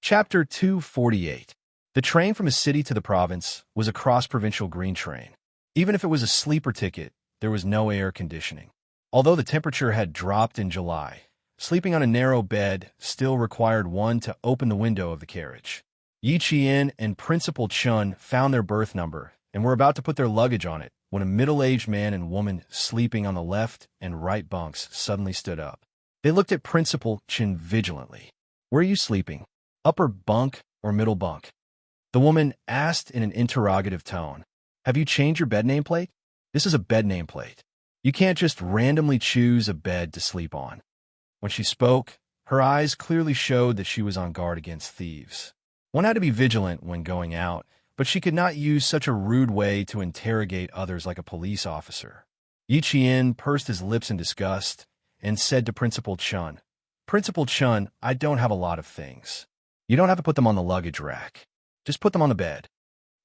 Chapter 248. The train from a city to the province was a cross-provincial green train. Even if it was a sleeper ticket, there was no air conditioning. Although the temperature had dropped in July, sleeping on a narrow bed still required one to open the window of the carriage. Yi Qian and Principal Chun found their berth number and were about to put their luggage on it when a middle-aged man and woman sleeping on the left and right bunks suddenly stood up. They looked at Principal Chun vigilantly. "Where are you sleeping? Upper bunk or middle bunk?" The woman asked in an interrogative tone. "Have you changed your bed nameplate?" "This is a bed nameplate. You can't just randomly choose a bed to sleep on." When she spoke, her eyes clearly showed that she was on guard against thieves. One had to be vigilant when going out, but she could not use such a rude way to interrogate others like a police officer. Yi Qian pursed his lips in disgust and said to Principal Chun, "Principal Chun, I don't have a lot of things. You don't have to put them on the luggage rack. Just put them on the bed."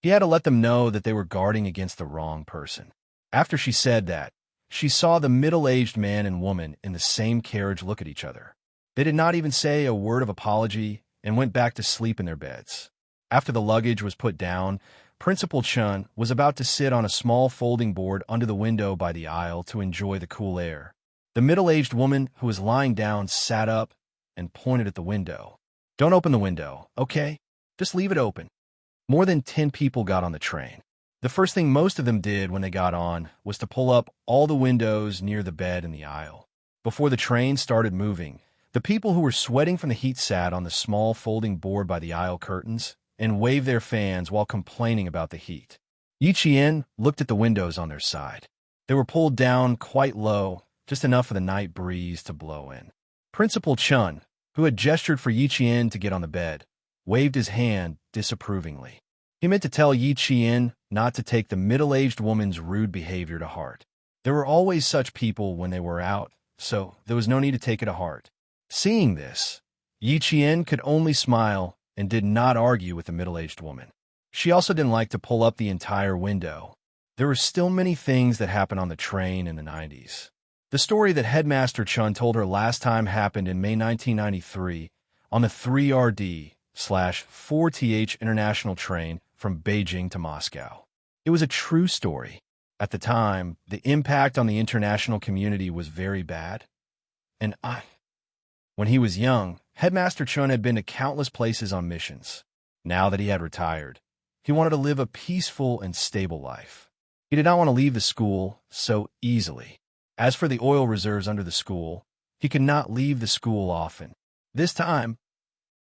He had to let them know that they were guarding against the wrong person. After she said that, she saw the middle-aged man and woman in the same carriage look at each other. They did not even say a word of apology and went back to sleep in their beds. After the luggage was put down, Principal Chun was about to sit on a small folding board under the window by the aisle to enjoy the cool air. The middle-aged woman who was lying down sat up and pointed at the window. "Don't open the window, okay? Just leave it open." More than 10 people got on the train. The first thing most of them did when they got on was to pull up all the windows near the bed in the aisle. Before the train started moving, the people who were sweating from the heat sat on the small folding board by the aisle curtains and waved their fans while complaining about the heat. Yi Qian looked at the windows on their side. They were pulled down quite low, just enough for the night breeze to blow in. Principal Chun, who had gestured for Yi Qian to get on the bed, waved his hand disapprovingly. He meant to tell Yi Qian not to take the middle-aged woman's rude behavior to heart. There were always such people when they were out, so there was no need to take it to heart. Seeing this, Yi Qian could only smile and did not argue with the middle-aged woman. She also didn't like to pull up the entire window. There were still many things that happened on the train in the 90s. The story that Headmaster Chun told her last time happened in May 1993 on the 3RD/4TH international train from Beijing to Moscow. It was a true story. At the time, the impact on the international community was very bad. When he was young, Headmaster Chun had been to countless places on missions. Now that he had retired, he wanted to live a peaceful and stable life. He did not want to leave the school so easily. As for the oil reserves under the school, he could not leave the school often. This time,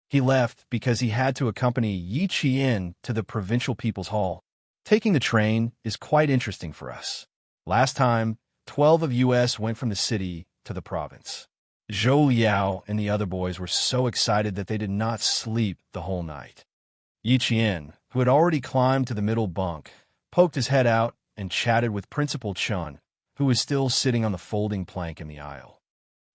he left because he had to accompany Yi Qian to the Provincial People's Hall. Taking the train is quite interesting for us. Last time, 12 of US went from the city to the province. Zhou Liao and the other boys were so excited that they did not sleep the whole night. Yi Qian, who had already climbed to the middle bunk, poked his head out and chatted with Principal Chun, who was still sitting on the folding plank in the aisle.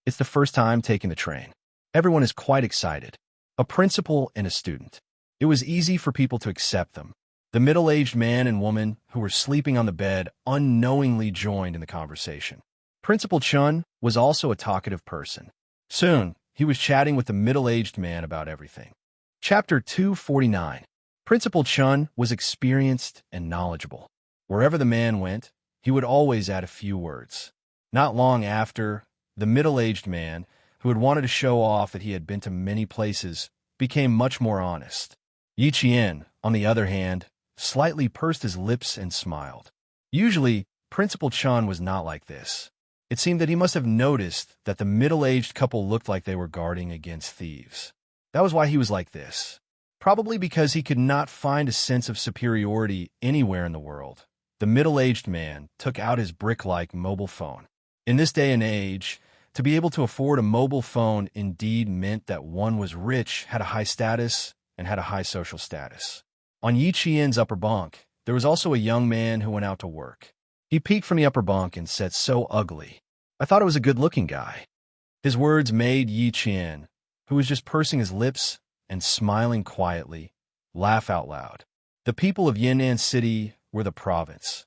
It's the first time taking the train. Everyone is quite excited. A principal and a student. It was easy for people to accept them. The middle-aged man and woman who were sleeping on the bed unknowingly joined in the conversation. Principal Chun was also a talkative person. Soon, he was chatting with the middle-aged man about everything. Chapter 249. Principal Chun was experienced and knowledgeable. Wherever the man went, he would always add a few words. Not long after, the middle-aged man, who had wanted to show off that he had been to many places, became much more honest. Yi Qian, on the other hand, slightly pursed his lips and smiled. Usually, Principal Chun was not like this. It seemed that he must have noticed that the middle-aged couple looked like they were guarding against thieves. That was why he was like this. Probably because he could not find a sense of superiority anywhere in the world. The middle-aged man took out his brick-like mobile phone. In this day and age, to be able to afford a mobile phone indeed meant that one was rich, had a high status, and had a high social status. On Yi Qian's upper bunk, there was also a young man who went out to work. He peeked from the upper bunk and said, "So ugly. I thought it was a good-looking guy." His words made Yi Qian, who was just pursing his lips and smiling quietly, laugh out loud. The people of Yan'an City were the province.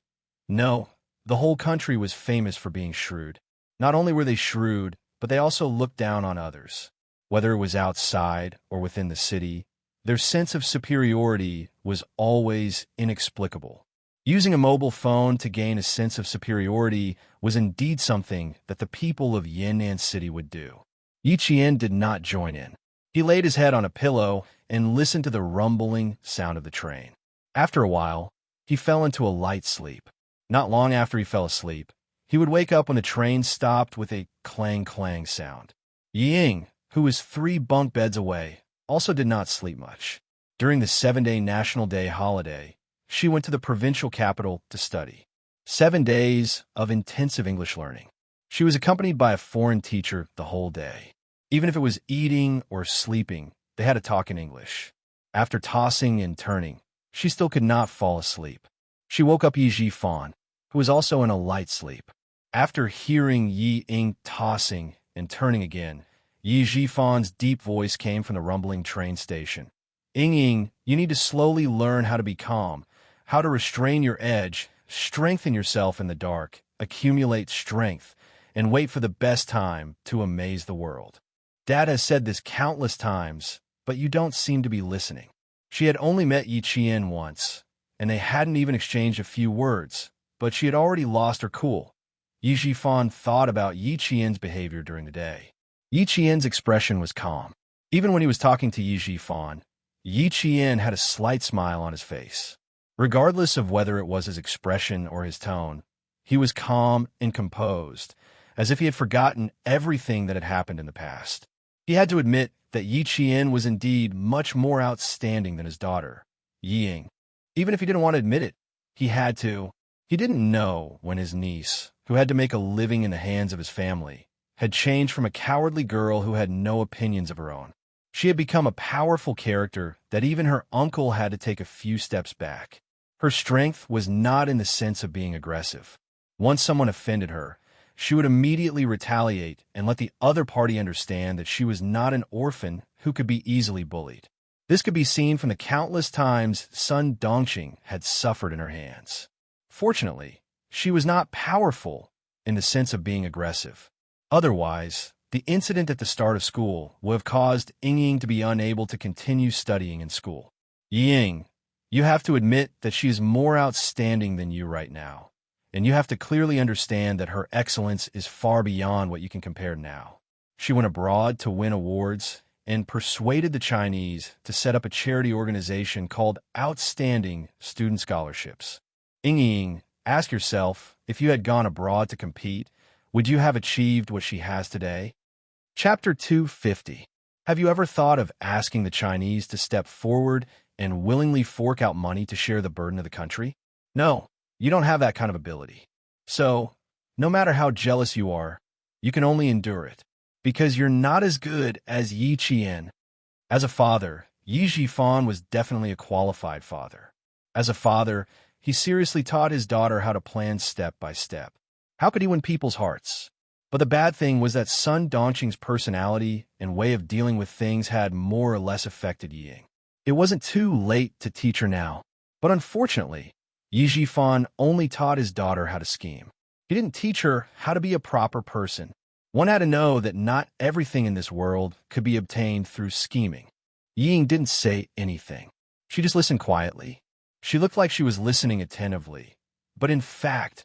No, the whole country was famous for being shrewd. Not only were they shrewd, but they also looked down on others. Whether it was outside or within the city, Their sense of superiority was always inexplicable. Using a mobile phone to gain a sense of superiority was indeed something that the people of Yan'an City would do. Yiqian did not join in. He laid his head on a pillow and listened to the rumbling sound of the train. After a while, he fell into a light sleep. Not long after he fell asleep, he would wake up when the train stopped with a clang-clang sound. Ying, who was 3 bunk beds away, also did not sleep much. During the 7-day National Day holiday, she went to the provincial capital to study. 7 days of intensive English learning. She was accompanied by a foreign teacher the whole day. Even if it was eating or sleeping, they had to talk in English. After tossing and turning, she still could not fall asleep. She woke up Yi Jifan, who was also in a light sleep. After hearing Yi Ying tossing and turning again, Yi Jifan's deep voice came from the rumbling train station. Ying, you need to slowly learn how to be calm, how to restrain your edge, strengthen yourself in the dark, accumulate strength, and wait for the best time to amaze the world. Dad has said this countless times, but you don't seem to be listening. She had only met Yi Qian once, and they hadn't even exchanged a few words, but she had already lost her cool. Yi Jifan thought about Yi Qian's behavior during the day. Yi Qian's expression was calm. Even when he was talking to Yi Jifan, Yi Qian had a slight smile on his face. Regardless of whether it was his expression or his tone, he was calm and composed, as if he had forgotten everything that had happened in the past. He had to admit that Yi Qian was indeed much more outstanding than his daughter, Yi Ying. Even if he didn't want to admit it, he had to. He didn't know when his niece, who had to make a living in the hands of his family, had changed from a cowardly girl who had no opinions of her own. She had become a powerful character that even her uncle had to take a few steps back. Her strength was not in the sense of being aggressive. Once someone offended her, she would immediately retaliate and let the other party understand that she was not an orphan who could be easily bullied. This could be seen from the countless times Sun Dongqing had suffered in her hands. Fortunately, she was not powerful in the sense of being aggressive. Otherwise, the incident at the start of school would have caused Ying to be unable to continue studying in school. Ying, you have to admit that she is more outstanding than you right now, and you have to clearly understand that her excellence is far beyond what you can compare now. She went abroad to win awards and persuaded the Chinese to set up a charity organization called Outstanding Student Scholarships. Ying, ask yourself, if you had gone abroad to compete, would you have achieved what she has today? Chapter 250. Have you ever thought of asking the Chinese to step forward and willingly fork out money to share the burden of the country? No, you don't have that kind of ability. So, no matter how jealous you are, you can only endure it, because you're not as good as Yi Qian. As a father, Yi Jifan was definitely a qualified father. As a father, he seriously taught his daughter how to plan step by step. How could he win people's hearts? But the bad thing was that Sun Dongqing's personality and way of dealing with things had more or less affected Ying. It wasn't too late to teach her now, but unfortunately, Yi Jifan only taught his daughter how to scheme. He didn't teach her how to be a proper person. One had to know that not everything in this world could be obtained through scheming. Ying didn't say anything. She just listened quietly. She looked like she was listening attentively, but in fact,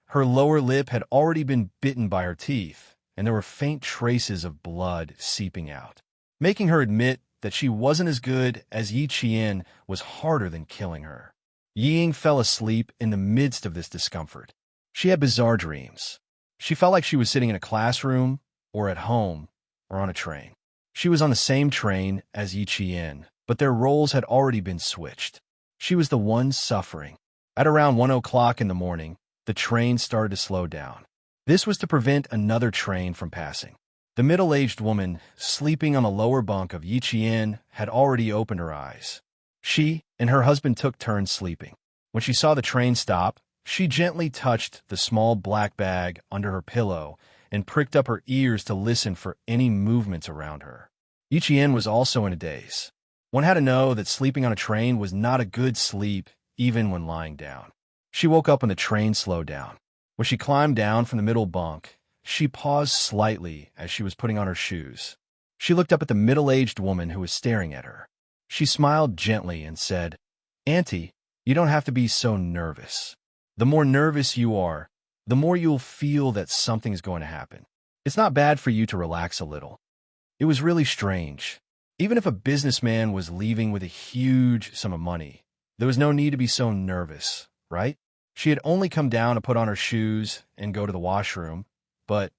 her lower lip had already been bitten by her teeth, and there were faint traces of blood seeping out. Making her admit that she wasn't as good as Yi Qian was harder than killing her. Ying fell asleep in the midst of this discomfort. She had bizarre dreams. She felt like she was sitting in a classroom, or at home, or on a train. She was on the same train as Yi Qian, but their roles had already been switched. She was the one suffering. At around 1 o'clock in the morning, the train started to slow down. This was to prevent another train from passing. The middle-aged woman, sleeping on the lower bunk of Yi Qian, had already opened her eyes. She and her husband took turns sleeping. When she saw the train stop, she gently touched the small black bag under her pillow and pricked up her ears to listen for any movements around her. Yi Qian was also in a daze. One had to know that sleeping on a train was not a good sleep, even when lying down. She woke up when the train slowed down. When she climbed down from the middle bunk, she paused slightly as she was putting on her shoes. She looked up at the middle-aged woman who was staring at her. She smiled gently and said, "Auntie, you don't have to be so nervous. The more nervous you are, the more you'll feel that something is going to happen. It's not bad for you to relax a little." It was really strange. Even if a businessman was leaving with a huge sum of money, there was no need to be so nervous, right? She had only come down to put on her shoes and go to the washroom, but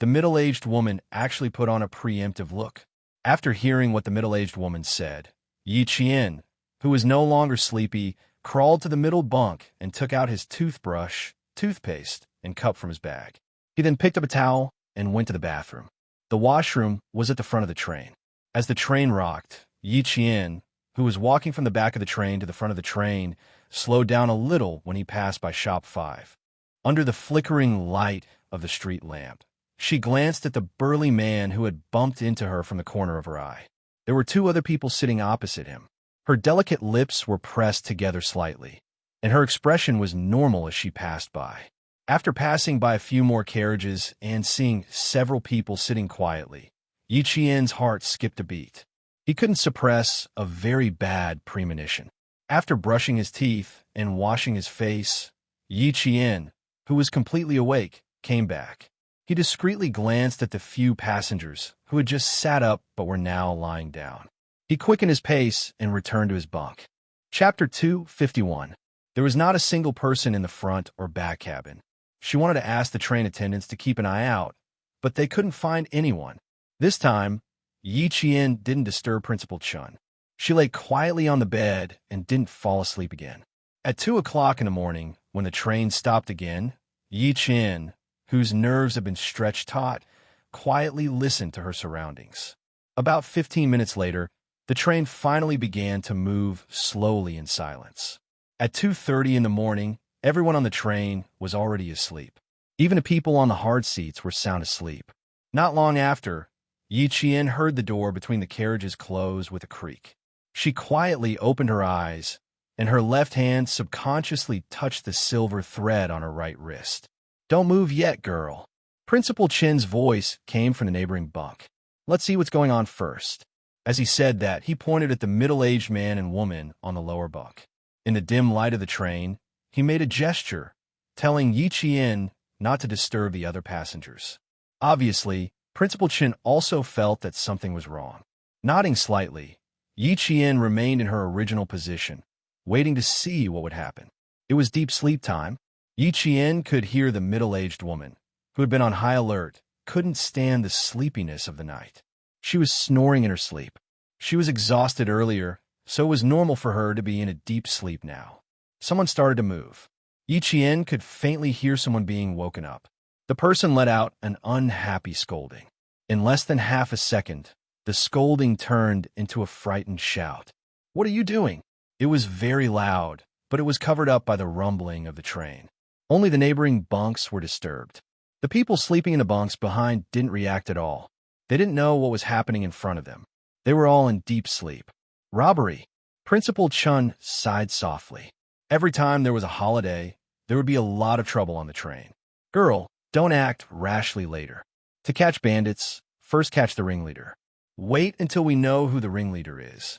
the middle-aged woman actually put on a preemptive look. After hearing what the middle-aged woman said, Yi Qian, who was no longer sleepy, crawled to the middle bunk and took out his toothbrush, toothpaste, and cup from his bag. He then picked up a towel and went to the bathroom. The washroom was at the front of the train. As the train rocked, Yi Qian, who was walking from the back of the train to the front of the train, slowed down a little when he passed by Shop 5. Under the flickering light of the street lamp, she glanced at the burly man who had bumped into her from the corner of her eye. There were two other people sitting opposite him. Her delicate lips were pressed together slightly, and her expression was normal as she passed by. After passing by a few more carriages and seeing several people sitting quietly, Yi Qian's heart skipped a beat. He couldn't suppress a very bad premonition. After brushing his teeth and washing his face, Yi Qian, who was completely awake, came back. He discreetly glanced at the few passengers who had just sat up but were now lying down. He quickened his pace and returned to his bunk. Chapter 251. There was not a single person in the front or back cabin. She wanted to ask the train attendants to keep an eye out, but they couldn't find anyone. This time, Yi Qian didn't disturb Principal Chun. She lay quietly on the bed and didn't fall asleep again. At 2 o'clock in the morning, when the train stopped again, Yi Qian, whose nerves had been stretched taut, quietly listened to her surroundings. About 15 minutes later, the train finally began to move slowly in silence. At 2:30 in the morning, everyone on the train was already asleep. Even the people on the hard seats were sound asleep. Not long after, Yi Qian heard the door between the carriages close with a creak. She quietly opened her eyes, and her left hand subconsciously touched the silver thread on her right wrist. "Don't move yet, girl." Principal Chin's voice came from the neighboring bunk. "Let's see what's going on first." As he said that, he pointed at the middle-aged man and woman on the lower bunk. In the dim light of the train, he made a gesture, telling Yi Qian not to disturb the other passengers. Obviously, Principal Chin also felt that something was wrong. Nodding slightly, Yi Qian remained in her original position, waiting to see what would happen. It was deep sleep time. Yi Qian could hear the middle-aged woman, who had been on high alert, couldn't stand the sleepiness of the night. She was snoring in her sleep. She was exhausted earlier, so it was normal for her to be in a deep sleep now. Someone started to move. Yi Qian could faintly hear someone being woken up. The person let out an unhappy scolding. In less than half a second, the scolding turned into a frightened shout. "What are you doing?" It was very loud, but it was covered up by the rumbling of the train. Only the neighboring bunks were disturbed. The people sleeping in the bunks behind didn't react at all. They didn't know what was happening in front of them. They were all in deep sleep. "Robbery." Principal Chun sighed softly. Every time there was a holiday, there would be a lot of trouble on the train. "Girl, don't act rashly later. To catch bandits, first catch the ringleader. Wait until we know who the ringleader is."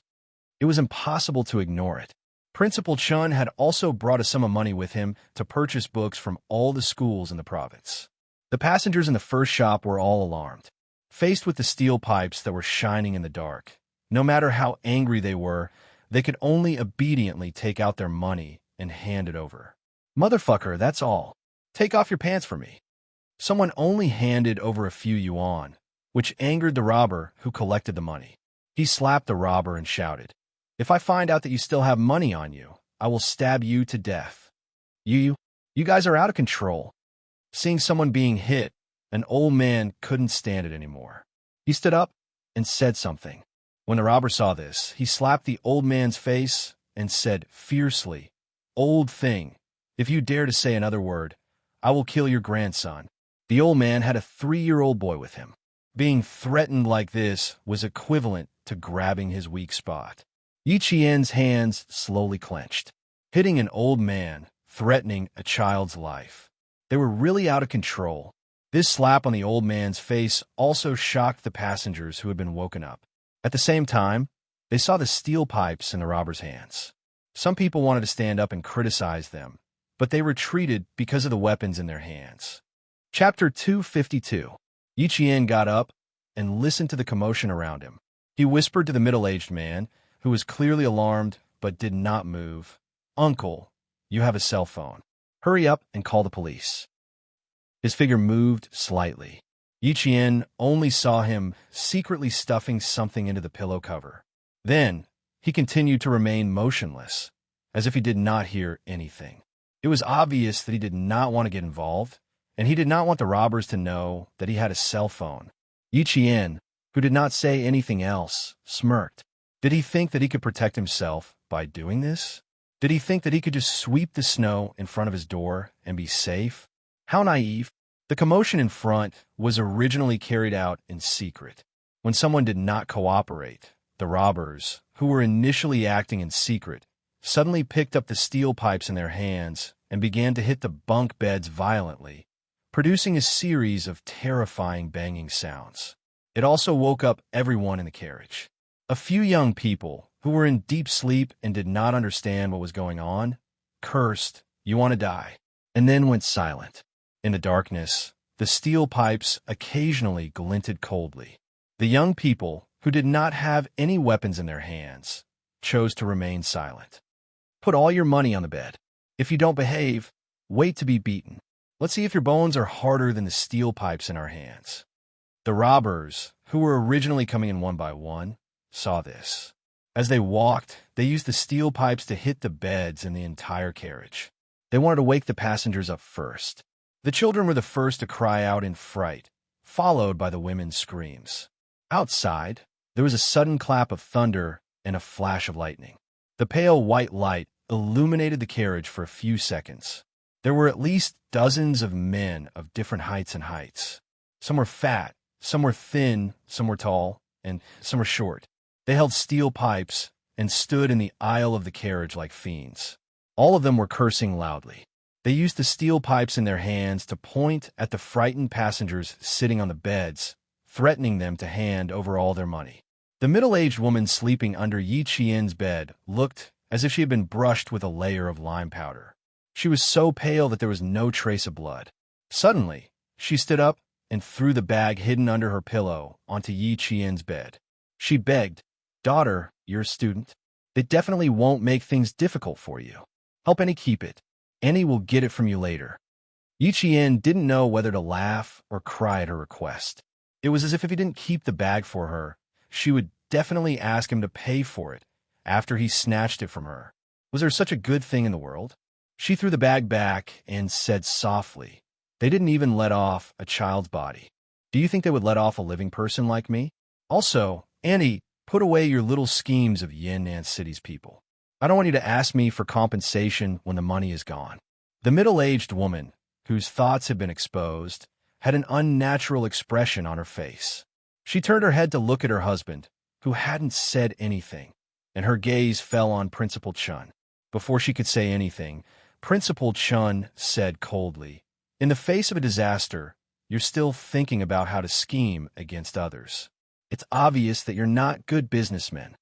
It was impossible to ignore it. Principal Chun had also brought a sum of money with him to purchase books from all the schools in the province. The passengers in the first shop were all alarmed. Faced with the steel pipes that were shining in the dark, no matter how angry they were, they could only obediently take out their money and hand it over. "Motherfucker, that's all. Take off your pants for me." Someone only handed over a few yuan, which angered the robber who collected the money. He slapped the robber and shouted, "If I find out that you still have money on you, I will stab you to death. You guys are out of control." Seeing someone being hit, an old man couldn't stand it anymore. He stood up and said something. When the robber saw this, he slapped the old man's face and said fiercely, "Old thing, if you dare to say another word, I will kill your grandson." The old man had a 3-year-old boy with him. Being threatened like this was equivalent to grabbing his weak spot. Yi Qian's hands slowly clenched. Hitting an old man, threatening a child's life. They were really out of control. This slap on the old man's face also shocked the passengers who had been woken up. At the same time, They saw the steel pipes in the robbers' hands. Some people wanted to stand up and criticize them, but they retreated because of the weapons in their hands. Chapter 252. Yiqian got up and listened to the commotion around him. He whispered to the middle-aged man, who was clearly alarmed but did not move, "Uncle, you have a cell phone. Hurry up and call the police." His figure moved slightly. Yiqian only saw him secretly stuffing something into the pillow cover. Then, he continued to remain motionless, as if he did not hear anything. It was obvious that he did not want to get involved, and he did not want the robbers to know that he had a cell phone. Yiqian, who did not say anything else, smirked. Did he think that he could protect himself by doing this? Did he think that he could just sweep the snow in front of his door and be safe? How naive. The commotion in front was originally carried out in secret. When someone did not cooperate, the robbers, who were initially acting in secret, suddenly picked up the steel pipes in their hands and began to hit the bunk beds violently, producing a series of terrifying banging sounds. It also woke up everyone in the carriage. A few young people, who were in deep sleep and did not understand what was going on, cursed, "You want to die," and then went silent. In the darkness, the steel pipes occasionally glinted coldly. The young people, who did not have any weapons in their hands, chose to remain silent. "Put all your money on the bed. If you don't behave, wait to be beaten. Let's see if your bones are harder than the steel pipes in our hands." The robbers, who were originally coming in one by one, saw this. As they walked, they used the steel pipes to hit the beds in the entire carriage. They wanted to wake the passengers up first. The children were the first to cry out in fright, followed by the women's screams. Outside, there was a sudden clap of thunder and a flash of lightning. The pale white light illuminated the carriage for a few seconds. There were at least dozens of men of different heights and heights. Some were fat, some were thin, some were tall, and some were short. They held steel pipes and stood in the aisle of the carriage like fiends. All of them were cursing loudly. They used the steel pipes in their hands to point at the frightened passengers sitting on the beds, threatening them to hand over all their money. The middle-aged woman sleeping under Yiqian's bed looked as if she had been brushed with a layer of lime powder. She was so pale that there was no trace of blood. Suddenly, she stood up and threw the bag hidden under her pillow onto Yiqian's bed. She begged, "Daughter, you're a student. They definitely won't make things difficult for you. Help Annie keep it. Annie will get it from you later." Yiqian didn't know whether to laugh or cry at her request. It was as if he didn't keep the bag for her, she would definitely ask him to pay for it after he snatched it from her. Was there such a good thing in the world? She threw the bag back and said softly, "They didn't even let off a child's body. Do you think they would let off a living person like me? Also, Annie, put away your little schemes of Yan'an City's people. I don't want you to ask me for compensation when the money is gone." The middle-aged woman, whose thoughts had been exposed, had an unnatural expression on her face. She turned her head to look at her husband, who hadn't said anything, and her gaze fell on Principal Chun. Before she could say anything, Principal Chun said coldly, "In the face of a disaster, you're still thinking about how to scheme against others. It's obvious that you're not good businessmen."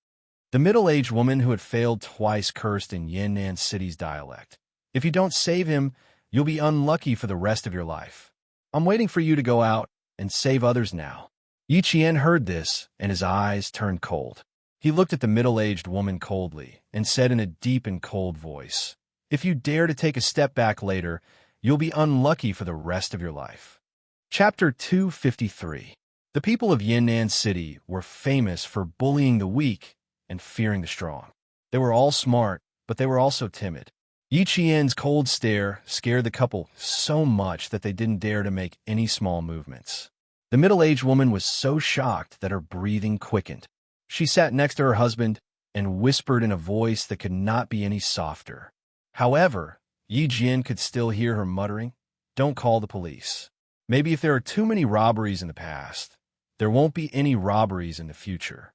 The middle-aged woman who had failed twice cursed in Yan'an City's dialect. "If you don't save him, you'll be unlucky for the rest of your life. I'm waiting for you to go out and save others now." Yiqian heard this, and his eyes turned cold. He looked at the middle-aged woman coldly and said in a deep and cold voice, "If you dare to take a step back later, you'll be unlucky for the rest of your life." Chapter 253. The people of Yan'an City were famous for bullying the weak and fearing the strong. They were all smart, but they were also timid. Yiqian's cold stare scared the couple so much that they didn't dare to make any small movements. The middle-aged woman was so shocked that her breathing quickened. She sat next to her husband and whispered in a voice that could not be any softer. However, Yiqian could still hear her muttering, "Don't call the police. Maybe if there are too many robberies in the past, there won't be any robberies in the future.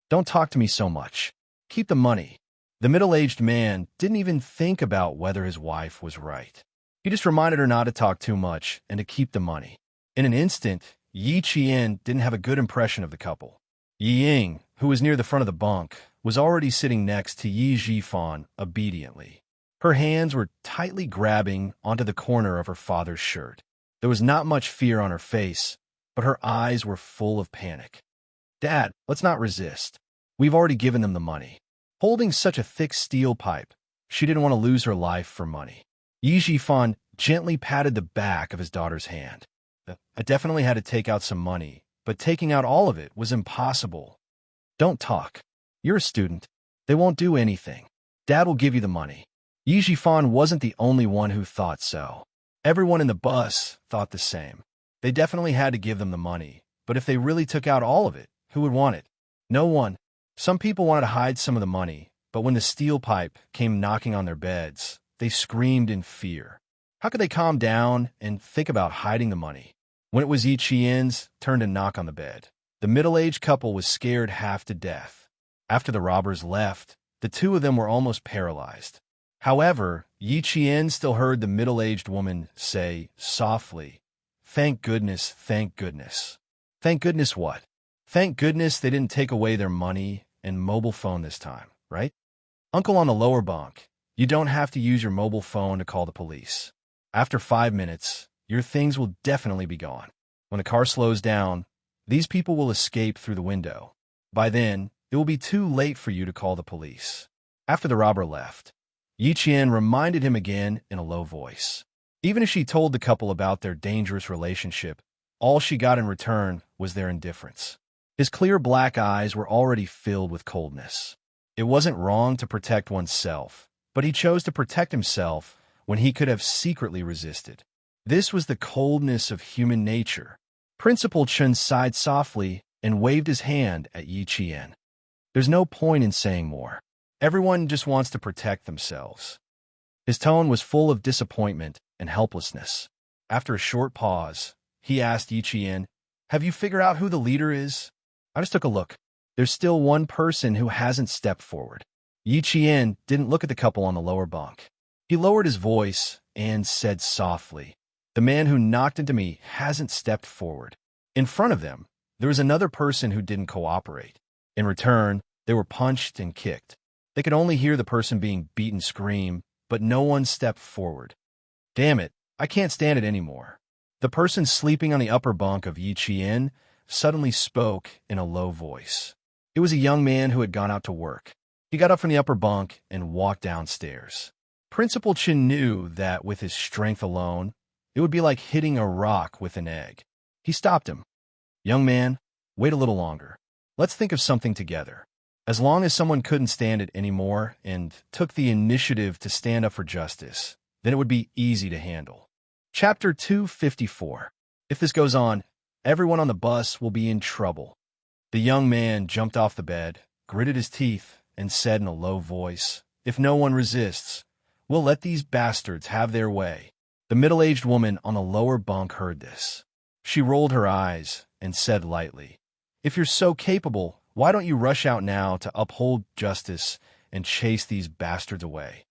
Don't talk to me so much. Keep the money." The middle-aged man didn't even think about whether his wife was right. He just reminded her not to talk too much and to keep the money. In an instant, Yiqian didn't have a good impression of the couple. Yi Ying, who was near the front of the bunk, was already sitting next to Yi Zhifan obediently. Her hands were tightly grabbing onto the corner of her father's shirt. There was not much fear on her face, but her eyes were full of panic. "Dad, let's not resist. We've already given them the money." Holding such a thick steel pipe, she didn't want to lose her life for money. Yi Zhifan gently patted the back of his daughter's hand. "I definitely had to take out some money, but taking out all of it was impossible. Don't talk. You're a student. They won't do anything. Dad will give you the money." Yi Zhifan wasn't the only one who thought so. Everyone in the bus thought the same. They definitely had to give them the money, but if they really took out all of it, who would want it? No one. Some people wanted to hide some of the money, but when the steel pipe came knocking on their beds, they screamed in fear. How could they calm down and think about hiding the money? When it was Yi Qian's turn to knock on the bed, the middle-aged couple was scared half to death. After the robbers left, the two of them were almost paralyzed. However, Yi Qian still heard the middle-aged woman say softly, "Thank goodness, thank goodness." Thank goodness what? Thank goodness they didn't take away their money and mobile phone this time, right? Uncle on the lower bunk, you don't have to use your mobile phone to call the police. After 5 minutes, your things will definitely be gone. When the car slows down, these people will escape through the window. By then, it will be too late for you to call the police. After the robber left, Yi Qian reminded him again in a low voice. Even if she told the couple about their dangerous relationship, all she got in return was their indifference. His clear black eyes were already filled with coldness. It wasn't wrong to protect oneself, but he chose to protect himself when he could have secretly resisted. This was the coldness of human nature. Principal Chen sighed softly and waved his hand at Yi Qian. There's no point in saying more. Everyone just wants to protect themselves. His tone was full of disappointment and helplessness. After a short pause, he asked Yi Qian, "Have you figured out who the leader is?" "I just took a look. There's still one person who hasn't stepped forward." Yi Qian didn't look at the couple on the lower bunk. He lowered his voice and said softly, "The man who knocked into me hasn't stepped forward." In front of them, there was another person who didn't cooperate. In return, they were punched and kicked. They could only hear the person being beaten scream, but no one stepped forward. "Damn it, I can't stand it anymore." The person sleeping on the upper bunk of Yi Qian suddenly spoke in a low voice. It was a young man who had gone out to work. He got up from the upper bunk and walked downstairs. Principal Chen knew that with his strength alone, it would be like hitting a rock with an egg. He stopped him. "Young man, wait a little longer. Let's think of something together." As long as someone couldn't stand it anymore and took the initiative to stand up for justice, then it would be easy to handle. Chapter 254. If this goes on, everyone on the bus will be in trouble. The young man jumped off the bed, gritted his teeth, and said in a low voice, "If no one resists, we'll let these bastards have their way." The middle-aged woman on the lower bunk heard this. She rolled her eyes and said lightly, "If you're so capable, why don't you rush out now to uphold justice and chase these bastards away?"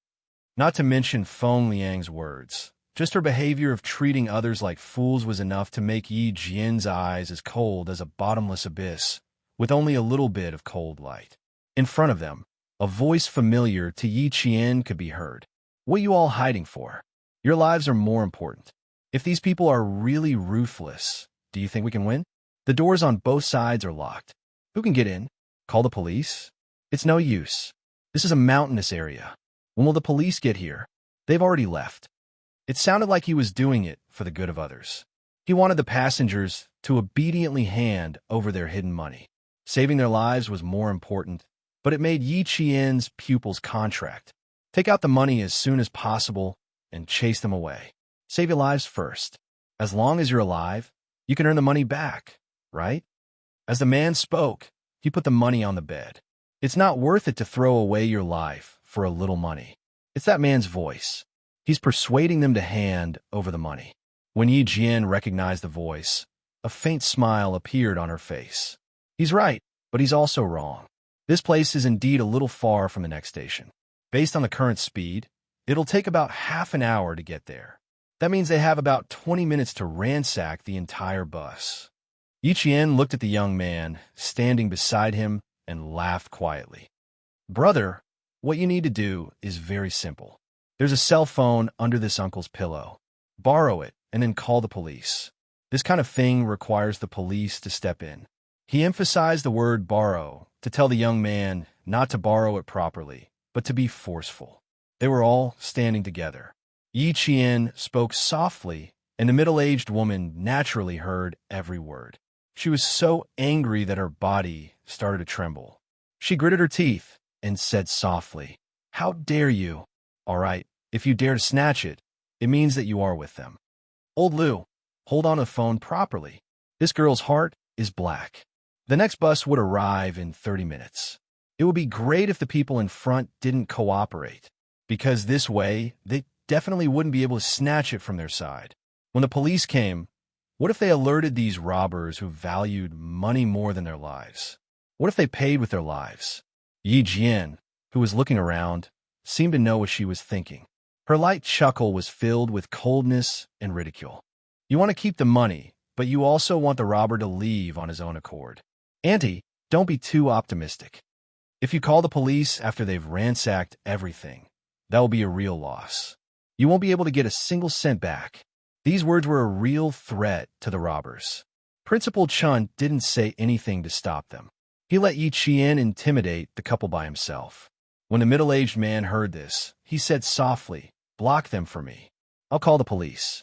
Not to mention Feng Liang's words. Just her behavior of treating others like fools was enough to make Yi Jian's eyes as cold as a bottomless abyss, with only a little bit of cold light. In front of them, a voice familiar to Yi Qian could be heard. "What are you all hiding for? Your lives are more important. If these people are really ruthless, do you think we can win? The doors on both sides are locked. Who can get in? Call the police? It's no use. This is a mountainous area. When will the police get here? They've already left." It sounded like he was doing it for the good of others. He wanted the passengers to obediently hand over their hidden money. Saving their lives was more important, but it made Yi Qian's pupil's contract. Take out the money as soon as possible and chase them away. Save your lives first. As long as you're alive, you can earn the money back, right? As the man spoke, he put the money on the bed. It's not worth it to throw away your life for a little money. It's that man's voice. He's persuading them to hand over the money. When Yi Jian recognized the voice, a faint smile appeared on her face. He's right, but he's also wrong. This place is indeed a little far from the next station. Based on the current speed, it'll take about half an hour to get there. That means they have about 20 minutes to ransack the entire bus. Yi Qian looked at the young man standing beside him and laughed quietly. Brother, what you need to do is very simple. There's a cell phone under this uncle's pillow. Borrow it and then call the police. This kind of thing requires the police to step in. He emphasized the word borrow to tell the young man not to borrow it properly, but to be forceful. They were all standing together. Yi Qian spoke softly, and the middle-aged woman naturally heard every word. She was so angry that her body started to tremble. She gritted her teeth and said softly, "How dare you? All right, if you dare to snatch it, it means that you are with them. Old Liu, hold on to the phone properly. This girl's heart is black." The next bus would arrive in 30 minutes. It would be great if the people in front didn't cooperate, because this way, they definitely wouldn't be able to snatch it from their side. When the police came, what if they alerted these robbers who valued money more than their lives? What if they paid with their lives? Yi Jian, who was looking around, seemed to know what she was thinking. Her light chuckle was filled with coldness and ridicule. You want to keep the money, but you also want the robber to leave on his own accord. Auntie, don't be too optimistic. If you call the police after they've ransacked everything, that will be a real loss. You won't be able to get a single cent back. These words were a real threat to the robbers. Principal Chun didn't say anything to stop them. He let Yi Qian intimidate the couple by himself. When the middle-aged man heard this, he said softly, "Block them for me. I'll call the police."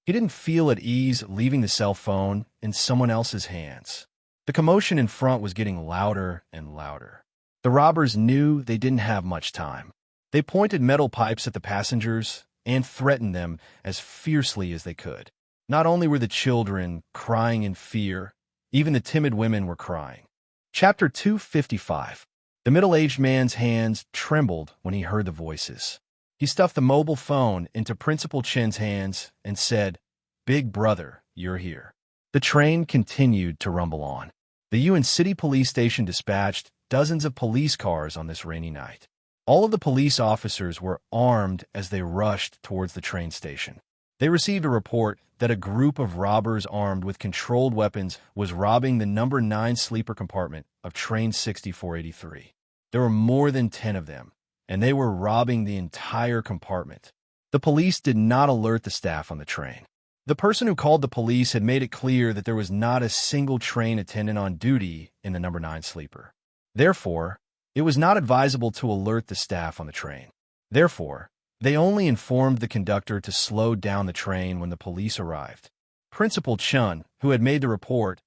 He didn't feel at ease leaving the cell phone in someone else's hands. The commotion in front was getting louder and louder. The robbers knew they didn't have much time. They pointed metal pipes at the passengers and threatened them as fiercely as they could. Not only were the children crying in fear, even the timid women were crying. Chapter 255. The middle-aged man's hands trembled when he heard the voices. He stuffed the mobile phone into Principal Chen's hands and said, "Big brother, you're here." The train continued to rumble on. The Yuan City Police Station dispatched dozens of police cars on this rainy night. All of the police officers were armed as they rushed towards the train station. They received a report that a group of robbers armed with controlled weapons was robbing the number 9 sleeper compartment of train 6483. There were more than 10 of them, and they were robbing the entire compartment. The police did not alert the staff on the train. The person who called the police had made it clear that there was not a single train attendant on duty in the number 9 sleeper. Therefore, it was not advisable to alert the staff on the train. Therefore, they only informed the conductor to slow down the train when the police arrived. Principal Chun, who had made the report,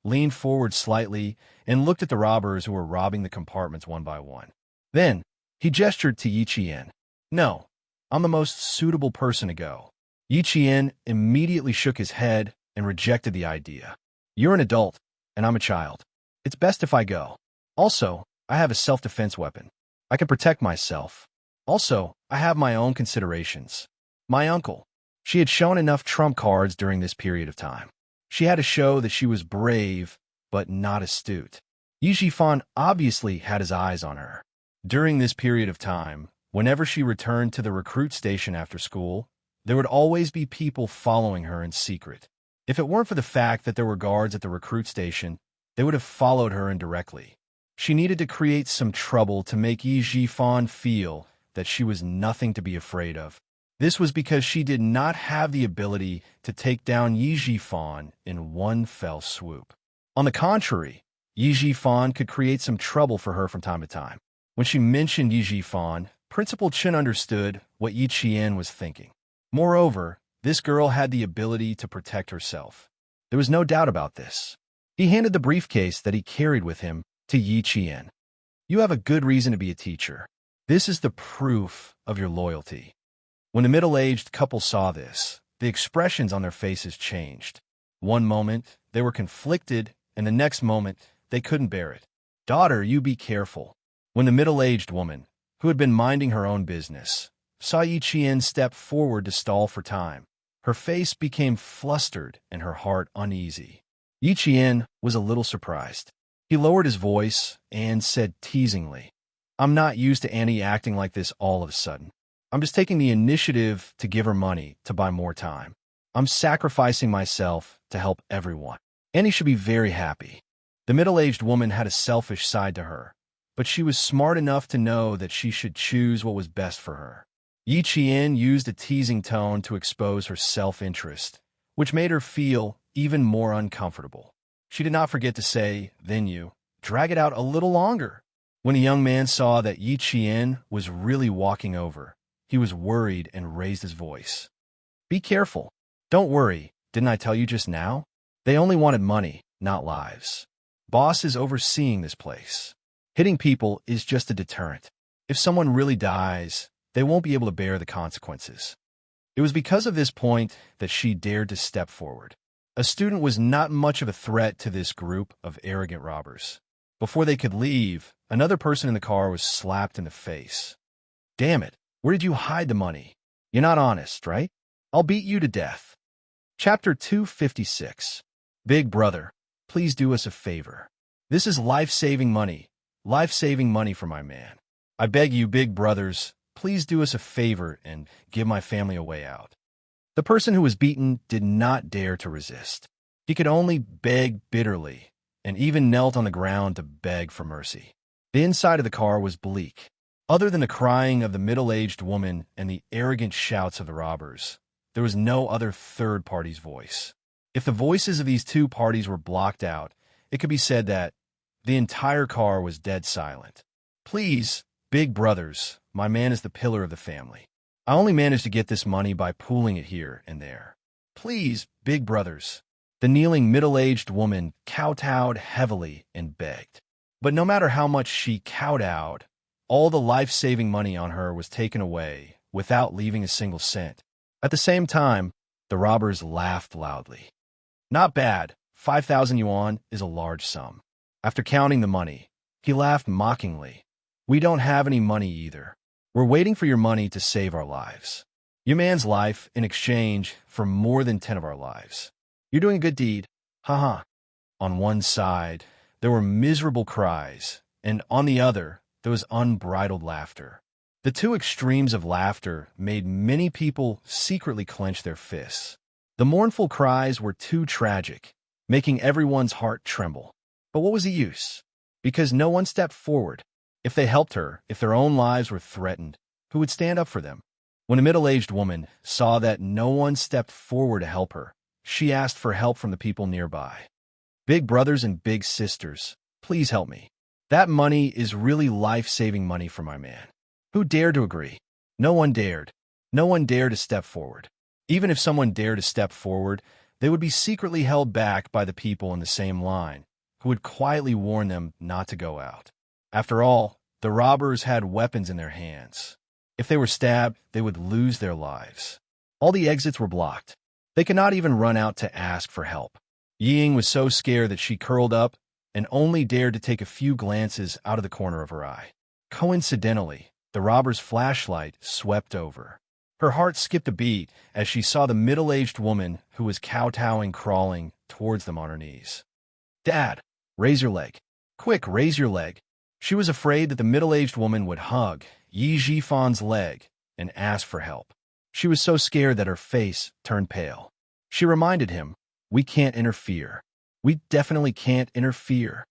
leaned forward slightly and looked at the robbers who were robbing the compartments one by one. Then, he gestured to Yi Qian. "No, I'm the most suitable person to go." Yi Qian immediately shook his head and rejected the idea. "You're an adult, and I'm a child. It's best if I go. Also, I have a self-defense weapon. I can protect myself. Also, I have my own considerations. My uncle." She had shown enough trump cards during this period of time. She had to show that she was brave, but not astute. Yi Zhifan obviously had his eyes on her. During this period of time, whenever she returned to the recruit station after school, there would always be people following her in secret. If it weren't for the fact that there were guards at the recruit station, they would have followed her indirectly. She needed to create some trouble to make Yi Zhifan feel that she was nothing to be afraid of. This was because she did not have the ability to take down Yi Zhifan in one fell swoop. On the contrary, Yi Zhifan could create some trouble for her from time to time. When she mentioned Yi Zhifan, Principal Chen understood what Yi Qian was thinking. Moreover, this girl had the ability to protect herself. There was no doubt about this. He handed the briefcase that he carried with him to Yi Qian. "You have a good reason to be a teacher. This is the proof of your loyalty." When the middle-aged couple saw this, the expressions on their faces changed. One moment, they were conflicted, and the next moment, they couldn't bear it. "Daughter, you be careful." When the middle-aged woman, who had been minding her own business, saw Yi Qian step forward to stall for time, her face became flustered and her heart uneasy. Yi Qian was a little surprised. He lowered his voice and said teasingly, "I'm not used to Annie acting like this all of a sudden. I'm just taking the initiative to give her money to buy more time. I'm sacrificing myself to help everyone." Annie should be very happy. The middle-aged woman had a selfish side to her, but she was smart enough to know that she should choose what was best for her. Yi Qian used a teasing tone to expose her self-interest, which made her feel even more uncomfortable. She did not forget to say, "Then you, drag it out a little longer." When a young man saw that Yi Qian was really walking over, he was worried and raised his voice. "Be careful. Don't worry, didn't I tell you just now? They only wanted money, not lives. Boss is overseeing this place. Hitting people is just a deterrent. If someone really dies, they won't be able to bear the consequences." It was because of this point that she dared to step forward. A student was not much of a threat to this group of arrogant robbers. Before they could leave, another person in the car was slapped in the face. "Damn it, where did you hide the money? You're not honest, right? I'll beat you to death." Chapter 256. Big brother, please do us a favor. This is life-saving money for my man. I beg you, big brothers, please do us a favor and give my family a way out. The person who was beaten did not dare to resist. He could only beg bitterly, and even knelt on the ground to beg for mercy. The inside of the car was bleak. Other than the crying of the middle-aged woman and the arrogant shouts of the robbers, there was no other third party's voice. If the voices of these two parties were blocked out, it could be said that the entire car was dead silent. "Please, big brothers, my man is the pillar of the family. I only managed to get this money by pooling it here and there. Please, big brothers." The kneeling middle-aged woman kowtowed heavily and begged. But no matter how much she kowtowed, all the life-saving money on her was taken away without leaving a single cent. At the same time, the robbers laughed loudly. "Not bad. 5,000 yuan is a large sum." After counting the money, he laughed mockingly. "We don't have any money either. We're waiting for your money to save our lives. Your man's life in exchange for more than 10 of our lives. You're doing a good deed. Haha." On one side, there were miserable cries, and on the other, there was unbridled laughter. The two extremes of laughter made many people secretly clench their fists. The mournful cries were too tragic, making everyone's heart tremble. But what was the use? Because no one stepped forward. If they helped her, if their own lives were threatened, who would stand up for them? When a middle-aged woman saw that no one stepped forward to help her, she asked for help from the people nearby. "Big brothers and big sisters, please help me. That money is really life-saving money for my man." Who dared to agree? No one dared. No one dared to step forward. Even if someone dared to step forward, they would be secretly held back by the people in the same line, who would quietly warn them not to go out. After all, the robbers had weapons in their hands. If they were stabbed, they would lose their lives. All the exits were blocked. They could not even run out to ask for help. Ying was so scared that she curled up and only dared to take a few glances out of the corner of her eye. Coincidentally, the robber's flashlight swept over. Her heart skipped a beat as she saw the middle-aged woman who was kowtowing crawling towards them on her knees. "Dad, raise your leg. Quick, raise your leg." She was afraid that the middle-aged woman would hug Yi Jifan's leg and ask for help. She was so scared that her face turned pale. She reminded him, "We can't interfere. We definitely can't interfere."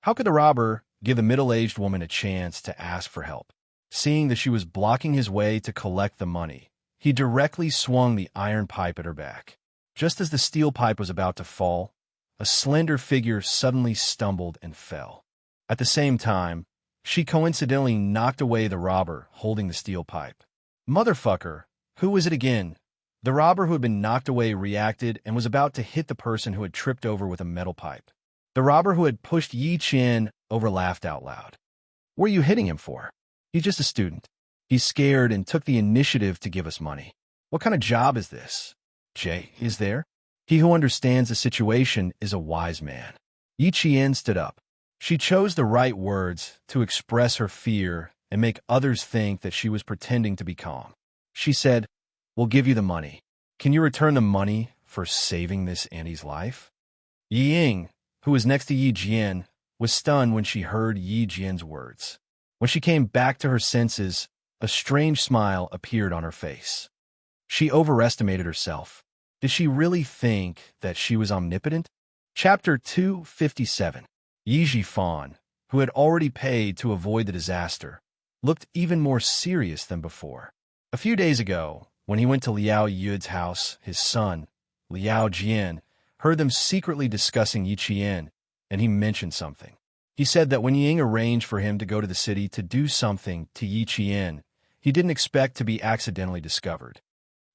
How could the robber give the middle-aged woman a chance to ask for help? Seeing that she was blocking his way to collect the money, he directly swung the iron pipe at her back. Just as the steel pipe was about to fall, a slender figure suddenly stumbled and fell. At the same time, she coincidentally knocked away the robber holding the steel pipe. "Motherfucker, who was it again?" The robber who had been knocked away reacted and was about to hit the person who had tripped over with a metal pipe. The robber who had pushed Yi Qian over laughed out loud. "What are you hitting him for? He's just a student. He's scared and took the initiative to give us money. What kind of job is this?" "Jay, is there? He who understands the situation is a wise man." Yi Qian stood up. She chose the right words to express her fear and make others think that she was pretending to be calm. She said, "We'll give you the money. Can you return the money for saving this Annie's life?" Yi Ying, who was next to Yi Jian, was stunned when she heard Yi Jian's words. When she came back to her senses, a strange smile appeared on her face. She overestimated herself. Did she really think that she was omnipotent? Chapter 257. Yi Jifan, who had already paid to avoid the disaster, looked even more serious than before. A few days ago, when he went to Liao Yude's house, his son, Liao Jian, heard them secretly discussing Yi Qian, and he mentioned something. He said that when Ying arranged for him to go to the city to do something to Yi Qian, he didn't expect to be accidentally discovered.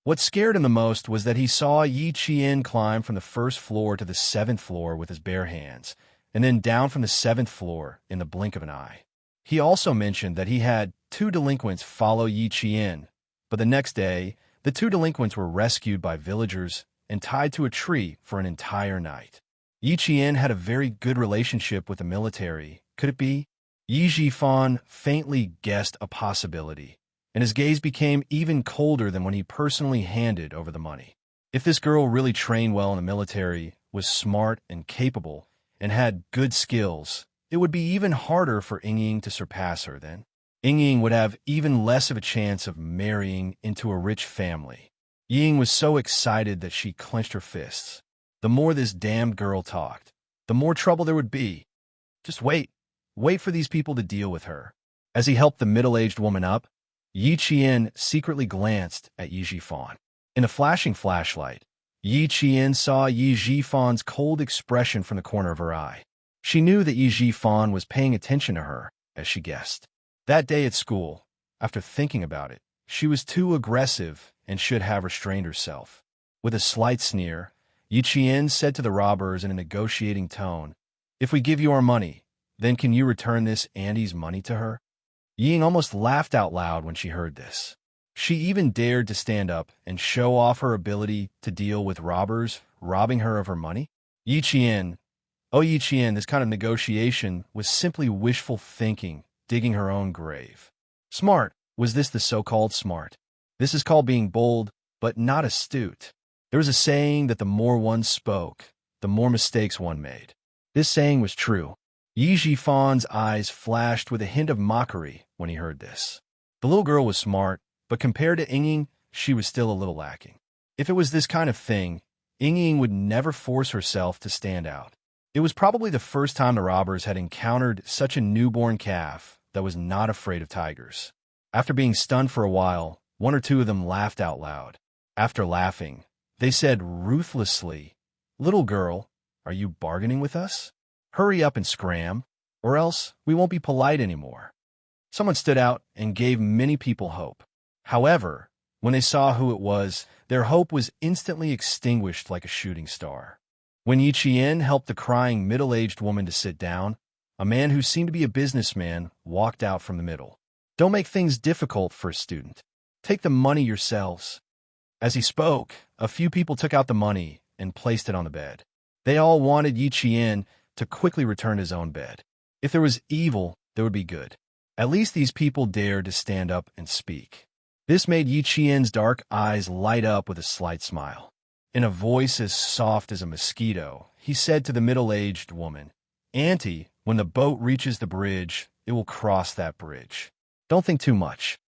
What scared him the most was that he saw Yi Qian climb from the first floor to the 7th floor with his bare hands, and then down from the 7th floor in the blink of an eye. He also mentioned that he had 2 delinquents follow Yi Qian, but the next day, the 2 delinquents were rescued by villagers and tied to a tree for an entire night. Yi Qian had a very good relationship with the military. Could it be? Yi Jifan faintly guessed a possibility, and his gaze became even colder than when he personally handed over the money. If this girl really trained well in the military, was smart and capable, and had good skills, it would be even harder for Ying to surpass her then. Ying would have even less of a chance of marrying into a rich family. Ying was so excited that she clenched her fists. The more this damned girl talked, the more trouble there would be. Just wait. Wait for these people to deal with her. As he helped the middle-aged woman up, Yi Qian secretly glanced at Yi Jifan. In a flashing flashlight, Yi Qian saw Yi Jifan's cold expression from the corner of her eye. She knew that Yi Jifan was paying attention to her, as she guessed. That day at school, after thinking about it, she was too aggressive and should have restrained herself. With a slight sneer, Yi Qian said to the robbers in a negotiating tone, "If we give you our money, then can you return this Andy's money to her?" Ying almost laughed out loud when she heard this. She even dared to stand up and show off her ability to deal with robbers robbing her of her money. Yi Qian, this kind of negotiation was simply wishful thinking, digging her own grave. Smart. Was this the so-called smart? This is called being bold, but not astute. There was a saying that the more one spoke, the more mistakes one made. This saying was true. Yi Jifan's eyes flashed with a hint of mockery when he heard this. The little girl was smart, but compared to Ying, she was still a little lacking. If it was this kind of thing, Ying would never force herself to stand out. It was probably the first time the robbers had encountered such a newborn calf that was not afraid of tigers. After being stunned for a while, 1 or 2 of them laughed out loud. After laughing, they said ruthlessly, "Little girl, are you bargaining with us? Hurry up and scram, or else we won't be polite anymore." Someone stood out and gave many people hope. However, when they saw who it was, their hope was instantly extinguished like a shooting star. When Yi Qian helped the crying middle-aged woman to sit down, a man who seemed to be a businessman walked out from the middle. "Don't make things difficult for a student. Take the money yourselves." As he spoke, a few people took out the money and placed it on the bed. They all wanted Yi Qian to quickly return to his own bed. If there was evil, there would be good. At least these people dared to stand up and speak. This made Yi Qian's dark eyes light up with a slight smile. In a voice as soft as a mosquito, he said to the middle-aged woman, "Auntie, when the boat reaches the bridge, it will cross that bridge. Don't think too much."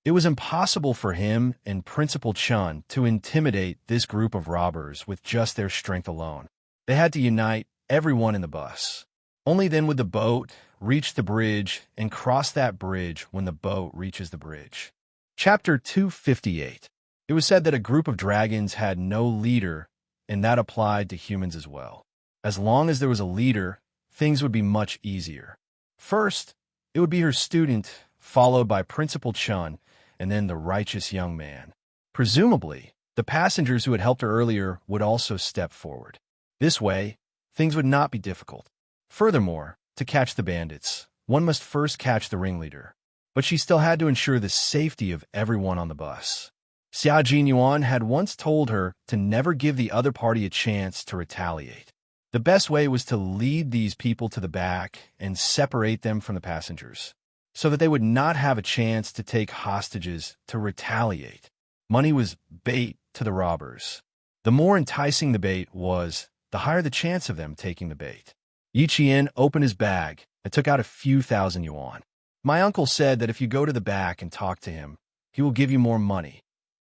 It was impossible for him and Principal Chun to intimidate this group of robbers with just their strength alone. They had to unite everyone in the bus. Only then would the boat reach the bridge and cross that bridge when the boat reaches the bridge. Chapter 258. It was said that a group of dragons had no leader, and that applied to humans as well. As long as there was a leader, things would be much easier. First, it would be her student, followed by Principal Chun, and then the righteous young man. Presumably, the passengers who had helped her earlier would also step forward. This way, things would not be difficult. Furthermore, to catch the bandits, one must first catch the ringleader. But she still had to ensure the safety of everyone on the bus. Xia Jinyuan had once told her to never give the other party a chance to retaliate. The best way was to lead these people to the back and separate them from the passengers, so that they would not have a chance to take hostages to retaliate. Money was bait to the robbers. The more enticing the bait was, the higher the chance of them taking the bait. Yi Qian opened his bag and took out a few thousand yuan. "My uncle said that if you go to the back and talk to him, he will give you more money."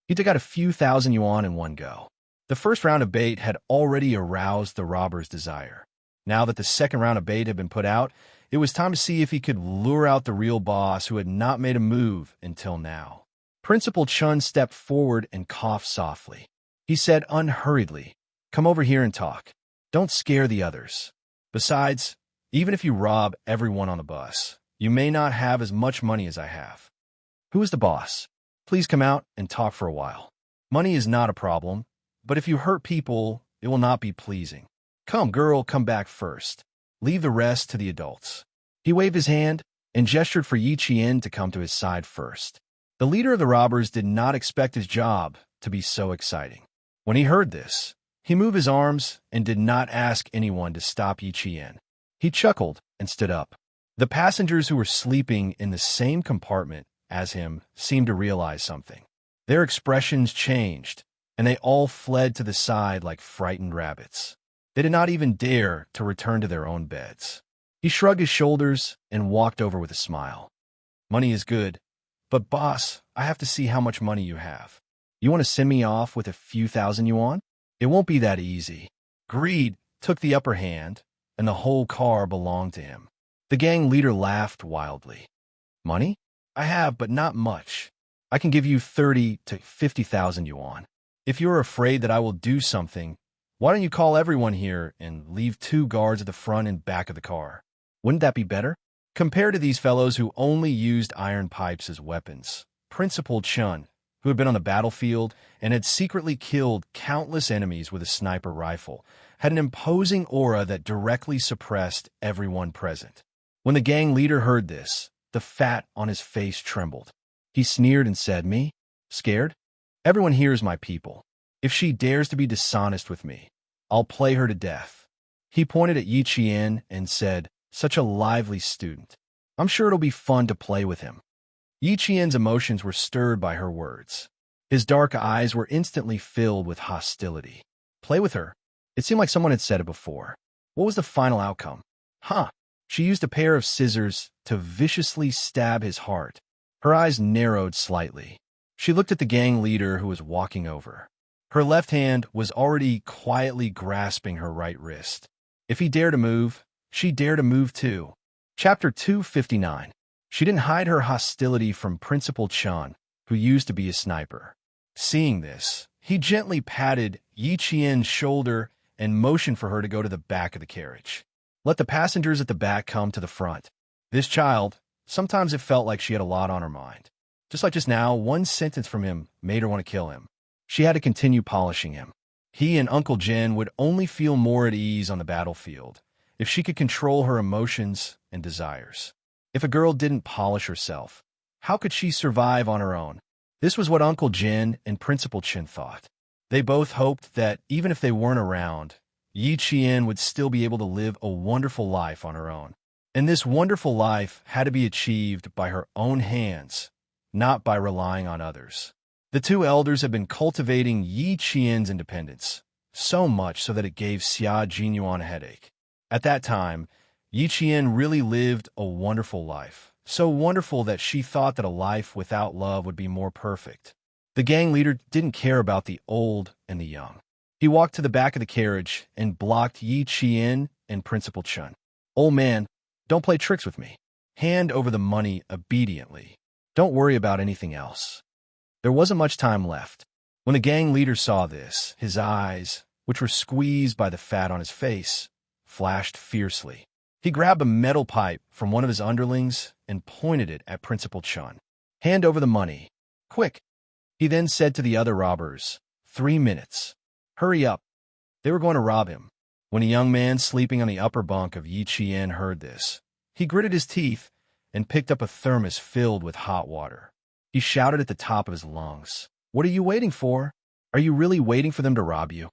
He took out a few thousand yuan in one go. The first round of bait had already aroused the robber's desire. Now that the second round of bait had been put out, it was time to see if he could lure out the real boss who had not made a move until now. Principal Chun stepped forward and coughed softly. He said unhurriedly, "Come over here and talk. Don't scare the others. Besides, even if you rob everyone on the bus, you may not have as much money as I have. Who is the boss? Please come out and talk for a while. Money is not a problem, but if you hurt people, it will not be pleasing. Come, girl, come back first. Leave the rest to the adults." He waved his hand and gestured for Yi Qian to come to his side first. The leader of the robbers did not expect his job to be so exciting. When he heard this, he moved his arms and did not ask anyone to stop Yi Qian. He chuckled and stood up. The passengers who were sleeping in the same compartment as him seemed to realize something. Their expressions changed, and they all fled to the side like frightened rabbits. They did not even dare to return to their own beds. He shrugged his shoulders and walked over with a smile. "Money is good, but boss, I have to see how much money you have. You want to send me off with a few thousand yuan? It won't be that easy." Greed took the upper hand, and the whole car belonged to him. The gang leader laughed wildly. "Money? I have, but not much. I can give you 30 to 50,000 yuan. If you're afraid that I will do something, why don't you call everyone here and leave 2 guards at the front and back of the car? Wouldn't that be better?" Compared to these fellows who only used iron pipes as weapons, Principal Chun, who had been on the battlefield and had secretly killed countless enemies with a sniper rifle, had an imposing aura that directly suppressed everyone present. When the gang leader heard this, the fat on his face trembled. He sneered and said, "Me? Scared? Everyone here is my people. If she dares to be dishonest with me, I'll play her to death." He pointed at Yi Qian and said, "Such a lively student. I'm sure it'll be fun to play with him." Yi Qian's emotions were stirred by her words. His dark eyes were instantly filled with hostility. Play with her? It seemed like someone had said it before. What was the final outcome? She used a pair of scissors to viciously stab his heart. Her eyes narrowed slightly. She looked at the gang leader who was walking over. Her left hand was already quietly grasping her right wrist. If he dared to move, she dared to move too. Chapter 259. She didn't hide her hostility from Principal Chun, who used to be a sniper. Seeing this, he gently patted Yi Qian's shoulder and motioned for her to go to the back of the carriage. Let the passengers at the back come to the front. This child, sometimes it felt like she had a lot on her mind. Just like just now, one sentence from him made her want to kill him. She had to continue polishing him. He and Uncle Jin would only feel more at ease on the battlefield if she could control her emotions and desires. If a girl didn't polish herself, how could she survive on her own? This was what Uncle Jin and Principal Chin thought. They both hoped that even if they weren't around, Yi Qian would still be able to live a wonderful life on her own. And this wonderful life had to be achieved by her own hands, not by relying on others. The two elders had been cultivating Yi Qian's independence, so much so that it gave Xia Jinyuan a headache. At that time, Yi Qian really lived a wonderful life, so wonderful that she thought that a life without love would be more perfect. The gang leader didn't care about the old and the young. He walked to the back of the carriage and blocked Yi Qian and Principal Chun. "Old man, don't play tricks with me. Hand over the money obediently. Don't worry about anything else." There wasn't much time left. When the gang leader saw this, his eyes, which were squeezed by the fat on his face, flashed fiercely. He grabbed a metal pipe from one of his underlings and pointed it at Principal Chun. "Hand over the money. Quick." He then said to the other robbers, 3 minutes. Hurry up. They were going to rob him. When a young man sleeping on the upper bunk of Yi Qian heard this, he gritted his teeth and picked up a thermos filled with hot water. He shouted at the top of his lungs, "What are you waiting for? Are you really waiting for them to rob you?"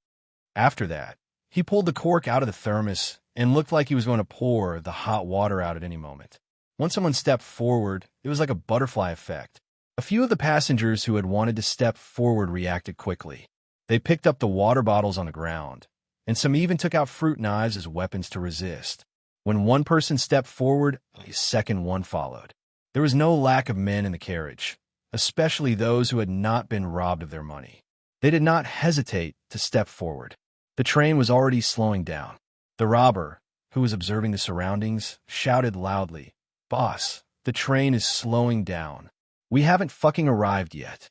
After that, he pulled the cork out of the thermos and looked like he was going to pour the hot water out at any moment. Once someone stepped forward, it was like a butterfly effect. A few of the passengers who had wanted to step forward reacted quickly. They picked up the water bottles on the ground, and some even took out fruit knives as weapons to resist. When one person stepped forward, a second one followed. There was no lack of men in the carriage, especially those who had not been robbed of their money. They did not hesitate to step forward. The train was already slowing down. The robber, who was observing the surroundings, shouted loudly, "Boss, the train is slowing down. We haven't fucking arrived yet."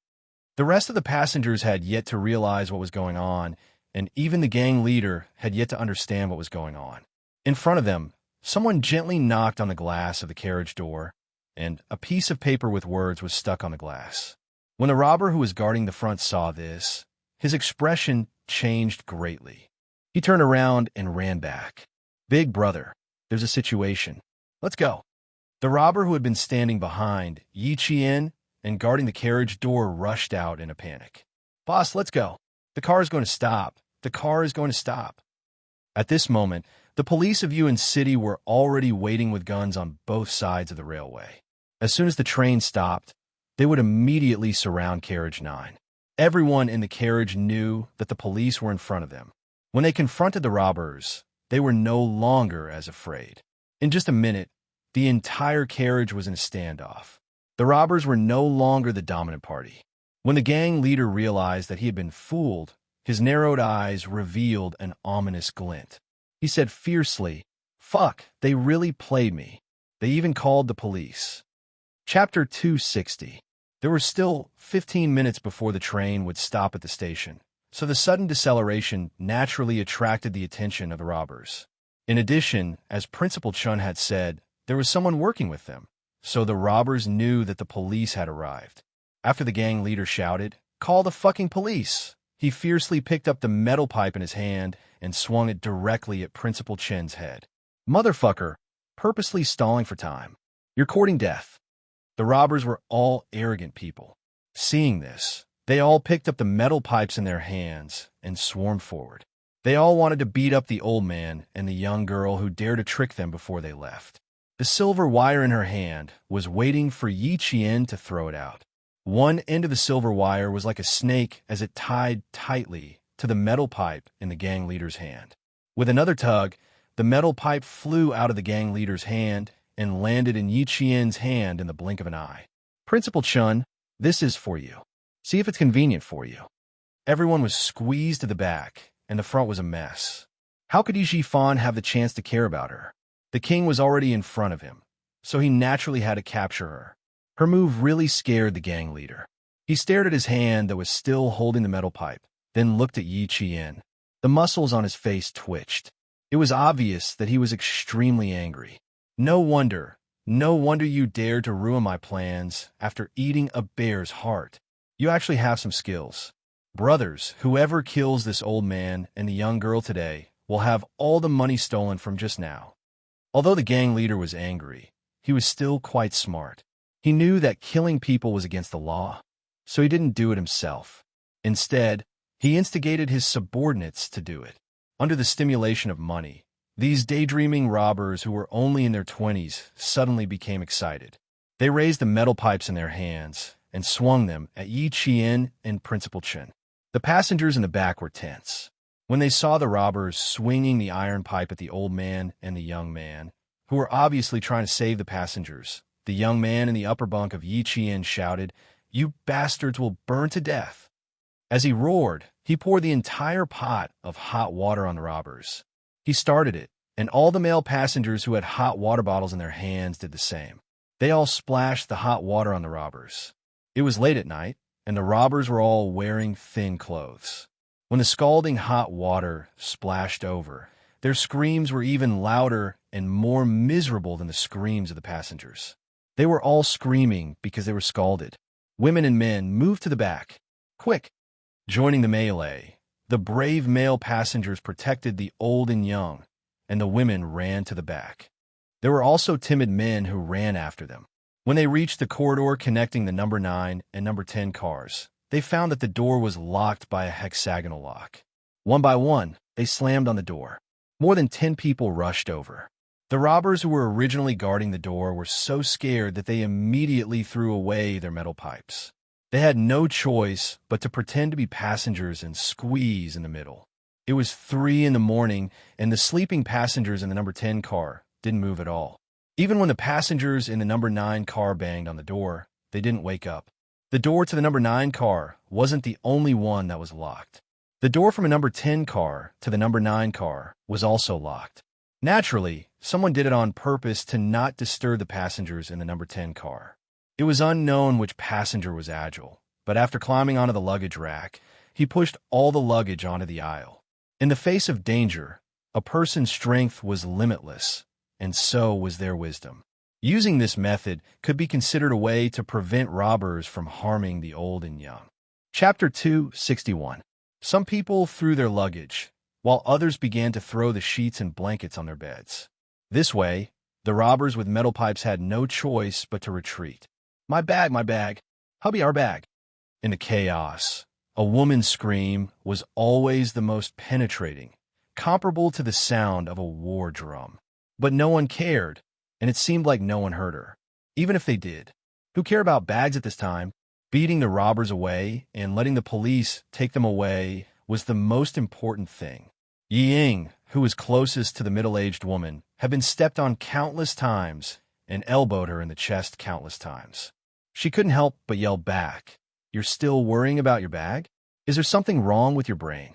The rest of the passengers had yet to realize what was going on, and even the gang leader had yet to understand what was going on. In front of them, someone gently knocked on the glass of the carriage door, and a piece of paper with words was stuck on the glass. When the robber who was guarding the front saw this, his expression changed greatly. He turned around and ran back. "Big brother, there's a situation. Let's go." The robber who had been standing behind Yiqian and guarding the carriage door rushed out in a panic. "Boss, let's go. The car is going to stop. The car is going to stop." At this moment, the police of Yuan City were already waiting with guns on both sides of the railway. As soon as the train stopped, they would immediately surround Carriage 9. Everyone in the carriage knew that the police were in front of them. When they confronted the robbers, they were no longer as afraid. In just a minute, the entire carriage was in a standoff. The robbers were no longer the dominant party. When the gang leader realized that he had been fooled, his narrowed eyes revealed an ominous glint. He said fiercely, "Fuck, they really played me. They even called the police." Chapter 260. There were still 15 minutes before the train would stop at the station, so the sudden deceleration naturally attracted the attention of the robbers. In addition, as Principal Chun had said, there was someone working with them, so the robbers knew that the police had arrived. After the gang leader shouted, "Call the fucking police!" he fiercely picked up the metal pipe in his hand and swung it directly at Principal Chen's head. "Motherfucker, purposely stalling for time. You're courting death." The robbers were all arrogant people. Seeing this, they all picked up the metal pipes in their hands and swarmed forward. They all wanted to beat up the old man and the young girl who dared to trick them before they left. The silver wire in her hand was waiting for Yi Qian to throw it out. One end of the silver wire was like a snake as it tied tightly to the metal pipe in the gang leader's hand. With another tug, the metal pipe flew out of the gang leader's hand and landed in Yi Qian's hand in the blink of an eye. "Principal Chun, this is for you. See if it's convenient for you." Everyone was squeezed to the back, and the front was a mess. How could Yi Shifan have the chance to care about her? The king was already in front of him, so he naturally had to capture her. Her move really scared the gang leader. He stared at his hand that was still holding the metal pipe, then looked at Yi Qian. The muscles on his face twitched. It was obvious that he was extremely angry. No wonder you dared to ruin my plans after eating a bear's heart. You actually have some skills. Brothers, whoever kills this old man and the young girl today will have all the money stolen from just now." Although the gang leader was angry, he was still quite smart. He knew that killing people was against the law, so he didn't do it himself. Instead, he instigated his subordinates to do it. Under the stimulation of money, these daydreaming robbers who were only in their 20s suddenly became excited. They raised the metal pipes in their hands and swung them at Yi Qian and Principal Chen. The passengers in the back were tense. When they saw the robbers swinging the iron pipe at the old man and the young man, who were obviously trying to save the passengers, the young man in the upper bunk of Yi Qian shouted, "You bastards will burn to death." As he roared, he poured the entire pot of hot water on the robbers. He started it, and all the male passengers who had hot water bottles in their hands did the same. They all splashed the hot water on the robbers. It was late at night, and the robbers were all wearing thin clothes. When the scalding hot water splashed over, their screams were even louder and more miserable than the screams of the passengers. They were all screaming because they were scalded. Women and men moved to the back. Quick! Joining the melee, the brave male passengers protected the old and young, and the women ran to the back. There were also timid men who ran after them. When they reached the corridor connecting the number 9 and number 10 cars, they found that the door was locked by a hexagonal lock. One by one, they slammed on the door. More than 10 people rushed over. The robbers who were originally guarding the door were so scared that they immediately threw away their metal pipes. They had no choice but to pretend to be passengers and squeeze in the middle. It was 3 in the morning, and the sleeping passengers in the number 10 car didn't move at all. Even when the passengers in the number 9 car banged on the door, they didn't wake up. The door to the number 9 car wasn't the only one that was locked. The door from a number 10 car to the number 9 car was also locked. Naturally, someone did it on purpose to not disturb the passengers in the number 10 car. It was unknown which passenger was agile, but after climbing onto the luggage rack, he pushed all the luggage onto the aisle. In the face of danger, a person's strength was limitless, and so was their wisdom. Using this method could be considered a way to prevent robbers from harming the old and young. Chapter 261. Some people threw their luggage, while others began to throw the sheets and blankets on their beds. This way, the robbers with metal pipes had no choice but to retreat. My bag, hubby, our bag. In the chaos, a woman's scream was always the most penetrating, comparable to the sound of a war drum. But no one cared, and it seemed like no one heard her. Even if they did. Who cared about bags at this time? Beating the robbers away and letting the police take them away was the most important thing. Ying, who was closest to the middle-aged woman, had been stepped on countless times and elbowed her in the chest countless times. She couldn't help but yell back, "You're still worrying about your bag? Is there something wrong with your brain?"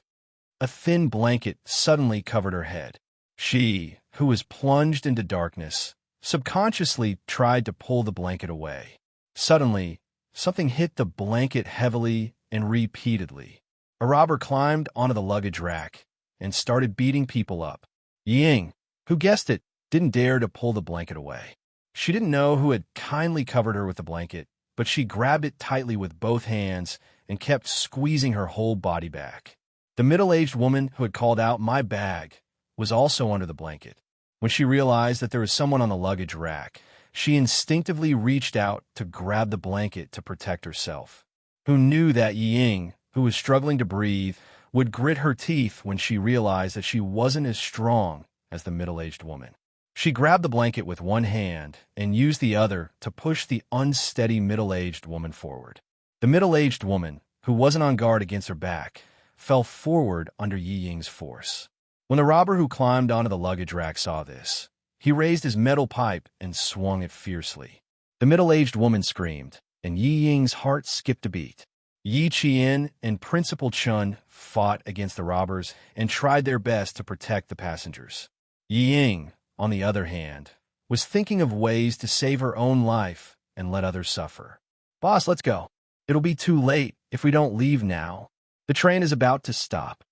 A thin blanket suddenly covered her head. She, who was plunged into darkness, subconsciously tried to pull the blanket away. Suddenly, something hit the blanket heavily and repeatedly. A robber climbed onto the luggage rack and started beating people up. Ying, who guessed it, didn't dare to pull the blanket away. She didn't know who had kindly covered her with the blanket, but she grabbed it tightly with both hands and kept squeezing her whole body back. The middle-aged woman who had called out, "My bag," was also under the blanket. When she realized that there was someone on the luggage rack, she instinctively reached out to grab the blanket to protect herself. Who knew that Ying, who was struggling to breathe, would grit her teeth when she realized that she wasn't as strong as the middle-aged woman. She grabbed the blanket with one hand and used the other to push the unsteady middle-aged woman forward. The middle-aged woman, who wasn't on guard against her back, fell forward under Ying's force. When the robber who climbed onto the luggage rack saw this, he raised his metal pipe and swung it fiercely. The middle-aged woman screamed, and Ying's heart skipped a beat. Yi Qian and Principal Chun fought against the robbers and tried their best to protect the passengers. Ying, on the other hand, was thinking of ways to save her own life and let others suffer. "Boss, let's go. It'll be too late if we don't leave now. The train is about to stop."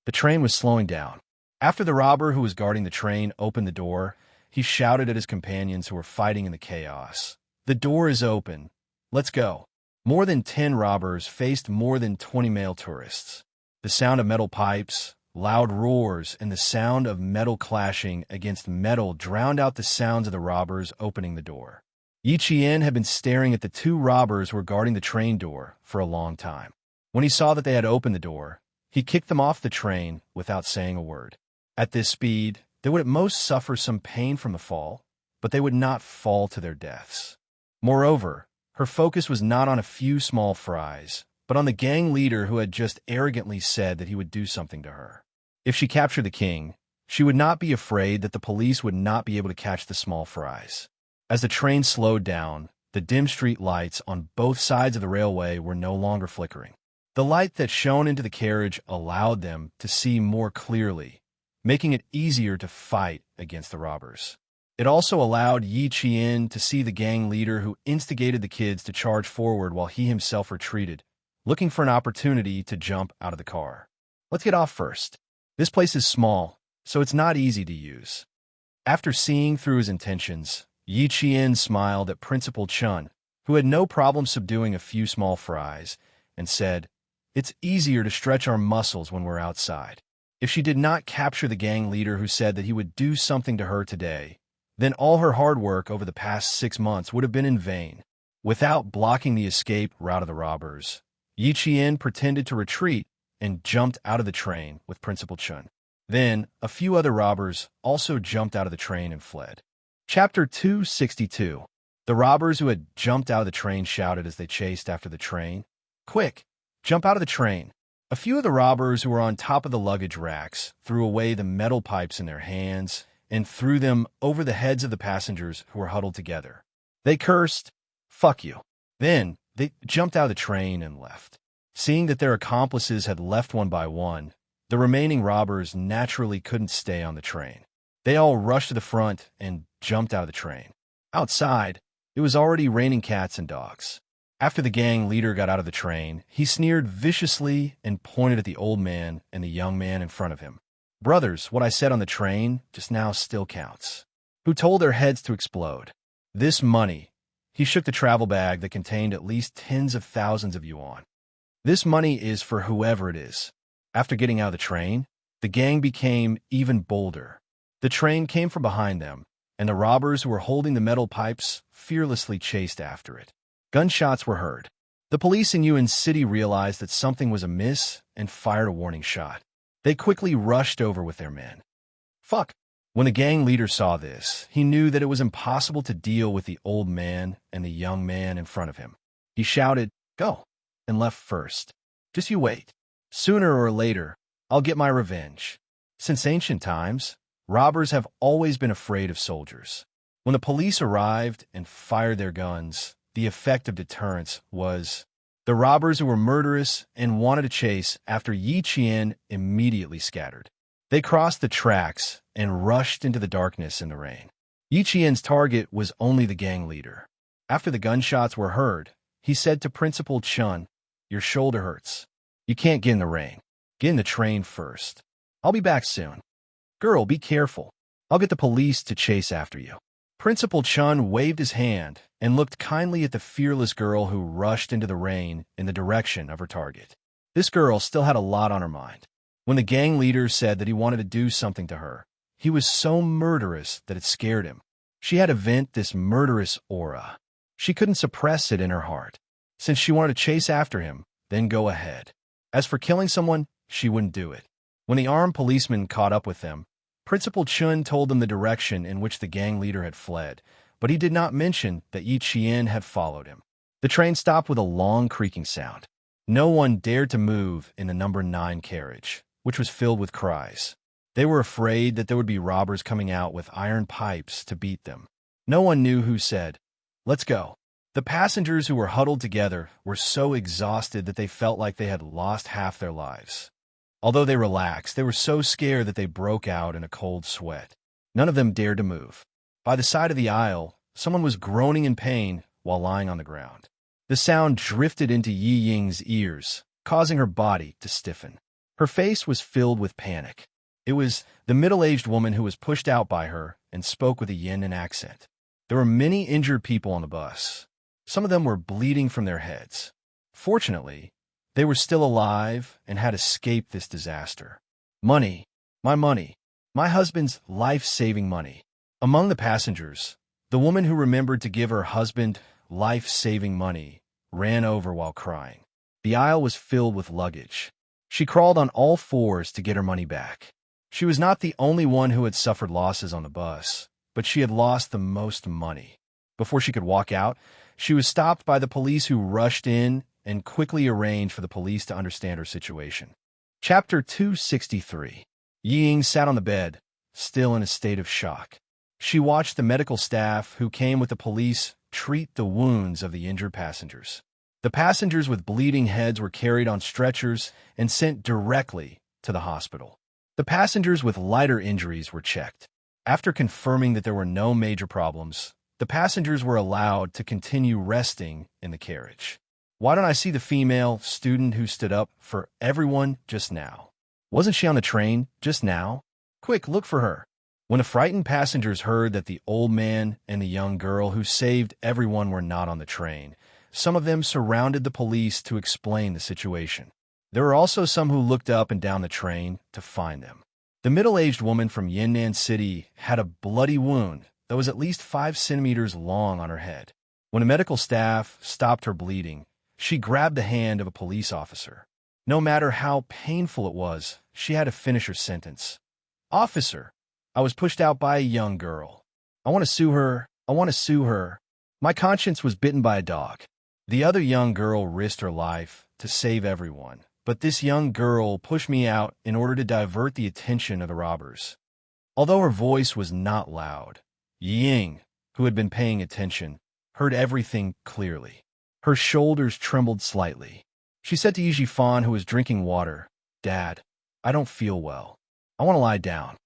The train was slowing down. After the robber who was guarding the train opened the door, he shouted at his companions who were fighting in the chaos. "The door is open. Let's go." More than 10 robbers faced more than 20 male tourists. The sound of metal pipes, loud roars, and the sound of metal clashing against metal drowned out the sounds of the robbers opening the door. Yi Qian had been staring at the 2 robbers who were guarding the train door for a long time. When he saw that they had opened the door, he kicked them off the train without saying a word. At this speed, they would at most suffer some pain from the fall, but they would not fall to their deaths. Moreover, her focus was not on a few small fries, but on the gang leader who had just arrogantly said that he would do something to her. If she captured the king, she would not be afraid that the police would not be able to catch the small fries. As the train slowed down, the dim street lights on both sides of the railway were no longer flickering. The light that shone into the carriage allowed them to see more clearly, making it easier to fight against the robbers. It also allowed Yi Qian to see the gang leader who instigated the kids to charge forward while he himself retreated, looking for an opportunity to jump out of the car. "Let's get off first. This place is small, so it's not easy to use." After seeing through his intentions, Yi Qian smiled at Principal Chun, who had no problem subduing a few small fries, and said, "It's easier to stretch our muscles when we're outside." If she did not capture the gang leader who said that he would do something to her today, then all her hard work over the past 6 months would have been in vain. Without blocking the escape route of the robbers, Yi Qian pretended to retreat and jumped out of the train with Principal Chun. Then, a few other robbers also jumped out of the train and fled. Chapter 262. The robbers who had jumped out of the train shouted as they chased after the train, "Quick, jump out of the train." A few of the robbers who were on top of the luggage racks threw away the metal pipes in their hands and threw them over the heads of the passengers who were huddled together. They cursed, "Fuck you." Then, They jumped out of the train and left. Seeing that their accomplices had left one by one, the remaining robbers naturally couldn't stay on the train. They all rushed to the front and jumped out of the train. Outside, it was already raining cats and dogs. After the gang leader got out of the train, he sneered viciously and pointed at the old man and the young man in front of him. "Brothers, what I said on the train just now still counts. Who told their heads to explode? This money." He shook the travel bag that contained at least tens of thousands of yuan. "This money is for whoever it is." After getting out of the train, the gang became even bolder. The train came from behind them, and the robbers who were holding the metal pipes fearlessly chased after it. Gunshots were heard. The police in Yuan City realized that something was amiss and fired a warning shot. They quickly rushed over with their men. Fuck! When the gang leader saw this, he knew that it was impossible to deal with the old man and the young man in front of him. He shouted, "Go!" and left first. "Just you wait. Sooner or later, I'll get my revenge." Since ancient times, robbers have always been afraid of soldiers. When the police arrived and fired their guns, the effect of deterrence was the robbers who were murderous and wanted to chase after Yi Qian immediately scattered. They crossed the tracks and rushed into the darkness in the rain. Yi Qian's target was only the gang leader. After the gunshots were heard, he said to Principal Chun, "Your shoulder hurts. You can't get in the rain. Get in the train first. I'll be back soon. Girl, be careful. I'll get the police to chase after you." Principal Chun waved his hand and looked kindly at the fearless girl who rushed into the rain in the direction of her target. This girl still had a lot on her mind. When the gang leader said that he wanted to do something to her, he was so murderous that it scared him. She had to vent this murderous aura. She couldn't suppress it in her heart. Since she wanted to chase after him, then go ahead. As for killing someone, she wouldn't do it. When the armed policeman caught up with them, Principal Chun told them the direction in which the gang leader had fled, but he did not mention that Yi Qian had followed him. The train stopped with a long creaking sound. No one dared to move in the number 9 carriage, which was filled with cries. They were afraid that there would be robbers coming out with iron pipes to beat them. No one knew who said, "Let's go." The passengers who were huddled together were so exhausted that they felt like they had lost half their lives. Although they relaxed, they were so scared that they broke out in a cold sweat. None of them dared to move. By the side of the aisle, someone was groaning in pain while lying on the ground. The sound drifted into Yi Ying's ears, causing her body to stiffen. Her face was filled with panic. It was the middle-aged woman who was pushed out by her and spoke with a Yan'an accent. There were many injured people on the bus. Some of them were bleeding from their heads. Fortunately, they were still alive and had escaped this disaster. Money, my husband's life-saving money. Among the passengers, the woman who remembered to give her husband life-saving money ran over while crying. The aisle was filled with luggage. She crawled on all fours to get her money back. She was not the only one who had suffered losses on the bus, but she had lost the most money. Before she could walk out, she was stopped by the police who rushed in and quickly arranged for the police to understand her situation. Chapter 263. Yi Ying sat on the bed, still in a state of shock. She watched the medical staff who came with the police treat the wounds of the injured passengers. The passengers with bleeding heads were carried on stretchers and sent directly to the hospital. The passengers with lighter injuries were checked. After confirming that there were no major problems, the passengers were allowed to continue resting in the carriage. Why don't I see the female student who stood up for everyone just now? Wasn't she on the train just now? Quick, look for her. When the frightened passengers heard that the old man and the young girl who saved everyone were not on the train, some of them surrounded the police to explain the situation. There were also some who looked up and down the train to find them. The middle-aged woman from Yan'an City had a bloody wound that was at least 5 centimeters long on her head. When the medical staff stopped her bleeding, she grabbed the hand of a police officer. No matter how painful it was, she had to finish her sentence. "Officer, I was pushed out by a young girl. I want to sue her. My conscience was bitten by a dog." The other young girl risked her life to save everyone, but this young girl pushed me out in order to divert the attention of the robbers. Although her voice was not loud, Yi Ying, who had been paying attention, heard everything clearly. Her shoulders trembled slightly. She said to Yijifan, who was drinking water, "Dad, I don't feel well. I want to lie down."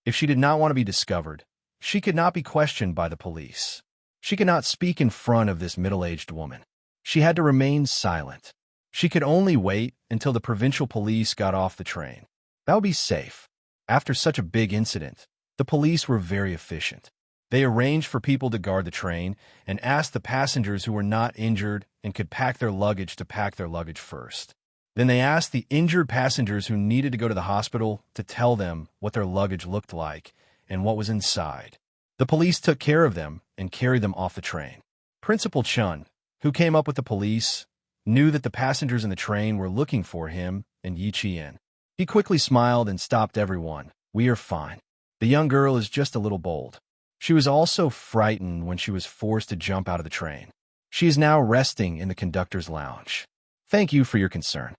If she did not want to be discovered, she could not be questioned by the police. She could not speak in front of this middle-aged woman. She had to remain silent. She could only wait until the provincial police got off the train. That would be safe. After such a big incident, the police were very efficient. They arranged for people to guard the train and asked the passengers who were not injured and could pack their luggage to pack their luggage first. Then they asked the injured passengers who needed to go to the hospital to tell them what their luggage looked like and what was inside. The police took care of them and carried them off the train. Principal Chun, who came up with the police, knew that the passengers in the train were looking for him and Yi Qian. He quickly smiled and stopped everyone. "We are fine. The young girl is just a little bold." She was also frightened when she was forced to jump out of the train. She is now resting in the conductor's lounge. "Thank you for your concern."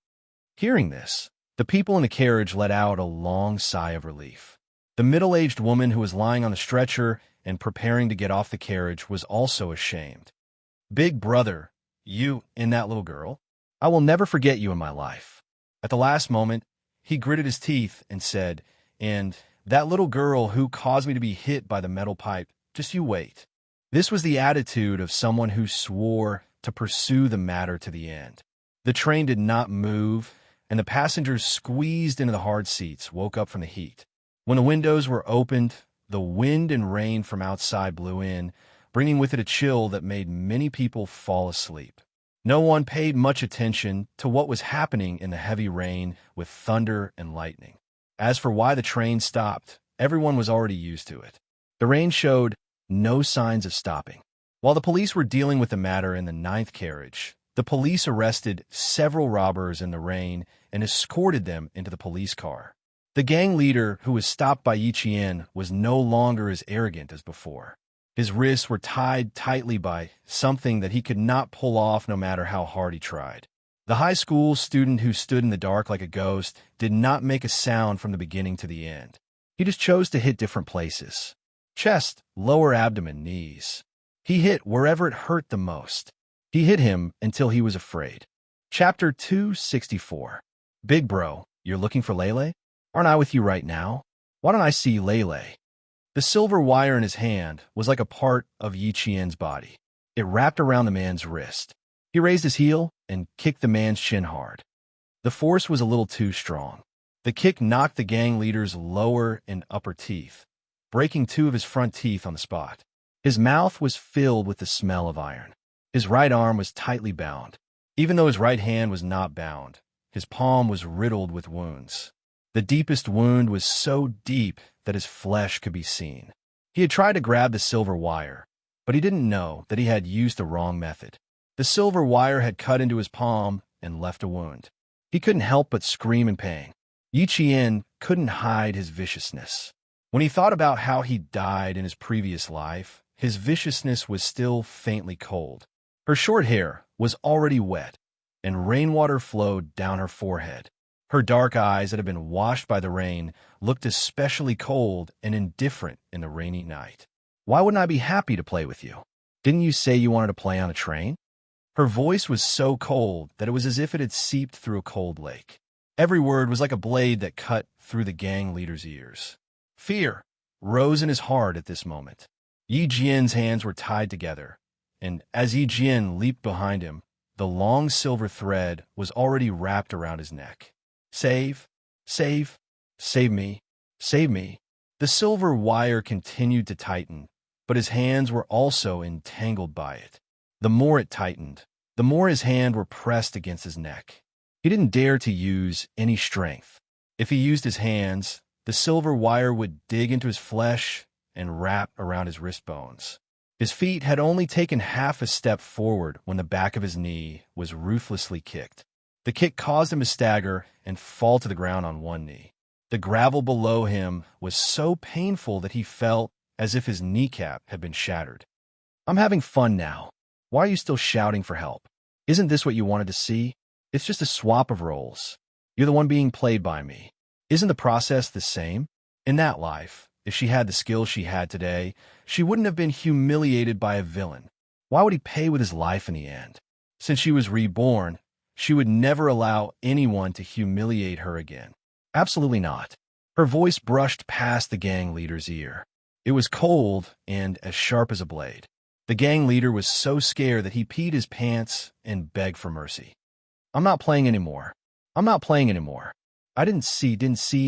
Hearing this, the people in the carriage let out a long sigh of relief. The middle-aged woman who was lying on the stretcher and preparing to get off the carriage was also ashamed. "Big brother, you and that little girl, I will never forget you in my life." At the last moment, he gritted his teeth and said, "And that little girl who caused me to be hit by the metal pipe, just you wait." This was the attitude of someone who swore to pursue the matter to the end. The train did not move, and the passengers squeezed into the hard seats woke up from the heat. When the windows were opened, the wind and rain from outside blew in, bringing with it a chill that made many people fall asleep. No one paid much attention to what was happening in the heavy rain with thunder and lightning. As for why the train stopped, everyone was already used to it. The rain showed no signs of stopping. While the police were dealing with the matter in the 9th carriage, the police arrested several robbers in the rain and escorted them into the police car. The gang leader, who was stopped by Yi Qian, was no longer as arrogant as before. His wrists were tied tightly by something that he could not pull off no matter how hard he tried. The high school student who stood in the dark like a ghost did not make a sound from the beginning to the end. He just chose to hit different places. Chest, lower abdomen, knees. He hit wherever it hurt the most. He hit him until he was afraid. Chapter 264. "Big bro, you're looking for Lele? Aren't I with you right now? Why don't I see Lele?" The silver wire in his hand was like a part of Yi Qian's body. It wrapped around the man's wrist. He raised his heel and kicked the man's chin hard. The force was a little too strong. The kick knocked the gang leader's lower and upper teeth, breaking 2 of his front teeth on the spot. His mouth was filled with the smell of iron. His right arm was tightly bound. Even though his right hand was not bound, his palm was riddled with wounds. The deepest wound was so deep that his flesh could be seen. He had tried to grab the silver wire, but he didn't know that he had used the wrong method. The silver wire had cut into his palm and left a wound. He couldn't help but scream in pain. Yi Qian couldn't hide his viciousness. When he thought about how he died in his previous life, his viciousness was still faintly cold. Her short hair was already wet, and rainwater flowed down her forehead. Her dark eyes that had been washed by the rain looked especially cold and indifferent in the rainy night. "Why wouldn't I be happy to play with you? Didn't you say you wanted to play on a train?" Her voice was so cold that it was as if it had seeped through a cold lake. Every word was like a blade that cut through the gang leader's ears. Fear rose in his heart at this moment. Yi Jian's hands were tied together, and as Yi Jian leaped behind him, the long silver thread was already wrapped around his neck. "Save, save, save me, save me." The silver wire continued to tighten, but his hands were also entangled by it. The more it tightened, the more his hands were pressed against his neck. He didn't dare to use any strength. If he used his hands, the silver wire would dig into his flesh and wrap around his wrist bones. His feet had only taken half a step forward when the back of his knee was ruthlessly kicked. The kick caused him to stagger and fall to the ground on one knee. The gravel below him was so painful that he felt as if his kneecap had been shattered. "I'm having fun now. Why are you still shouting for help? Isn't this what you wanted to see? It's just a swap of roles. You're the one being played by me. Isn't the process the same? In that life, if she had the skills she had today, she wouldn't have been humiliated by a villain. Why would he pay with his life in the end? Since she was reborn, she would never allow anyone to humiliate her again. Absolutely not. Her voice brushed past the gang leader's ear. It was cold and as sharp as a blade. The gang leader was so scared that he peed his pants and begged for mercy. I'm not playing anymore. I'm not playing anymore. I didn't see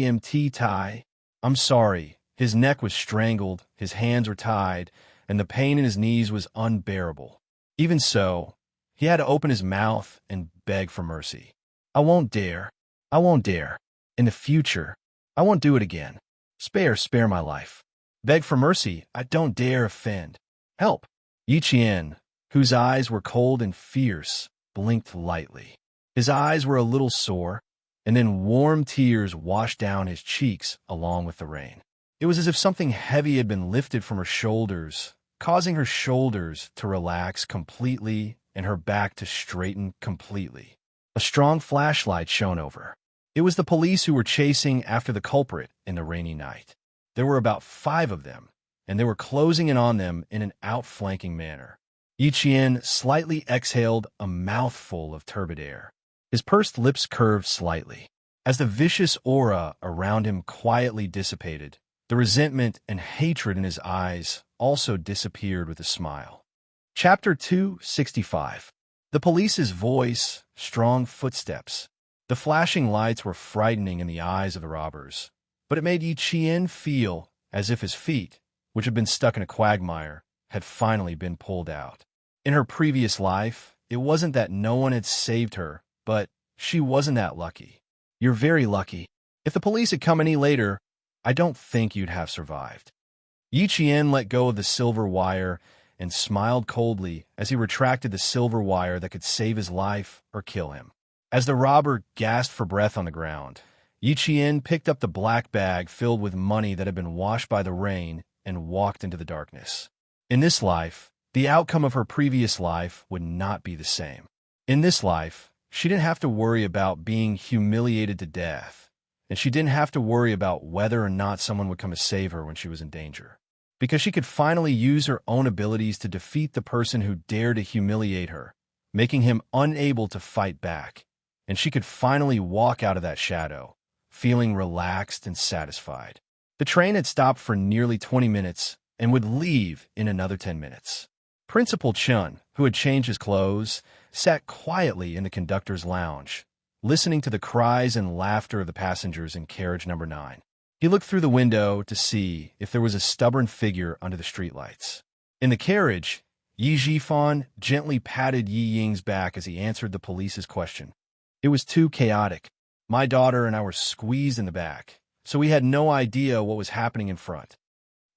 him tie. I'm sorry. His neck was strangled, his hands were tied, and the pain in his knees was unbearable. Even so, he had to open his mouth and beg for mercy. I won't dare. I won't dare. In the future, I won't do it again. Spare my life. Beg for mercy. I don't dare offend. Help. Yi Qian, whose eyes were cold and fierce, blinked lightly. His eyes were a little sore, and then warm tears washed down his cheeks along with the rain. It was as if something heavy had been lifted from her shoulders, causing her shoulders to relax completely and her back to straighten completely. A strong flashlight shone over her. It was the police who were chasing after the culprit in the rainy night. There were about 5 of them, and they were closing in on them in an outflanking manner. Yi Qian slightly exhaled a mouthful of turbid air. His pursed lips curved slightly. As the vicious aura around him quietly dissipated, the resentment and hatred in his eyes also disappeared with a smile. Chapter 265. The police's voice, strong footsteps. The flashing lights were frightening in the eyes of the robbers, but it made Yi Qian feel as if his feet, which had been stuck in a quagmire, had finally been pulled out. In her previous life, it wasn't that no one had saved her, but she wasn't that lucky. You're very lucky. If the police had come any later, I don't think you'd have survived. Yi Qian let go of the silver wire and smiled coldly as he retracted the silver wire that could save his life or kill him. As the robber gasped for breath on the ground, Yi Qian picked up the black bag filled with money that had been washed by the rain and walked into the darkness. In this life, the outcome of her previous life would not be the same. In this life, she didn't have to worry about being humiliated to death, and she didn't have to worry about whether or not someone would come to save her when she was in danger. Because she could finally use her own abilities to defeat the person who dared to humiliate her, making him unable to fight back. And she could finally walk out of that shadow, feeling relaxed and satisfied. The train had stopped for nearly 20 minutes and would leave in another 10 minutes. Principal Chun, who had changed his clothes, sat quietly in the conductor's lounge, listening to the cries and laughter of the passengers in carriage number 9. He looked through the window to see if there was a stubborn figure under the streetlights. In the carriage, Yi Zhifan gently patted Yi Ying's back as he answered the police's question. It was too chaotic. My daughter and I were squeezed in the back, so we had no idea what was happening in front.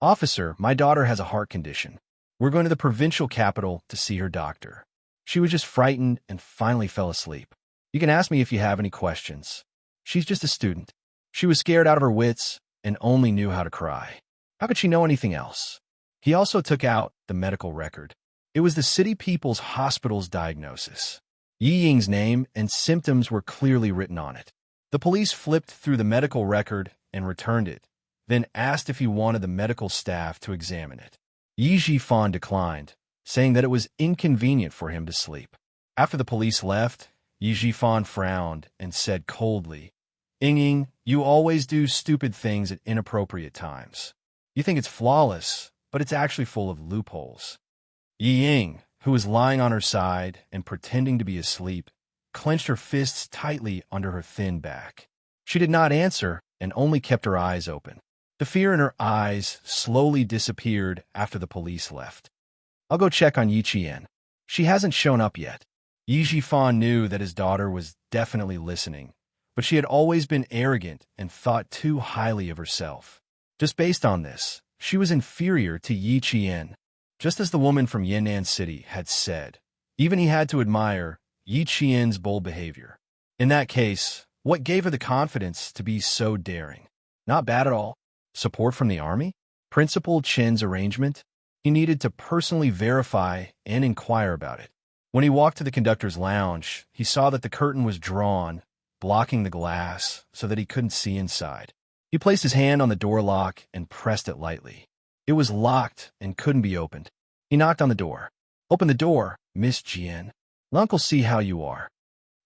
Officer, my daughter has a heart condition. We're going to the provincial capital to see her doctor. She was just frightened and finally fell asleep. You can ask me if you have any questions. She's just a student. She was scared out of her wits and only knew how to cry. How could she know anything else? He also took out the medical record. It was the City People's Hospital's diagnosis. Yi Ying's name and symptoms were clearly written on it. The police flipped through the medical record and returned it, then asked if he wanted the medical staff to examine it. Yi Zhifan declined, saying that it was inconvenient for him to sleep. After the police left, Yi Zhifan frowned and said coldly, Ying, you always do stupid things at inappropriate times. You think it's flawless, but it's actually full of loopholes. Yi Ying, who was lying on her side and pretending to be asleep, clenched her fists tightly under her thin back. She did not answer and only kept her eyes open. The fear in her eyes slowly disappeared after the police left. I'll go check on Yi Qian. She hasn't shown up yet. Yi Zhifan knew that his daughter was definitely listening, but she had always been arrogant and thought too highly of herself. Just based on this, she was inferior to Yi Qian. Just as the woman from Yan'an City had said, even he had to admire Yi Qian's bold behavior. In that case, what gave her the confidence to be so daring? Not bad at all. Support from the army? Principal Chen's arrangement? He needed to personally verify and inquire about it. When he walked to the conductor's lounge, he saw that the curtain was drawn, blocking the glass so that he couldn't see inside. He placed his hand on the door lock and pressed it lightly. It was locked and couldn't be opened. He knocked on the door. Open the door, Miss Jian. Let Uncle see how you are."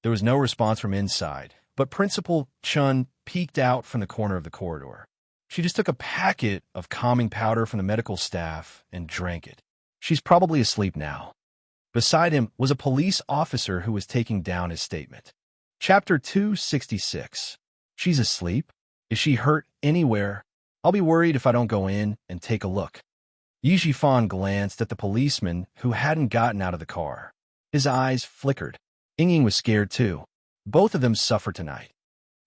There was no response from inside, but Principal Chun peeked out from the corner of the corridor. She just took a packet of calming powder from the medical staff and drank it. She's probably asleep now. Beside him was a police officer who was taking down his statement. Chapter 266. She's asleep? Is she hurt anywhere? I'll be worried if I don't go in and take a look. Yi Jifan glanced at the policeman who hadn't gotten out of the car. His eyes flickered. Ying was scared too. Both of them suffered tonight.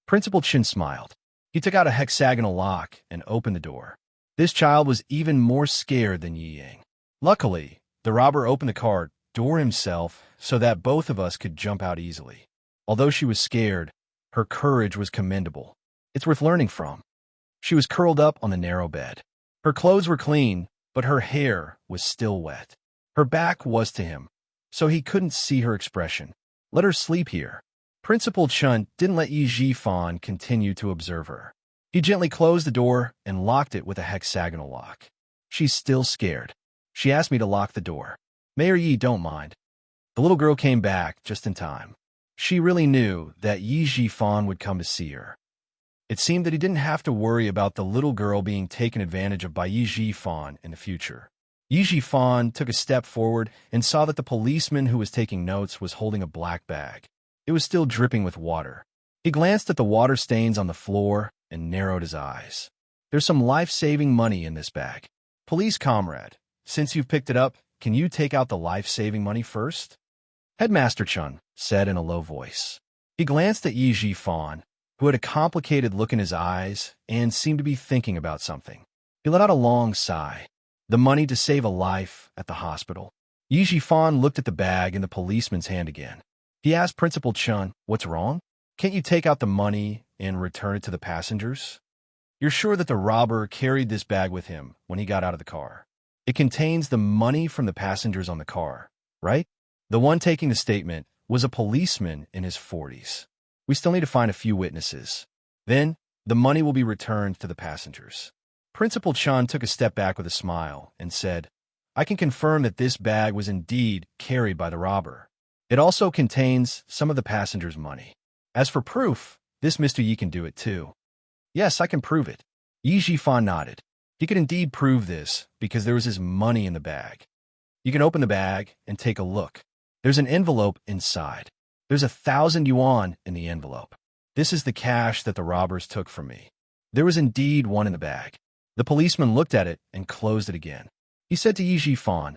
Principal Chin smiled. He took out a hexagonal lock and opened the door. This child was even more scared than Yi Ying. Luckily, the robber opened the car door himself so that both of us could jump out easily. Although she was scared, her courage was commendable. It's worth learning from. She was curled up on the narrow bed. Her clothes were clean, but her hair was still wet. Her back was to him, so he couldn't see her expression. Let her sleep here. Principal Chun didn't let Yi Jifan continue to observe her. He gently closed the door and locked it with a hexagonal lock. She's still scared. She asked me to lock the door. Mayor Yi don't mind. The little girl came back just in time. She really knew that Yi Jifan would come to see her. It seemed that he didn't have to worry about the little girl being taken advantage of by Yi Jifan in the future. Yi Jifan took a step forward and saw that the policeman who was taking notes was holding a black bag. It was still dripping with water. He glanced at the water stains on the floor and narrowed his eyes. There's some life-saving money in this bag. Police comrade, since you've picked it up, can you take out the life-saving money first? Headmaster Chun said in a low voice. He glanced at Yi Jifan, who had a complicated look in his eyes and seemed to be thinking about something. He let out a long sigh. The money to save a life at the hospital. Yi Jifan looked at the bag in the policeman's hand again. He asked Principal Chun, "What's wrong? Can't you take out the money and return it to the passengers?" You're sure that the robber carried this bag with him when he got out of the car? It contains the money from the passengers on the car, right? The one taking the statement was a policeman in his 40s. We still need to find a few witnesses. Then, the money will be returned to the passengers. Principal Chun took a step back with a smile and said, "I can confirm that this bag was indeed carried by the robber. It also contains some of the passengers' money. As for proof, this Mr. Yi can do it too." "Yes, I can prove it." Yi Jifan nodded. He could indeed prove this because there was his money in the bag. You can open the bag and take a look. There's an envelope inside. There's 1,000 yuan in the envelope. This is the cash that the robbers took from me. There was indeed one in the bag. The policeman looked at it and closed it again. He said to Yi Jifan,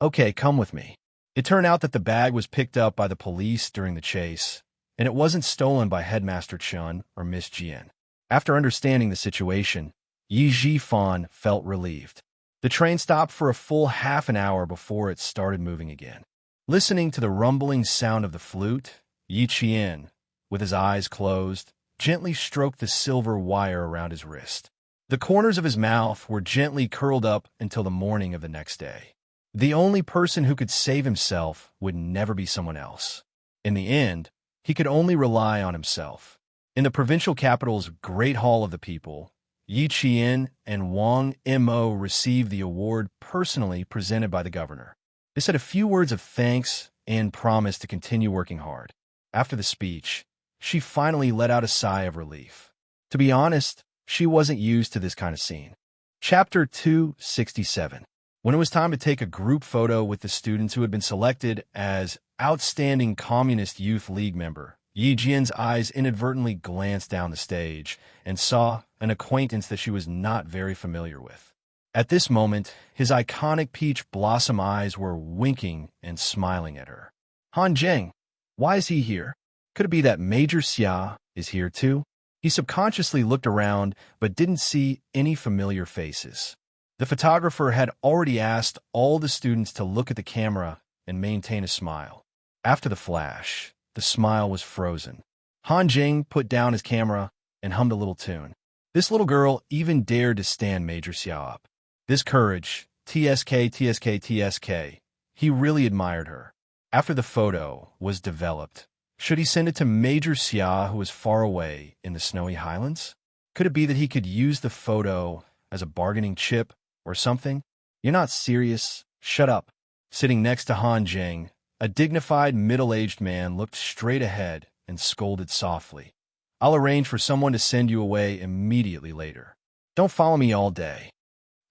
"Okay, come with me." It turned out that the bag was picked up by the police during the chase, and it wasn't stolen by Headmaster Chun or Miss Jian. After understanding the situation, Yi Jifan felt relieved. The train stopped for a full half an hour before it started moving again. Listening to the rumbling sound of the flute, Yi Qian, with his eyes closed, gently stroked the silver wire around his wrist. The corners of his mouth were gently curled up until the morning of the next day. The only person who could save himself would never be someone else. In the end, he could only rely on himself. In the provincial capital's Great Hall of the People, Yi Qian and Wang Mo received the award personally presented by the governor. They said a few words of thanks and promised to continue working hard. After the speech, she finally let out a sigh of relief. To be honest, she wasn't used to this kind of scene. Chapter 267. When it was time to take a group photo with the students who had been selected as Outstanding Communist Youth League member, Yi Jian's eyes inadvertently glanced down the stage and saw an acquaintance that she was not very familiar with. At this moment, his iconic peach blossom eyes were winking and smiling at her. Han Zheng, why is he here? Could it be that Major Xia is here too? He subconsciously looked around but didn't see any familiar faces. The photographer had already asked all the students to look at the camera and maintain a smile. After the flash, the smile was frozen. Han Jing put down his camera and hummed a little tune. This little girl even dared to stand Major Xia up. This courage, TSK, TSK, TSK. He really admired her. After the photo was developed, should he send it to Major Xia, who was far away in the snowy highlands? Could it be that he could use the photo as a bargaining chip or something? You're not serious. Shut up. Sitting next to Han Jing, A dignified, middle-aged man looked straight ahead and scolded softly. I'll arrange for someone to send you away immediately later. Don't follow me all day.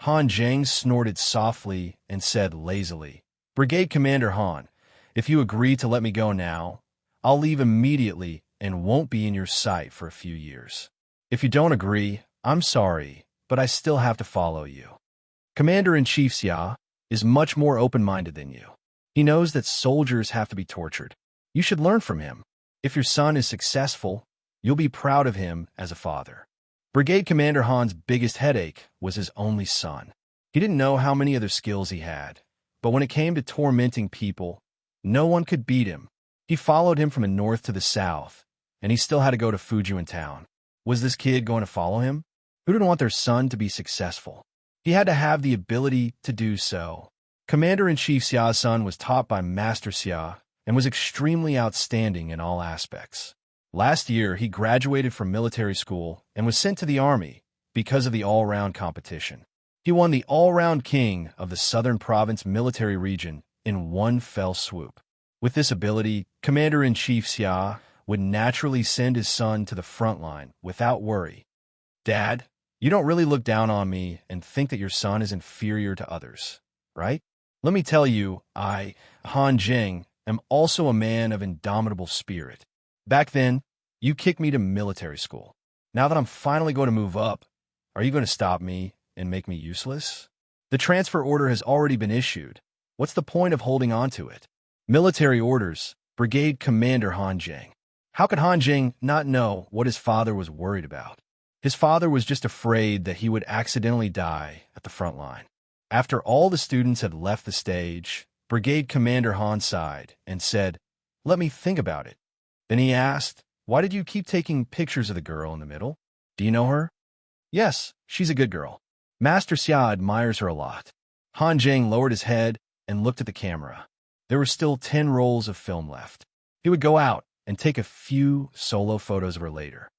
Han Zheng snorted softly and said lazily, Brigade Commander Han, if you agree to let me go now, I'll leave immediately and won't be in your sight for a few years. If you don't agree, I'm sorry, but I still have to follow you. Commander-in-Chief Xia is much more open-minded than you. He knows that soldiers have to be tortured. You should learn from him. If your son is successful, you'll be proud of him as a father. Brigade Commander Han's biggest headache was his only son. He didn't know how many other skills he had, but when it came to tormenting people, no one could beat him. He followed him from the north to the south, and he still had to go to Fujian town. Was this kid going to follow him? Who didn't want their son to be successful? He had to have the ability to do so. Commander-in-Chief Xia's son was taught by Master Xia and was extremely outstanding in all aspects. Last year, he graduated from military school and was sent to the army because of the all-round competition. He won the all-round king of the Southern Province military region in one fell swoop. With this ability, Commander-in-Chief Xia would naturally send his son to the front line without worry. Dad, you don't really look down on me and think that your son is inferior to others, right? Let me tell you, I, Han Zheng, am also a man of indomitable spirit. Back then, you kicked me to military school. Now that I'm finally going to move up, are you going to stop me and make me useless? The transfer order has already been issued. What's the point of holding on to it? Military orders, Brigade Commander Han Zheng. How could Han Zheng not know what his father was worried about? His father was just afraid that he would accidentally die at the front line. After all the students had left the stage, Brigade Commander Han sighed and said, Let me think about it. Then he asked, Why did you keep taking pictures of the girl in the middle? Do you know her? Yes, she's a good girl. Master Xia admires her a lot. Han Zheng lowered his head and looked at the camera. There were still 10 rolls of film left. He would go out and take a few solo photos of her later.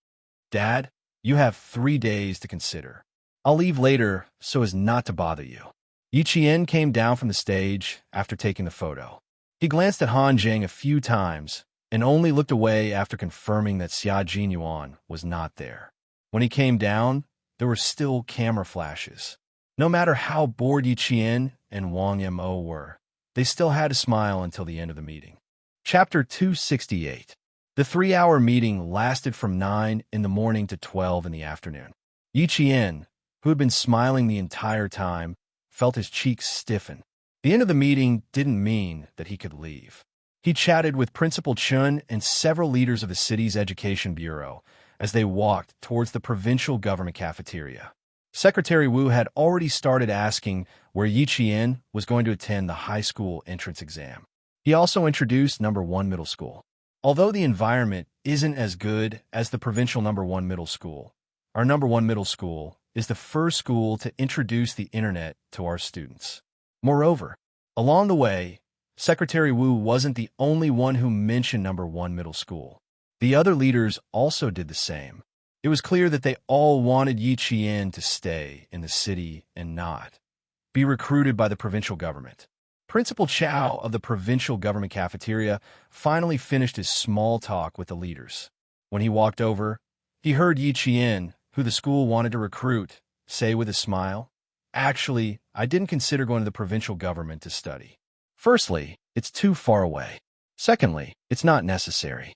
Dad, you have 3 days to consider. I'll leave later so as not to bother you. Yi Qian came down from the stage after taking the photo. He glanced at Han Zheng a few times and only looked away after confirming that Xia Jinyuan was not there. When he came down, there were still camera flashes. No matter how bored Yi Qian and Wang Mo were, they still had to smile until the end of the meeting. Chapter 268. The 3-hour meeting lasted from 9 in the morning to 12 in the afternoon. Yi Qian, who had been smiling the entire time, felt his cheeks stiffen. The end of the meeting didn't mean that he could leave. He chatted with Principal Chun and several leaders of the city's education bureau as they walked towards the provincial government cafeteria. Secretary Wu had already started asking where Yi Qian was going to attend the high school entrance exam. He also introduced number 1 middle school. Although the environment isn't as good as the provincial number 1 middle school, our number 1 middle school is the first school to introduce the internet to our students. Moreover, along the way, Secretary Wu wasn't the only one who mentioned number 1 middle school. The other leaders also did the same. It was clear that they all wanted Yi Qian to stay in the city and not be recruited by the provincial government. Principal Chow of the provincial government cafeteria finally finished his small talk with the leaders. When he walked over, he heard Yi Qian, who the school wanted to recruit, say with a smile, Actually, I didn't consider going to the provincial government to study. Firstly, it's too far away. Secondly, it's not necessary.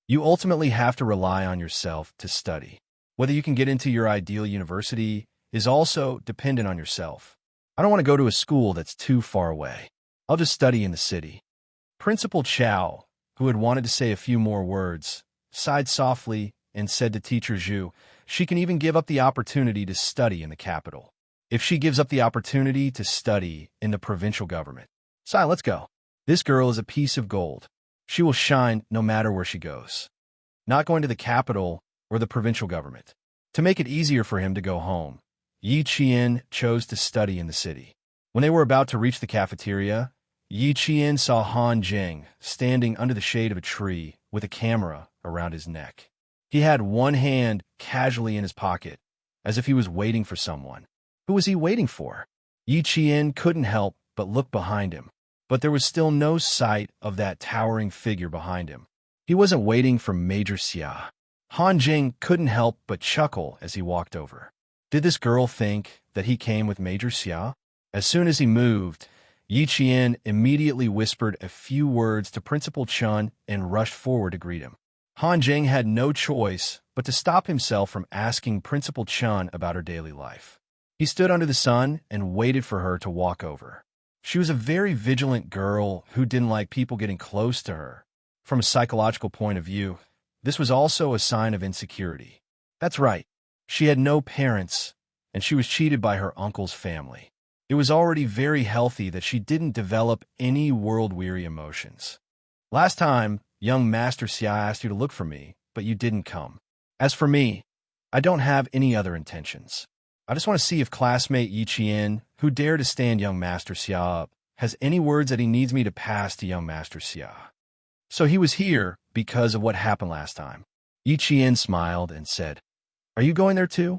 You ultimately have to rely on yourself to study. Whether you can get into your ideal university is also dependent on yourself. I don't want to go to a school that's too far away. I'll just study in the city. Principal Chow, who had wanted to say a few more words, sighed softly and said to Teacher Zhu, she can even give up the opportunity to study in the capital. If she gives up the opportunity to study in the provincial government. Sai, let's go. This girl is a piece of gold. She will shine no matter where she goes. Not going to the capital or the provincial government. To make it easier for him to go home, Yi Qian chose to study in the city. When they were about to reach the cafeteria, Yi Qian saw Han Zheng standing under the shade of a tree with a camera around his neck. He had one hand casually in his pocket, as if he was waiting for someone. Who was he waiting for? Yi Qian couldn't help but look behind him. but there was still no sight of that towering figure behind him. He wasn't waiting for Major Xia. Han Jing couldn't help but chuckle as he walked over. Did this girl think that he came with Major Xia? As soon as he moved, Yi Qian immediately whispered a few words to Principal Chun and rushed forward to greet him. Han Jing had no choice but to stop himself from asking Principal Chun about her daily life. He stood under the sun and waited for her to walk over. She was a very vigilant girl who didn't like people getting close to her. From a psychological point of view, this was also a sign of insecurity. That's right, she had no parents, and she was cheated by her uncle's family. It was already very healthy that she didn't develop any world-weary emotions. Last time, young Master Xia asked you to look for me, but you didn't come. As for me, I don't have any other intentions. I just want to see if classmate Yi Qian, who dared to stand young Master Xia up, has any words that he needs me to pass to young Master Xia. So he was here because of what happened last time. Yi Qian smiled and said, "Are you going there too?"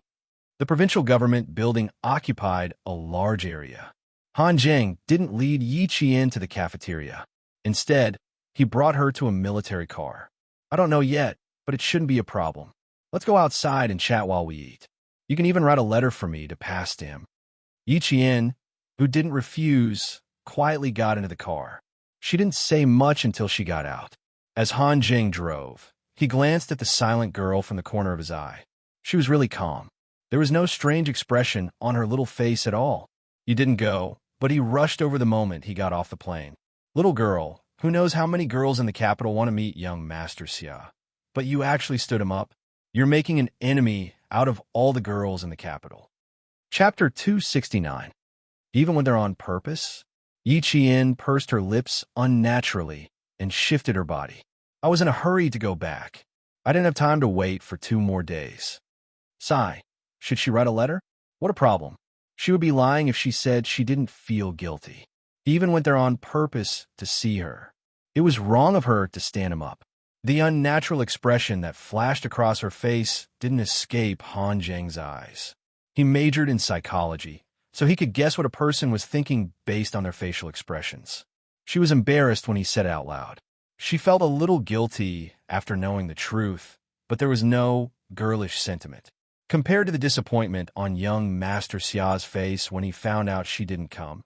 The provincial government building occupied a large area. Han Jing didn't lead Yi Qian to the cafeteria. Instead, he brought her to a military car. "I don't know yet, but it shouldn't be a problem. Let's go outside and chat while we eat. You can even write a letter for me to pass to him." Yi Qian, who didn't refuse, quietly got into the car. She didn't say much until she got out. As Han Jing drove, he glanced at the silent girl from the corner of his eye. She was really calm. There was no strange expression on her little face at all. He didn't go, but he rushed over the moment he got off the plane. "Little girl, who knows how many girls in the capital want to meet young Master Xia? But you actually stood him up. You're making an enemy out of all the girls in the capital." Chapter 269. Even when they're on purpose? Yi Qian pursed her lips unnaturally and shifted her body. "I was in a hurry to go back. I didn't have time to wait for 2 more days." Sigh. Should she write a letter? What a problem. She would be lying if she said she didn't feel guilty. He even went there on purpose to see her. It was wrong of her to stand him up. The unnatural expression that flashed across her face didn't escape Han Jing's eyes. He majored in psychology, so he could guess what a person was thinking based on their facial expressions. She was embarrassed when he said it out loud. She felt a little guilty after knowing the truth, but there was no girlish sentiment. Compared to the disappointment on young Master Xia's face when he found out she didn't come,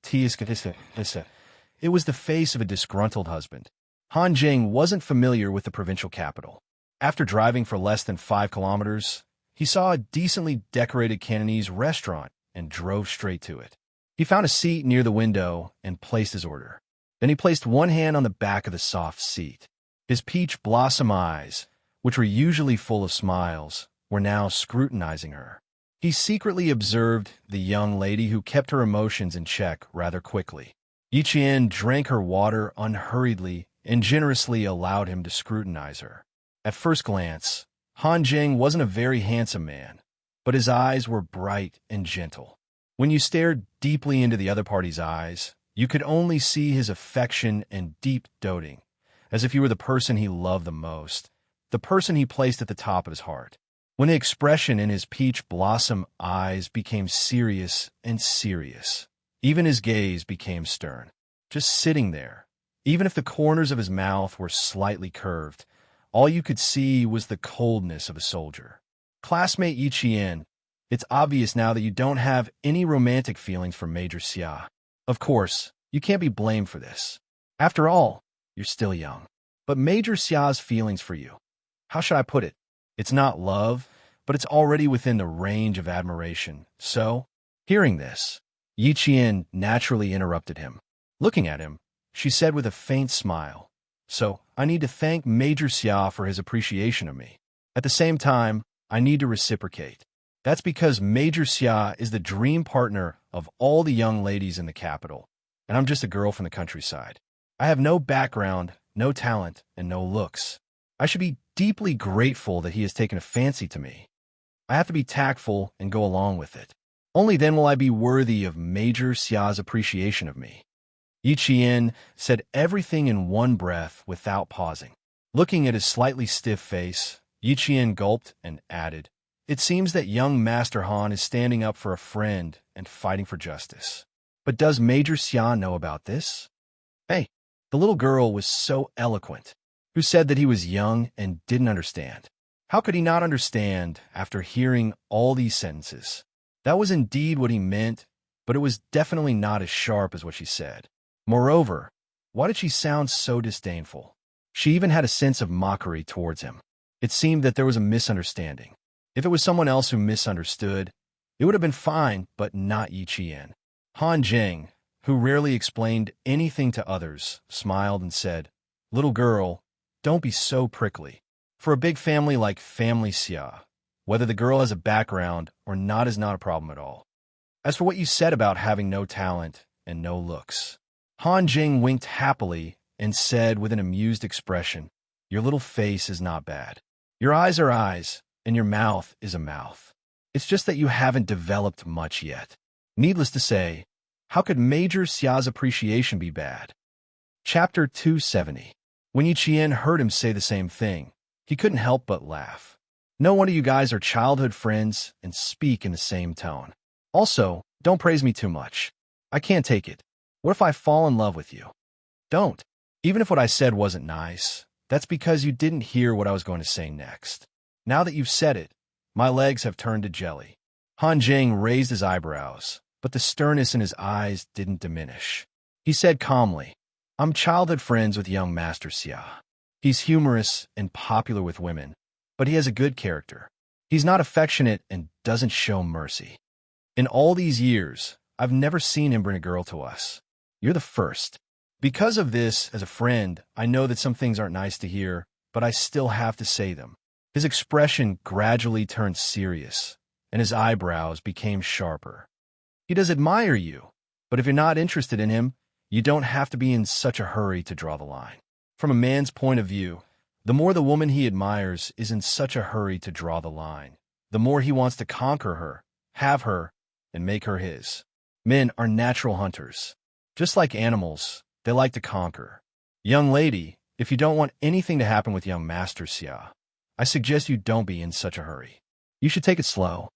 it was the face of a disgruntled husband. Han Jing wasn't familiar with the provincial capital. After driving for less than 5 kilometers, he saw a decently decorated Cantonese restaurant and drove straight to it. He found a seat near the window and placed his order. Then he placed one hand on the back of the soft seat. His peach blossom eyes, which were usually full of smiles, were now scrutinizing her. He secretly observed the young lady who kept her emotions in check rather quickly. Yi Qian drank her water unhurriedly and generously allowed him to scrutinize her. At first glance, Han Jing wasn't a very handsome man, but his eyes were bright and gentle. When you stared deeply into the other party's eyes, you could only see his affection and deep doting, as if you were the person he loved the most, the person he placed at the top of his heart. When the expression in his peach blossom eyes became serious and serious, even his gaze became stern. Just sitting there, even if the corners of his mouth were slightly curved, all you could see was the coldness of a soldier. "Classmate Yi Qian, it's obvious now that you don't have any romantic feelings for Major Xia. Of course, you can't be blamed for this. After all, you're still young. But Major Xia's feelings for you, how should I put it? It's not love, but it's already within the range of admiration. So," hearing this, Yi Qian naturally interrupted him. Looking at him, she said with a faint smile, "So, I need to thank Major Xia for his appreciation of me. At the same time, I need to reciprocate. That's because Major Xia is the dream partner of all the young ladies in the capital, and I'm just a girl from the countryside. I have no background, no talent, and no looks. I should be deeply grateful that he has taken a fancy to me. I have to be tactful and go along with it. Only then will I be worthy of Major Xia's appreciation of me." Yi Qian said everything in one breath without pausing. Looking at his slightly stiff face, Yi Qian gulped and added, "It seems that young Master Han is standing up for a friend and fighting for justice. But does Major Xia know about this? Hey, the little girl was so eloquent, who said that he was young and didn't understand. How could he not understand after hearing all these sentences? That was indeed what he meant, but it was definitely not as sharp as what she said. Moreover, why did she sound so disdainful? She even had a sense of mockery towards him. It seemed that there was a misunderstanding. If it was someone else who misunderstood, it would have been fine, but not Yi Qian. Han Jing, who rarely explained anything to others, smiled and said, "Little girl, don't be so prickly. For a big family like Family Xia, whether the girl has a background or not is not a problem at all. As for what you said about having no talent and no looks." Han Jing winked happily and said with an amused expression, "Your little face is not bad. Your eyes are eyes, and your mouth is a mouth. It's just that you haven't developed much yet. Needless to say, how could Major Xia's appreciation be bad?" Chapter 270. When Yi Qian heard him say the same thing, he couldn't help but laugh. No wonder you guys are childhood friends and speak in the same tone. Also, don't praise me too much. I can't take it. What if I fall in love with you? Don't. Even if what I said wasn't nice, that's because you didn't hear what I was going to say next. Now that you've said it, my legs have turned to jelly. Han Jing raised his eyebrows, but the sternness in his eyes didn't diminish. He said calmly, "I'm childhood friends with young Master Xia. He's humorous and popular with women, but he has a good character. He's not affectionate and doesn't show mercy. In all these years, I've never seen him bring a girl to us. You're the first. Because of this, as a friend, I know that some things aren't nice to hear, but I still have to say them." His expression gradually turned serious, and his eyebrows became sharper. "He does admire you, but if you're not interested in him, you don't have to be in such a hurry to draw the line. From a man's point of view, the more the woman he admires is in such a hurry to draw the line, the more he wants to conquer her, have her, and make her his. Men are natural hunters. Just like animals, they like to conquer. Young lady, if you don't want anything to happen with young Master Xia, I suggest you don't be in such a hurry. You should take it slow.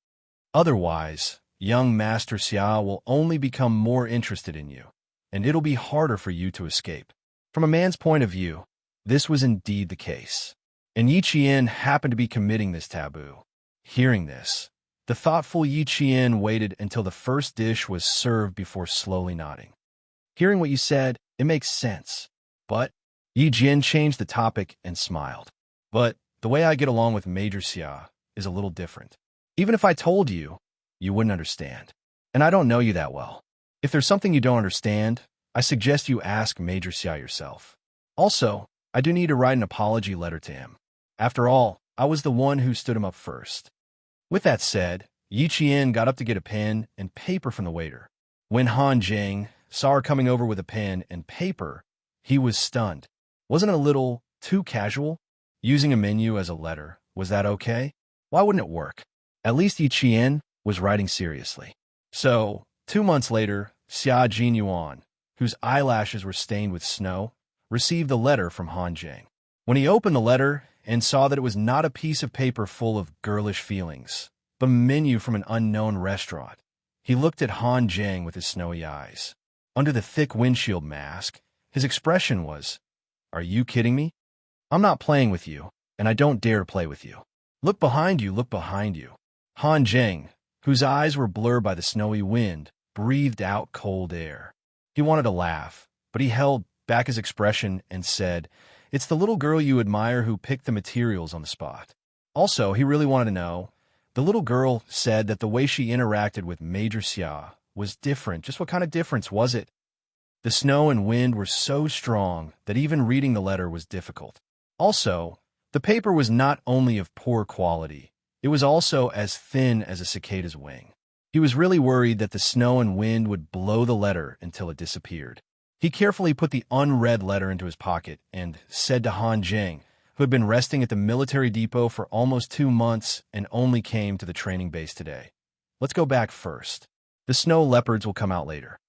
Otherwise, young Master Xia will only become more interested in you, and it'll be harder for you to escape." From a man's point of view, this was indeed the case, and Yi Qian happened to be committing this taboo. Hearing this, the thoughtful Yi Qian waited until the first dish was served before slowly nodding. "Hearing what you said, it makes sense. But," Yi Jian changed the topic and smiled, "but the way I get along with Major Xia is a little different. Even if I told you, you wouldn't understand. And I don't know you that well. If there's something you don't understand, I suggest you ask Major Xia yourself. Also, I do need to write an apology letter to him. After all, I was the one who stood him up first." With that said, Yi Qian got up to get a pen and paper from the waiter. When Han Jing saw her coming over with a pen and paper, he was stunned. Wasn't it a little too casual? Using a menu as a letter, was that okay? Why wouldn't it work? At least Yi Qian was writing seriously. So, 2 months later, Xia Jinyuan, whose eyelashes were stained with snow, received a letter from Han Jing. When he opened the letter and saw that it was not a piece of paper full of girlish feelings, but a menu from an unknown restaurant, he looked at Han Jing with his snowy eyes. Under the thick windshield mask, his expression was, "Are you kidding me? I'm not playing with you, and I don't dare play with you. Look behind you, look behind you." Han Jing, whose eyes were blurred by the snowy wind, breathed out cold air. He wanted to laugh, but he held back his expression and said, "It's the little girl you admire who picked the materials on the spot." Also, he really wanted to know. The little girl said that the way she interacted with Major Xia was different. Just what kind of difference was it? The snow and wind were so strong that even reading the letter was difficult. Also, the paper was not only of poor quality, it was also as thin as a cicada's wing. He was really worried that the snow and wind would blow the letter until it disappeared. He carefully put the unread letter into his pocket and said to Han Jing, who had been resting at the military depot for almost 2 months and only came to the training base today, "Let's go back first. The snow leopards will come out later."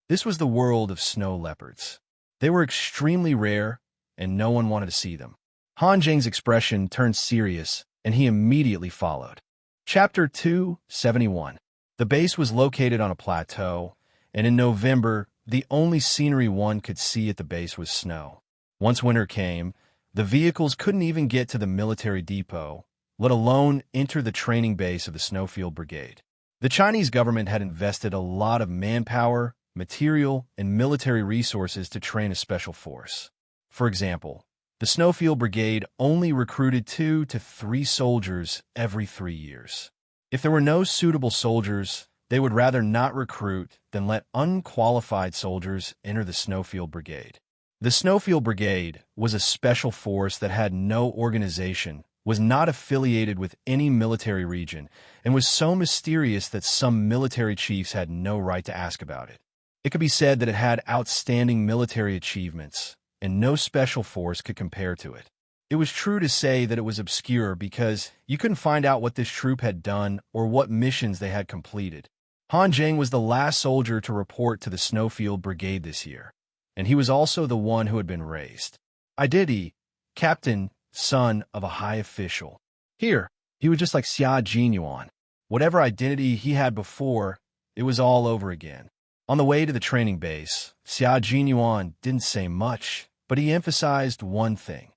This was the world of snow leopards. They were extremely rare, and no one wanted to see them. Han Jing's expression turned serious, and he immediately followed. Chapter 271. The base was located on a plateau, and in November, the only scenery one could see at the base was snow. Once winter came, the vehicles couldn't even get to the military depot, let alone enter the training base of the Snowfield Brigade. The Chinese government had invested a lot of manpower, material, and military resources to train a special force. For example, the Snowfield Brigade only recruited 2 to 3 soldiers every 3 years. If there were no suitable soldiers, they would rather not recruit than let unqualified soldiers enter the Snowfield Brigade. The Snowfield Brigade was a special force that had no organization, was not affiliated with any military region, and was so mysterious that some military chiefs had no right to ask about it. It could be said that it had outstanding military achievements, and no special force could compare to it. It was true to say that it was obscure because you couldn't find out what this troop had done or what missions they had completed. Han Zheng was the last soldier to report to the Snowfield Brigade this year, and he was also the one who had been raised. Identity, captain, son of a high official. Here, he was just like Xianxia. Whatever identity he had before, it was all over again. On the way to the training base, Xianxia didn't say much, but he emphasized one thing.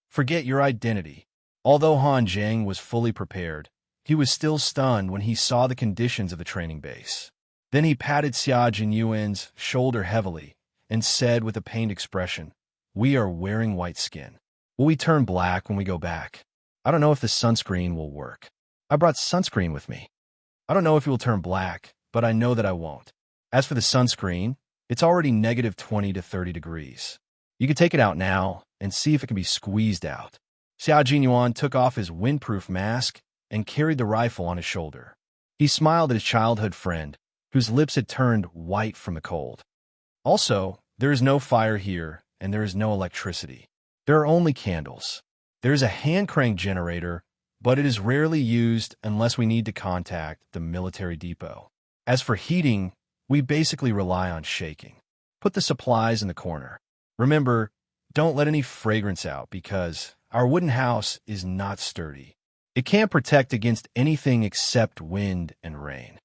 Forget your identity. Although Han Zheng was fully prepared, he was still stunned when he saw the conditions of the training base. Then he patted Xianxia's shoulder heavily and said with a pained expression, "We are wearing white skin. Will we turn black when we go back? I don't know if the sunscreen will work. I brought sunscreen with me. I don't know if it will turn black, but I know that I won't. As for the sunscreen, it's already negative 20 to 30 degrees. You can take it out now and see if it can be squeezed out." Xianxia took off his windproof mask and carried the rifle on his shoulder. He smiled at his childhood friend, whose lips had turned white from the cold. Also, there is no fire here, and there is no electricity. There are only candles. There is a hand crank generator, but it is rarely used unless we need to contact the military depot. As for heating, we basically rely on shaking. Put the supplies in the corner. Remember, don't let any fragrance out because our wooden house is not sturdy. It can't protect against anything except wind and rain.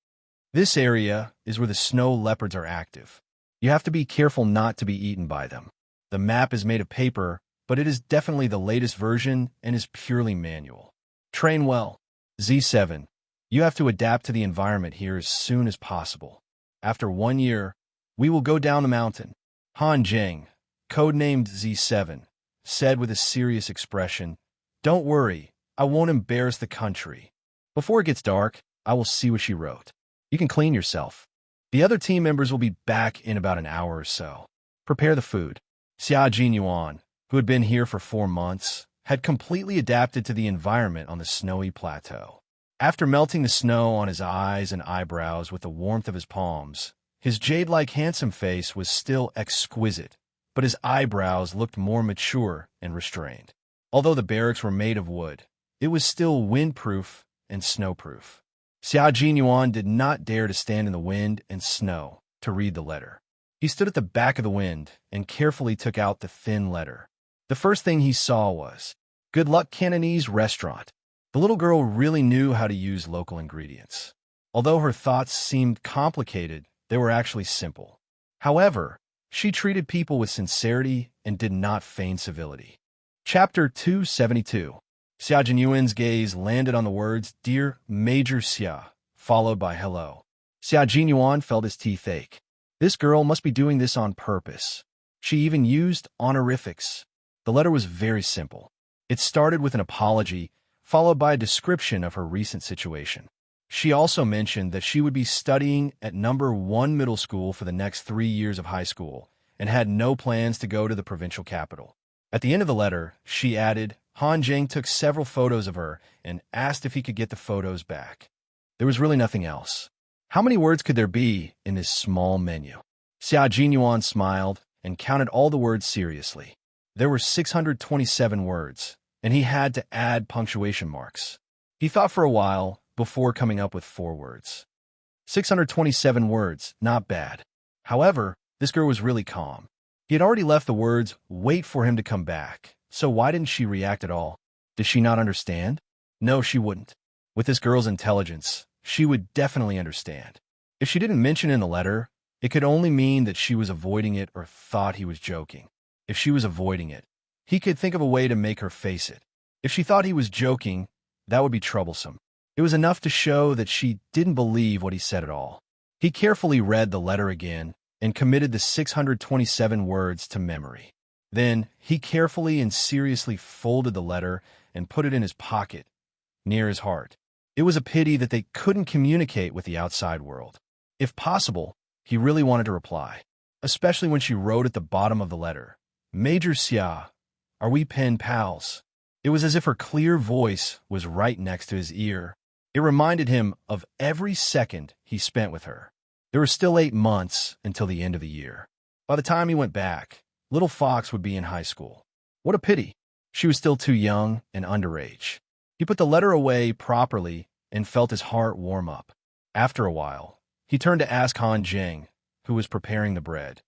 This area is where the snow leopards are active. You have to be careful not to be eaten by them. The map is made of paper, but it is definitely the latest version and is purely manual. Train well. Z7. You have to adapt to the environment here as soon as possible. After 1 year, we will go down the mountain. Han Zheng, codenamed Z7, said with a serious expression, "Don't worry, I won't embarrass the country. Before it gets dark, I will see what she wrote. You can clean yourself. The other team members will be back in about an hour or so. Prepare the food." Xianxia, who had been here for 4 months, had completely adapted to the environment on the snowy plateau. After melting the snow on his eyes and eyebrows with the warmth of his palms, his jade-like handsome face was still exquisite, but his eyebrows looked more mature and restrained. Although the barracks were made of wood, it was still windproof and snowproof. Xianxia did not dare to stand in the wind and snow to read the letter. He stood at the back of the wind and carefully took out the thin letter. The first thing he saw was, "Good luck Cantonese restaurant." The little girl really knew how to use local ingredients. Although her thoughts seemed complicated, they were actually simple. However, she treated people with sincerity and did not feign civility. Chapter 272. Xianxia's gaze landed on the words, "Dear Major Xia," followed by "Hello." Xianxia felt his teeth ache. This girl must be doing this on purpose. She even used honorifics. The letter was very simple. It started with an apology, followed by a description of her recent situation. She also mentioned that she would be studying at number 1 middle school for the next 3 years of high school and had no plans to go to the provincial capital. At the end of the letter, she added, Han Zheng took several photos of her and asked if he could get the photos back. There was really nothing else. How many words could there be in this small menu? Xianxia smiled and counted all the words seriously. There were 627 words, and he had to add punctuation marks. He thought for a while before coming up with 4 words. 627 words, not bad. However, this girl was really calm. He had already left the words, "Wait for him to come back," so why didn't she react at all? Did she not understand? No, she wouldn't. With this girl's intelligence, she would definitely understand. If she didn't mention in the letter, It could only mean that she was avoiding it or thought he was joking. If she was avoiding it, he could think of a way to make her face it. If she thought he was joking, that would be troublesome. It was enough to show that she didn't believe what he said at all. He carefully read the letter again and committed the 627 words to memory. Then he carefully and seriously folded the letter and put it in his pocket, near his heart. It was a pity that they couldn't communicate with the outside world. If possible, he really wanted to reply, especially when she wrote at the bottom of the letter, "Major Xia, are we pen pals?" It was as if her clear voice was right next to his ear. It reminded him of every second he spent with her. There were still 8 months until the end of the year. By the time he went back, little Fox would be in high school. What a pity. She was still too young and underage. He put the letter away properly and felt his heart warm up. After a while, he turned to ask Han Jing, who was preparing the bread.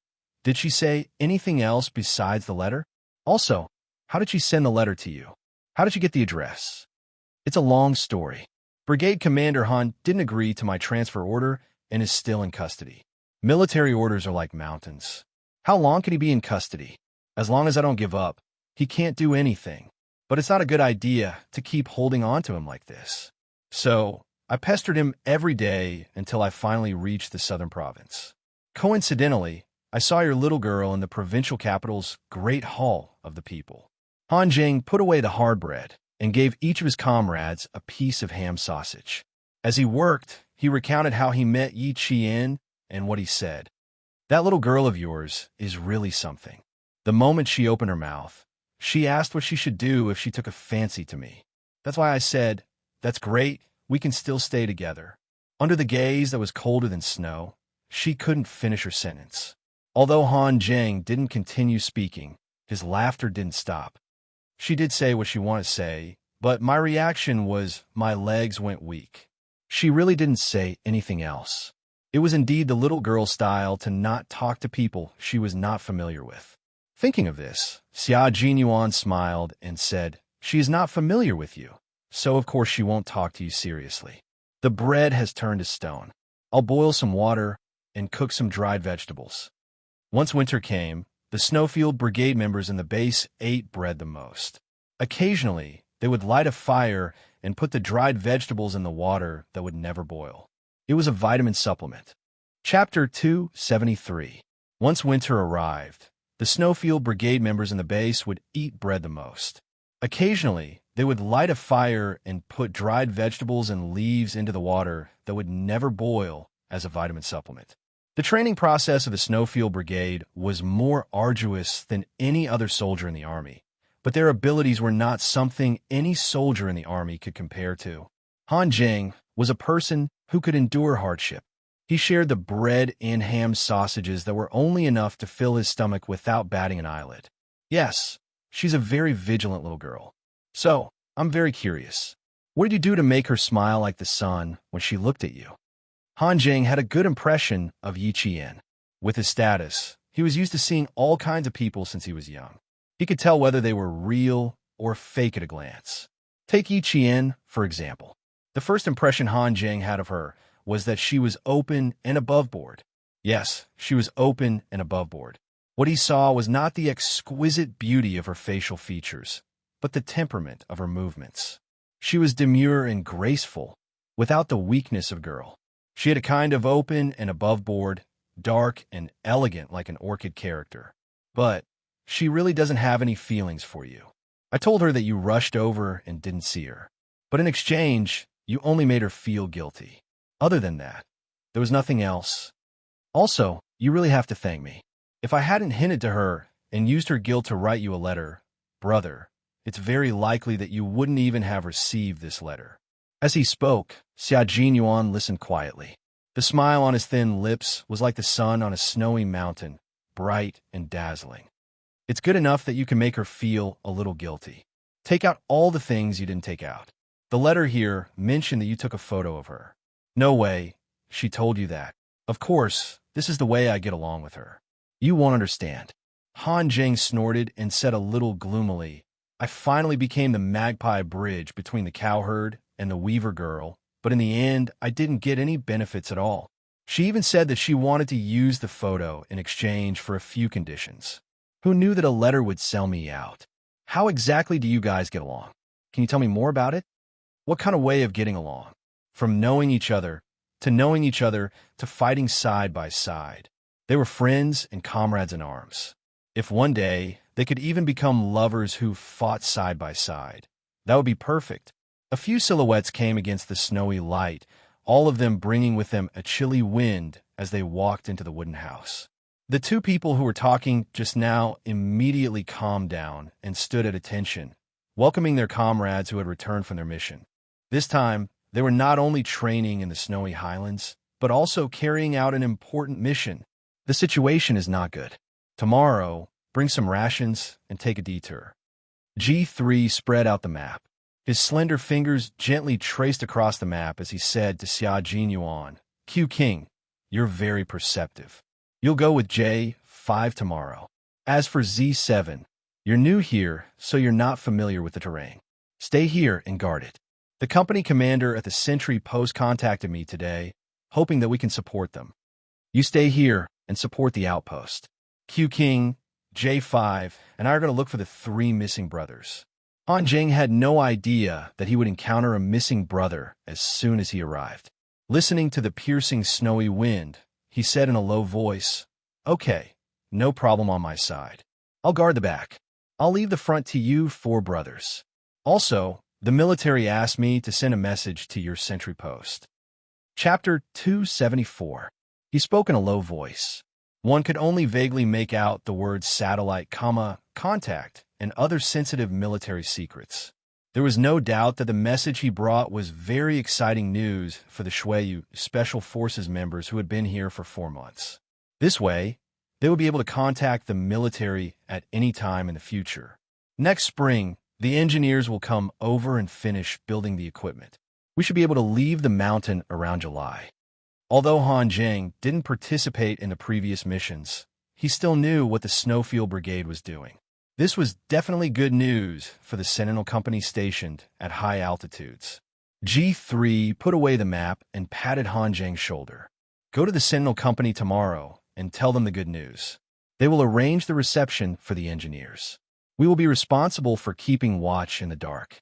Did she say anything else besides the letter? Also, how did she send the letter to you? How did you get the address? It's a long story. Brigade Commander Han didn't agree to my transfer order and is still in custody. Military orders are like mountains. How long can he be in custody? As long as I don't give up, he can't do anything. But it's not a good idea to keep holding on to him like this. So, I pestered him every day until I finally reached the southern province. Coincidentally, I saw your little girl in the provincial capital's Great Hall of the People. Han Jing put away the hard bread and gave each of his comrades a piece of ham sausage. As he worked, he recounted how he met Yi Qian and what he said. That little girl of yours is really something. The moment she opened her mouth, she asked what she should do if she took a fancy to me. That's why I said, "That's great, we can still stay together." Under the gaze that was colder than snow, she couldn't finish her sentence. Although Han Jing didn't continue speaking, his laughter didn't stop. She did say what she wanted to say, but my reaction was my legs went weak. She really didn't say anything else. It was indeed the little girl's style to not talk to people she was not familiar with. Thinking of this, Xia Jinyuan smiled and said, "She is not familiar with you, so of course she won't talk to you seriously. The bread has turned to stone. I'll boil some water and cook some dried vegetables." Once winter came, the Snowfield Brigade members in the base ate bread the most. Occasionally, they would light a fire and put the dried vegetables in the water that would never boil. It was a vitamin supplement. Chapter 273. Once winter arrived, the Snowfield Brigade members in the base would eat bread the most. Occasionally, they would light a fire and put dried vegetables and leaves into the water that would never boil as a vitamin supplement. The training process of the Snowfield Brigade was more arduous than any other soldier in the Army, but their abilities were not something any soldier in the Army could compare to. Han Jing was a person who could endure hardship. He shared the bread and ham sausages that were only enough to fill his stomach without batting an eyelid. Yes, she's a very vigilant little girl. So, I'm very curious. What did you do to make her smile like the sun when she looked at you? Han Jing had a good impression of Yi Qian. With his status, he was used to seeing all kinds of people since he was young. He could tell whether they were real or fake at a glance. Take Yi Qian, for example. The first impression Han Jing had of her was that she was open and above board. Yes, she was open and above board. What he saw was not the exquisite beauty of her facial features, but the temperament of her movements. She was demure and graceful, without the weakness of girl. She had a kind of open and above board, dark and elegant like an orchid character. But she really doesn't have any feelings for you. I told her that you rushed over and didn't see her. But in exchange, you only made her feel guilty. Other than that, there was nothing else. Also, you really have to thank me. If I hadn't hinted to her and used her guilt to write you a letter, brother, it's very likely that you wouldn't even have received this letter. As he spoke, Xia Jinyuan listened quietly. The smile on his thin lips was like the sun on a snowy mountain, bright and dazzling. It's good enough that you can make her feel a little guilty. Take out all the things you didn't take out. The letter here mentioned that you took a photo of her. No way, she told you that. Of course, this is the way I get along with her. You won't understand. Han Jing snorted and said a little gloomily, I finally became the magpie bridge between the cowherd and the weaver girl, but in the end, I didn't get any benefits at all. She even said that she wanted to use the photo in exchange for a few conditions. Who knew that a letter would sell me out? How exactly do you guys get along? Can you tell me more about it? What kind of way of getting along? From knowing each other to fighting side by side. They were friends and comrades in arms. If one day they could even become lovers who fought side by side, that would be perfect. A few silhouettes came against the snowy light, all of them bringing with them a chilly wind as they walked into the wooden house. The two people who were talking just now immediately calmed down and stood at attention, welcoming their comrades who had returned from their mission. This time, they were not only training in the snowy highlands, but also carrying out an important mission. The situation is not good. Tomorrow, bring some rations and take a detour. G3 spread out the map. His slender fingers gently traced across the map as he said to Xia Jinyuan, Q King, you're very perceptive. You'll go with J5 tomorrow. As for Z7, you're new here, so you're not familiar with the terrain. Stay here and guard it. The company commander at the sentry post contacted me today, hoping that we can support them. You stay here and support the outpost. Q King, J5, and I are going to look for the 3 missing brothers. Han Jing had no idea that he would encounter a missing brother as soon as he arrived. Listening to the piercing snowy wind, he said in a low voice, Okay, no problem on my side. I'll guard the back. I'll leave the front to you 4 brothers. Also, the military asked me to send a message to your sentry post. Chapter 274. He spoke in a low voice. One could only vaguely make out the words satellite, contact, and other sensitive military secrets. There was no doubt that the message he brought was very exciting news for the Shuiyu Special Forces members who had been here for 4 months. This way, they would be able to contact the military at any time in the future. Next spring, the engineers will come over and finish building the equipment. We should be able to leave the mountain around July. Although Han Jing didn't participate in the previous missions, he still knew what the Snowfield Brigade was doing. This was definitely good news for the Sentinel Company stationed at high altitudes. G3 put away the map and patted Han Jing's shoulder. Go to the Sentinel Company tomorrow and tell them the good news. They will arrange the reception for the engineers. We will be responsible for keeping watch in the dark.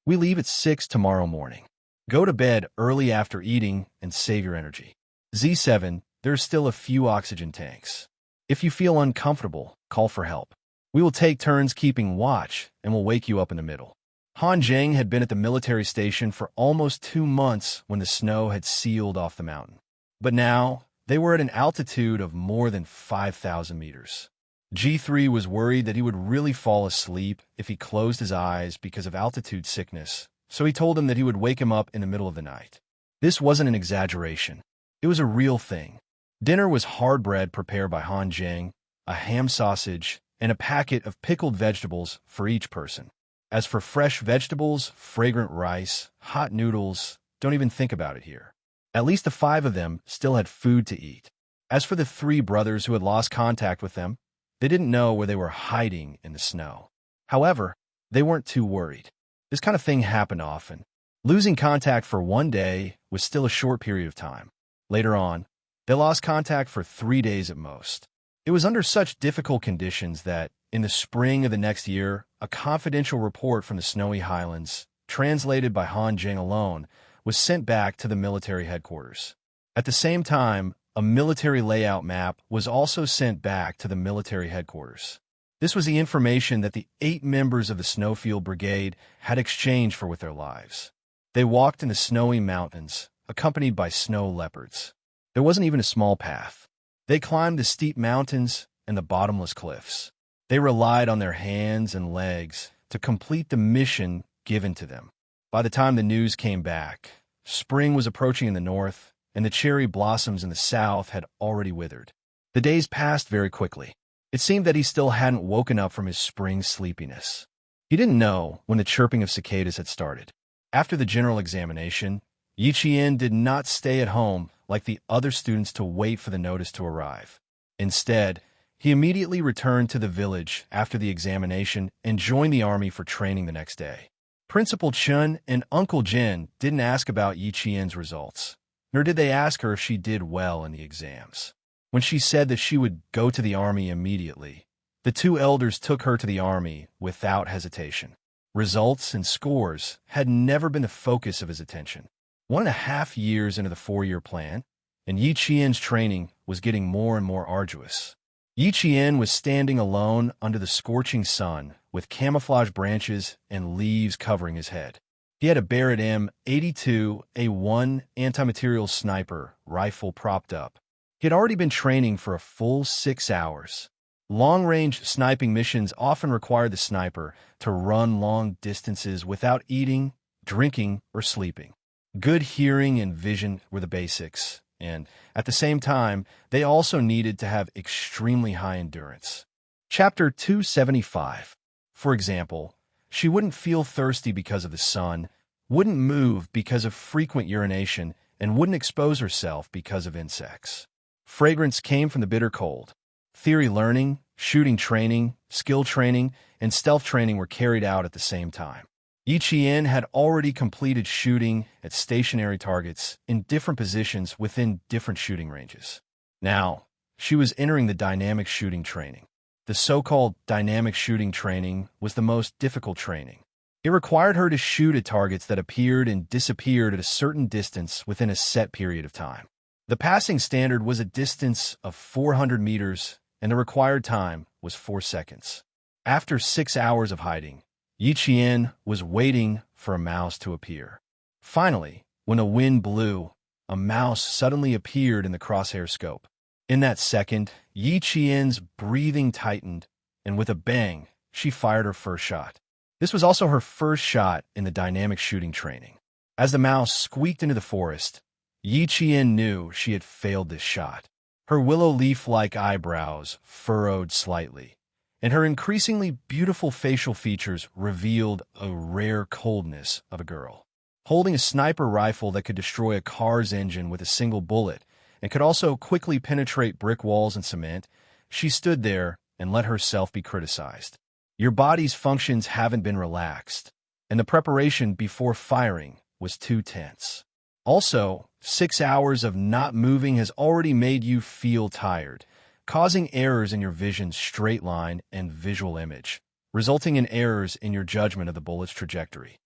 We leave at 6 tomorrow morning. Go to bed early after eating and save your energy. Z7, there's still a few oxygen tanks. If you feel uncomfortable, call for help. We will take turns keeping watch and will wake you up in the middle. Han Jing had been at the military station for almost 2 months when the snow had sealed off the mountain. But now, they were at an altitude of more than 5,000 meters. G3 was worried that he would really fall asleep if he closed his eyes because of altitude sickness, so he told him that he would wake him up in the middle of the night. This wasn't an exaggeration. It was a real thing. Dinner was hard bread prepared by Han Jing, a ham sausage, and a packet of pickled vegetables for each person. As for fresh vegetables, fragrant rice, hot noodles, don't even think about it here. At least the 5 of them still had food to eat. As for the 3 brothers who had lost contact with them, they didn't know where they were hiding in the snow. However, they weren't too worried. This kind of thing happened often. Losing contact for 1 day was still a short period of time. Later on, they lost contact for 3 days at most. It was under such difficult conditions that, in the spring of the next year, a confidential report from the snowy highlands, translated by Han Jing alone, was sent back to the military headquarters. At the same time, a military layout map was also sent back to the military headquarters. This was the information that the 8 members of the Snowfield Brigade had exchanged for with their lives. They walked in the snowy mountains, accompanied by snow leopards. There wasn't even a small path. They climbed the steep mountains and the bottomless cliffs. They relied on their hands and legs to complete the mission given to them. By the time the news came back, spring was approaching in the north, and the cherry blossoms in the south had already withered. The days passed very quickly. It seemed that he still hadn't woken up from his spring sleepiness. He didn't know when the chirping of cicadas had started. After the general examination, Yiqian did not stay at home like the other students to wait for the notice to arrive. Instead, he immediately returned to the village after the examination and joined the army for training the next day. Principal Chun and Uncle Jin didn't ask about Yiqian's results. nor did they ask her if she did well in the exams. When she said that she would go to the army immediately, the two elders took her to the army without hesitation. Results and scores had never been the focus of his attention. 1.5 years into the 4-year plan, and Yi Qian's training was getting more and more arduous. Yi Qian was standing alone under the scorching sun, with camouflage branches and leaves covering his head. He had a Barrett M82A1 anti-material sniper rifle propped up. He had already been training for a full 6 hours. Long-range sniping missions often required the sniper to run long distances without eating, drinking, or sleeping. Good hearing and vision were the basics, and at the same time, they also needed to have extremely high endurance. Chapter 275. For example, she wouldn't feel thirsty because of the sun, wouldn't move because of frequent urination, and wouldn't expose herself because of insects. Fragrance came from the bitter cold. Theory learning, shooting training, skill training, and stealth training were carried out at the same time. Yi Qian had already completed shooting at stationary targets in different positions within different shooting ranges. Now, she was entering the dynamic shooting training. The so-called dynamic shooting training was the most difficult training. It required her to shoot at targets that appeared and disappeared at a certain distance within a set period of time. The passing standard was a distance of 400 meters, and the required time was 4 seconds. After 6 hours of hiding, Yi Qian was waiting for a mouse to appear. Finally, when a wind blew, a mouse suddenly appeared in the crosshair scope. In that second, Yi Qian's breathing tightened, and with a bang, she fired her first shot. This was also her first shot in the dynamic shooting training. As the mouse squeaked into the forest, Yi Qian knew she had failed this shot. Her willow leaf-like eyebrows furrowed slightly, and her increasingly beautiful facial features revealed a rare coldness of a girl. Holding a sniper rifle that could destroy a car's engine with a single bullet and could also quickly penetrate brick walls and cement, she stood there and let herself be criticized. Your body's functions haven't been relaxed, and the preparation before firing was too tense. Also, 6 hours of not moving has already made you feel tired, causing errors in your vision's straight line and visual image, resulting in errors in your judgment of the bullet's trajectory.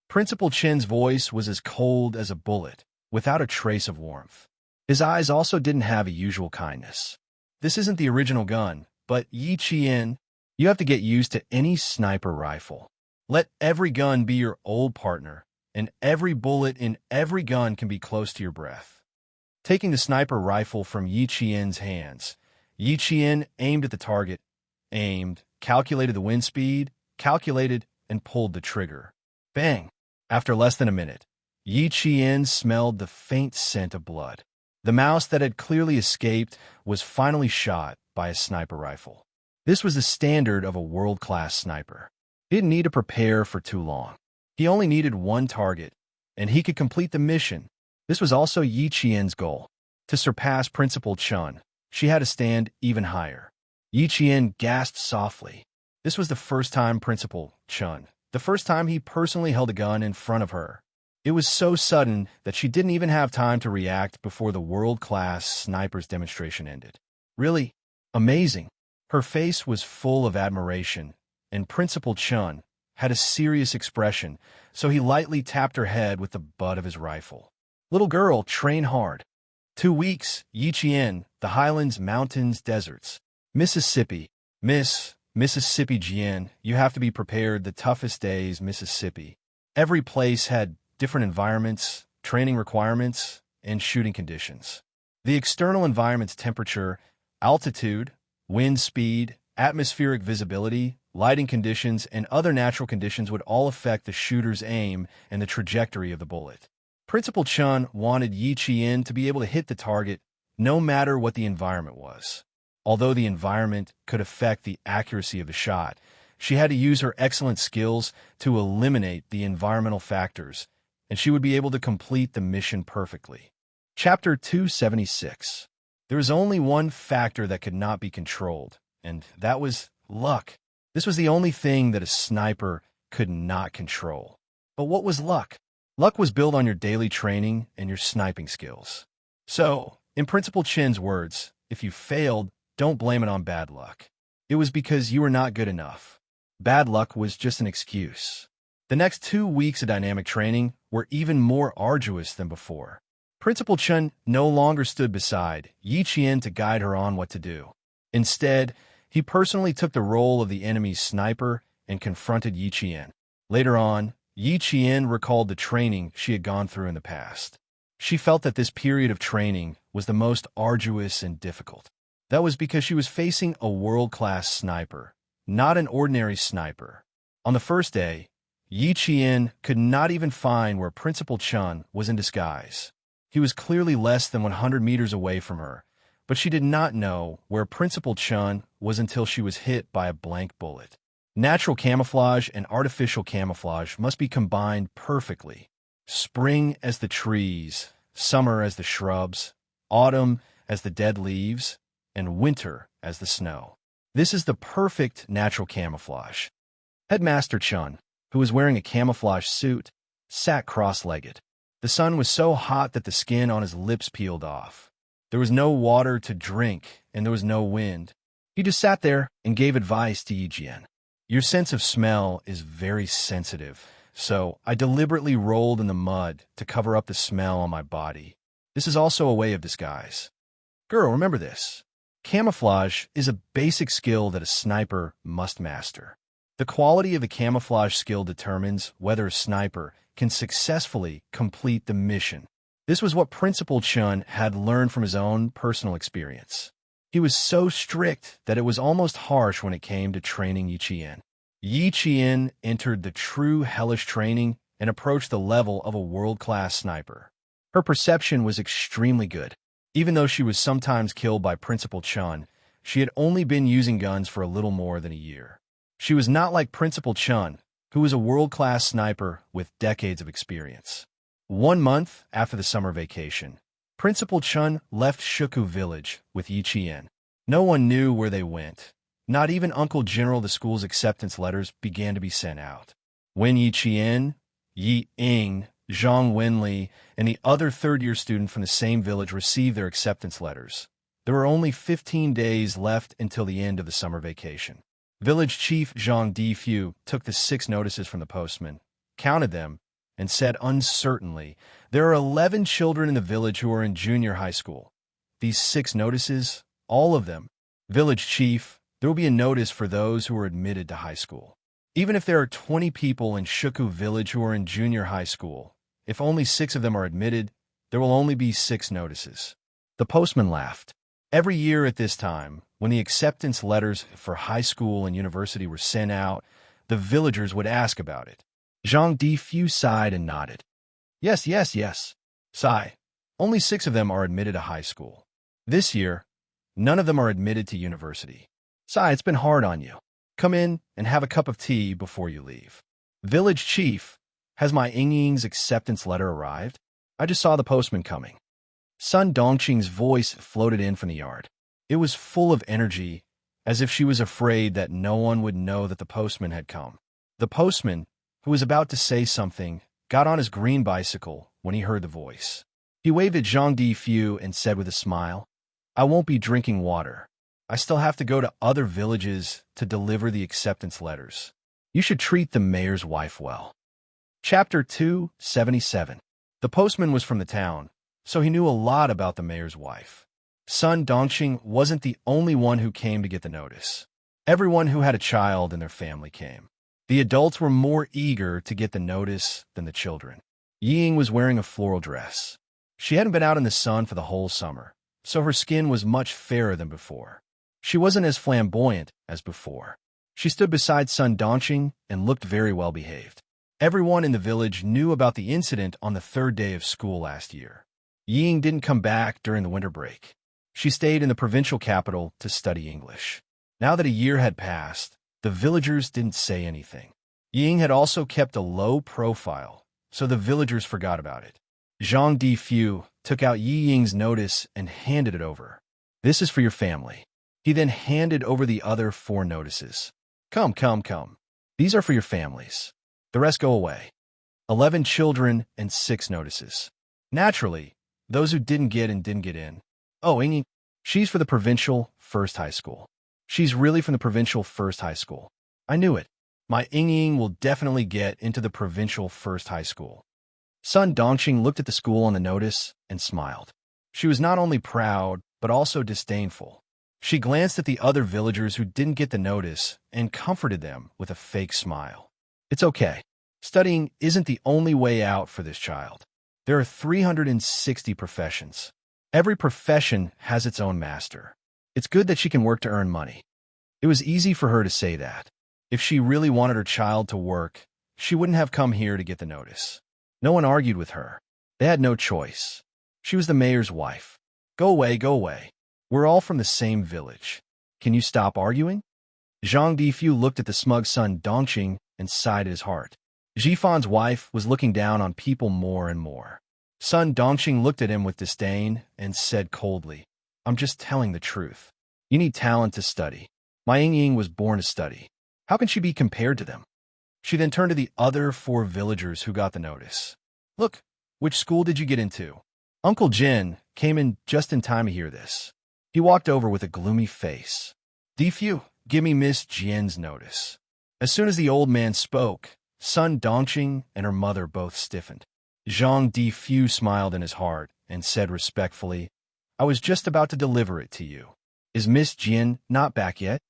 Principal Chen's voice was as cold as a bullet, without a trace of warmth. His eyes also didn't have a usual kindness. This isn't the original gun, but Yi Qian, you have to get used to any sniper rifle. Let every gun be your old partner, and every bullet in every gun can be close to your breath. Taking the sniper rifle from Yi Qian's hands, Yi Qian aimed at the target, aimed, calculated the wind speed, calculated, and pulled the trigger. Bang! After less than a minute, Yi Qian smelled the faint scent of blood. The mouse that had clearly escaped was finally shot by a sniper rifle. This was the standard of a world-class sniper. He didn't need to prepare for too long. He only needed one target, and he could complete the mission. This was also Yi Qian's goal. To surpass Principal Chen, she had to stand even higher. Yi Qian gasped softly. This was the first time Principal Chen, the first time he personally held a gun in front of her. It was so sudden that she didn't even have time to react before the world-class sniper's demonstration ended. Really amazing. Her face was full of admiration, and Principal Chen had a serious expression, so he lightly tapped her head with the butt of his rifle. Little girl, train hard. 2 weeks, Yi Qian, the highlands, mountains, deserts. Mississippi. Mississippi Jian, you have to be prepared the toughest days, Mississippi. Every place had different environments, training requirements, and shooting conditions. The external environment's temperature, altitude, wind speed, atmospheric visibility, lighting conditions, and other natural conditions would all affect the shooter's aim and the trajectory of the bullet. Principal Chen wanted Yi Qian to be able to hit the target no matter what the environment was. Although the environment could affect the accuracy of the shot, she had to use her excellent skills to eliminate the environmental factors, and she would be able to complete the mission perfectly. Chapter 276. There was only one factor that could not be controlled, and that was luck. This was the only thing that a sniper could not control. But what was luck? Luck was built on your daily training and your sniping skills. So, in Principal Chen's words, if you failed, don't blame it on bad luck. It was because you were not good enough. Bad luck was just an excuse. The next 2 weeks of dynamic training were even more arduous than before. Principal Chen no longer stood beside Yi Qian to guide her on what to do. Instead, he personally took the role of the enemy's sniper and confronted Yi Qian. Later on, Yi Qian recalled the training she had gone through in the past. She felt that this period of training was the most arduous and difficult. That was because she was facing a world-class sniper, not an ordinary sniper. On the first day, Yi Qian could not even find where Principal Chen was in disguise. He was clearly less than 100 meters away from her, but she did not know where Principal Chen was until she was hit by a blank bullet. Natural camouflage and artificial camouflage must be combined perfectly. Spring as the trees, summer as the shrubs, autumn as the dead leaves, and winter as the snow. This is the perfect natural camouflage. Headmaster Chen, who was wearing a camouflage suit, sat cross-legged. The sun was so hot that the skin on his lips peeled off. There was no water to drink, and there was no wind. He just sat there and gave advice to Yi Jian. Your sense of smell is very sensitive, so I deliberately rolled in the mud to cover up the smell on my body. This is also a way of disguise. Girl, remember this. Camouflage is a basic skill that a sniper must master. The quality of the camouflage skill determines whether a sniper can successfully complete the mission. This was what Principal Chen had learned from his own personal experience. He was so strict that it was almost harsh when it came to training Yi Qian. Yi Qian entered the true hellish training and approached the level of a world-class sniper. Her perception was extremely good. Even though she was sometimes killed by Principal Chen, she had only been using guns for a little more than a year. She was not like Principal Chen, who was a world-class sniper with decades of experience. 1 month after the summer vacation, Principal Chen left Shuku village with Yi Qian. No one knew where they went. Not even Uncle General the school's acceptance letters began to be sent out. When Yi Qian, Yi Ying, Zhang Wenli, and the other third-year student from the same village received their acceptance letters, there were only 15 days left until the end of the summer vacation. Village Chief Zhang Difu took the 6 notices from the postman, counted them, and said uncertainly, "There are 11 children in the village who are in junior high school. These 6 notices, all of them. Village Chief, there will be a notice for those who are admitted to high school. Even if there are 20 people in Shuku village who are in junior high school, if only 6 of them are admitted, there will only be 6 notices." The postman laughed. Every year at this time, when the acceptance letters for high school and university were sent out, the villagers would ask about it. Zhang Difu sighed and nodded. Yes. Sigh. Only 6 of them are admitted to high school. This year, none of them are admitted to university. Sigh, it's been hard on you. Come in and have a cup of tea before you leave. Village Chief, has my Yingying's acceptance letter arrived? I just saw the postman coming. Sun Dongqing's voice floated in from the yard. It was full of energy, as if she was afraid that no one would know that the postman had come. The postman, who was about to say something, got on his green bicycle when he heard the voice. He waved at Zhang Difu and said with a smile, "I won't be drinking water. I still have to go to other villages to deliver the acceptance letters. You should treat the mayor's wife well." Chapter 277. The postman was from the town, so he knew a lot about the mayor's wife. Sun Dongqing wasn't the only one who came to get the notice. Everyone who had a child in their family came. The adults were more eager to get the notice than the children. Ying was wearing a floral dress. She hadn't been out in the sun for the whole summer, so her skin was much fairer than before. She wasn't as flamboyant as before. She stood beside Sun Dongqing and looked very well behaved. Everyone in the village knew about the incident on the 3rd day of school last year. Ying didn't come back during the winter break. She stayed in the provincial capital to study English. Now that a year had passed, the villagers didn't say anything. Ying had also kept a low profile, so the villagers forgot about it. Zhang Difu took out Yi Ying's notice and handed it over. "This is for your family." He then handed over the other 4 notices. Come. These are for your families. The rest go away." 11 children and 6 notices. Naturally, those who didn't get in. Oh, Ingy, she's for the provincial first high school. She's really from the provincial first high school. I knew it. My Ingying will definitely get into the provincial first high school. Sun Dongqing looked at the school on the notice and smiled. She was not only proud, but also disdainful. She glanced at the other villagers who didn't get the notice and comforted them with a fake smile. It's okay. Studying isn't the only way out for this child. There are 360 professions. Every profession has its own master. It's good that she can work to earn money. It was easy for her to say that. If she really wanted her child to work, she wouldn't have come here to get the notice. No one argued with her. They had no choice. She was the mayor's wife. Go away, go away. We're all from the same village. Can you stop arguing? Zhang Difu looked at the smug Sun Dongqing and sighed at his heart. Jifan's wife was looking down on people more and more. Sun Dongqing looked at him with disdain and said coldly, I'm just telling the truth. You need talent to study. My Ying was born to study. How can she be compared to them? She then turned to the other 4 villagers who got the notice. Look, which school did you get into? Uncle Jin came in just in time to hear this. He walked over with a gloomy face. Difu, give me Miss Jian's notice. As soon as the old man spoke, Sun Dongqing and her mother both stiffened. Zhang Difu smiled in his heart and said respectfully, I was just about to deliver it to you. Is Miss Jian not back yet?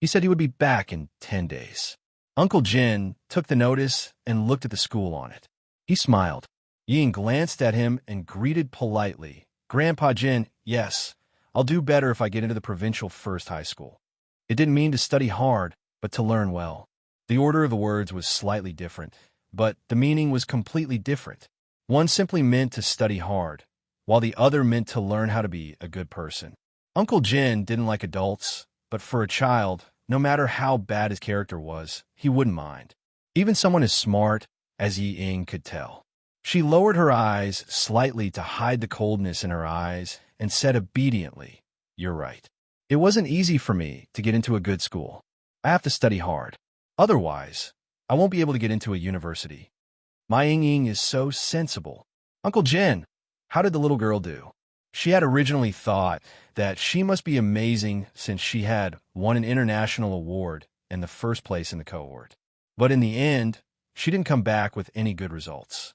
He said he would be back in 10 days. Uncle Jin took the notice and looked at the school on it. He smiled. Ying glanced at him and greeted politely. Grandpa Jin, yes, I'll do better if I get into the provincial first high school. It didn't mean to study hard, but to learn well. The order of the words was slightly different, but the meaning was completely different. One simply meant to study hard, while the other meant to learn how to be a good person. Uncle Jin didn't like adults, but for a child, no matter how bad his character was, he wouldn't mind. Even someone as smart as Yi Ying could tell. She lowered her eyes slightly to hide the coldness in her eyes and said obediently, You're right. It wasn't easy for me to get into a good school. I have to study hard. Otherwise, I won't be able to get into a university. My Ying is so sensible. Uncle Jin, how did the little girl do? She had originally thought that she must be amazing since she had won an international award and the first place in the cohort. But in the end, she didn't come back with any good results.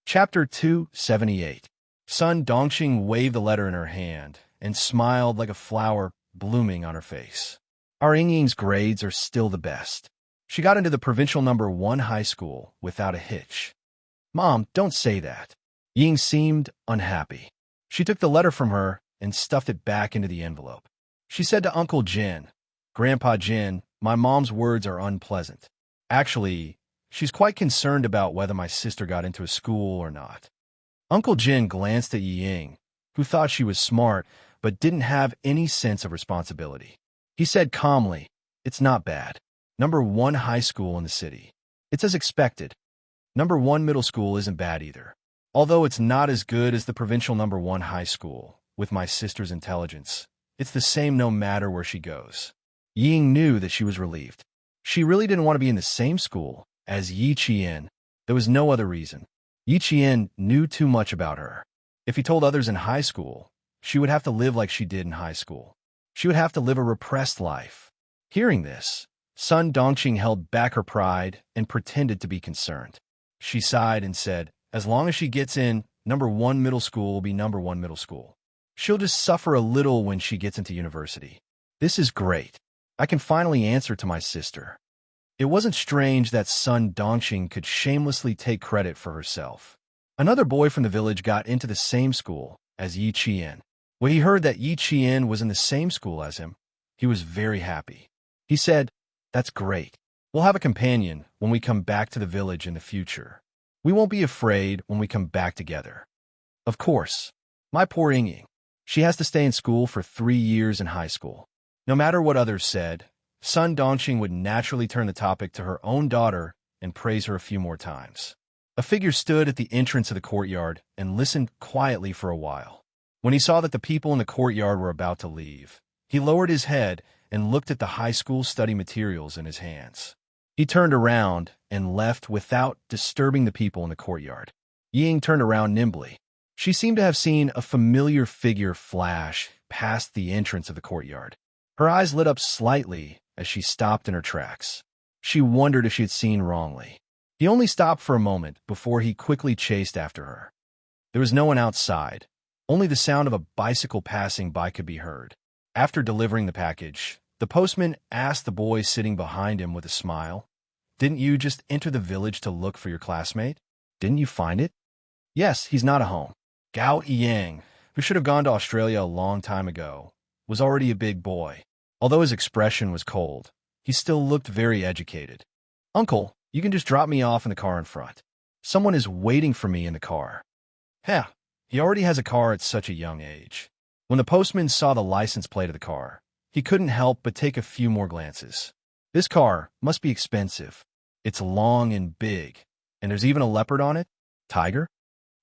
Chapter 278. Sun Dongqing waved the letter in her hand and smiled like a flower blooming on her face. Our Ying's grades are still the best. She got into the provincial number 1 high school without a hitch. Mom, don't say that. Ying seemed unhappy. She took the letter from her and stuffed it back into the envelope. She said to Uncle Jin, Grandpa Jin, my mom's words are unpleasant. Actually, she's quite concerned about whether my sister got into a school or not. Uncle Jin glanced at Yi Ying, who thought she was smart but didn't have any sense of responsibility. He said calmly, It's not bad. Number 1 high school in the city. It's as expected. Number 1 middle school isn't bad either. Although it's not as good as the provincial number 1 high school, with my sister's intelligence, it's the same no matter where she goes. Ying knew that she was relieved. She really didn't want to be in the same school as Yi Qian. There was no other reason. Yi Qian knew too much about her. If he told others in high school, she would have to live like she did in high school. She would have to live a repressed life. Hearing this, Sun Dongqing held back her pride and pretended to be concerned. She sighed and said, As long as she gets in, number 1 middle school will be number 1 middle school. She'll just suffer a little when she gets into university. This is great. I can finally answer to my sister. It wasn't strange that Sun Dongqing could shamelessly take credit for herself. Another boy from the village got into the same school as Yi Qian. When he heard that Yi Qian was in the same school as him, he was very happy. He said, That's great. We'll have a companion when we come back to the village in the future. We won't be afraid when we come back together. Of course, my poor Ying. She has to stay in school for 3 years in high school. No matter what others said, Sun Dongqing would naturally turn the topic to her own daughter and praise her a few more times. A figure stood at the entrance of the courtyard and listened quietly for a while. When he saw that the people in the courtyard were about to leave, he lowered his head and looked at the high school study materials in his hands. He turned around and left without disturbing the people in the courtyard. Ying turned around nimbly. She seemed to have seen a familiar figure flash past the entrance of the courtyard. Her eyes lit up slightly as she stopped in her tracks. She wondered if she had seen wrongly. He only stopped for a moment before he quickly chased after her. There was no one outside. Only the sound of a bicycle passing by could be heard. After delivering the package, the postman asked the boy sitting behind him with a smile, "Didn't you just enter the village to look for your classmate? Didn't you find it?" "Yes, he's not at home." Gao Yang, who should have gone to Australia a long time ago, was already a big boy. Although his expression was cold, he still looked very educated. "Uncle, you can just drop me off in the car in front. Someone is waiting for me in the car." Heh, he already has a car at such a young age. When the postman saw the license plate of the car, he couldn't help but take a few more glances. This car must be expensive. It's long and big, and there's even a leopard on it? Tiger?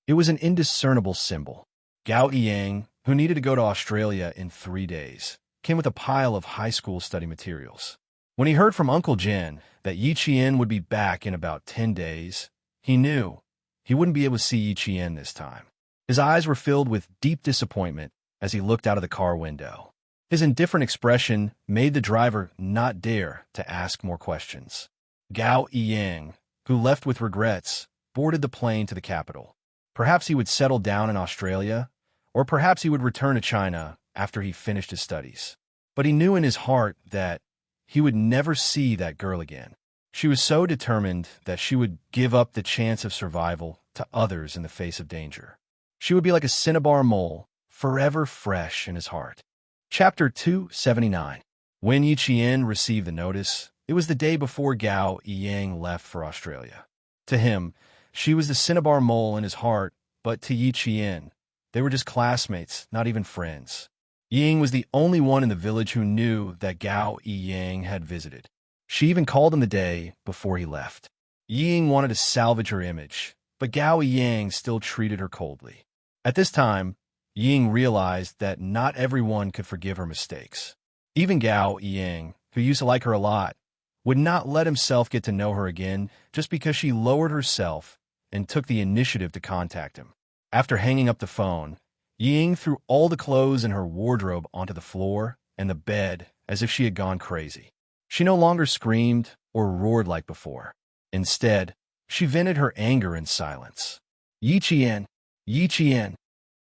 It was an indiscernible symbol. Gao Yang, who needed to go to Australia in 3 days, came with a pile of high school study materials. When he heard from Uncle Jin that Yi Qian would be back in about 10 days, he knew he wouldn't be able to see Yi Qian this time. His eyes were filled with deep disappointment as he looked out of the car window. His indifferent expression made the driver not dare to ask more questions. Gao Yang, who left with regrets, boarded the plane to the capital. Perhaps he would settle down in Australia, or perhaps he would return to China after he finished his studies. But he knew in his heart that he would never see that girl again. She was so determined that she would give up the chance of survival to others in the face of danger. She would be like a cinnabar mole, forever fresh in his heart. Chapter 279. When Yi Qian received the notice, it was the day before Gao Yang left for Australia. To him, she was the cinnabar mole in his heart, but to Yi Qian, they were just classmates, not even friends. Ying was the only one in the village who knew that Gao Yang had visited. She even called him the day before he left. Ying wanted to salvage her image, but Gao Yang still treated her coldly. At this time, Ying realized that not everyone could forgive her mistakes. Even Gao Yang, who used to like her a lot, would not let himself get to know her again just because she lowered herself and took the initiative to contact him. After hanging up the phone, Ying threw all the clothes in her wardrobe onto the floor and the bed as if she had gone crazy. She no longer screamed or roared like before. Instead, she vented her anger in silence. Yi Qian, Yi Qian.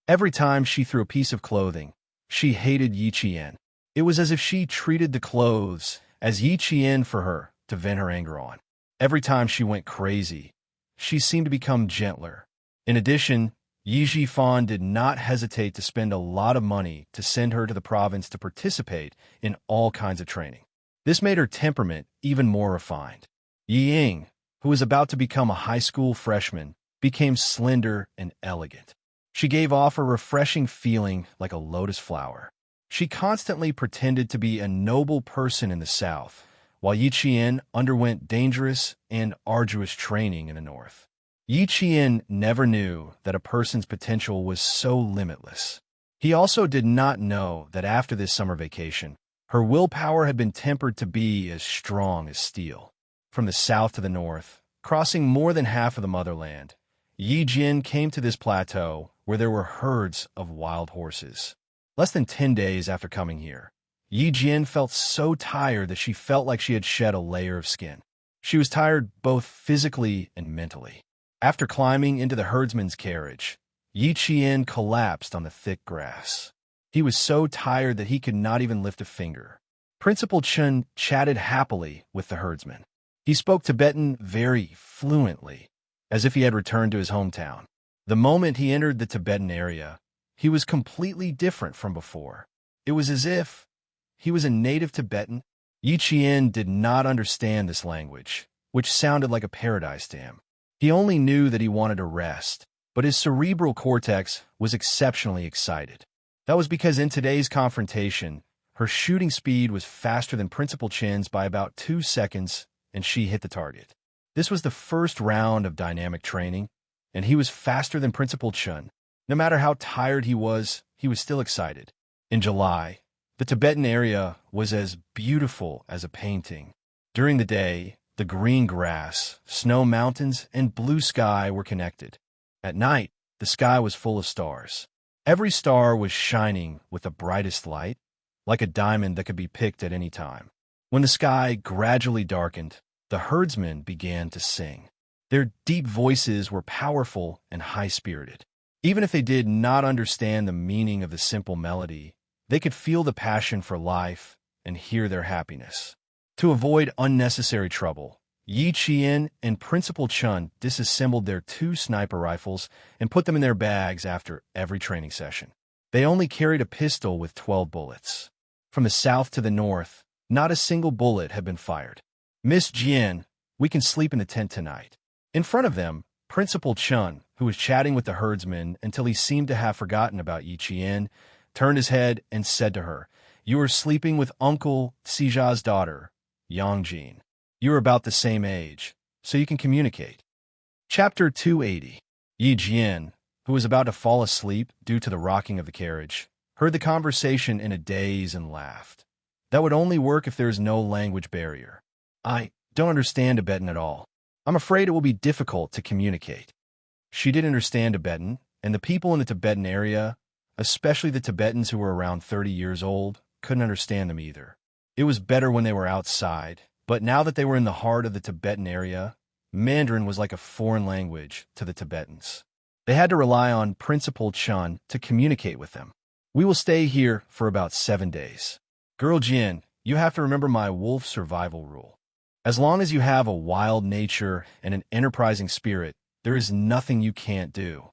Every time she threw a piece of clothing, she hated Yi Qian. It was as if she treated the clothes as Yi Qian for her to vent her anger on. Every time she went crazy, she seemed to become gentler. In addition, Yi Zhifan did not hesitate to spend a lot of money to send her to the province to participate in all kinds of training. This made her temperament even more refined. Yi Ying, who was about to become a high school freshman, became slender and elegant. She gave off a refreshing feeling like a lotus flower. She constantly pretended to be a noble person in the south, while Yi Qian underwent dangerous and arduous training in the north. Yi Qian never knew that a person's potential was so limitless. He also did not know that after this summer vacation, her willpower had been tempered to be as strong as steel. From the south to the north, crossing more than half of the motherland, Yi Jin came to this plateau where there were herds of wild horses. Less than 10 days after coming here, Yi Jin felt so tired that she felt like she had shed a layer of skin. She was tired both physically and mentally. After climbing into the herdsman's carriage, Yi Qian collapsed on the thick grass. He was so tired that he could not even lift a finger. Principal Chen chatted happily with the herdsman. He spoke Tibetan very fluently, as if he had returned to his hometown. The moment he entered the Tibetan area, he was completely different from before. It was as if he was a native Tibetan. Yi Qian did not understand this language, which sounded like a paradise to him. He only knew that he wanted to rest, but his cerebral cortex was exceptionally excited. That was because in today's confrontation, her shooting speed was faster than Principal Chen's by about 2 seconds, and she hit the target. This was the first round of dynamic training, and he was faster than Principal Chen. No matter how tired he was still excited. In July, the Tibetan area was as beautiful as a painting. During the day, The green grass, snow mountains, and blue sky were connected. At night, the sky was full of stars. Every star was shining with the brightest light, like a diamond that could be picked at any time. When the sky gradually darkened, the herdsmen began to sing. Their deep voices were powerful and high-spirited. Even if they did not understand the meaning of the simple melody, they could feel the passion for life and hear their happiness. To avoid unnecessary trouble, Yi Qian and Principal Chun disassembled their 2 sniper rifles and put them in their bags after every training session. They only carried a pistol with 12 bullets. From the south to the north, not a single bullet had been fired. "Miss Jian, we can sleep in the tent tonight." In front of them, Principal Chun, who was chatting with the herdsman until he seemed to have forgotten about Yi Qian, turned his head and said to her, "You are sleeping with Uncle Xija's daughter, Yangjin. You are about the same age, so you can communicate." Chapter 280. Yi Jian, who was about to fall asleep due to the rocking of the carriage, heard the conversation in a daze and laughed. "That would only work if there is no language barrier. I don't understand Tibetan at all. I'm afraid it will be difficult to communicate." She did understand Tibetan, and the people in the Tibetan area, especially the Tibetans who were around 30 years old, couldn't understand them either. It was better when they were outside, but now that they were in the heart of the Tibetan area, Mandarin was like a foreign language to the Tibetans. They had to rely on Principal Chun to communicate with them. "We will stay here for about 7 days. Girl Jin, you have to remember my wolf survival rule. As long as you have a wild nature and an enterprising spirit, there is nothing you can't do."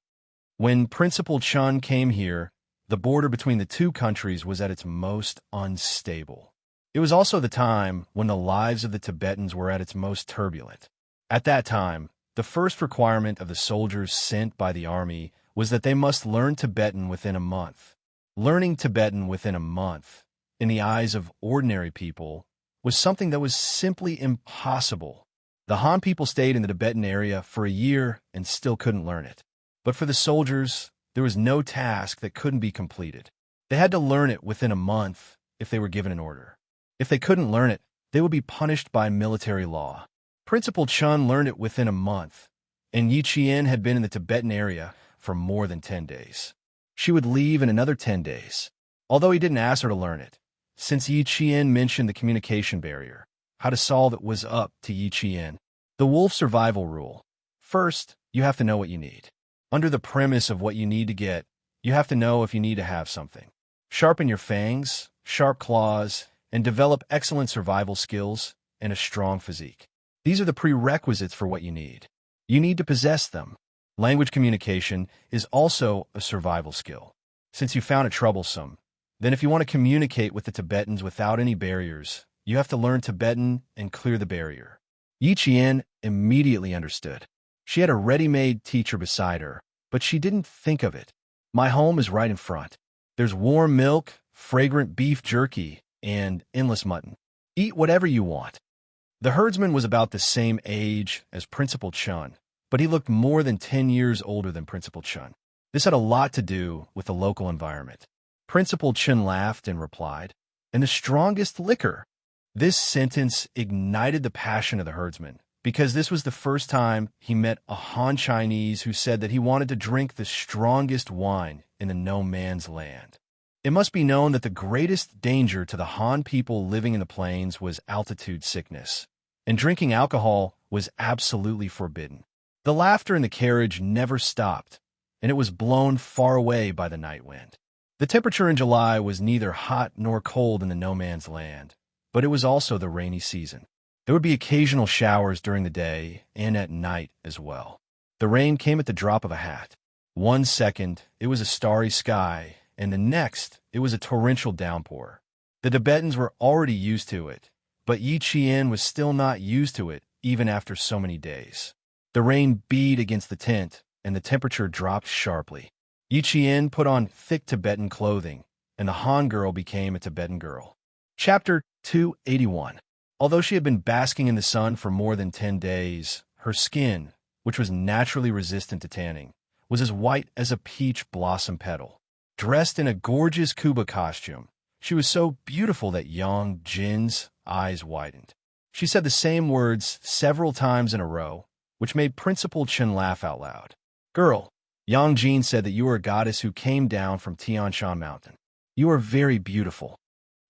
When Principal Chun came here, the border between the 2 countries was at its most unstable. It was also the time when the lives of the Tibetans were at its most turbulent. At that time, the first requirement of the soldiers sent by the army was that they must learn Tibetan within a month. Learning Tibetan within a month, in the eyes of ordinary people, was something that was simply impossible. The Han people stayed in the Tibetan area for a year and still couldn't learn it. But for the soldiers, there was no task that couldn't be completed. They had to learn it within a month if they were given an order. If they couldn't learn it, they would be punished by military law. Principal Chun learned it within a month, and Yi Qian had been in the Tibetan area for more than 10 days. She would leave in another 10 days. Although he didn't ask her to learn it, since Yi Qian mentioned the communication barrier, how to solve it was up to Yi Qian. The wolf survival rule. First, you have to know what you need. Under the premise of what you need to get, you have to know if you need to have something. Sharpen your fangs, sharp claws, and develop excellent survival skills and a strong physique. These are the prerequisites for what you need. You need to possess them. Language communication is also a survival skill. Since you found it troublesome, then if you want to communicate with the Tibetans without any barriers, you have to learn Tibetan and clear the barrier. Yi Qian immediately understood. She had a ready-made teacher beside her, but she didn't think of it. My home is right in front. There's warm milk, fragrant beef jerky, and endless mutton. Eat whatever you want. The herdsman was about the same age as Principal Chun, but he looked more than 10 years older than Principal Chun. This had a lot to do with the local environment. Principal Chun laughed and replied, "And the strongest liquor." This sentence ignited the passion of the herdsman, because this was the first time he met a Han Chinese who said that he wanted to drink the strongest wine in the no man's land. It must be known that the greatest danger to the Han people living in the plains was altitude sickness, and drinking alcohol was absolutely forbidden. The laughter in the carriage never stopped, and it was blown far away by the night wind. The temperature in July was neither hot nor cold in the no man's land, but it was also the rainy season. There would be occasional showers during the day and at night as well. The rain came at the drop of a hat. One second, it was a starry sky, and the next, it was a torrential downpour. The Tibetans were already used to it, but Yi Qian was still not used to it even after so many days. The rain beat against the tent, and the temperature dropped sharply. Yi Qian put on thick Tibetan clothing, and the Han girl became a Tibetan girl. Chapter 281. Although she had been basking in the sun for more than 10 days, her skin, which was naturally resistant to tanning, was as white as a peach blossom petal. Dressed in a gorgeous Kuba costume, she was so beautiful that Yang Jin's eyes widened. She said the same words several times in a row, which made Principal Chen laugh out loud. Girl, Yang Jin said that you are a goddess who came down from Tianshan Mountain. You are very beautiful.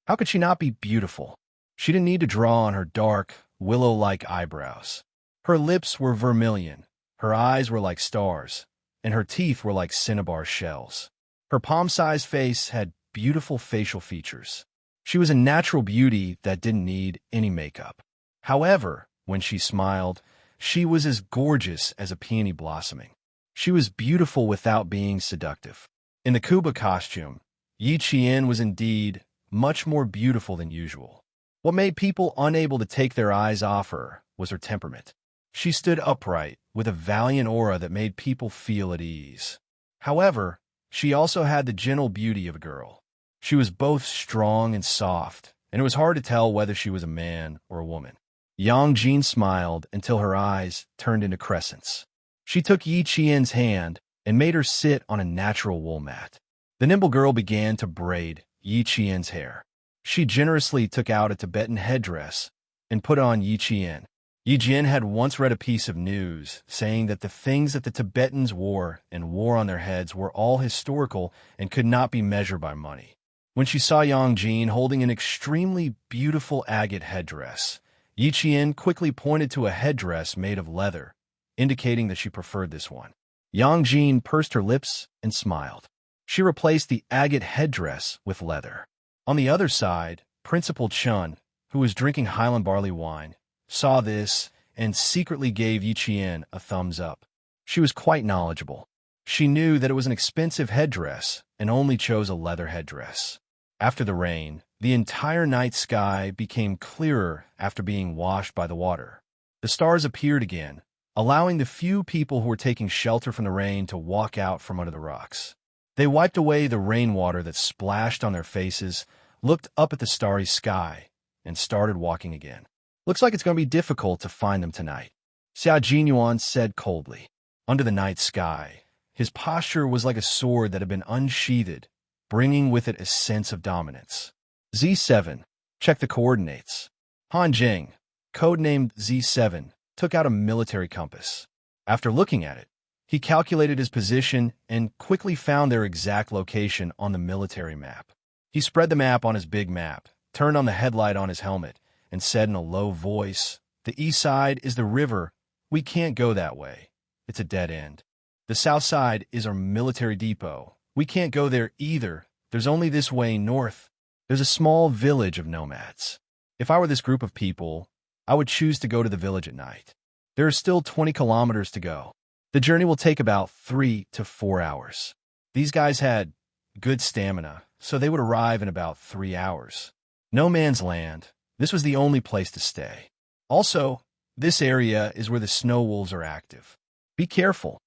How could she not be beautiful? She didn't need to draw on her dark, willow-like eyebrows. Her lips were vermilion, her eyes were like stars, and her teeth were like cinnabar shells. Her palm-sized face had beautiful facial features. She was a natural beauty that didn't need any makeup. However, when she smiled, she was as gorgeous as a peony blossoming. She was beautiful without being seductive. In the Kuba costume, Yi Qian was indeed much more beautiful than usual. What made people unable to take their eyes off her was her temperament. She stood upright, with a valiant aura that made people feel at ease. However, she also had the gentle beauty of a girl. She was both strong and soft, and it was hard to tell whether she was a man or a woman. Yang Jin smiled until her eyes turned into crescents. She took Yi Qian's hand and made her sit on a natural wool mat. The nimble girl began to braid Yi Qian's hair. She generously took out a Tibetan headdress and put on Yi Qian. Yi Qian had once read a piece of news saying that the things that the Tibetans wore on their heads were all historical and could not be measured by money. When she saw Yang Jin holding an extremely beautiful agate headdress, Yi Qian quickly pointed to a headdress made of leather, indicating that she preferred this one. Yang Jin pursed her lips and smiled. She replaced the agate headdress with leather. On the other side, Principal Chen, who was drinking Highland barley wine, saw this and secretly gave Yi Qian a thumbs up. She was quite knowledgeable. She knew that it was an expensive headdress and only chose a leather headdress. After the rain, the entire night sky became clearer after being washed by the water. The stars appeared again, allowing the few people who were taking shelter from the rain to walk out from under the rocks. They wiped away the rainwater that splashed on their faces, looked up at the starry sky, and started walking again. Looks like it's going to be difficult to find them tonight, Xia Jinyuan said coldly. Under the night sky, his posture was like a sword that had been unsheathed, bringing with it a sense of dominance. Z7, check the coordinates. Han Jing, codenamed Z7, took out a military compass. After looking at it, he calculated his position and quickly found their exact location on the military map. He spread the map on his big map, turned on the headlight on his helmet, and said in a low voice, "The east side is the river. We can't go that way. It's a dead end. The south side is our military depot. We can't go there either. There's only this way north. There's a small village of nomads. If I were this group of people, I would choose to go to the village at night. There are still 20 kilometers to go. The journey will take about 3 to 4 hours. These guys had good stamina, so they would arrive in about 3 hours. No man's land. This was the only place to stay. Also, this area is where the snow wolves are active. Be careful."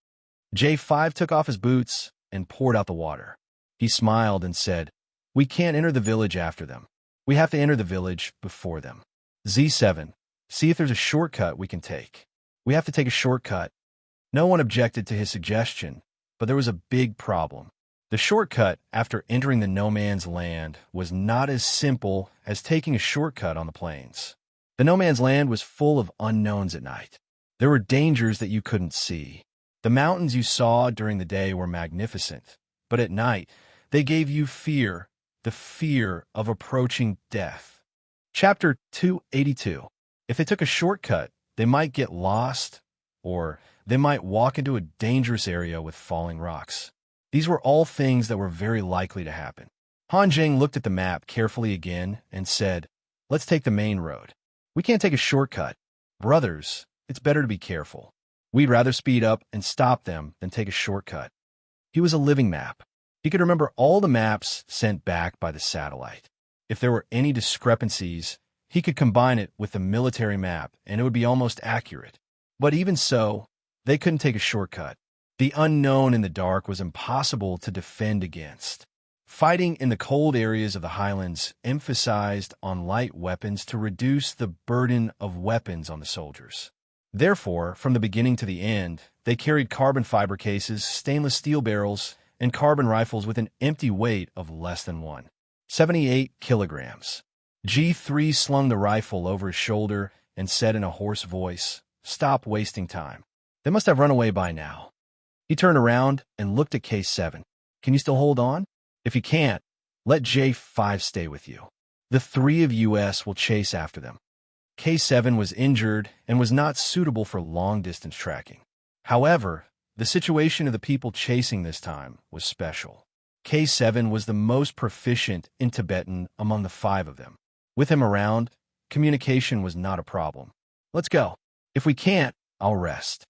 J5 took off his boots and poured out the water. He smiled and said, "We can't enter the village after them. We have to enter the village before them. Z7, see if there's a shortcut we can take. We have to take a shortcut." No one objected to his suggestion, but there was a big problem. The shortcut after entering the no man's land was not as simple as taking a shortcut on the plains. The no man's land was full of unknowns at night. There were dangers that you couldn't see. The mountains you saw during the day were magnificent, but at night they gave you fear, the fear of approaching death. Chapter 282. If they took a shortcut, they might get lost, or they might walk into a dangerous area with falling rocks. These were all things that were very likely to happen. Han Jing looked at the map carefully again and said, "Let's take the main road. We can't take a shortcut. Brothers, it's better to be careful. We'd rather speed up and stop them than take a shortcut." He was a living map. He could remember all the maps sent back by the satellite. If there were any discrepancies, he could combine it with the military map and it would be almost accurate. But even so, they couldn't take a shortcut. The unknown in the dark was impossible to defend against. Fighting in the cold areas of the highlands emphasized on light weapons to reduce the burden of weapons on the soldiers. Therefore, from the beginning to the end, they carried carbon fiber cases, stainless steel barrels, and carbon rifles with an empty weight of less than 78 kilograms. G3 slung the rifle over his shoulder and said in a hoarse voice, "Stop wasting time. They must have run away by now." He turned around and looked at K7. "Can you still hold on? If you can't, let J5 stay with you. The three of us will chase after them." K7 was injured and was not suitable for long-distance tracking. However, the situation of the people chasing this time was special. K7 was the most proficient in Tibetan among the five of them. With him around, communication was not a problem. "Let's go. If we can't, I'll rest."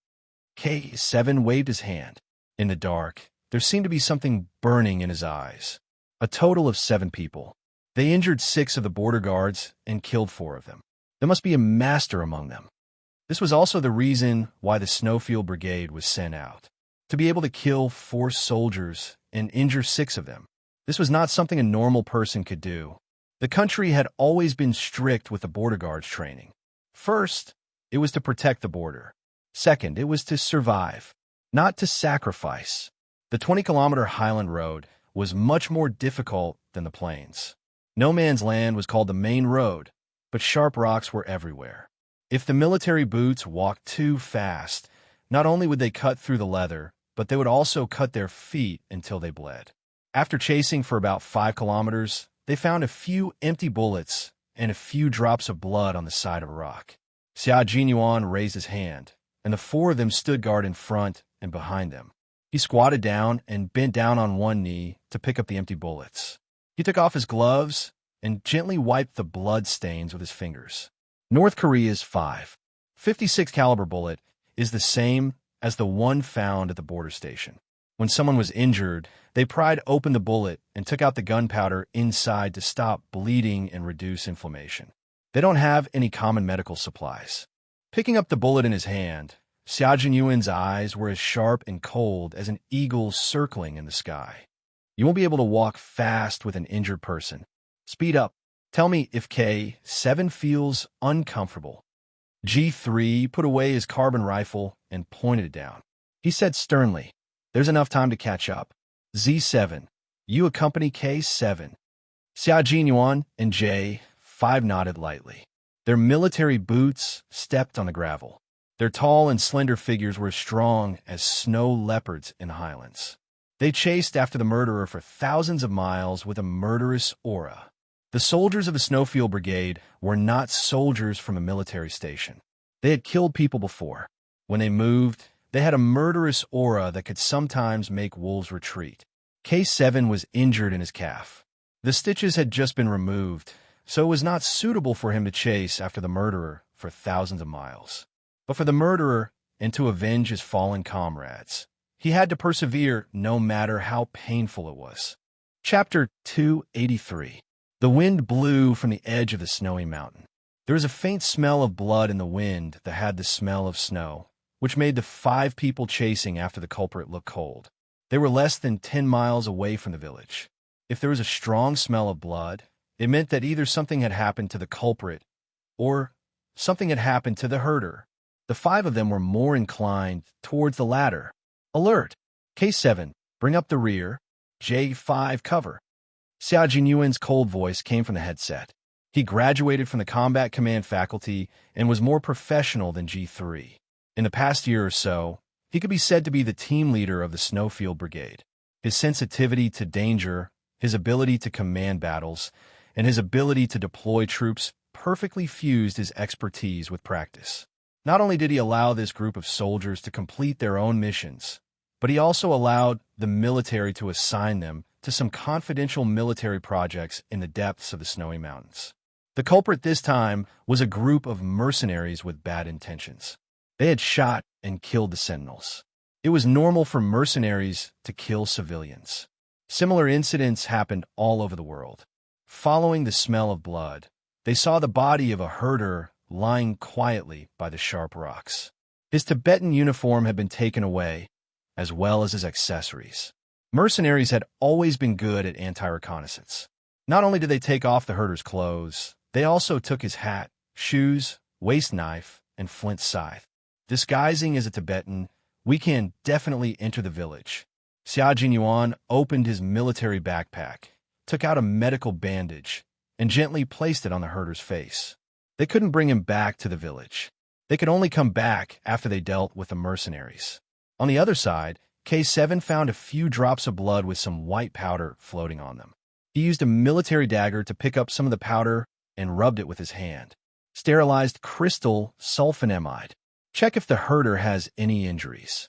K7 waved his hand. In the dark, there seemed to be something burning in his eyes. A total of 7 people. They injured 6 of the border guards and killed 4 of them. There must be a master among them. This was also the reason why the Snowfield Brigade was sent out. To be able to kill 4 soldiers and injure 6 of them. This was not something a normal person could do. The country had always been strict with the border guards training. First, it was to protect the border. Second, it was to survive, not to sacrifice. The 20-kilometer Highland Road was much more difficult than the plains. No Man's Land was called the main road, but sharp rocks were everywhere. If the military boots walked too fast, not only would they cut through the leather, but they would also cut their feet until they bled. After chasing for about 5 kilometers, they found a few empty bullets and a few drops of blood on the side of a rock. Xianxia raised his hand, and the 4 of them stood guard in front and behind them. He squatted down and bent down on one knee to pick up the empty bullets. He took off his gloves and gently wiped the blood stains with his fingers. North Korea's .556 caliber bullet is the same as the one found at the border station. When someone was injured, they pried open the bullet and took out the gunpowder inside to stop bleeding and reduce inflammation. They don't have any common medical supplies. Picking up the bullet in his hand, Xiaojinyuan's eyes were as sharp and cold as an eagle circling in the sky. "You won't be able to walk fast with an injured person. Speed up. Tell me if K7 feels uncomfortable." G3 put away his carbon rifle and pointed it down. He said sternly, "There's enough time to catch up. Z7, you accompany K7. Xiaojinyuan and J5 nodded lightly. Their military boots stepped on the gravel. Their tall and slender figures were as strong as snow leopards in the highlands. They chased after the murderer for thousands of miles with a murderous aura. The soldiers of the Snowfield Brigade were not soldiers from a military station. They had killed people before. When they moved, they had a murderous aura that could sometimes make wolves retreat. K7 was injured in his calf. The stitches had just been removed, so it was not suitable for him to chase after the murderer for thousands of miles. But for the murderer and to avenge his fallen comrades, he had to persevere no matter how painful it was. Chapter 283. The wind blew from the edge of the snowy mountain. There was a faint smell of blood in the wind that had the smell of snow, which made the 5 people chasing after the culprit look cold. They were less than 10 miles away from the village. If there was a strong smell of blood, it meant that either something had happened to the culprit or something had happened to the herder. The 5 of them were more inclined towards the latter. "Alert! K7, bring up the rear. J5, cover." Xiaojinyuan's cold voice came from the headset. He graduated from the combat command faculty and was more professional than G3. In the past year or so, he could be said to be the team leader of the Snowfield Brigade. His sensitivity to danger, his ability to command battles, and his ability to deploy troops perfectly fused his expertise with practice. Not only did he allow this group of soldiers to complete their own missions, but he also allowed the military to assign them to some confidential military projects in the depths of the snowy mountains. The culprit this time was a group of mercenaries with bad intentions. They had shot and killed the sentinels. It was normal for mercenaries to kill civilians. Similar incidents happened all over the world. Following the smell of blood, they saw the body of a herder lying quietly by the sharp rocks. His Tibetan uniform had been taken away, as well as his accessories. Mercenaries had always been good at anti-reconnaissance. Not only did they take off the herder's clothes, they also took his hat, shoes, waist knife, and flint scythe. Disguising as a Tibetan, we can definitely enter the village. Xiaojinyuan opened his military backpack, took out a medical bandage, and gently placed it on the herder's face. They couldn't bring him back to the village. They could only come back after they dealt with the mercenaries. On the other side, K7 found a few drops of blood with some white powder floating on them. He used a military dagger to pick up some of the powder and rubbed it with his hand. Sterilized crystal sulfonamide. Check if the herder has any injuries.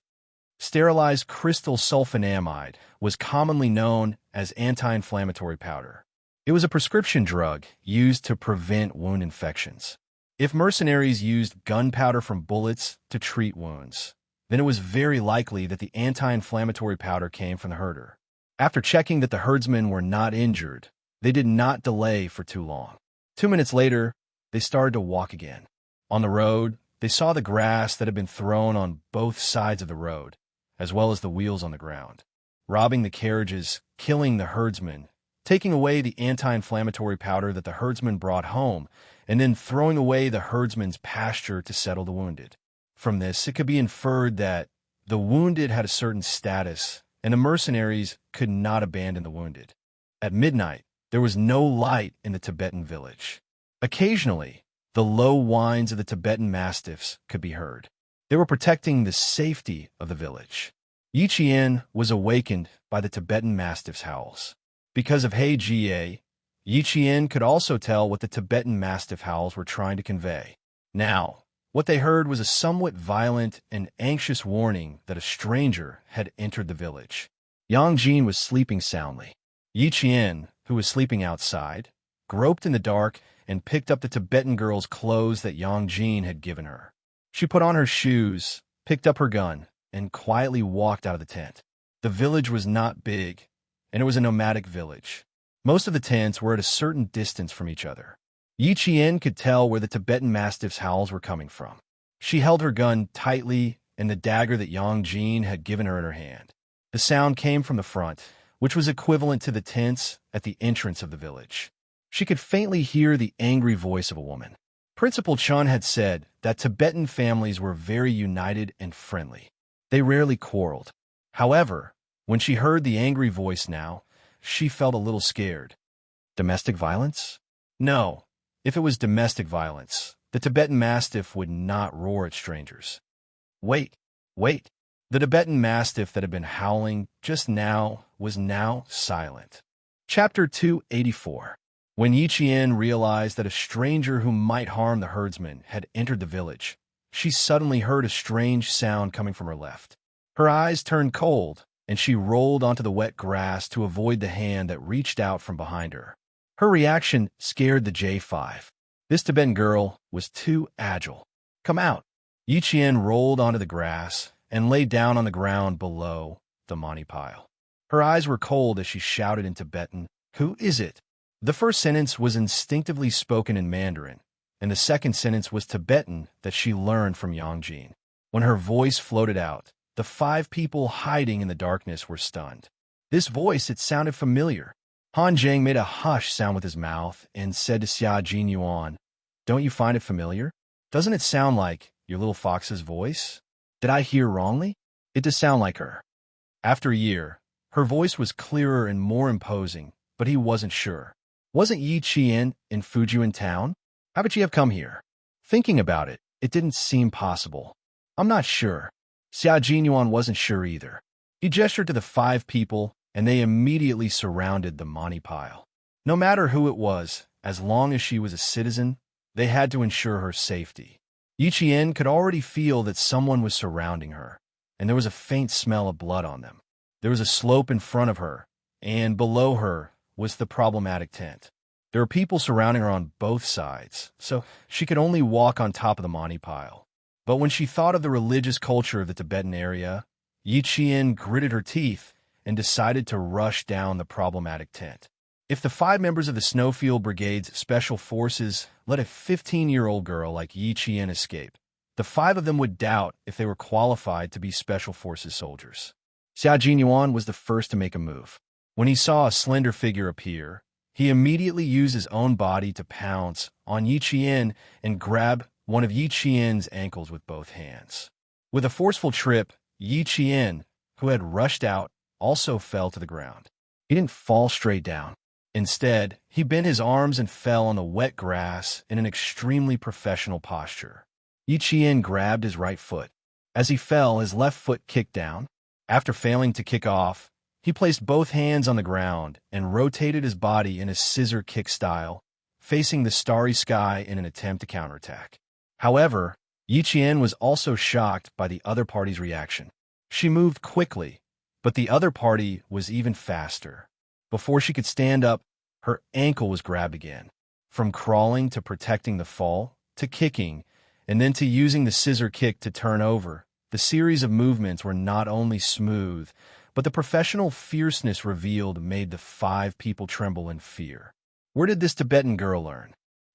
Sterilized crystal sulfonamide was commonly known as anti-inflammatory powder. It was a prescription drug used to prevent wound infections. If mercenaries used gunpowder from bullets to treat wounds, then it was very likely that the anti-inflammatory powder came from the herder. After checking that the herdsmen were not injured, they did not delay for too long. 2 minutes later, they started to walk again. On the road, they saw the grass that had been thrown on both sides of the road, as well as the wheels on the ground. Robbing the carriages, killing the herdsmen, taking away the anti-inflammatory powder that the herdsmen brought home, and then throwing away the herdsman's pasture to settle the wounded. From this, it could be inferred that the wounded had a certain status, and the mercenaries could not abandon the wounded. At midnight, there was no light in the Tibetan village. Occasionally, the low whines of the Tibetan mastiffs could be heard. They were protecting the safety of the village. Yiqian was awakened by the Tibetan mastiff's howls. Because of He Jie, Yiqian could also tell what the Tibetan mastiff howls were trying to convey. Now, what they heard was a somewhat violent and anxious warning that a stranger had entered the village. Yang Jin was sleeping soundly. Yiqian, who was sleeping outside, groped in the dark and picked up the Tibetan girl's clothes that Yang Jin had given her. She put on her shoes, picked up her gun, and quietly walked out of the tent. The village was not big, and it was a nomadic village. Most of the tents were at a certain distance from each other. Yiqian could tell where the Tibetan mastiff's howls were coming from. She held her gun tightly and the dagger that Yang Jin had given her in her hand. The sound came from the front, which was equivalent to the tents at the entrance of the village. She could faintly hear the angry voice of a woman. Principal Chun had said that Tibetan families were very united and friendly. They rarely quarreled. However, when she heard the angry voice now, she felt a little scared. Domestic violence? No. If it was domestic violence, the Tibetan mastiff would not roar at strangers. Wait. The Tibetan mastiff that had been howling just now was now silent. Chapter 284. When Yiqian realized that a stranger who might harm the herdsman had entered the village, she suddenly heard a strange sound coming from her left. Her eyes turned cold, and she rolled onto the wet grass to avoid the hand that reached out from behind her. Her reaction scared the J5. This Tibetan girl was too agile. Come out. Yiqian rolled onto the grass and lay down on the ground below the money pile. Her eyes were cold as she shouted in Tibetan, "Who is it?" The first sentence was instinctively spoken in Mandarin, and the second sentence was Tibetan that she learned from Yang Jin. When her voice floated out, the 5 people hiding in the darkness were stunned. This voice, it sounded familiar. Han Zheng made a hush sound with his mouth and said to Xia Jinyuan, "Don't you find it familiar? Doesn't it sound like your little fox's voice? Did I hear wrongly? It does sound like her." After a year, her voice was clearer and more imposing, but he wasn't sure. Wasn't Yi Qian in Fujian town? How could she have come here? Thinking about it, it didn't seem possible. I'm not sure. Xia Jinyuan wasn't sure either. He gestured to the 5 people, and they immediately surrounded the money pile. No matter who it was, as long as she was a citizen, they had to ensure her safety. Yiqian could already feel that someone was surrounding her, and there was a faint smell of blood on them. There was a slope in front of her, and below her was the problematic tent. There were people surrounding her on both sides, so she could only walk on top of the money pile. But when she thought of the religious culture of the Tibetan area, Yiqian gritted her teeth and decided to rush down the problematic tent. If the 5 members of the Snowfield Brigade's Special Forces let a 15-year-old girl like Yiqian escape, the 5 of them would doubt if they were qualified to be Special Forces soldiers. Xia Jinyuan was the first to make a move. When he saw a slender figure appear, he immediately used his own body to pounce on Yiqian and grab one of Yiqian's ankles with both hands. With a forceful trip, Yiqian, who had rushed out, also fell to the ground. He didn't fall straight down. Instead, he bent his arms and fell on the wet grass in an extremely professional posture. Yi Qian grabbed his right foot. As he fell, his left foot kicked down. After failing to kick off, he placed both hands on the ground and rotated his body in a scissor kick style, facing the starry sky in an attempt to counterattack. However, Yi Qian was also shocked by the other party's reaction. She moved quickly, but the other party was even faster. Before she could stand up, her ankle was grabbed again. From crawling to protecting the fall, to kicking, and then to using the scissor kick to turn over, the series of movements were not only smooth, but the professional fierceness revealed made the 5 people tremble in fear. Where did this Tibetan girl learn?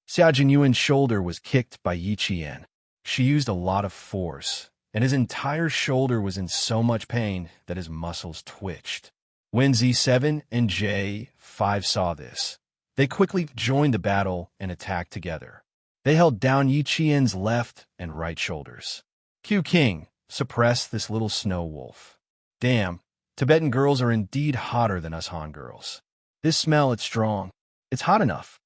Xia Jinyuan's shoulder was kicked by Yi Qian. She used a lot of force, and his entire shoulder was in so much pain that his muscles twitched. When Z7 and J5 saw this, they quickly joined the battle and attacked together. They held down Yi Qian's left and right shoulders. Q King, suppress this little snow wolf. Damn, Tibetan girls are indeed hotter than us Han girls. This smell, it's strong. It's hot enough.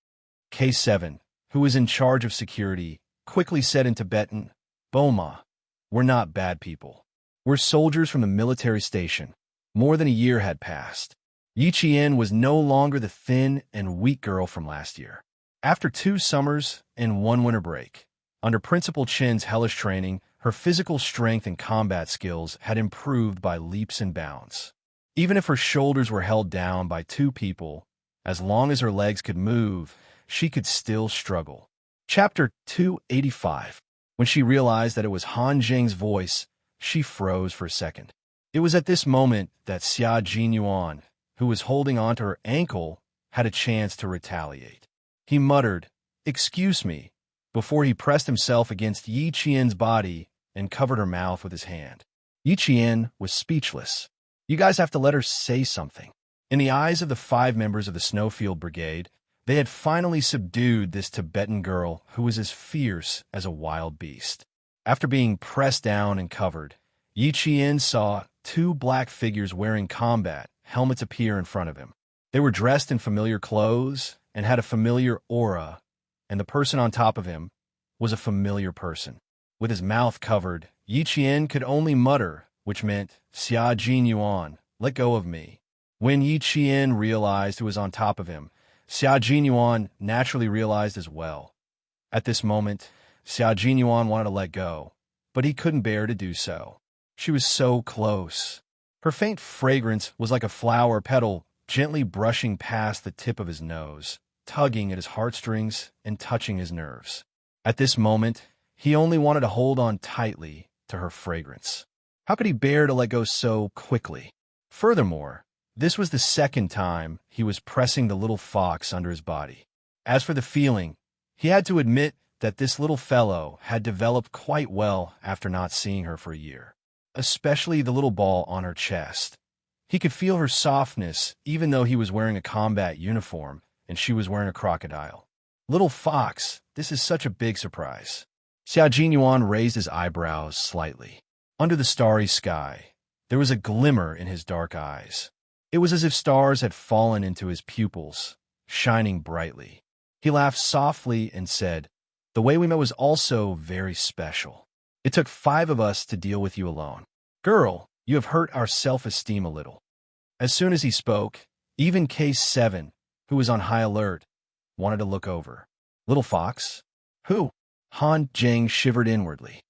K7, who was in charge of security, quickly said in Tibetan, Boma, we're not bad people. We're soldiers from the military station. More than a year had passed. Yi Qian was no longer the thin and weak girl from last year. After 2 summers and 1 winter break, under Principal Chen's hellish training, her physical strength and combat skills had improved by leaps and bounds. Even if her shoulders were held down by 2 people, as long as her legs could move, she could still struggle. Chapter 285. When she realized that it was Han Zheng's voice, she froze for a second. It was at this moment that Xia Jinyuan, who was holding onto her ankle, had a chance to retaliate. He muttered, "Excuse me," before he pressed himself against Yi Qian's body and covered her mouth with his hand. Yi Qian was speechless. You guys have to let her say something. In the eyes of the 5 members of the Snowfield Brigade, they had finally subdued this Tibetan girl who was as fierce as a wild beast. After being pressed down and covered, Yi Qian saw 2 black figures wearing combat helmets appear in front of him. They were dressed in familiar clothes and had a familiar aura, and the person on top of him was a familiar person. With his mouth covered, Yi Qian could only mutter, which meant, Xia Jinyuan, let go of me. When Yi Qian realized who was on top of him, Xia Jinyuan naturally realized as well. At this moment, Xia Jinyuan wanted to let go, but he couldn't bear to do so. She was so close. Her faint fragrance was like a flower petal gently brushing past the tip of his nose, tugging at his heartstrings and touching his nerves. At this moment, he only wanted to hold on tightly to her fragrance. How could he bear to let go so quickly? Furthermore, this was the 2nd time he was pressing the little fox under his body. As for the feeling, he had to admit that this little fellow had developed quite well after not seeing her for a year. Especially the little ball on her chest. He could feel her softness even though he was wearing a combat uniform and she was wearing a crocodile. Little fox, this is such a big surprise. Xia Jinyuan raised his eyebrows slightly. Under the starry sky, there was a glimmer in his dark eyes. It was as if stars had fallen into his pupils, shining brightly. He laughed softly and said, the way we met was also very special. It took 5 of us to deal with you alone. Girl, you have hurt our self-esteem a little. As soon as he spoke, even Case 7, who was on high alert, wanted to look over. Little fox? Who? Han Zheng shivered inwardly.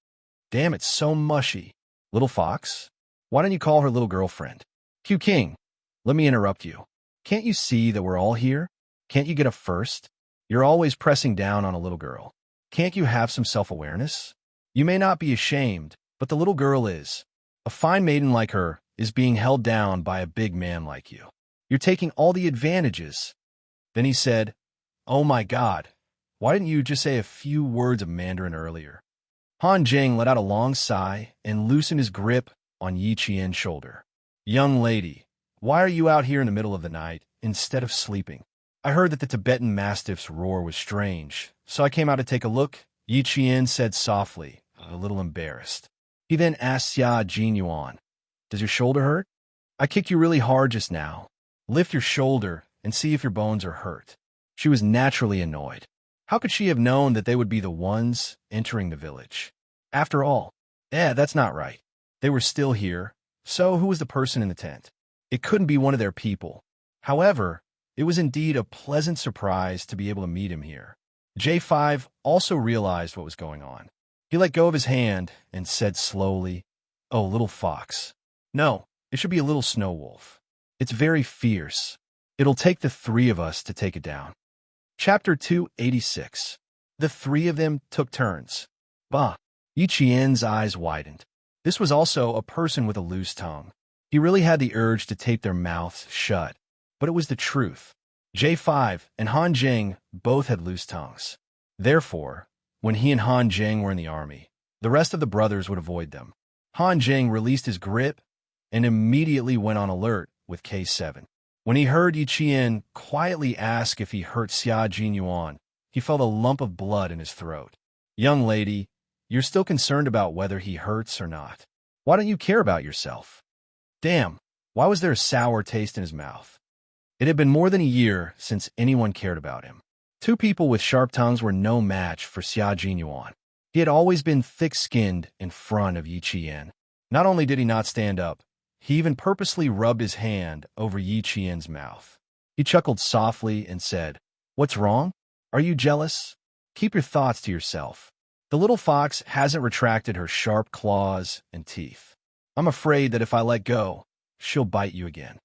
Damn, it's so mushy. Little fox? Why don't you call her little girlfriend? Q King, let me interrupt you. Can't you see that we're all here? Can't you get up first? You're always pressing down on a little girl. Can't you have some self-awareness? You may not be ashamed, but the little girl is. A fine maiden like her is being held down by a big man like you. You're taking all the advantages. Then he said, oh my God, why didn't you just say a few words of Mandarin earlier? Han Zheng let out a long sigh and loosened his grip on Yi Qian's shoulder. Young lady, why are you out here in the middle of the night instead of sleeping? I heard that the Tibetan Mastiff's roar was strange, so I came out to take a look, Yi Qian said softly, a little embarrassed. He then asked Xia Jinyuan, does your shoulder hurt? I kicked you really hard just now. Lift your shoulder and see if your bones are hurt. She was naturally annoyed. How could she have known that they would be the ones entering the village? After all, that's not right. They were still here, so who was the person in the tent? It couldn't be one of their people. However, it was indeed a pleasant surprise to be able to meet him here. J5 also realized what was going on. He let go of his hand and said slowly, "Oh, little fox. No, it should be a little snow wolf. It's very fierce. It'll take the three of us to take it down." Chapter 286. The three of them took turns. Bah! Yi Qian's eyes widened. This was also a person with a loose tongue. He really had the urge to tape their mouths shut, but it was the truth. J5 and Han Jing both had loose tongues. Therefore, when he and Han Jing were in the army, the rest of the brothers would avoid them. Han Jing released his grip and immediately went on alert with K7. When he heard Yi Qian quietly ask if he hurt Xia Jinyuan, he felt a lump of blood in his throat. "Young lady, you're still concerned about whether he hurts or not. Why don't you care about yourself?" Damn, why was there a sour taste in his mouth? It had been more than a year since anyone cared about him. Two people with sharp tongues were no match for Xia Jinyuan. He had always been thick-skinned in front of Yi Qian. Not only did he not stand up, he even purposely rubbed his hand over Yi Qian's mouth. He chuckled softly and said, "What's wrong? Are you jealous? Keep your thoughts to yourself." The little fox hasn't retracted her sharp claws and teeth. "I'm afraid that if I let go, she'll bite you again.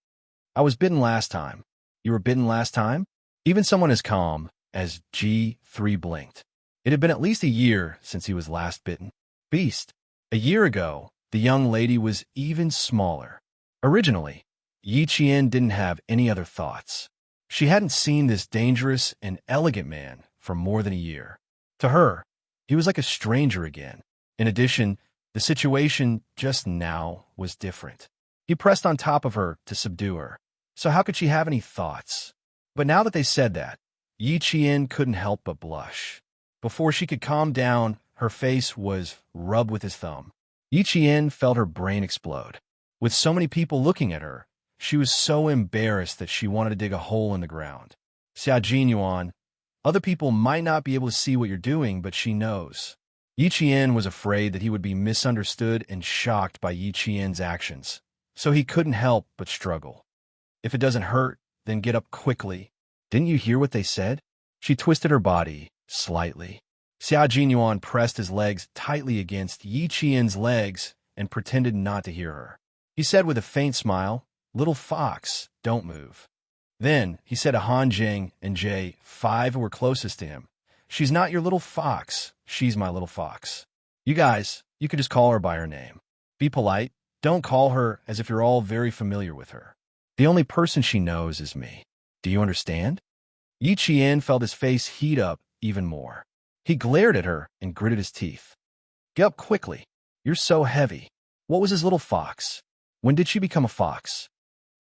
I was bitten last time. You were bitten last time?" Even someone as calm as G3 blinked. It had been at least a year since he was last bitten. Beast. A year ago, the young lady was even smaller. Originally, Yi Qian didn't have any other thoughts. She hadn't seen this dangerous and elegant man for more than a year. To her, he was like a stranger again. In addition, the situation just now was different. He pressed on top of her to subdue her. So how could she have any thoughts? But now that they said that, Yi Qian couldn't help but blush. Before she could calm down, her face was rubbed with his thumb. Yi Qian felt her brain explode. With so many people looking at her, she was so embarrassed that she wanted to dig a hole in the ground. "Xia Jinyuan, other people might not be able to see what you're doing, but she knows." Yi Qian was afraid that he would be misunderstood and shocked by Yi Qian's actions, so he couldn't help but struggle. "If it doesn't hurt, then get up quickly. Didn't you hear what they said?" She twisted her body slightly. Xia Jinyuan pressed his legs tightly against Yi Qian's legs and pretended not to hear her. He said with a faint smile, "Little fox, don't move." Then he said to Han Jing and J5 who were closest to him, "She's not your little fox, she's my little fox. You guys, you could just call her by her name. Be polite, don't call her as if you're all very familiar with her. The only person she knows is me. Do you understand?" Yi Qian felt his face heat up even more. He glared at her and gritted his teeth. "Get up quickly. You're so heavy. What was his little fox? When did she become a fox?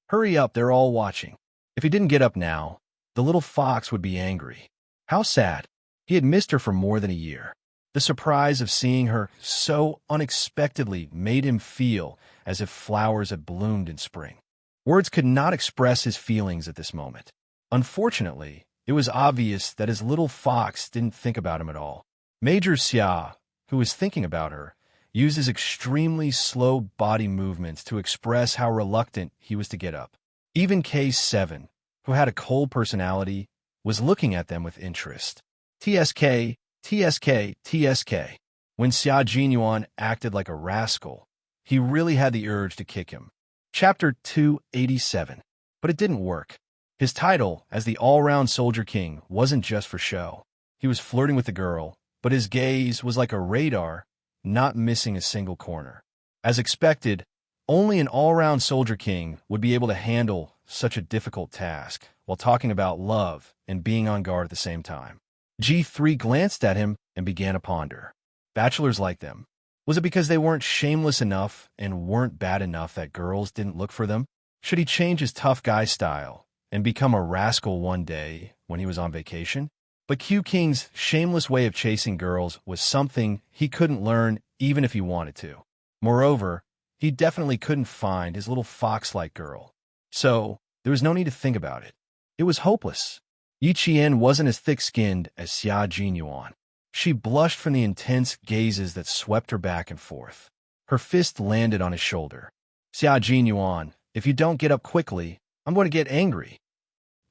Hurry up, they're all watching." If he didn't get up now, the little fox would be angry. How sad. He had missed her for more than a year. The surprise of seeing her so unexpectedly made him feel as if flowers had bloomed in spring. Words could not express his feelings at this moment. Unfortunately, it was obvious that his little fox didn't think about him at all. Major Xia, who was thinking about her, used his extremely slow body movements to express how reluctant he was to get up. Even K7, who had a cold personality, was looking at them with interest. TSK, TSK, TSK. When Xia Jinyuan acted like a rascal, he really had the urge to kick him. Chapter 287. But it didn't work. His title as the all-round soldier king wasn't just for show. He was flirting with the girl, but his gaze was like a radar, not missing a single corner. As expected, only an all-round soldier king would be able to handle such a difficult task while talking about love and being on guard at the same time. G3 glanced at him and began to ponder. Bachelors like them. Was it because they weren't shameless enough and weren't bad enough that girls didn't look for them? Should he change his tough guy style and become a rascal one day when he was on vacation? But Q King's shameless way of chasing girls was something he couldn't learn even if he wanted to. Moreover, he definitely couldn't find his little fox-like girl. So, there was no need to think about it. It was hopeless. Yi Qian wasn't as thick-skinned as Xia Jinyuan. She blushed from the intense gazes that swept her back and forth. Her fist landed on his shoulder. Xia Jinyuan, if you don't get up quickly, I'm going to get angry.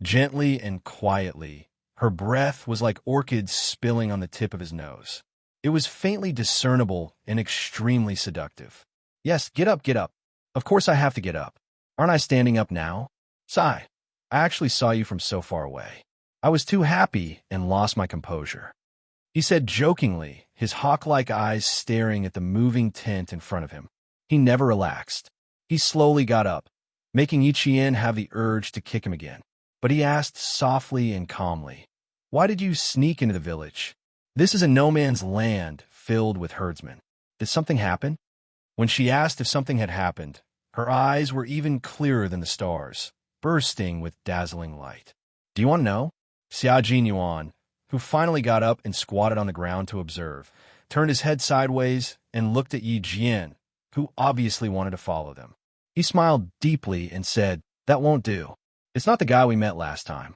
Gently and quietly, her breath was like orchids spilling on the tip of his nose. It was faintly discernible and extremely seductive. Yes, get up, get up. Of course I have to get up. Aren't I standing up now? Sigh. I actually saw you from so far away. I was too happy and lost my composure. He said jokingly, his hawk-like eyes staring at the moving tent in front of him. He never relaxed. He slowly got up, making Yi Qian have the urge to kick him again. But he asked softly and calmly, "Why did you sneak into the village? This is a no-man's land filled with herdsmen. Did something happen?" When she asked if something had happened, her eyes were even clearer than the stars, bursting with dazzling light. "Do you want to know?" Xia Jinyuan, who finally got up and squatted on the ground to observe, turned his head sideways and looked at Yi Jian, who obviously wanted to follow them. He smiled deeply and said, "That won't do. It's not the guy we met last time."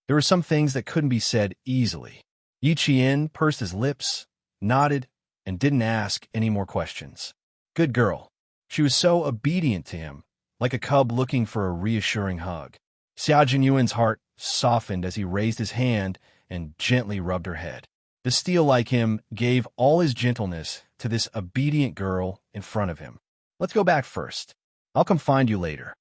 There were some things that couldn't be said easily. Yi Qian pursed his lips, nodded, and didn't ask any more questions. Good girl. She was so obedient to him, like a cub looking for a reassuring hug. Xia Jinyuan's heart softened as he raised his hand and gently rubbed her head. The steel like him gave all his gentleness to this obedient girl in front of him. "Let's go back first. I'll come find you later."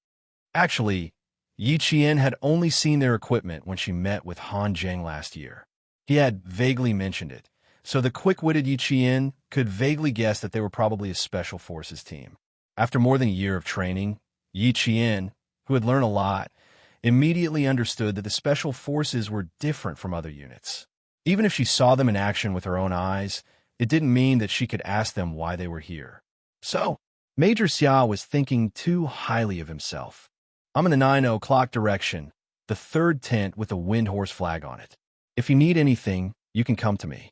Actually, Yi Qian had only seen their equipment when she met with Han Zheng last year. He had vaguely mentioned it, so the quick-witted Yi Qian could vaguely guess that they were probably a special forces team. After more than a year of training, Yi Qian, who had learned a lot, immediately understood that the special forces were different from other units. Even if she saw them in action with her own eyes, it didn't mean that she could ask them why they were here. So, Major Xia was thinking too highly of himself. "I'm in the 9 o'clock direction, the third tent with a wind horse flag on it. If you need anything, you can come to me."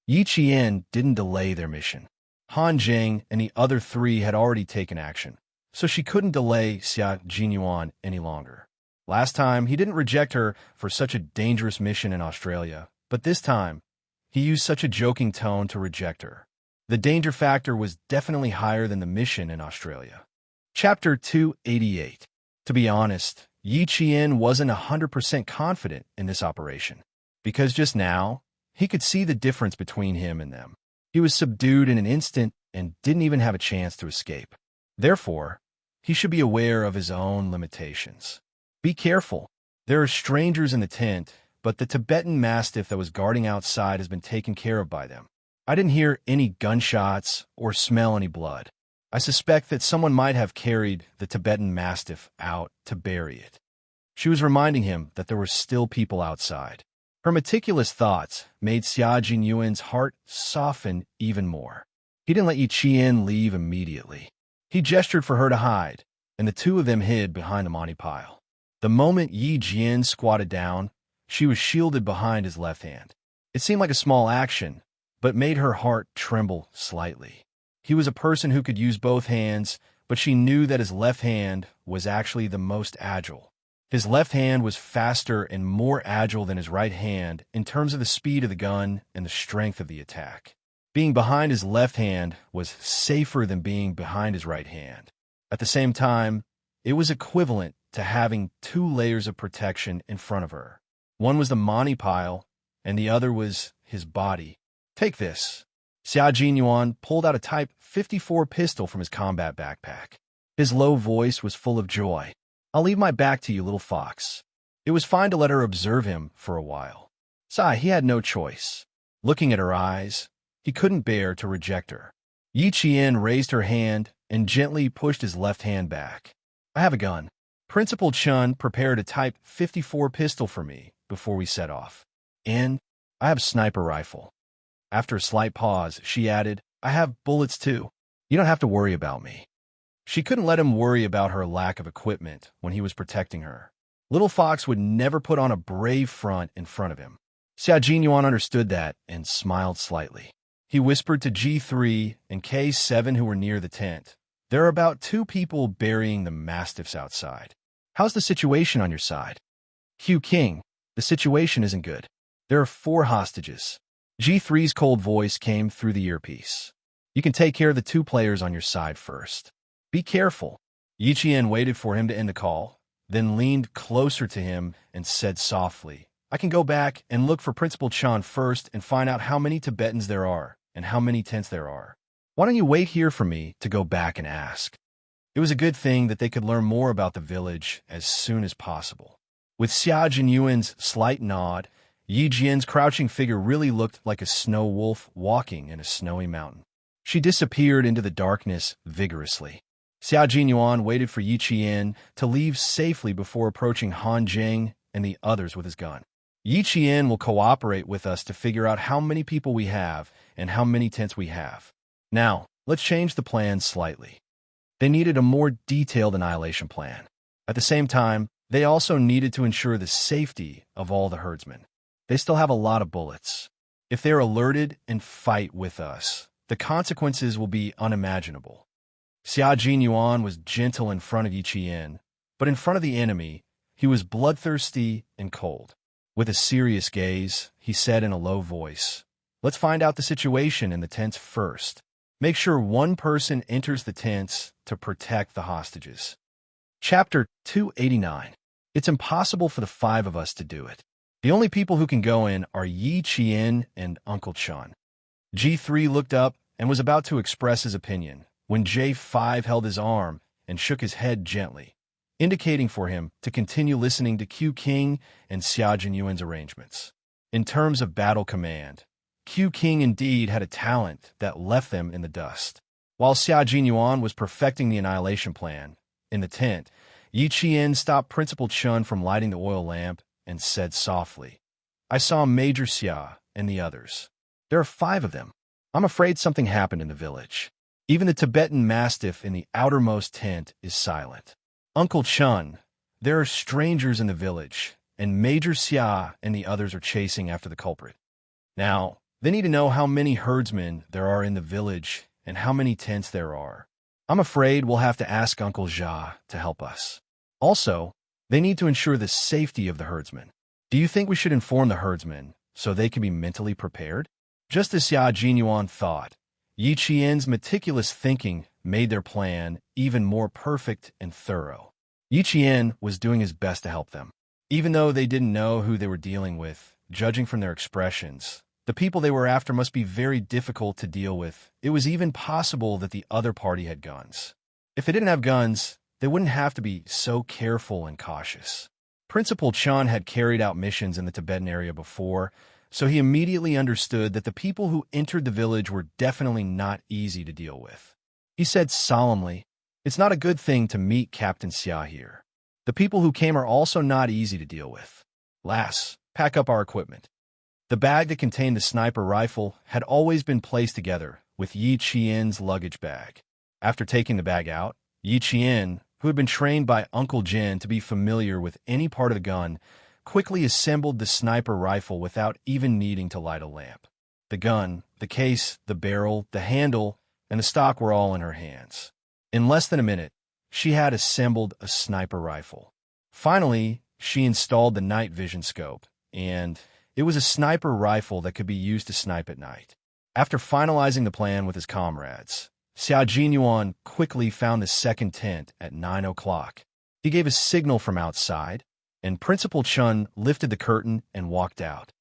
Yi Qian didn't delay their mission. Han Zheng and the other three had already taken action, so she couldn't delay Xia Jinyuan any longer. Last time, he didn't reject her for such a dangerous mission in Australia, but this time, he used such a joking tone to reject her. The danger factor was definitely higher than the mission in Australia. Chapter 288. To be honest, Yi Qian wasn't 100% confident in this operation, because just now, he could see the difference between him and them. He was subdued in an instant and didn't even have a chance to escape. Therefore, he should be aware of his own limitations. Be careful. There are strangers in the tent, but the Tibetan Mastiff that was guarding outside has been taken care of by them. I didn't hear any gunshots or smell any blood. I suspect that someone might have carried the Tibetan Mastiff out to bury it. She was reminding him that there were still people outside. Her meticulous thoughts made Xia Jinyuan's heart soften even more. He didn't let Yi Qian leave immediately. He gestured for her to hide, and the two of them hid behind the money pile. The moment Yi Jian squatted down, she was shielded behind his left hand. It seemed like a small action, but made her heart tremble slightly. He was a person who could use both hands, but she knew that his left hand was actually the most agile. His left hand was faster and more agile than his right hand in terms of the speed of the gun and the strength of the attack. Being behind his left hand was safer than being behind his right hand. At the same time, it was equivalent to having two layers of protection in front of her. One was the money pile, and the other was his body. "Take this." Xia Jinyuan pulled out a Type 54 pistol from his combat backpack. His low voice was full of joy. "I'll leave my back to you, little fox." It was fine to let her observe him for a while. Sigh, he had no choice. Looking at her eyes, he couldn't bear to reject her. Yi Qian raised her hand and gently pushed his left hand back. "I have a gun. Principal Chun prepared a Type 54 pistol for me before we set off. And I have a sniper rifle." After a slight pause, she added, "I have bullets too. You don't have to worry about me." She couldn't let him worry about her lack of equipment when he was protecting her. Little Fox would never put on a brave front in front of him. Xia Jinyuan understood that and smiled slightly. He whispered to G3 and K7 who were near the tent, "There are about 2 people burying the mastiffs outside. How's the situation on your side?" Q King, the situation isn't good. There are 4 hostages. G3's cold voice came through the earpiece. You can take care of the 2 players on your side first. Be careful. Yi Qian waited for him to end the call, then leaned closer to him and said softly, I can go back and look for Principal Chan first and find out how many Tibetans there are and how many tents there are. Why don't you wait here for me to go back and ask? It was a good thing that they could learn more about the village as soon as possible. With Xia Jinyuan's slight nod, Yi Jian's crouching figure really looked like a snow wolf walking in a snowy mountain. She disappeared into the darkness vigorously. Xia Jinyuan waited for Yi Qian to leave safely before approaching Han Jing and the others with his gun. Yi Qian will cooperate with us to figure out how many people we have and how many tents we have. Now, let's change the plan slightly. They needed a more detailed annihilation plan. At the same time, they also needed to ensure the safety of all the herdsmen. They still have a lot of bullets. If they're alerted and fight with us, the consequences will be unimaginable. Xia Jinyuan was gentle in front of Yi Qian, but in front of the enemy, he was bloodthirsty and cold. With a serious gaze, he said in a low voice, Let's find out the situation in the tents first. Make sure 1 person enters the tents to protect the hostages. Chapter 289. It's impossible for the 5 of us to do it. The only people who can go in are Yi Qian and Uncle Chun. G3 looked up and was about to express his opinion when J5 held his arm and shook his head gently, indicating for him to continue listening to Q King and Xia Jinyuan's arrangements. In terms of battle command, Q King indeed had a talent that left them in the dust. While Xia Jinyuan was perfecting the annihilation plan, in the tent, Yi Qian stopped Principal Chun from lighting the oil lamp and said softly, I saw Major Xia and the others. There are 5 of them. I'm afraid something happened in the village. Even the Tibetan Mastiff in the outermost tent is silent. Uncle Chun, there are strangers in the village, and Major Xia and the others are chasing after the culprit. Now, they need to know how many herdsmen there are in the village and how many tents there are. I'm afraid we'll have to ask Uncle Jia to help us. Also, they need to ensure the safety of the herdsmen. Do you think we should inform the herdsmen so they can be mentally prepared? Just as Xia Jinyuan thought, Yi Qian's meticulous thinking made their plan even more perfect and thorough. Yi Qian was doing his best to help them. Even though they didn't know who they were dealing with, judging from their expressions, the people they were after must be very difficult to deal with. It was even possible that the other party had guns. If they didn't have guns, they wouldn't have to be so careful and cautious. Principal Chun had carried out missions in the Tibetan area before, so he immediately understood that the people who entered the village were definitely not easy to deal with. He said solemnly, It's not a good thing to meet Captain Xia here. The people who came are also not easy to deal with. Lass, pack up our equipment. The bag that contained the sniper rifle had always been placed together with Yi Qian's luggage bag. After taking the bag out, Yi Qian, who had been trained by Uncle Jin to be familiar with any part of the gun, quickly assembled the sniper rifle without even needing to light a lamp. The gun, the case, the barrel, the handle, and the stock were all in her hands. In less than a minute, she had assembled a sniper rifle. Finally, she installed the night vision scope, and it was a sniper rifle that could be used to snipe at night. After finalizing the plan with his comrades, Xia Jinyuan quickly found the second tent at 9 o'clock. He gave a signal from outside, and Principal Chun lifted the curtain and walked out.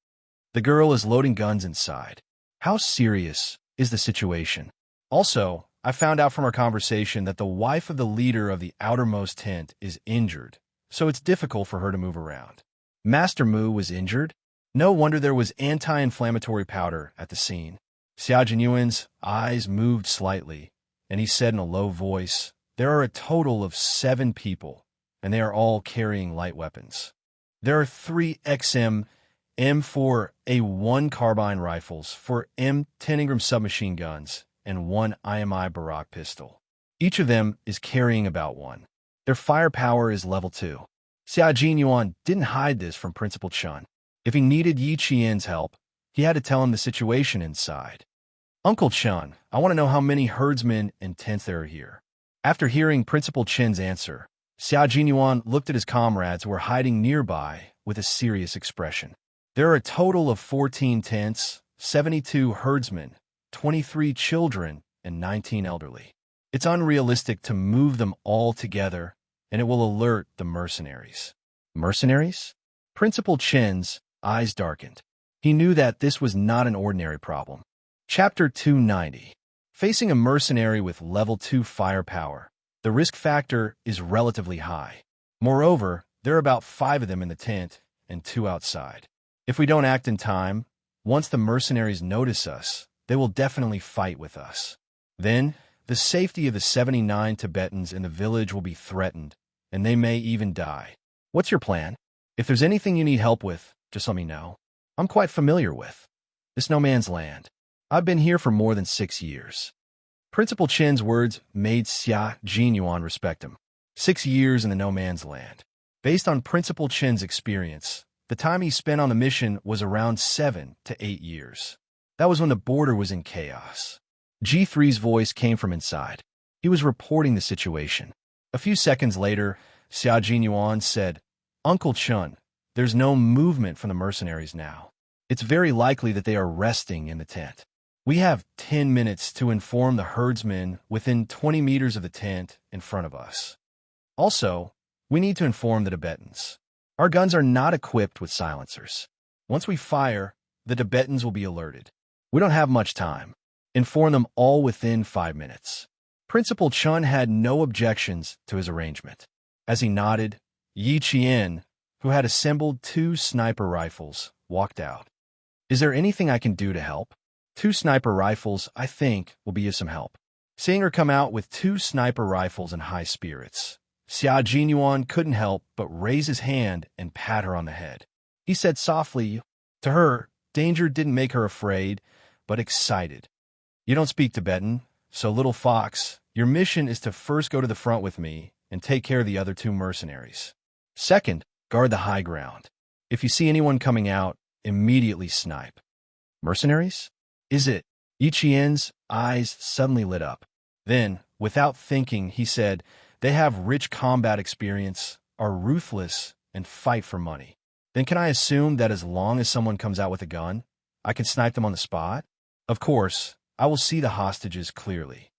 The girl is loading guns inside. How serious is the situation? Also, I found out from our conversation that the wife of the leader of the outermost tent is injured, so it's difficult for her to move around. Master Mu was injured? No wonder there was anti-inflammatory powder at the scene. Xia Jinyuan's eyes moved slightly, and he said in a low voice, There are a total of 7 people, and they are all carrying light weapons. There are 3 XM M4A1 carbine rifles, 4 M10 Ingram submachine guns, and 1 IMI Barak pistol. Each of them is carrying about 1. Their firepower is level 2. Xia Jinyuan didn't hide this from Principal Chun. If he needed Yi Qian's help, he had to tell him the situation inside. Uncle Chun, I want to know how many herdsmen and tents there are here. After hearing Principal Chen's answer, Xia Jinyuan looked at his comrades who were hiding nearby with a serious expression. There are a total of 14 tents, 72 herdsmen, 23 children, and 19 elderly. It's unrealistic to move them all together, and it will alert the mercenaries. Mercenaries? Principal Chen's eyes darkened. He knew that this was not an ordinary problem. Chapter 290. Facing a mercenary with level 2 firepower, the risk factor is relatively high. Moreover, there are about 5 of them in the tent and 2 outside. If we don't act in time, once the mercenaries notice us, they will definitely fight with us. Then, the safety of the 79 Tibetans in the village will be threatened, and they may even die. What's your plan? If there's anything you need help with, just let me know. I'm quite familiar with this no man's land. I've been here for more than 6 years. Principal Chen's words made Xianxia respect him. 6 years in the no man's land. Based on Principal Chen's experience, the time he spent on the mission was around 7 to 8 years. That was when the border was in chaos. G3's voice came from inside. He was reporting the situation. A few seconds later, Xianxia said, "Uncle Chun, there's no movement from the mercenaries now. It's very likely that they are resting in the tent. We have 10 minutes to inform the herdsmen within 20 meters of the tent in front of us. Also, we need to inform the Tibetans. Our guns are not equipped with silencers. Once we fire, the Tibetans will be alerted. We don't have much time. Inform them all within 5 minutes." Principal Chun had no objections to his arrangement. As he nodded, Yi Qian, who had assembled 2 sniper rifles, walked out. "Is there anything I can do to help?" 2 sniper rifles, I think, will be of some help. Seeing her come out with 2 sniper rifles in high spirits, Xianxia couldn't help but raise his hand and pat her on the head. He said softly, to her, danger didn't make her afraid, but excited. "You don't speak Tibetan, so little fox, your mission is to first go to the front with me and take care of the other 2 mercenaries. Second, guard the high ground. If you see anyone coming out, immediately snipe." "Mercenaries? Is it?" Yi Qian's eyes suddenly lit up. Then, without thinking, he said, "They have rich combat experience, are ruthless, and fight for money. Then can I assume that as long as someone comes out with a gun, I can snipe them on the spot? Of course, I will see the hostages clearly."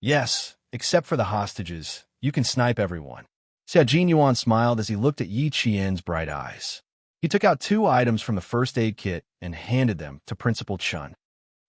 "Yes, except for the hostages, you can snipe everyone." Xianxia smiled as he looked at Yi Qian's bright eyes. He took out 2 items from the first aid kit and handed them to Principal Chun.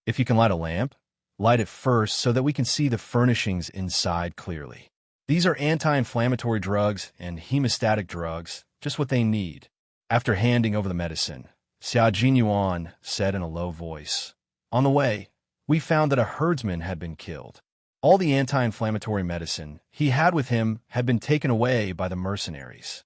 "If you can light a lamp, light it first so that we can see the furnishings inside clearly. These are anti-inflammatory drugs and hemostatic drugs, just what they need." After handing over the medicine, Xianxia said in a low voice, "On the way, we found that a herdsman had been killed. All the anti-inflammatory medicine he had with him had been taken away by the mercenaries.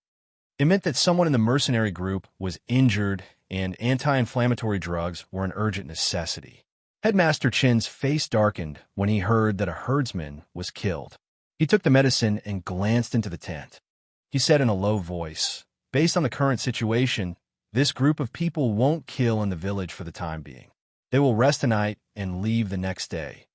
It meant that someone in the mercenary group was injured and anti-inflammatory drugs were an urgent necessity." Headmaster Chen's face darkened when he heard that a herdsman was killed. He took the medicine and glanced into the tent. He said in a low voice, "Based on the current situation, this group of people won't kill in the village for the time being. They will rest tonight and leave the next day.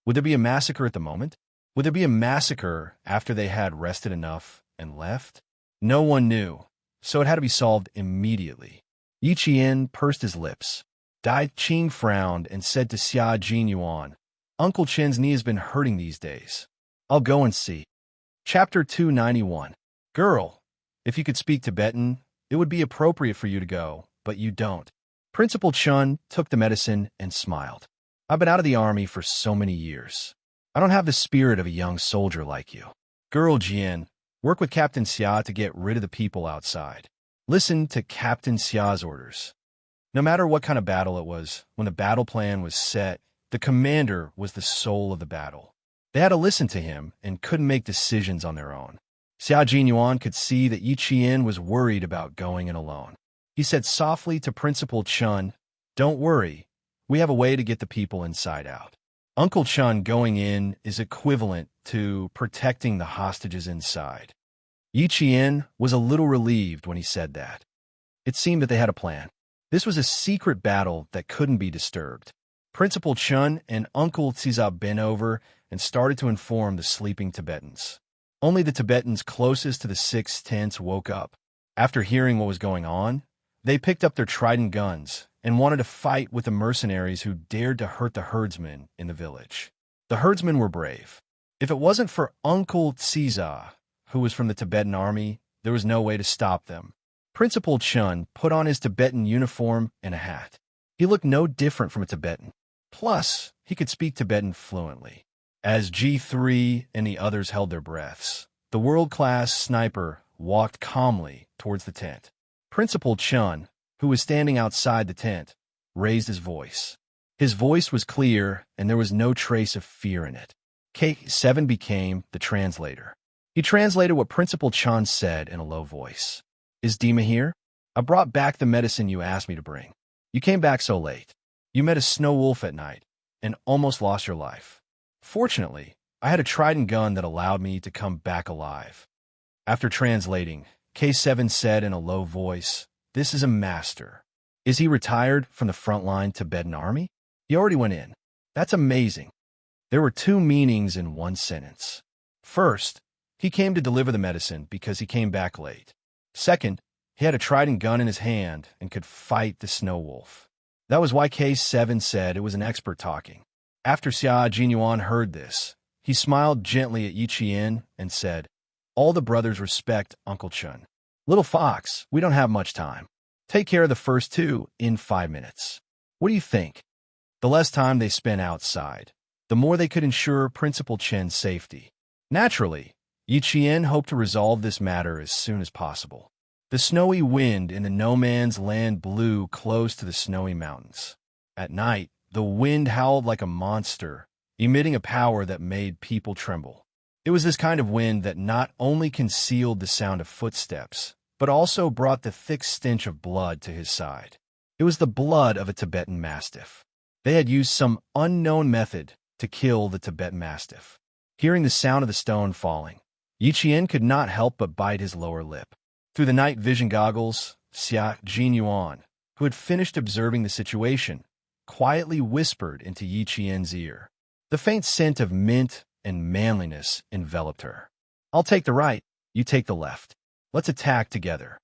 Would there be a massacre at the moment? Would there be a massacre after they had rested enough and left?" No one knew, so it had to be solved immediately. Yi Qian pursed his lips. Dai Qing frowned and said to Xianxia, "Uncle Chen's knee has been hurting these days. I'll go and see." Chapter 291. "Girl, if you could speak Tibetan, it would be appropriate for you to go, but you don't." Principal Chun took the medicine and smiled. "I've been out of the army for so many years. I don't have the spirit of a young soldier like you. Girl Jian, work with Captain Xia to get rid of the people outside. Listen to Captain Xia's orders." No matter what kind of battle it was, when the battle plan was set, the commander was the soul of the battle. They had to listen to him and couldn't make decisions on their own. Xianxia could see that Yi Qian was worried about going in alone. He said softly to Principal Chun, "Don't worry, we have a way to get the people inside out. Uncle Chun going in is equivalent to protecting the hostages inside." Yi Qian was a little relieved when he said that. It seemed that they had a plan. This was a secret battle that couldn't be disturbed. Principal Chun and Uncle Xiza bent over and started to inform the sleeping Tibetans. Only the Tibetans closest to the 6 tents woke up. After hearing what was going on, they picked up their trident guns and wanted to fight with the mercenaries who dared to hurt the herdsmen in the village. The herdsmen were brave. If it wasn't for Uncle Xianxia, who was from the Tibetan army, there was no way to stop them. Principal Chun put on his Tibetan uniform and a hat. He looked no different from a Tibetan. Plus, he could speak Tibetan fluently. As G3 and the others held their breaths, the world-class sniper walked calmly towards the tent. Principal Chun, who was standing outside the tent, raised his voice. His voice was clear, and there was no trace of fear in it. K7 became the translator. He translated what Principal Chun said in a low voice. "Is Dima here? I brought back the medicine you asked me to bring. You came back so late. You met a snow wolf at night and almost lost your life. Fortunately, I had a trident gun that allowed me to come back alive." After translating, K7 said in a low voice, "This is a master. Is he retired from the frontline Tibetan army? He already went in. That's amazing." There were two meanings in one sentence. First, he came to deliver the medicine because he came back late. Second, he had a trident gun in his hand and could fight the snow wolf. That was why K7 said it was an expert talking. After Xia Jinyuan heard this, he smiled gently at Yi Qian and said, "All the brothers respect Uncle Chun. Little Fox, we don't have much time. Take care of the first two in 5 minutes. What do you think?" The less time they spent outside, the more they could ensure Principal Chen's safety. Naturally, Yi Qian hoped to resolve this matter as soon as possible. The snowy wind in the no-man's land blew close to the snowy mountains. At night, the wind howled like a monster, emitting a power that made people tremble. It was this kind of wind that not only concealed the sound of footsteps, but also brought the thick stench of blood to his side. It was the blood of a Tibetan mastiff. They had used some unknown method to kill the Tibetan mastiff. Hearing the sound of the stone falling, Yi Qian could not help but bite his lower lip. Through the night vision goggles, Xia Jinyuan, who had finished observing the situation, quietly whispered into Yi Qian's ear. The faint scent of mint and manliness enveloped her. "I'll take the right, you take the left. Let's attack together."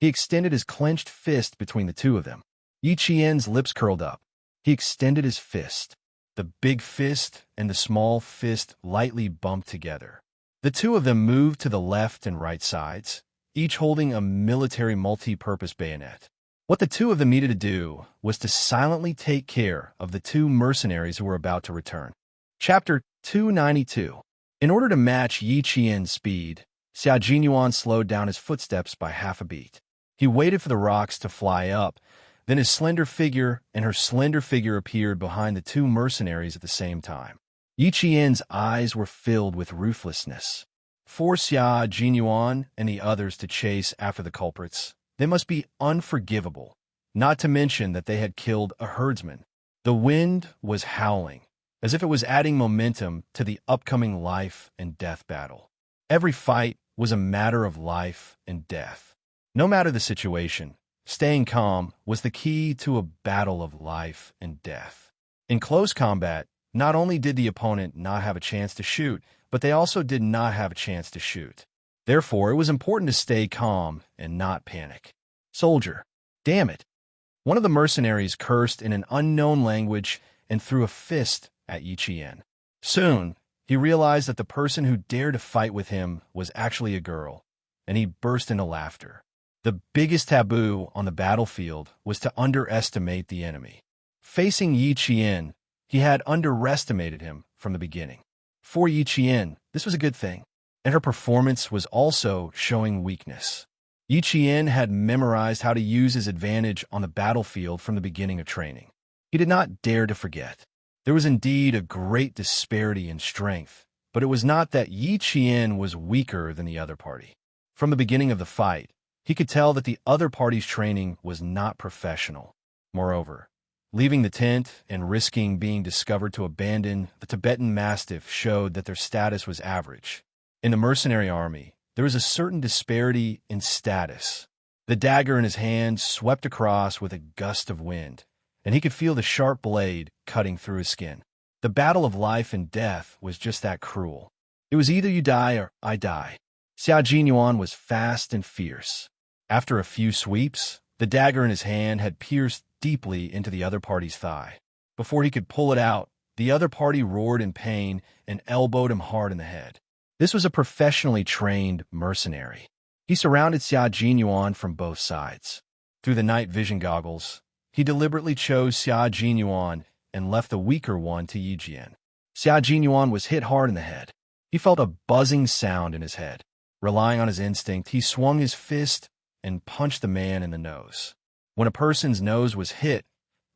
He extended his clenched fist between the two of them. Yi Qian's lips curled up. He extended his fist. The big fist and the small fist lightly bumped together. The two of them moved to the left and right sides, each holding a military multi-purpose bayonet. What the two of them needed to do was to silently take care of the two mercenaries who were about to return. Chapter 292. In order to match Yi Qian's speed, Xia Jinyuan slowed down his footsteps by half a beat. He waited for the rocks to fly up, then his slender figure and her slender figure appeared behind the two mercenaries at the same time. Yi Qian's eyes were filled with ruthlessness. For Xia Jinyuan and the others to chase after the culprits, they must be unforgivable, not to mention that they had killed a herdsman. The wind was howling, as if it was adding momentum to the upcoming life and death battle. Every fight was a matter of life and death. No matter the situation, staying calm was the key to a battle of life and death. In close combat, not only did the opponent not have a chance to shoot, but they also did not have a chance to shoot. Therefore, it was important to stay calm and not panic. "Soldier, damn it!" One of the mercenaries cursed in an unknown language and threw a fist at Yi Qian. Soon, he realized that the person who dared to fight with him was actually a girl, and he burst into laughter. The biggest taboo on the battlefield was to underestimate the enemy. Facing Yi Qian, he had underestimated him from the beginning. For Yi Qian, this was a good thing, and her performance was also showing weakness. Yi Qian had memorized how to use his advantage on the battlefield from the beginning of training. He did not dare to forget. There was indeed a great disparity in strength, but it was not that Yi Qian was weaker than the other party. From the beginning of the fight, he could tell that the other party's training was not professional. Moreover, leaving the tent and risking being discovered to abandon the Tibetan Mastiff showed that their status was average. In the mercenary army, there was a certain disparity in status. The dagger in his hand swept across with a gust of wind, and he could feel the sharp blade cutting through his skin. The battle of life and death was just that cruel. It was either you die or I die. Xia Jinyuan was fast and fierce. After a few sweeps, the dagger in his hand had pierced deeply into the other party's thigh. Before he could pull it out, the other party roared in pain and elbowed him hard in the head. This was a professionally trained mercenary. He surrounded Xia Jinyuan from both sides. Through the night vision goggles, he deliberately chose Xia Jinyuan and left the weaker one to Yi Jian. Xia Jinyuan was hit hard in the head. He felt a buzzing sound in his head. Relying on his instinct, he swung his fist and punched the man in the nose. When a person's nose was hit,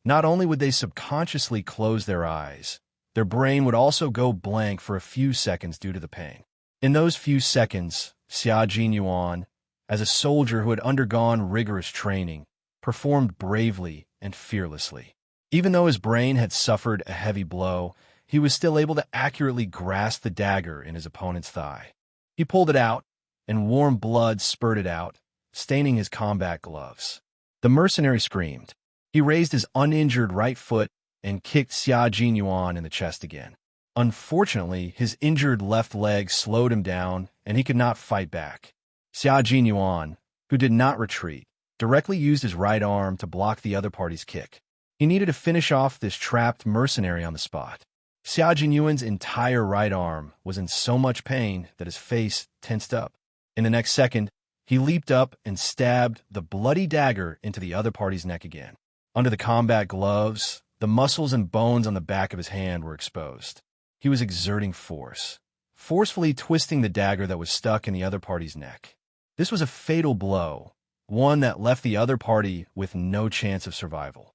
not only would they subconsciously close their eyes, their brain would also go blank for a few seconds due to the pain. In those few seconds, Xia Jinyuan, as a soldier who had undergone rigorous training, performed bravely and fearlessly. Even though his brain had suffered a heavy blow, he was still able to accurately grasp the dagger in his opponent's thigh. He pulled it out, and warm blood spurted out, staining his combat gloves. The mercenary screamed. He raised his uninjured right foot and kicked Xia Jinyuan in the chest again. Unfortunately, his injured left leg slowed him down, and he could not fight back. Xia Jinyuan, who did not retreat, directly used his right arm to block the other party's kick. He needed to finish off this trapped mercenary on the spot. Xia Jinyuan's entire right arm was in so much pain that his face tensed up. In the next second, he leaped up and stabbed the bloody dagger into the other party's neck again. Under the combat gloves, the muscles and bones on the back of his hand were exposed. He was exerting force, forcefully twisting the dagger that was stuck in the other party's neck. This was a fatal blow, one that left the other party with no chance of survival.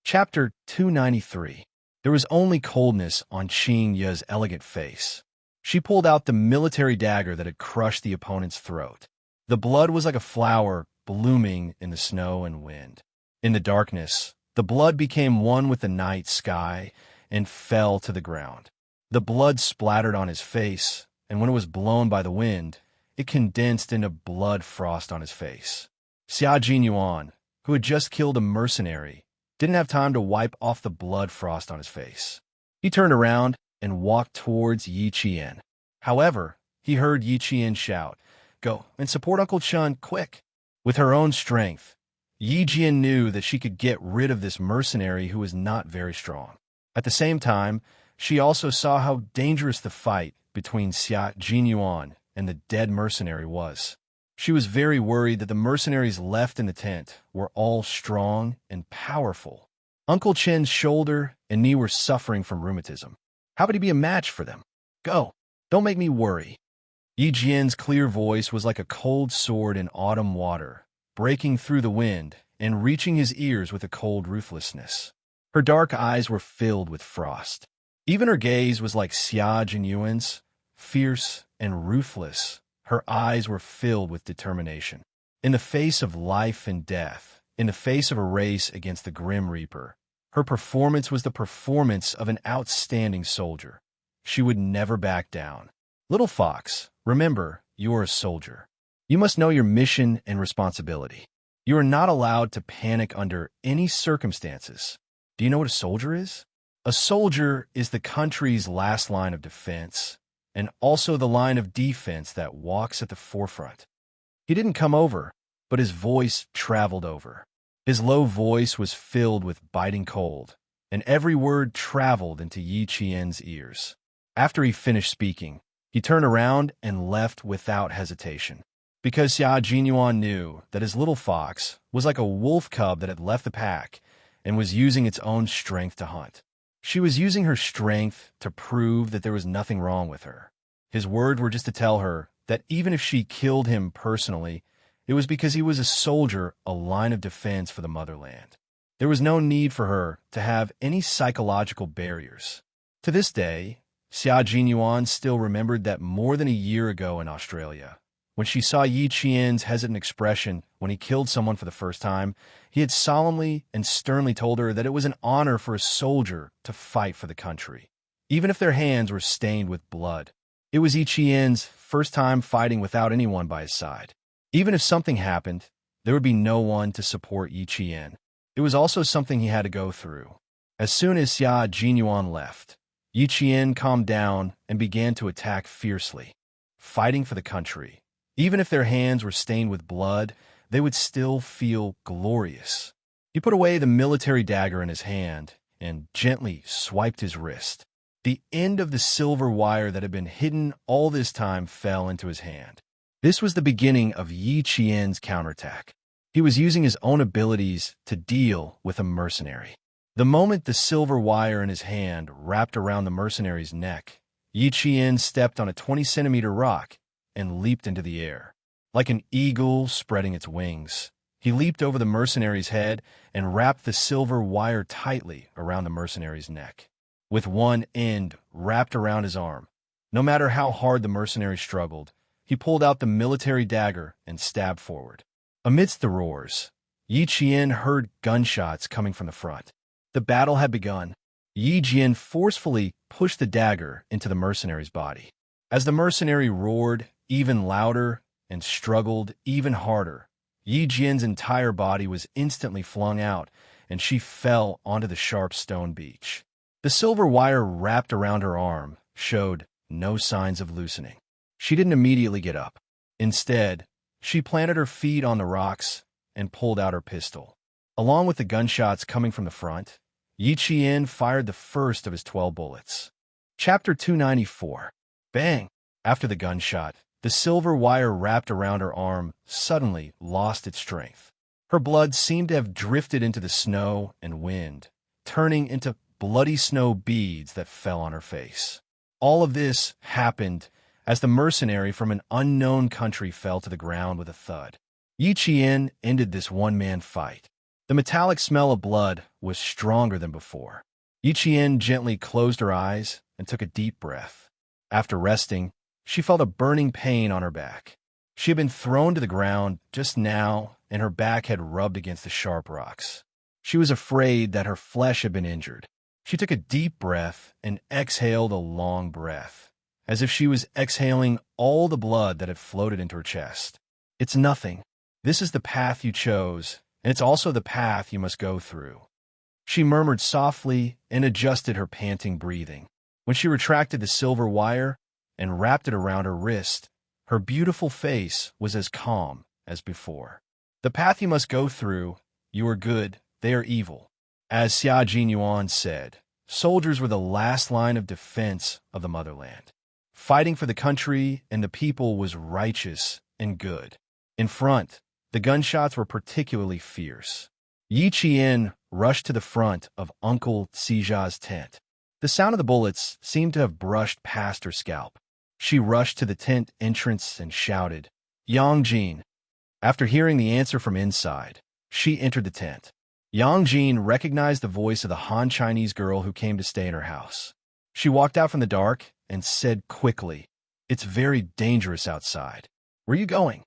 Chapter 293. There was only coldness on Xianxia's elegant face. She pulled out the military dagger that had crushed the opponent's throat. The blood was like a flower blooming in the snow and wind. In the darkness, the blood became one with the night sky and fell to the ground. The blood splattered on his face, and when it was blown by the wind, it condensed into blood frost on his face. Xia Jinyuan, who had just killed a mercenary, didn't have time to wipe off the blood frost on his face. He turned around and walked towards Yi Qian. However, he heard Yi Qian shout, "Go and support Uncle Chun, quick!" With her own strength, Yi Jian knew that she could get rid of this mercenary who was not very strong. At the same time, she also saw how dangerous the fight between Xia Jinyuan and the dead mercenary was. She was very worried that the mercenaries left in the tent were all strong and powerful. Uncle Chen's shoulder and knee were suffering from rheumatism. How could he be a match for them? "Go! Don't make me worry." Yi Jian's clear voice was like a cold sword in autumn water, breaking through the wind and reaching his ears with a cold ruthlessness. Her dark eyes were filled with frost. Even her gaze was like Xia Jinyuan's, fierce and ruthless. Her eyes were filled with determination. In the face of life and death, in the face of a race against the Grim Reaper, her performance was the performance of an outstanding soldier. She would never back down. Little fox, remember, you are a soldier. You must know your mission and responsibility. You are not allowed to panic under any circumstances. Do you know what a soldier is? A soldier is the country's last line of defense, and also the line of defense that walks at the forefront. He didn't come over, but his voice traveled over. His low voice was filled with biting cold, and every word traveled into Yi Qian's ears. After he finished speaking, he turned around and left without hesitation. Because Xia Jinyuan knew that his little fox was like a wolf cub that had left the pack and was using its own strength to hunt. She was using her strength to prove that there was nothing wrong with her. His words were just to tell her that even if she killed him personally, it was because he was a soldier, a line of defense for the motherland. There was no need for her to have any psychological barriers. To this day, Xia Jinyuan still remembered that more than a year ago in Australia, when she saw Yi Qian's hesitant expression when he killed someone for the first time, he had solemnly and sternly told her that it was an honor for a soldier to fight for the country, even if their hands were stained with blood. It was Yi Qian's first time fighting without anyone by his side. Even if something happened, there would be no one to support Yi Qian. It was also something he had to go through. As soon as Xia Jinyuan left, Yi Qian calmed down and began to attack fiercely, fighting for the country. Even if their hands were stained with blood, they would still feel glorious. He put away the military dagger in his hand and gently swiped his wrist. The end of the silver wire that had been hidden all this time fell into his hand. This was the beginning of Yi Qian's counterattack. He was using his own abilities to deal with a mercenary. The moment the silver wire in his hand wrapped around the mercenary's neck, Yi Qian stepped on a 20-centimeter rock and leaped into the air. Like an eagle spreading its wings, he leaped over the mercenary's head and wrapped the silver wire tightly around the mercenary's neck. With one end wrapped around his arm, no matter how hard the mercenary struggled, he pulled out the military dagger and stabbed forward. Amidst the roars, Yi Qian heard gunshots coming from the front. The battle had begun. Yi Qian forcefully pushed the dagger into the mercenary's body. As the mercenary roared even louder and struggled even harder, Yi Qian's entire body was instantly flung out, and she fell onto the sharp stone beach. The silver wire wrapped around her arm showed no signs of loosening. She didn't immediately get up. Instead, she planted her feet on the rocks and pulled out her pistol. Along with the gunshots coming from the front, Yi Qian fired the first of his 12 bullets. Chapter 294. Bang! After the gunshot, the silver wire wrapped around her arm suddenly lost its strength. Her blood seemed to have drifted into the snow and wind, turning into bloody snow beads that fell on her face. All of this happened as the mercenary from an unknown country fell to the ground with a thud. Yi Qian ended this one-man fight. The metallic smell of blood was stronger than before. Yi Qian gently closed her eyes and took a deep breath. After resting, she felt a burning pain on her back. She had been thrown to the ground just now, and her back had rubbed against the sharp rocks. She was afraid that her flesh had been injured. She took a deep breath and exhaled a long breath, as if she was exhaling all the blood that had floated into her chest. It's nothing. This is the path you chose, and it's also the path you must go through. She murmured softly and adjusted her panting breathing. When she retracted the silver wire and wrapped it around her wrist, her beautiful face was as calm as before. The path you must go through, you are good, they are evil. As Xianxia said, soldiers were the last line of defense of the motherland. Fighting for the country and the people was righteous and good. In front, the gunshots were particularly fierce. Yi Qian rushed to the front of Uncle Xija's tent. The sound of the bullets seemed to have brushed past her scalp. She rushed to the tent entrance and shouted, "Yang Jin." After hearing the answer from inside, she entered the tent. Yang Jin recognized the voice of the Han Chinese girl who came to stay in her house. She walked out from the dark and said quickly, "It's very dangerous outside. Where are you going?"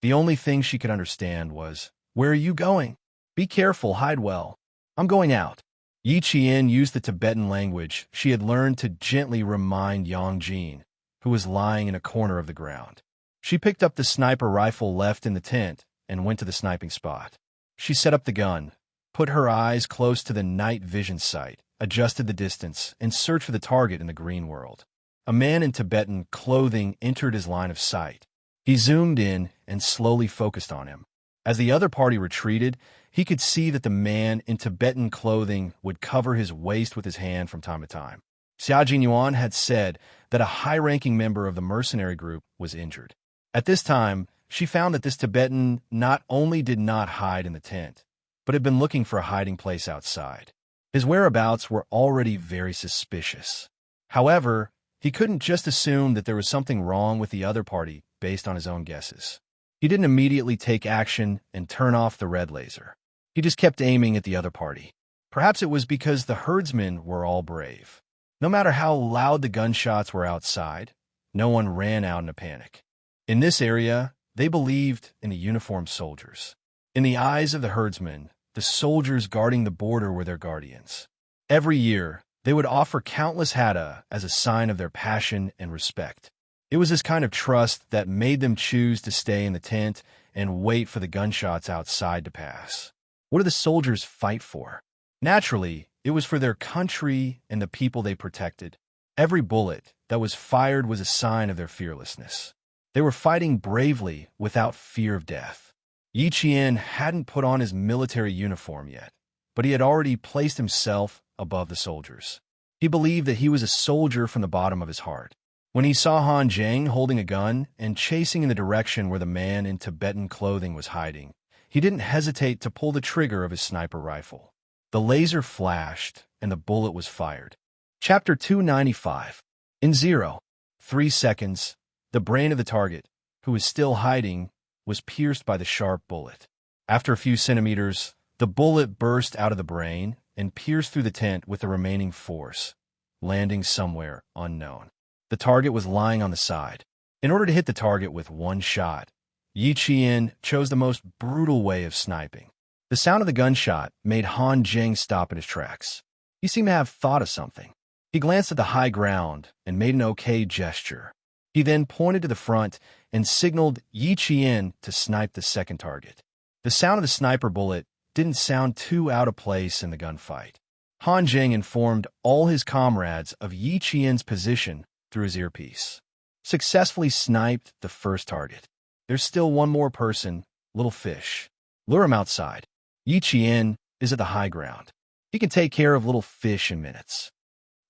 The only thing she could understand was, "Where are you going? Be careful, hide well. I'm going out." Yi Qian used the Tibetan language she had learned to gently remind Yang Jin, who was lying in a corner of the ground. She picked up the sniper rifle left in the tent and went to the sniping spot. She set up the gun, put her eyes close to the night vision sight, adjusted the distance, and searched for the target in the green world. A man in Tibetan clothing entered his line of sight. He zoomed in and slowly focused on him. As the other party retreated, he could see that the man in Tibetan clothing would cover his waist with his hand from time to time. Xianxia had said that a high-ranking member of the mercenary group was injured. At this time, she found that this Tibetan not only did not hide in the tent, but had been looking for a hiding place outside. His whereabouts were already very suspicious. However, he couldn't just assume that there was something wrong with the other party based on his own guesses. He didn't immediately take action and turn off the red laser. He just kept aiming at the other party. Perhaps it was because the herdsmen were all brave. No matter how loud the gunshots were outside, no one ran out in a panic. In this area, they believed in the uniformed soldiers. In the eyes of the herdsmen, the soldiers guarding the border were their guardians. Every year, they would offer countless hada as a sign of their passion and respect. It was this kind of trust that made them choose to stay in the tent and wait for the gunshots outside to pass. What did the soldiers fight for? Naturally, it was for their country and the people they protected. Every bullet that was fired was a sign of their fearlessness. They were fighting bravely without fear of death. Yi Qian hadn't put on his military uniform yet, but he had already placed himself above the soldiers. He believed that he was a soldier from the bottom of his heart. When he saw Han Zheng holding a gun and chasing in the direction where the man in Tibetan clothing was hiding, he didn't hesitate to pull the trigger of his sniper rifle. The laser flashed, and the bullet was fired. Chapter 295. In 0.3 seconds, the brain of the target, who was still hiding, was pierced by the sharp bullet. After a few centimeters, the bullet burst out of the brain and pierced through the tent with the remaining force, landing somewhere unknown. The target was lying on the side. In order to hit the target with one shot, Yi Qian chose the most brutal way of sniping. The sound of the gunshot made Han Zheng stop in his tracks. He seemed to have thought of something. He glanced at the high ground and made an okay gesture. He then pointed to the front and signaled Yi Qian to snipe the second target. The sound of the sniper bullet didn't sound too out of place in the gunfight. Han Zheng informed all his comrades of Yi Qian's position through his earpiece. Successfully sniped the first target. There's still one more person, little fish. Lure him outside. Yi Qian is at the high ground. He can take care of little fish in minutes.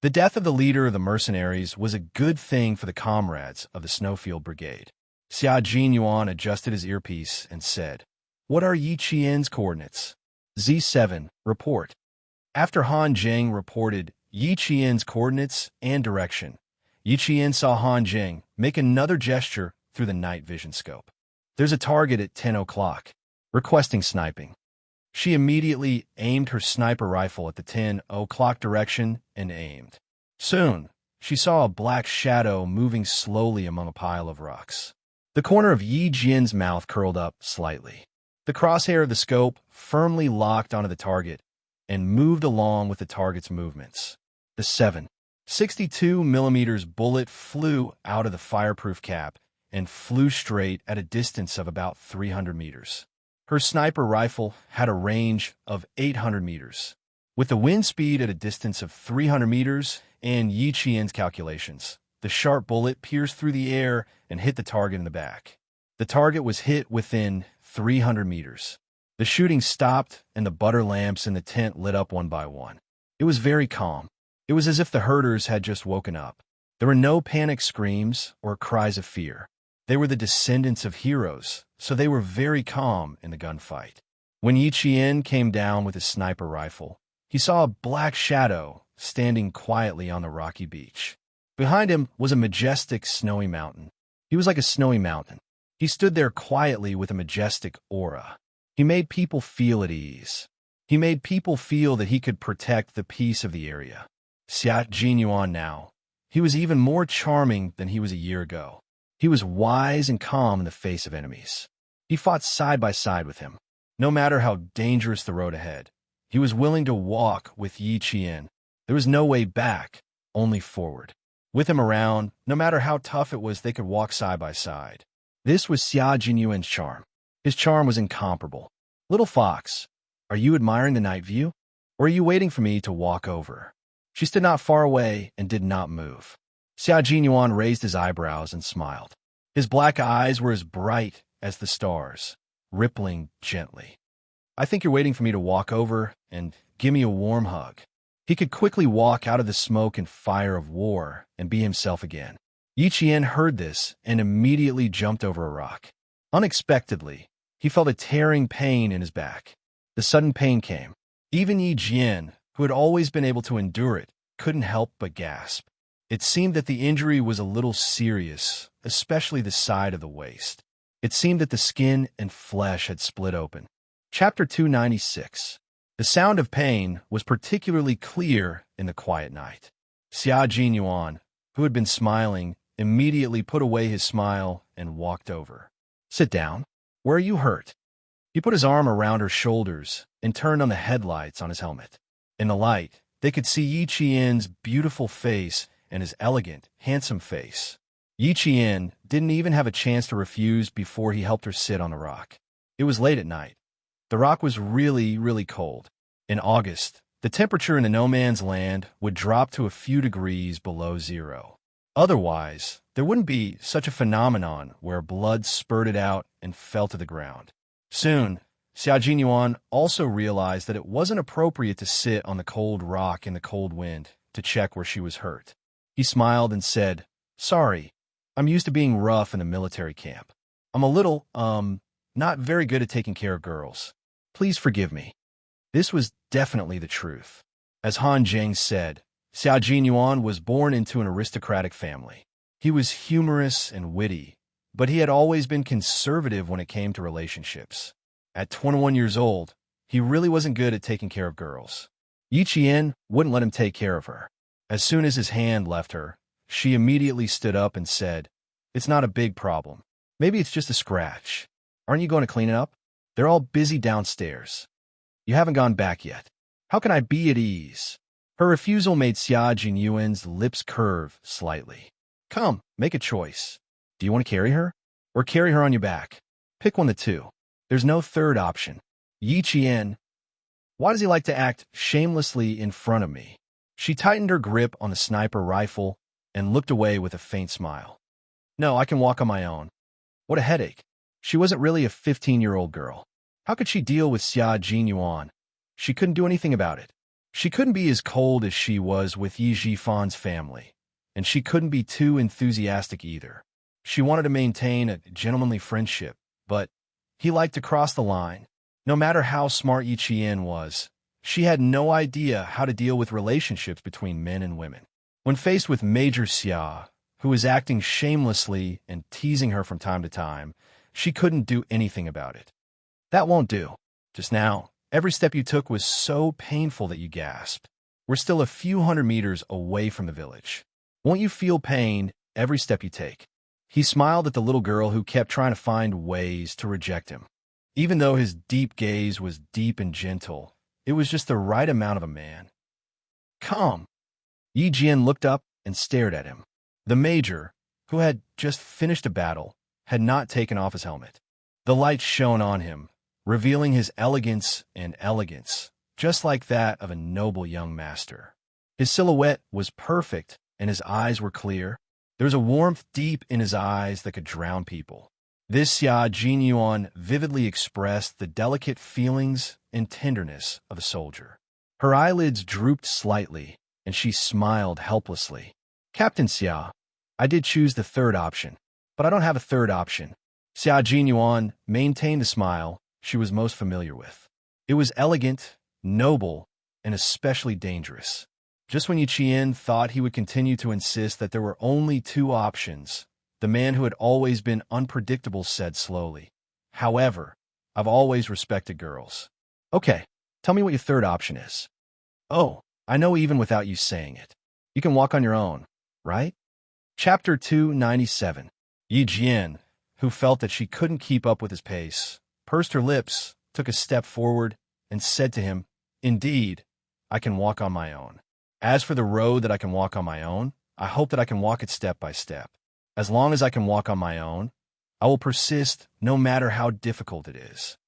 The death of the leader of the mercenaries was a good thing for the comrades of the Snowfield Brigade. Xia Jinyuan adjusted his earpiece and said, "What are Yi Qian's coordinates?" Z7, report. After Han Zheng reported Yi Qian's coordinates and direction, Yi Qian saw Han Zheng make another gesture through the night vision scope. "There's a target at 10 o'clock, requesting sniping." She immediately aimed her sniper rifle at the 10 o'clock direction and aimed. Soon, she saw a black shadow moving slowly among a pile of rocks. The corner of Yi Jian's mouth curled up slightly. The crosshair of the scope firmly locked onto the target and moved along with the target's movements. The 7.62mm bullet flew out of the fireproof cap and flew straight at a distance of about 300 meters. Her sniper rifle had a range of 800 meters. With the wind speed at a distance of 300 meters and Yi Qian's calculations, the sharp bullet pierced through the air and hit the target in the back. The target was hit within 300 meters. The shooting stopped and the butter lamps in the tent lit up one by one. It was very calm. It was as if the herders had just woken up. There were no panic screams or cries of fear. They were the descendants of heroes, so they were very calm in the gunfight. When Yi Qian came down with his sniper rifle, he saw a black shadow standing quietly on the rocky beach. Behind him was a majestic snowy mountain. He was like a snowy mountain. He stood there quietly with a majestic aura. He made people feel at ease. He made people feel that he could protect the peace of the area. Xia Jinyuan now. He was even more charming than he was a year ago. He was wise and calm in the face of enemies. He fought side by side with him. No matter how dangerous the road ahead, he was willing to walk with Yi Qian. There was no way back, only forward. With him around, no matter how tough it was, they could walk side by side. This was Xia Jinyuan's charm. His charm was incomparable. "Little fox, are you admiring the night view? Or are you waiting for me to walk over?" She stood not far away and did not move. Xia Jinyuan raised his eyebrows and smiled. His black eyes were as bright as the stars, rippling gently. "I think you're waiting for me to walk over and give me a warm hug." He could quickly walk out of the smoke and fire of war and be himself again. Yi Qian heard this and immediately jumped over a rock. Unexpectedly, he felt a tearing pain in his back. The sudden pain came. Even Yi Jian, who had always been able to endure it, couldn't help but gasp. It seemed that the injury was a little serious, especially the side of the waist. It seemed that the skin and flesh had split open. Chapter 296. The sound of pain was particularly clear in the quiet night. Xia Jinyuan, who had been smiling, immediately put away his smile and walked over. "Sit down. Where are you hurt?" He put his arm around her shoulders and turned on the headlights on his helmet. In the light, they could see Yi Qian's beautiful face and his elegant, handsome face. Yi Qian didn't even have a chance to refuse before he helped her sit on the rock. It was late at night. The rock was really, really cold. In August, the temperature in the no man's land would drop to a few degrees below zero. Otherwise, there wouldn't be such a phenomenon where blood spurted out and fell to the ground. Soon, Xiaojin also realized that it wasn't appropriate to sit on the cold rock in the cold wind to check where she was hurt. He smiled and said, "Sorry, I'm used to being rough in the military camp. I'm a little, not very good at taking care of girls. Please forgive me." This was definitely the truth. As Han Jing said, Xiao Jinyuan was born into an aristocratic family. He was humorous and witty, but he had always been conservative when it came to relationships. At 21 years old, he really wasn't good at taking care of girls. Yi Qian wouldn't let him take care of her. As soon as his hand left her, she immediately stood up and said, "It's not a big problem. Maybe it's just a scratch. Aren't you going to clean it up? They're all busy downstairs. You haven't gone back yet. How can I be at ease?" Her refusal made Xia Jinyuan's lips curve slightly. "Come, make a choice. Do you want to carry her? Or carry her on your back? Pick one of the two. There's no third option." Yi Qian, why does he like to act shamelessly in front of me? She tightened her grip on the sniper rifle and looked away with a faint smile. "No, I can walk on my own." What a headache. She wasn't really a 15-year-old girl. How could she deal with Xia Jinyuan? She couldn't do anything about it. She couldn't be as cold as she was with Yi Jifan's family, and she couldn't be too enthusiastic either. She wanted to maintain a gentlemanly friendship, but he liked to cross the line. No matter how smart Yi Qian was, she had no idea how to deal with relationships between men and women. When faced with Major Xia, who was acting shamelessly and teasing her from time to time, she couldn't do anything about it. "That won't do. Just now, every step you took was so painful that you gasped. We're still a few hundred meters away from the village. Won't you feel pain every step you take?" He smiled at the little girl who kept trying to find ways to reject him. Even though his deep gaze was deep and gentle, it was just the right amount of a man. "Come." Yi Jian looked up and stared at him. The major, who had just finished a battle, had not taken off his helmet. The light shone on him, revealing his elegance, just like that of a noble young master. His silhouette was perfect, and his eyes were clear. There was a warmth deep in his eyes that could drown people. This Xia Jinyuan vividly expressed the delicate feelings and tenderness of a soldier. Her eyelids drooped slightly, and she smiled helplessly. "Captain Xia, I did choose the third option, but I don't have a third option." Xia Jinyuan maintained the smile she was most familiar with. It was elegant, noble, and especially dangerous. Just when Yi Qian thought he would continue to insist that there were only two options, the man who had always been unpredictable said slowly, "However, I've always respected girls." "Okay, tell me what your third option is." "Oh, I know even without you saying it. You can walk on your own, right?" Chapter 297. Yi Jian, who felt that she couldn't keep up with his pace, pursed her lips, took a step forward, and said to him, "Indeed, I can walk on my own. As for the road that I can walk on my own, I hope that I can walk it step by step. As long as I can walk on my own, I will persist no matter how difficult it is."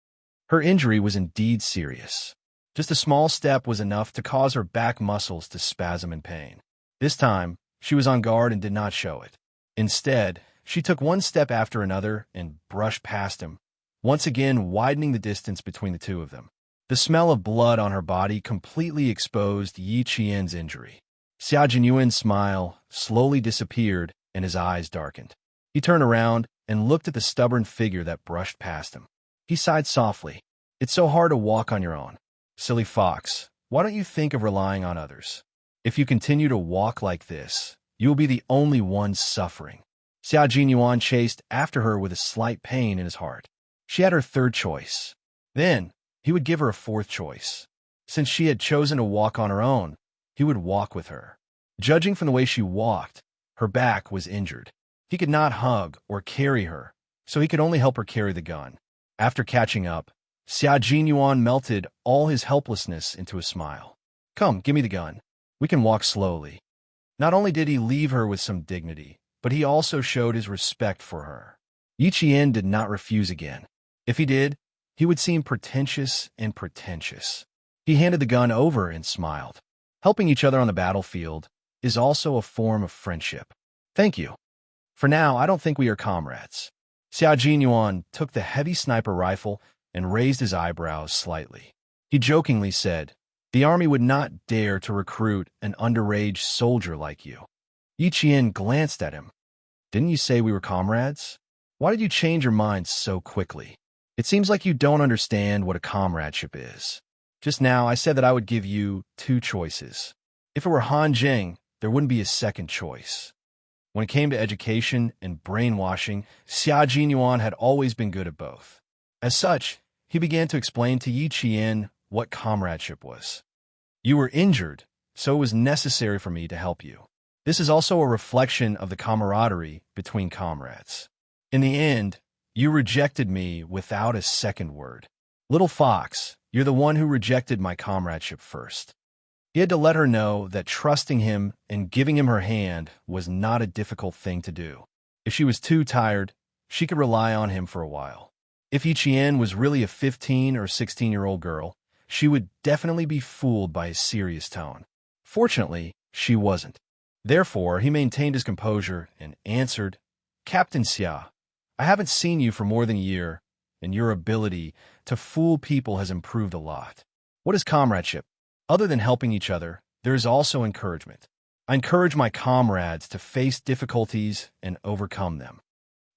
Her injury was indeed serious. Just a small step was enough to cause her back muscles to spasm in pain. This time, she was on guard and did not show it. Instead, she took one step after another and brushed past him, once again widening the distance between the two of them. The smell of blood on her body completely exposed Yi Qian's injury. Xia Jinyuan's smile slowly disappeared and his eyes darkened. He turned around and looked at the stubborn figure that brushed past him. He sighed softly. "It's so hard to walk on your own. Silly fox, why don't you think of relying on others? If you continue to walk like this, you will be the only one suffering." Xia Jinyuan chased after her with a slight pain in his heart. She had her third choice. Then, he would give her a fourth choice. Since she had chosen to walk on her own, he would walk with her. Judging from the way she walked, her back was injured. He could not hug or carry her, so he could only help her carry the gun. After catching up, Xia Jinyuan melted all his helplessness into a smile. "Come, give me the gun. We can walk slowly." Not only did he leave her with some dignity, but he also showed his respect for her. Yi Qian did not refuse again. If he did, he would seem pretentious. He handed the gun over and smiled. Helping each other on the battlefield is also a form of friendship. "Thank you. For now, I don't think we are comrades." Xia Jinyuan took the heavy sniper rifle and raised his eyebrows slightly. He jokingly said, "The army would not dare to recruit an underage soldier like you." Yi Qian glanced at him. "Didn't you say we were comrades? Why did you change your mind so quickly? It seems like you don't understand what a comradeship is. Just now I said that I would give you two choices. If it were Han Jing, there wouldn't be a second choice." When it came to education and brainwashing, Xia Jinyuan had always been good at both. As such, he began to explain to Yi Qian what comradeship was. "You were injured, so it was necessary for me to help you. This is also a reflection of the camaraderie between comrades. In the end, you rejected me without a second word. Little fox, you're the one who rejected my comradeship first." He had to let her know that trusting him and giving him her hand was not a difficult thing to do. If she was too tired, she could rely on him for a while. If Yi Qian was really a 15 or 16-year-old girl, she would definitely be fooled by his serious tone. Fortunately, she wasn't. Therefore, he maintained his composure and answered, "Captain Xia, I haven't seen you for more than a year, and your ability to fool people has improved a lot. What is comradeship? Other than helping each other, there is also encouragement. I encourage my comrades to face difficulties and overcome them.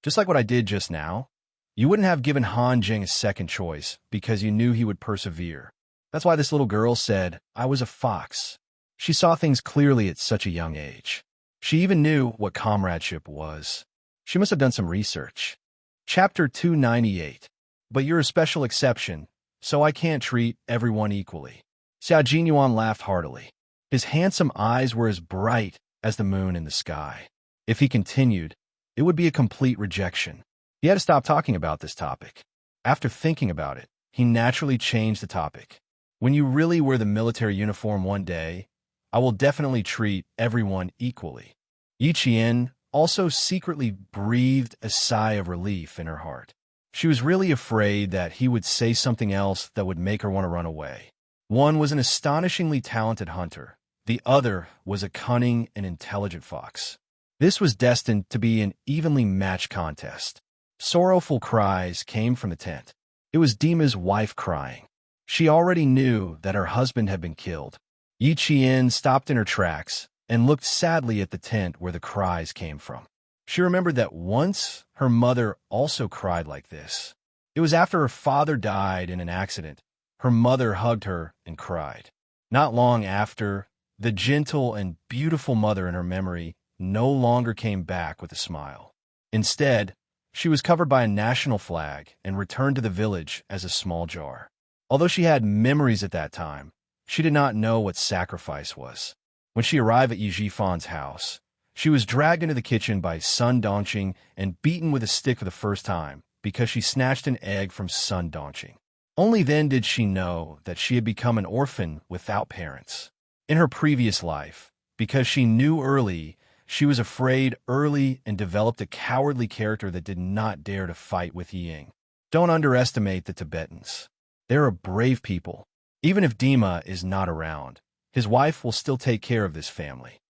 Just like what I did just now. You wouldn't have given Han Jing a second choice because you knew he would persevere. That's why this little girl said, 'I was a fox.' She saw things clearly at such a young age. She even knew what comradeship was. She must have done some research." Chapter 298. "But you're a special exception, so I can't treat everyone equally." Xia Jinyuan laughed heartily. His handsome eyes were as bright as the moon in the sky. If he continued, it would be a complete rejection. He had to stop talking about this topic. After thinking about it, he naturally changed the topic. "When you really wear the military uniform one day, I will definitely treat everyone equally." Yi Qian also secretly breathed a sigh of relief in her heart. She was really afraid that he would say something else that would make her want to run away. One was an astonishingly talented hunter. The other was a cunning and intelligent fox. This was destined to be an evenly matched contest. Sorrowful cries came from the tent. It was Dima's wife crying. She already knew that her husband had been killed. Yi Qian stopped in her tracks and looked sadly at the tent where the cries came from. She remembered that once her mother also cried like this. It was after her father died in an accident. Her mother hugged her and cried. Not long after, the gentle and beautiful mother in her memory no longer came back with a smile. Instead, she was covered by a national flag and returned to the village as a small jar. Although she had memories at that time, she did not know what sacrifice was. When she arrived at Yi Jifan's house, she was dragged into the kitchen by Sun Dongqing and beaten with a stick for the first time because she snatched an egg from Sun Dongqing. Only then did she know that she had become an orphan without parents. In her previous life, because she knew early, she was afraid early and developed a cowardly character that did not dare to fight with Ying. Don't underestimate the Tibetans. They're a brave people. Even if Dima is not around, his wife will still take care of this family.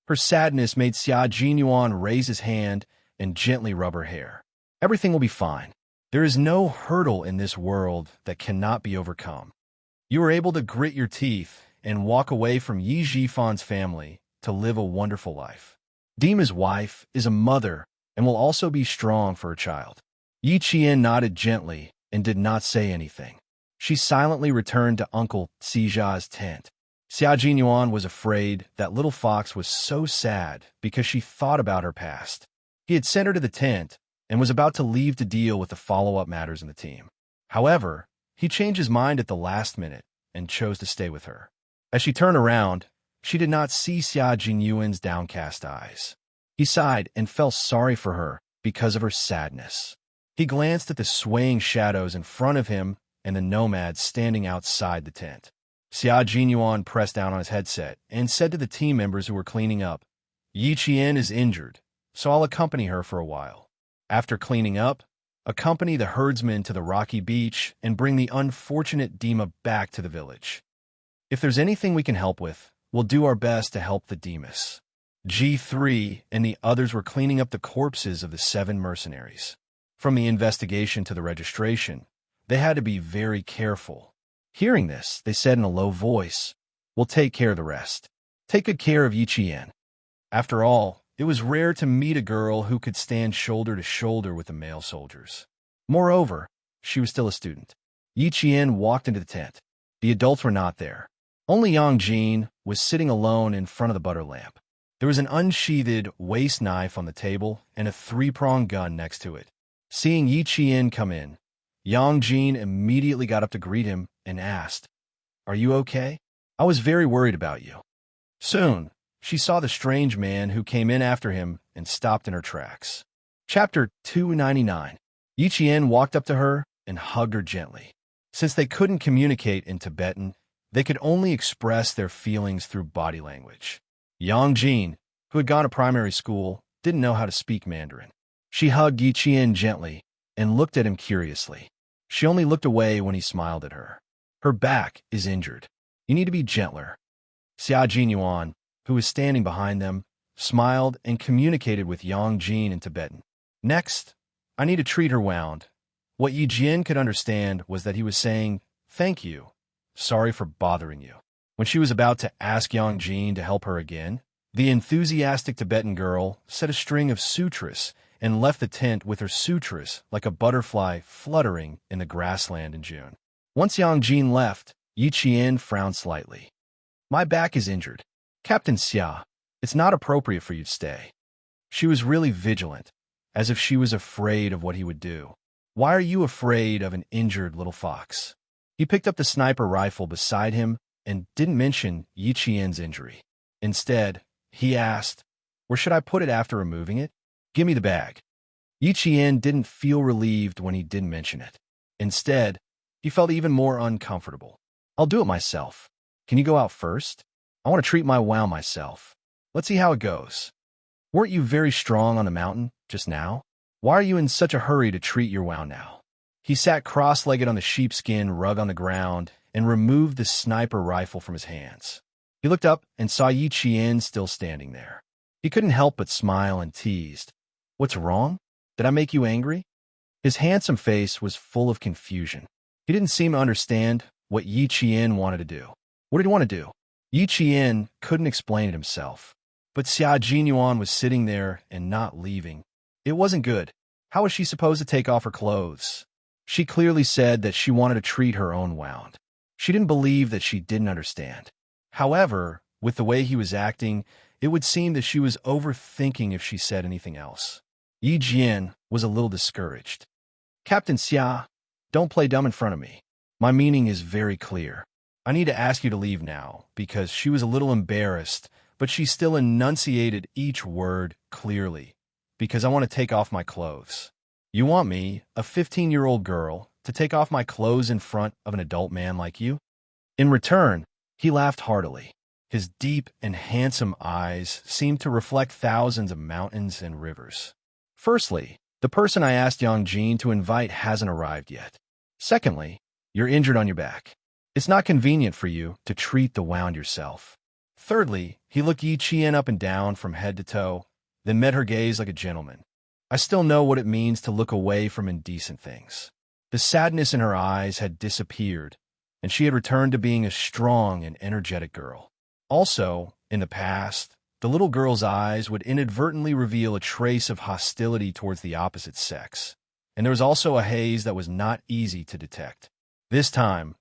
Her sadness made Xia Jinyuan raise his hand and gently rub her hair. "Everything will be fine. There is no hurdle in this world that cannot be overcome. You were able to grit your teeth and walk away from Yi Jifan's family to live a wonderful life. Dima's wife is a mother and will also be strong for her child." Yi Qian nodded gently and did not say anything. She silently returned to Uncle Xija's tent. Xia Jinyuan was afraid that little fox was so sad because she thought about her past. He had sent her to the tent and was about to leave to deal with the follow-up matters in the team. However, he changed his mind at the last minute and chose to stay with her. As she turned around, she did not see Xia Jinyuan's downcast eyes. He sighed and felt sorry for her because of her sadness. He glanced at the swaying shadows in front of him and the nomads standing outside the tent. Xia Jinyuan pressed down on his headset and said to the team members who were cleaning up, "Yi Qian is injured, so I'll accompany her for a while. After cleaning up, accompany the herdsmen to the rocky beach and bring the unfortunate Dima back to the village. If there's anything we can help with, we'll do our best to help the Demas." G3 and the others were cleaning up the corpses of the 7 mercenaries. From the investigation to the registration, They had to be very careful. Hearing this, they said in a low voice, "We'll take care of the rest. Take good care of Yiqian." After all, it was rare to meet a girl who could stand shoulder to shoulder with the male soldiers. Moreover, she was still a student. Yiqian walked into the tent. The adults were not there. Only Yang Jin was sitting alone in front of the butter lamp. There was an unsheathed waist knife on the table and a three-pronged gun next to it. Seeing Yiqian come in, Yang Jin immediately got up to greet him and asked, "Are you okay? I was very worried about you." Soon, she saw the strange man who came in after him and stopped in her tracks. Chapter 299. Yiqian walked up to her and hugged her gently. Since they couldn't communicate in Tibetan, they could only express their feelings through body language. Yang Jin, who had gone to primary school, didn't know how to speak Mandarin. She hugged Yiqian gently and looked at him curiously. She only looked away when he smiled at her. "Her back is injured. You need to be gentler." Xia Jinyuan, who was standing behind them, smiled and communicated with Yang Jin in Tibetan. "Next, I need to treat her wound." What Yi Jian could understand was that he was saying, "Thank you. Sorry for bothering you." When she was about to ask Yang Jin to help her again, the enthusiastic Tibetan girl said a string of sutras and left the tent with her sutras like a butterfly fluttering in the grassland in June. Once Yang Jin left, Yi Qian frowned slightly. "My back is injured. Captain Xia, it's not appropriate for you to stay." She was really vigilant, as if she was afraid of what he would do. "Why are you afraid of an injured little fox?" He picked up the sniper rifle beside him and didn't mention Yi Qian's injury. Instead, he asked, "Where should I put it after removing it?" "Give me the bag." Yi Qian didn't feel relieved when he didn't mention it. Instead, he felt even more uncomfortable. "I'll do it myself. Can you go out first? I want to treat my wow myself. Let's see how it goes." "Weren't you very strong on the mountain just now? Why are you in such a hurry to treat your wow now?" He sat cross-legged on the sheepskin rug on the ground and removed the sniper rifle from his hands. He looked up and saw Yi Qian still standing there. He couldn't help but smile and teased. "What's wrong? Did I make you angry?" His handsome face was full of confusion. He didn't seem to understand what Yi Qian wanted to do. What did he want to do? Yi Qian couldn't explain it himself. But Xia Jinyuan was sitting there and not leaving. It wasn't good. How was she supposed to take off her clothes? She clearly said that she wanted to treat her own wound. She didn't believe that she didn't understand. However, with the way he was acting, it would seem that she was overthinking if she said anything else. Yi Jian was a little discouraged. "Captain Xia, don't play dumb in front of me. My meaning is very clear. I need to ask you to leave now," because she was a little embarrassed, but she still enunciated each word clearly. "Because I want to take off my clothes." "You want me, a 15-year-old girl, to take off my clothes in front of an adult man like you?" In return, he laughed heartily. His deep and handsome eyes seemed to reflect thousands of mountains and rivers. "Firstly, the person I asked Yang Jin to invite hasn't arrived yet. Secondly, you're injured on your back. It's not convenient for you to treat the wound yourself. Thirdly," he looked Yi Qian up and down from head to toe, then met her gaze like a gentleman. "I still know what it means to look away from indecent things." The sadness in her eyes had disappeared, and she had returned to being a strong and energetic girl. Also, in the past, the little girl's eyes would inadvertently reveal a trace of hostility towards the opposite sex, and there was also a haze that was not easy to detect. This time,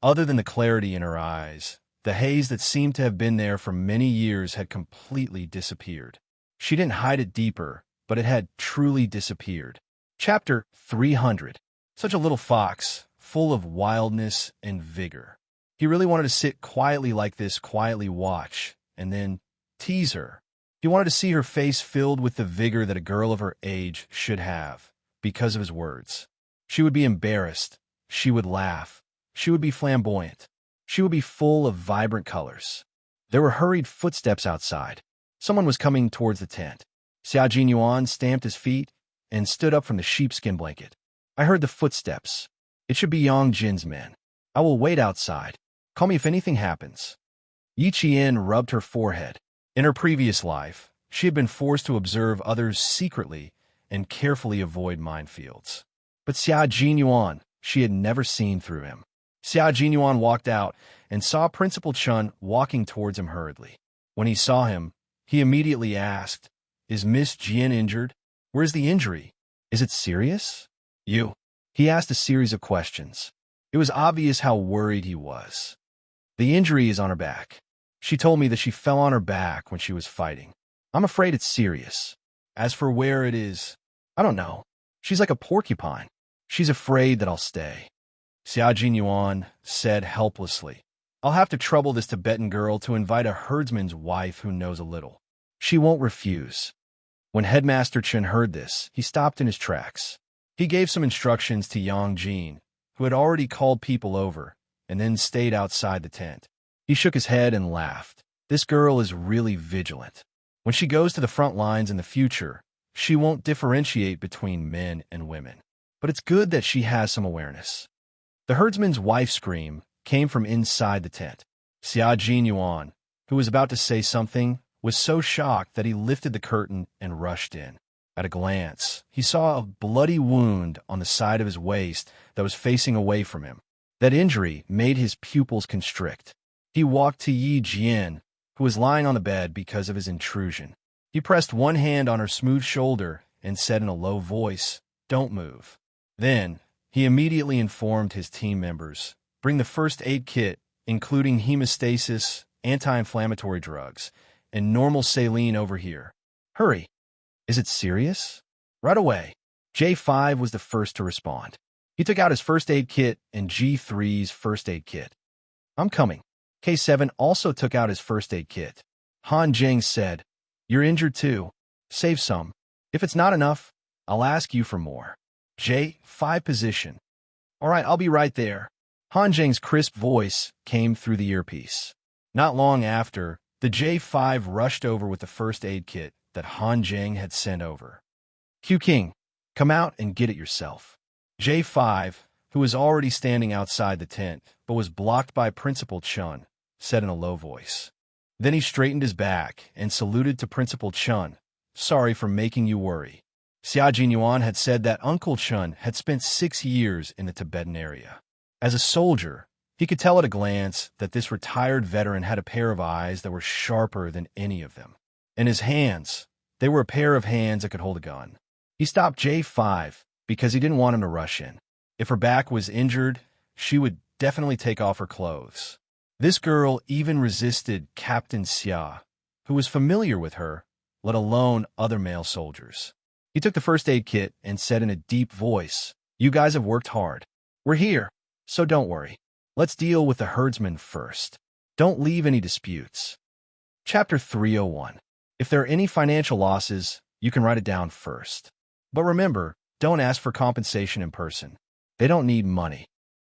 other than the clarity in her eyes, the haze that seemed to have been there for many years had completely disappeared. She didn't hide it deeper, but it had truly disappeared. Chapter 300. Such a little fox, full of wildness and vigor. He really wanted to sit quietly like this, quietly watch, and then tease her. He wanted to see her face filled with the vigor that a girl of her age should have, because of his words. She would be embarrassed. She would laugh. She would be flamboyant. She would be full of vibrant colors. There were hurried footsteps outside. Someone was coming towards the tent. Xia Jinyuan stamped his feet and stood up from the sheepskin blanket. "I heard the footsteps. It should be Yang Jin's men. I will wait outside. Call me if anything happens." Yi Qian rubbed her forehead. In her previous life, she had been forced to observe others secretly and carefully avoid minefields. But Xia Jinyuan, she had never seen through him. Xia Jinyuan walked out and saw Principal Chun walking towards him hurriedly. When he saw him, he immediately asked, "Is Miss Jian injured? Where's the injury? Is it serious?" "You?" He asked a series of questions. It was obvious how worried he was. "The injury is on her back. She told me that she fell on her back when she was fighting. I'm afraid it's serious. As for where it is, I don't know. She's like a porcupine. She's afraid that I'll stay." Xia Jinyuan said helplessly, "I'll have to trouble this Tibetan girl to invite a herdsman's wife who knows a little. She won't refuse." When Headmaster Chen heard this, he stopped in his tracks. He gave some instructions to Yang Jin, who had already called people over, and then stayed outside the tent. He shook his head and laughed. This girl is really vigilant. When she goes to the front lines in the future, she won't differentiate between men and women. But it's good that she has some awareness. The herdsman's wife's scream came from inside the tent. Xia Jinyuan, who was about to say something, was so shocked that he lifted the curtain and rushed in. At a glance, he saw a bloody wound on the side of his waist that was facing away from him. That injury made his pupils constrict. He walked to Yi Jian, who was lying on the bed because of his intrusion. He pressed one hand on her smooth shoulder and said in a low voice, "Don't move." Then, he immediately informed his team members, "Bring the first aid kit, including hemostasis, anti-inflammatory drugs, and normal saline over here. Hurry." "Is it serious?" "Right away." J5 was the first to respond. He took out his first aid kit and G3's first aid kit. "I'm coming." K7 also took out his first aid kit. Han Jing said, "You're injured too. Save some. If it's not enough, I'll ask you for more." J5 position. "All right, I'll be right there." Han Jing's crisp voice came through the earpiece. Not long after, the J5 rushed over with the first aid kit that Han Jing had sent over. "Q King, come out and get it yourself." J5, who was already standing outside the tent but was blocked by Principal Chun, said in a low voice. Then he straightened his back and saluted to Principal Chun. "Sorry for making you worry." Xia Jinyuan had said that Uncle Chun had spent 6 years in the Tibetan area. As a soldier, he could tell at a glance that this retired veteran had a pair of eyes that were sharper than any of them. And his hands, they were a pair of hands that could hold a gun. He stopped J5 because he didn't want him to rush in. If her back was injured, she would definitely take off her clothes. This girl even resisted Captain Xia, who was familiar with her, let alone other male soldiers. He took the first aid kit and said in a deep voice, "You guys have worked hard. We're here, so don't worry. Let's deal with the herdsman first. Don't leave any disputes." Chapter 301. If there are any financial losses, you can write it down first. But remember, don't ask for compensation in person. They don't need money.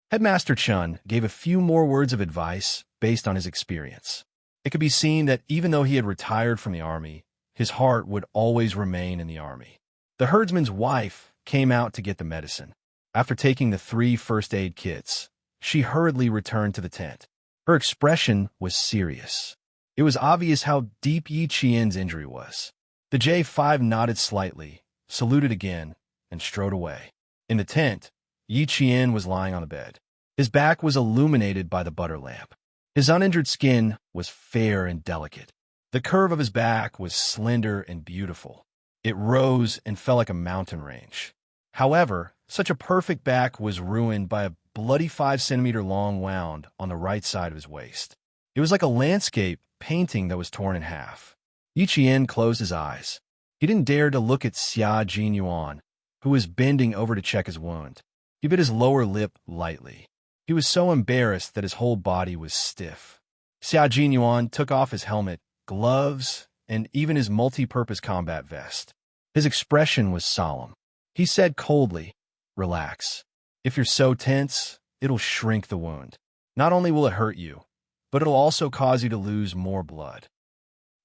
Headmaster Chun gave a few more words of advice based on his experience. It could be seen that even though he had retired from the army, his heart would always remain in the army. The herdsman's wife came out to get the medicine. After taking the 3 first aid kits, she hurriedly returned to the tent. Her expression was serious. It was obvious how deep Yi Qian's injury was. The J5 nodded slightly, saluted again, and strode away. In the tent, Yi Qian was lying on the bed. His back was illuminated by the butter lamp. His uninjured skin was fair and delicate. The curve of his back was slender and beautiful. It rose and fell like a mountain range. However, such a perfect back was ruined by a bloody 5-centimeter long wound on the right side of his waist. It was like a landscape painting that was torn in half. Yi Qian closed his eyes. He didn't dare to look at Xia Jinyuan, who was bending over to check his wound. He bit his lower lip lightly. He was so embarrassed that his whole body was stiff. Xia Jinyuan took off his helmet, gloves, and even his multi-purpose combat vest. His expression was solemn. He said coldly, "Relax. If you're so tense, it'll shrink the wound. Not only will it hurt you, but it'll also cause you to lose more blood."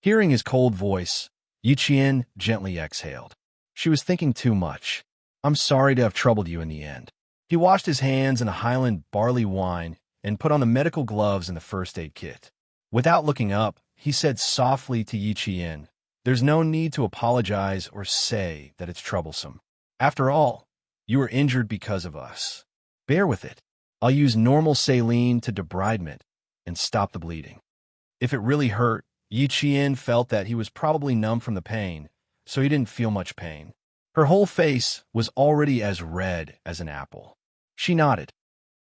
Hearing his cold voice, Yi Qian gently exhaled. She was thinking too much. "I'm sorry to have troubled you in the end." He washed his hands in a Highland barley wine and put on the medical gloves and the first aid kit. Without looking up, he said softly to Yi Qian, "There's no need to apologize or say that it's troublesome. After all, you were injured because of us. Bear with it. I'll use normal saline to debridement and stop the bleeding. If it really hurt, Yi Qian felt that he was probably numb from the pain, so he didn't feel much pain. Her whole face was already as red as an apple. She nodded.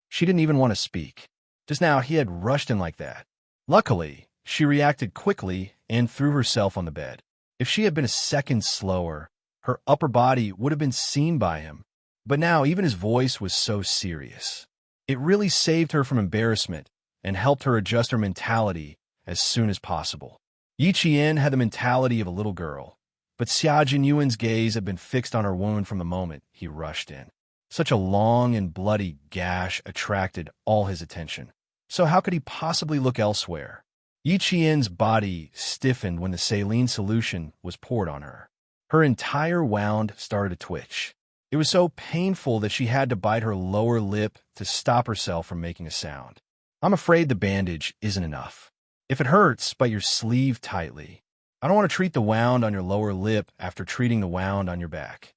She didn't even want to speak. Just now he had rushed in like that. Luckily, she reacted quickly and threw herself on the bed. If she had been a second slower, her upper body would have been seen by him. But now even his voice was so serious. It really saved her from embarrassment and helped her adjust her mentality as soon as possible. Yi Qian had the mentality of a little girl, but Xia Jinyuan's gaze had been fixed on her wound from the moment he rushed in. Such a long and bloody gash attracted all his attention. So how could he possibly look elsewhere? Yi Qian's body stiffened when the saline solution was poured on her. Her entire wound started to twitch. It was so painful that she had to bite her lower lip to stop herself from making a sound. I'm afraid the bandage isn't enough. If it hurts, bite your sleeve tightly. I don't want to treat the wound on your lower lip after treating the wound on your back.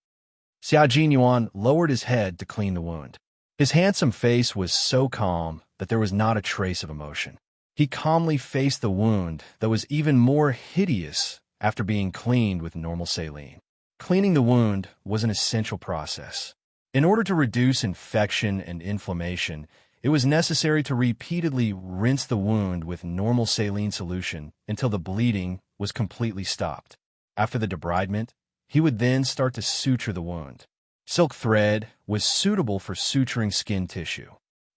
Xia Jinyuan lowered his head to clean the wound. His handsome face was so calm that there was not a trace of emotion. He calmly faced the wound that was even more hideous after being cleaned with normal saline. Cleaning the wound was an essential process. In order to reduce infection and inflammation, it was necessary to repeatedly rinse the wound with normal saline solution until the bleeding was completely stopped. After the debridement, he would then start to suture the wound. Silk thread was suitable for suturing skin tissue.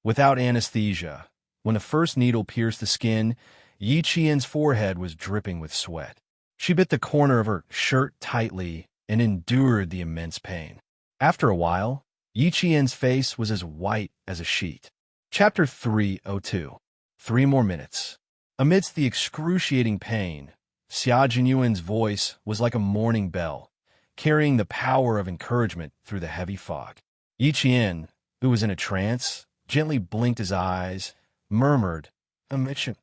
Without anesthesia, when the first needle pierced the skin, Yi Qian's forehead was dripping with sweat. She bit the corner of her shirt tightly and endured the immense pain. After a while, Yi Qian's face was as white as a sheet. Chapter 302. 3 more minutes. Amidst the excruciating pain, Xia Jinyuan's voice was like a morning bell, carrying the power of encouragement through the heavy fog. Yi Qian, who was in a trance, gently blinked his eyes, murmured, "Mission."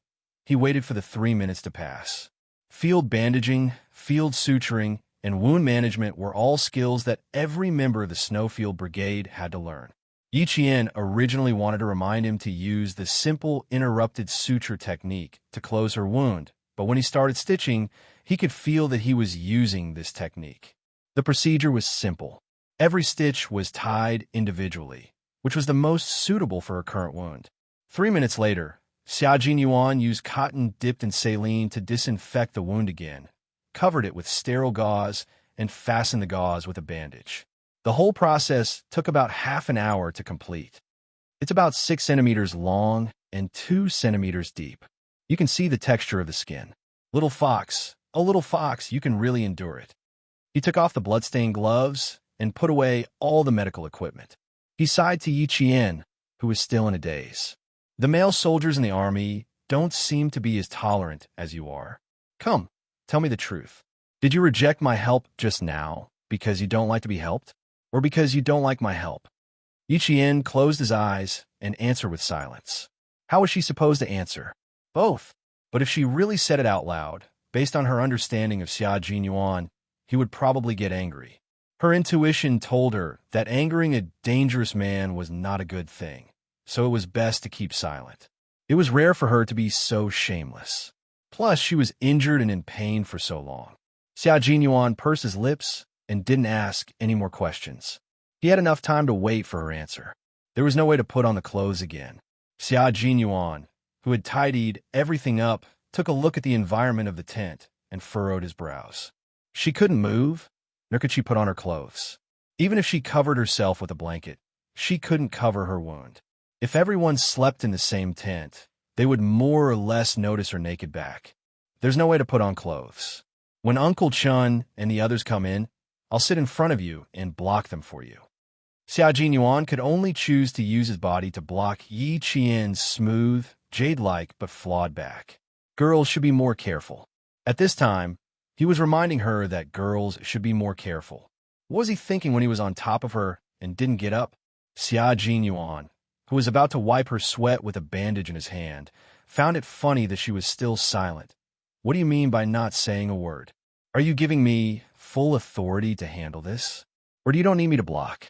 He waited for the 3 minutes to pass. Field bandaging, field suturing, and wound management were all skills that every member of the Snowfield Brigade had to learn. Yi Qian originally wanted to remind him to use the simple interrupted suture technique to close her wound, but when he started stitching, he could feel that he was using this technique. The procedure was simple. Every stitch was tied individually, which was the most suitable for her current wound. 3 minutes later, Xia Jinyuan used cotton dipped in saline to disinfect the wound again, covered it with sterile gauze, and fastened the gauze with a bandage. The whole process took about half an hour to complete. It's about 6 centimeters long and 2 centimeters deep. You can see the texture of the skin. Little fox, oh little fox, you can really endure it. He took off the bloodstained gloves and put away all the medical equipment. He sighed to Yi Qian, who was still in a daze. The male soldiers in the army don't seem to be as tolerant as you are. Come, tell me the truth. Did you reject my help just now because you don't like to be helped? Or because you don't like my help? Yi Qian closed his eyes and answered with silence. How was she supposed to answer? Both. But if she really said it out loud, based on her understanding of Xia Jinyuan, he would probably get angry. Her intuition told her that angering a dangerous man was not a good thing, so it was best to keep silent. It was rare for her to be so shameless. Plus, she was injured and in pain for so long. Xia Jinyuan pursed his lips and didn't ask any more questions. He had enough time to wait for her answer. There was no way to put on the clothes again. Xia Jinyuan, who had tidied everything up, took a look at the environment of the tent and furrowed his brows. She couldn't move, nor could she put on her clothes. Even if she covered herself with a blanket, she couldn't cover her wound. If everyone slept in the same tent, they would more or less notice her naked back. There's no way to put on clothes. When Uncle Chun and the others come in, I'll sit in front of you and block them for you. Xia Jinyuan could only choose to use his body to block Yi Qian's smooth, jade-like but flawed back. Girls should be more careful. At this time, he was reminding her that girls should be more careful. What was he thinking when he was on top of her and didn't get up? Xia Jinyuan, who was about to wipe her sweat with a bandage in his hand, found it funny that she was still silent. What do you mean by not saying a word? Are you giving me full authority to handle this? Or do you don't need me to block?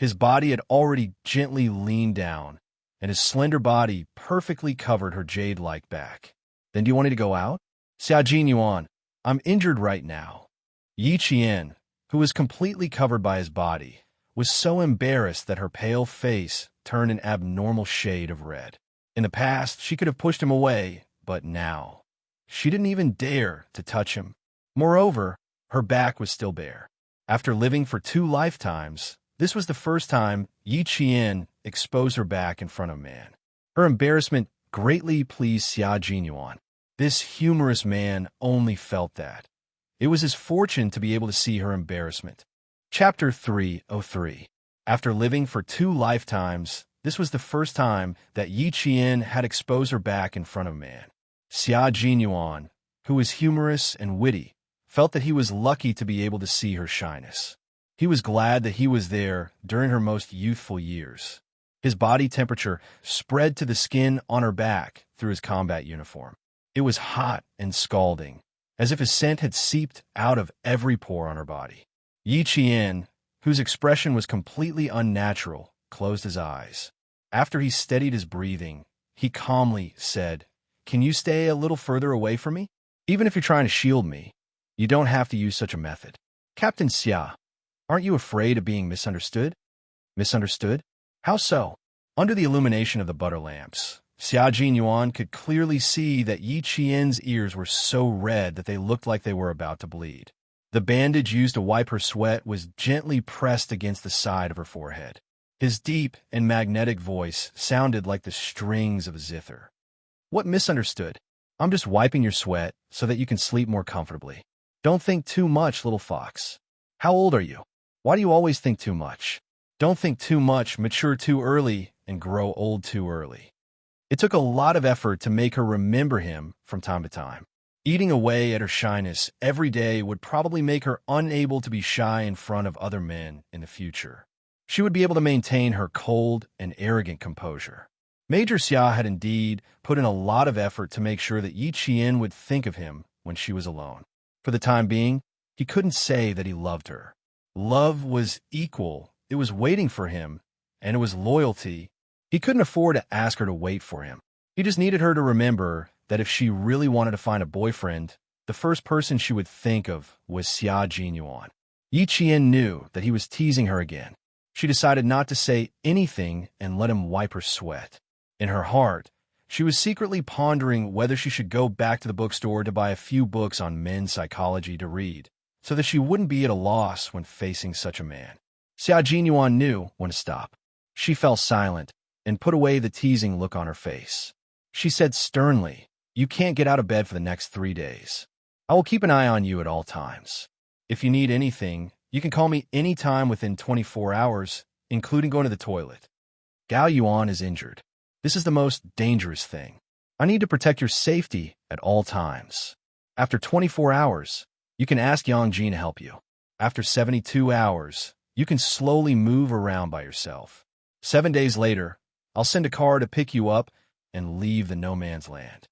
His body had already gently leaned down, and his slender body perfectly covered her jade-like back. Then do you want me to go out? Xiaojin Yuan, I'm injured right now. Yi Qian, who was completely covered by his body, was so embarrassed that her pale face turned an abnormal shade of red. In the past, she could have pushed him away, but now, she didn't even dare to touch him. Moreover, her back was still bare. After living for 2 lifetimes, this was the first time Yi Qian exposed her back in front of a man. Her embarrassment greatly pleased Xia Jinyuan. This humorous man only felt that. It was his fortune to be able to see her embarrassment. Chapter 303. After living for 2 lifetimes, this was the first time that Yi Qian had exposed her back in front of a man. Xia Jinyuan, who was humorous and witty, felt that he was lucky to be able to see her shyness. He was glad that he was there during her most youthful years. His body temperature spread to the skin on her back through his combat uniform. It was hot and scalding, as if his scent had seeped out of every pore on her body. Yi Qian, whose expression was completely unnatural, closed his eyes. After he steadied his breathing, he calmly said, "Can you stay a little further away from me? Even if you're trying to shield me, you don't have to use such a method." Captain Xia, aren't you afraid of being misunderstood? Misunderstood? How so? Under the illumination of the butter lamps, Xia Jinyuan could clearly see that Yi Qian's ears were so red that they looked like they were about to bleed. The bandage used to wipe her sweat was gently pressed against the side of her forehead. His deep and magnetic voice sounded like the strings of a zither. "What misunderstood? I'm just wiping your sweat so that you can sleep more comfortably. Don't think too much, little fox. How old are you? Why do you always think too much? Don't think too much, mature too early, and grow old too early." It took a lot of effort to make her remember him from time to time. Eating away at her shyness every day would probably make her unable to be shy in front of other men in the future. She would be able to maintain her cold and arrogant composure. Major Xia had indeed put in a lot of effort to make sure that Yi Qian would think of him when she was alone. For the time being, he couldn't say that he loved her. Love was equal, it was waiting for him, and it was loyalty. He couldn't afford to ask her to wait for him. He just needed her to remember that if she really wanted to find a boyfriend, the first person she would think of was Xia Jinyuan. Yi Qian knew that he was teasing her again. She decided not to say anything and let him wipe her sweat. In her heart, she was secretly pondering whether she should go back to the bookstore to buy a few books on men's psychology to read, so that she wouldn't be at a loss when facing such a man. Xia Jinyuan knew when to stop. She fell silent and put away the teasing look on her face. She said sternly, "You can't get out of bed for the next 3 days. I will keep an eye on you at all times. If you need anything, you can call me any time within 24 hours, including going to the toilet. Gao Yuan is injured. This is the most dangerous thing. I need to protect your safety at all times. After 24 hours, you can ask Yang Jin to help you. After 72 hours, you can slowly move around by yourself. 7 days later, I'll send a car to pick you up and leave the no man's land."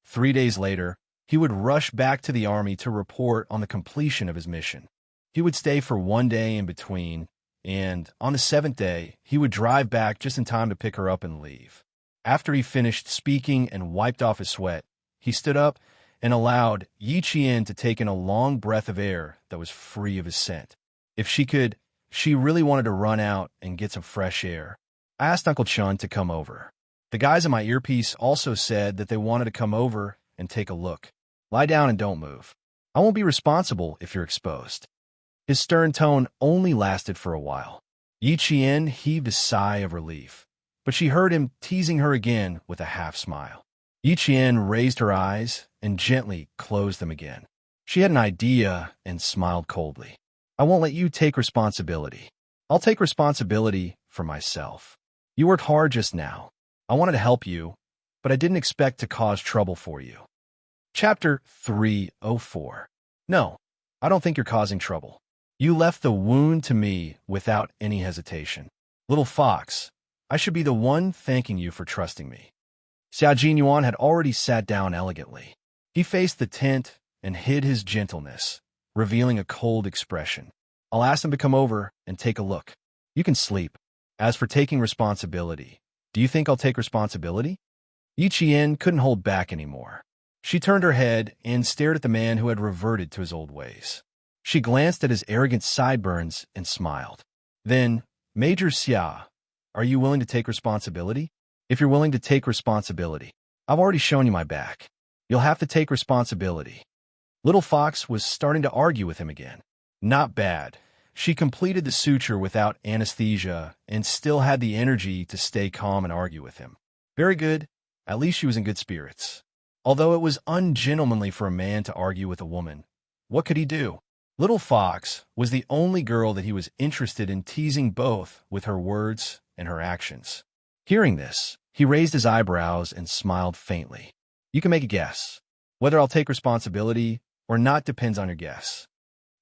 3 days later, he would rush back to the army to report on the completion of his mission. He would stay for 1 day in between, and on the 7th day, he would drive back just in time to pick her up and leave. After he finished speaking and wiped off his sweat, he stood up and allowed Yi Qian to take in a long breath of air that was free of his scent. If she could, she really wanted to run out and get some fresh air. I asked Uncle Chun to come over. The guys in my earpiece also said that they wanted to come over and take a look. Lie down and don't move. I won't be responsible if you're exposed. His stern tone only lasted for a while. Yi Qian heaved a sigh of relief, but she heard him teasing her again with a half-smile. Yi Qian raised her eyes and gently closed them again. She had an idea and smiled coldly. "I won't let you take responsibility. I'll take responsibility for myself. You worked hard just now. I wanted to help you, but I didn't expect to cause trouble for you." Chapter 304. No, I don't think you're causing trouble. You left the wound to me without any hesitation. Little fox, I should be the one thanking you for trusting me. Xia Jinyuan had already sat down elegantly. He faced the tent and hid his gentleness, revealing a cold expression. "I'll ask them to come over and take a look." You can sleep. As for taking responsibility, do you think I'll take responsibility? Yi Qian couldn't hold back anymore. She turned her head and stared at the man who had reverted to his old ways. She glanced at his arrogant sideburns and smiled. Then, Major Xia, are you willing to take responsibility? If you're willing to take responsibility, I've already shown you my back. You'll have to take responsibility. Little Fox was starting to argue with him again. Not bad. She completed the suture without anesthesia and still had the energy to stay calm and argue with him. Very good. At least she was in good spirits. Although it was ungentlemanly for a man to argue with a woman, what could he do? Little Fox was the only girl that he was interested in teasing both with her words and her actions. Hearing this, he raised his eyebrows and smiled faintly. You can make a guess. Whether I'll take responsibility or not depends on your guess.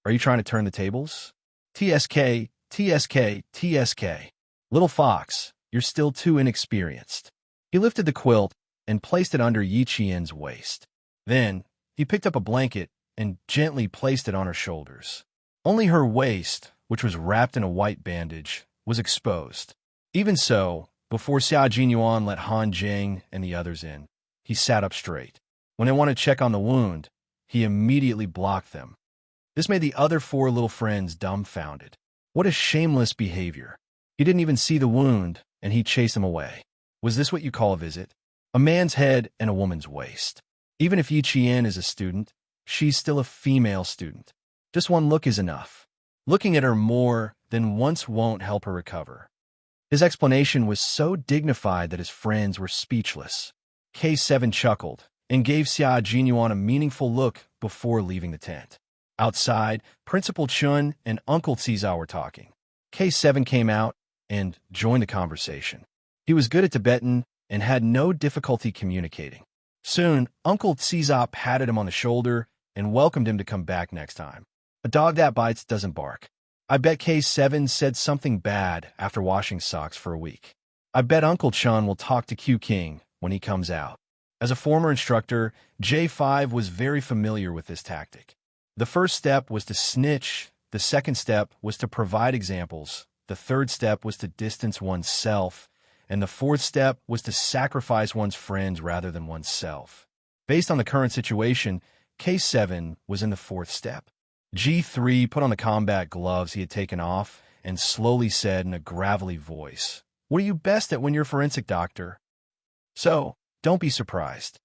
Are you trying to turn the tables? TSK, TSK, TSK. Little Fox, you're still too inexperienced. He lifted the quilt and placed it under Yi Qian's waist. Then, he picked up a blanket and gently placed it on her shoulders. Only her waist, which was wrapped in a white bandage, was exposed. Even so, before Xia Jinyuan let Han Jing and the others in, he sat up straight. When they wanted to check on the wound, he immediately blocked them. This made the other four little friends dumbfounded. What a shameless behavior. He didn't even see the wound, and he chased them away. Was this what you call a visit? A man's head and a woman's waist. Even if Yi Qian is a student, she's still a female student. Just one look is enough. Looking at her more than once won't help her recover. His explanation was so dignified that his friends were speechless. K7 chuckled and gave Xia Jinyuan a meaningful look before leaving the tent. Outside, Principal Chun and Uncle Cizao were talking. K7 came out and joined the conversation. He was good at Tibetan and had no difficulty communicating. Soon, Uncle Cizao patted him on the shoulder and welcomed him to come back next time. A dog that bites doesn't bark. I bet K7 said something bad after washing socks for a week. I bet Uncle Chun will talk to Q King when he comes out. As a former instructor, J5 was very familiar with this tactic. The first step was to snitch, the second step was to provide examples, the third step was to distance oneself, and the fourth step was to sacrifice one's friends rather than oneself. Based on the current situation, K7 was in the fourth step. G3 put on the combat gloves he had taken off and slowly said in a gravelly voice, "What are you best at when you're a forensic doctor? So, don't be surprised."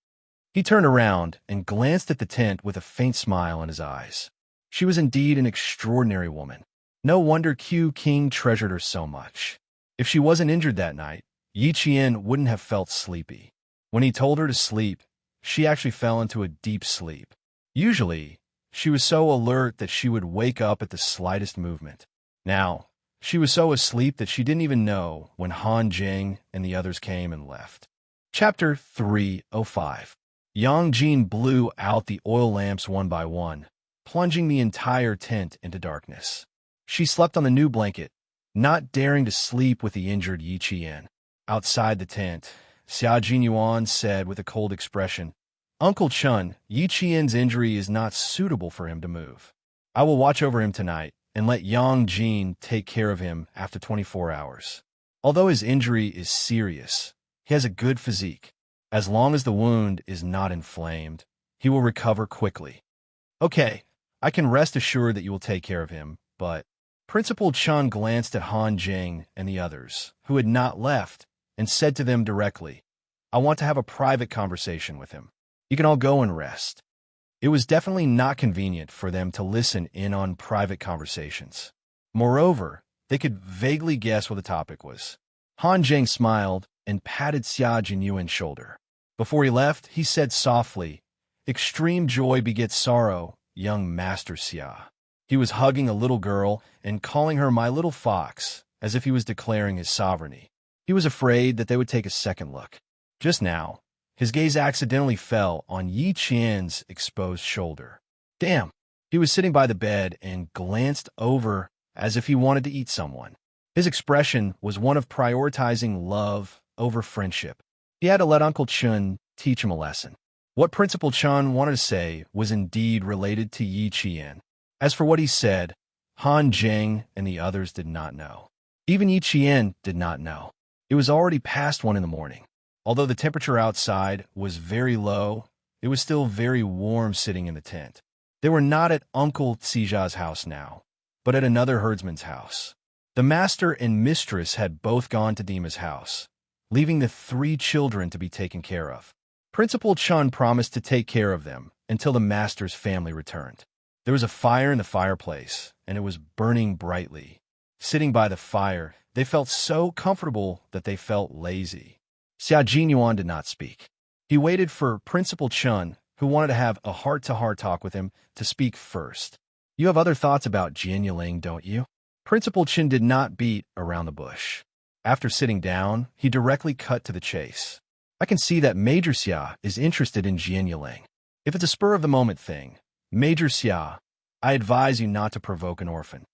He turned around and glanced at the tent with a faint smile in his eyes. She was indeed an extraordinary woman. No wonder Q King treasured her so much. If she wasn't injured that night, Yi Qian wouldn't have felt sleepy. When he told her to sleep, she actually fell into a deep sleep. Usually, she was so alert that she would wake up at the slightest movement. Now, she was so asleep that she didn't even know when Han Jing and the others came and left. Chapter 305. Yang Jin blew out the oil lamps one by one, plunging the entire tent into darkness. She slept on the new blanket, not daring to sleep with the injured Yi Qian. Outside the tent, Xia Jinyuan said with a cold expression, "Uncle Chun, Yi Qian's injury is not suitable for him to move. I will watch over him tonight and let Yang Jin take care of him after 24 hours. Although his injury is serious, he has a good physique. As long as the wound is not inflamed, he will recover quickly. Okay, I can rest assured that you will take care of him, but..." Principal Chun glanced at Han Jing and the others, who had not left, and said to them directly, "I want to have a private conversation with him. You can all go and rest." It was definitely not convenient for them to listen in on private conversations. Moreover, they could vaguely guess what the topic was. Han Jing smiled and patted Xia Jinyuan's shoulder. Before he left, he said softly, "Extreme joy begets sorrow, young Master Xia." He was hugging a little girl and calling her my little fox, as if he was declaring his sovereignty. He was afraid that they would take a second look. Just now, his gaze accidentally fell on Yi Qian's exposed shoulder. Damn! He was sitting by the bed and glanced over as if he wanted to eat someone. His expression was one of prioritizing love over friendship. He had to let Uncle Chun teach him a lesson. What Principal Chun wanted to say was indeed related to Yi Qian. As for what he said, Han Jing and the others did not know. Even Yi Qian did not know. It was already past 1 in the morning. Although the temperature outside was very low, it was still very warm sitting in the tent. They were not at Uncle Xija's house now, but at another herdsman's house. The master and mistress had both gone to Dima's house, leaving the 3 children to be taken care of. Principal Chun promised to take care of them until the master's family returned. There was a fire in the fireplace, and it was burning brightly. Sitting by the fire, they felt so comfortable that they felt lazy. Xia Jinyuan did not speak. He waited for Principal Chun, who wanted to have a heart-to-heart talk with him, to speak first. You have other thoughts about Jian Yiling, don't you? Principal Chun did not beat around the bush. After sitting down, he directly cut to the chase. I can see that Major Xia is interested in Jian Yiling. If it's a spur-of-the-moment thing, Major Xia, I advise you not to provoke an orphan.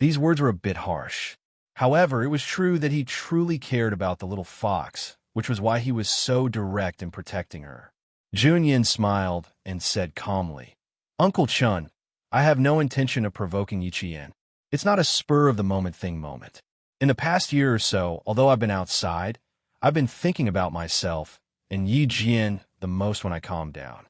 These words were a bit harsh. However, it was true that he truly cared about the little fox, which was why he was so direct in protecting her. Junyin smiled and said calmly, Uncle Chun, I have no intention of provoking Yi Qian. It's not a spur-of-the-moment thing moment. In the past year or so, although I've been outside, I've been thinking about myself and Yi Jian the most when I calm down.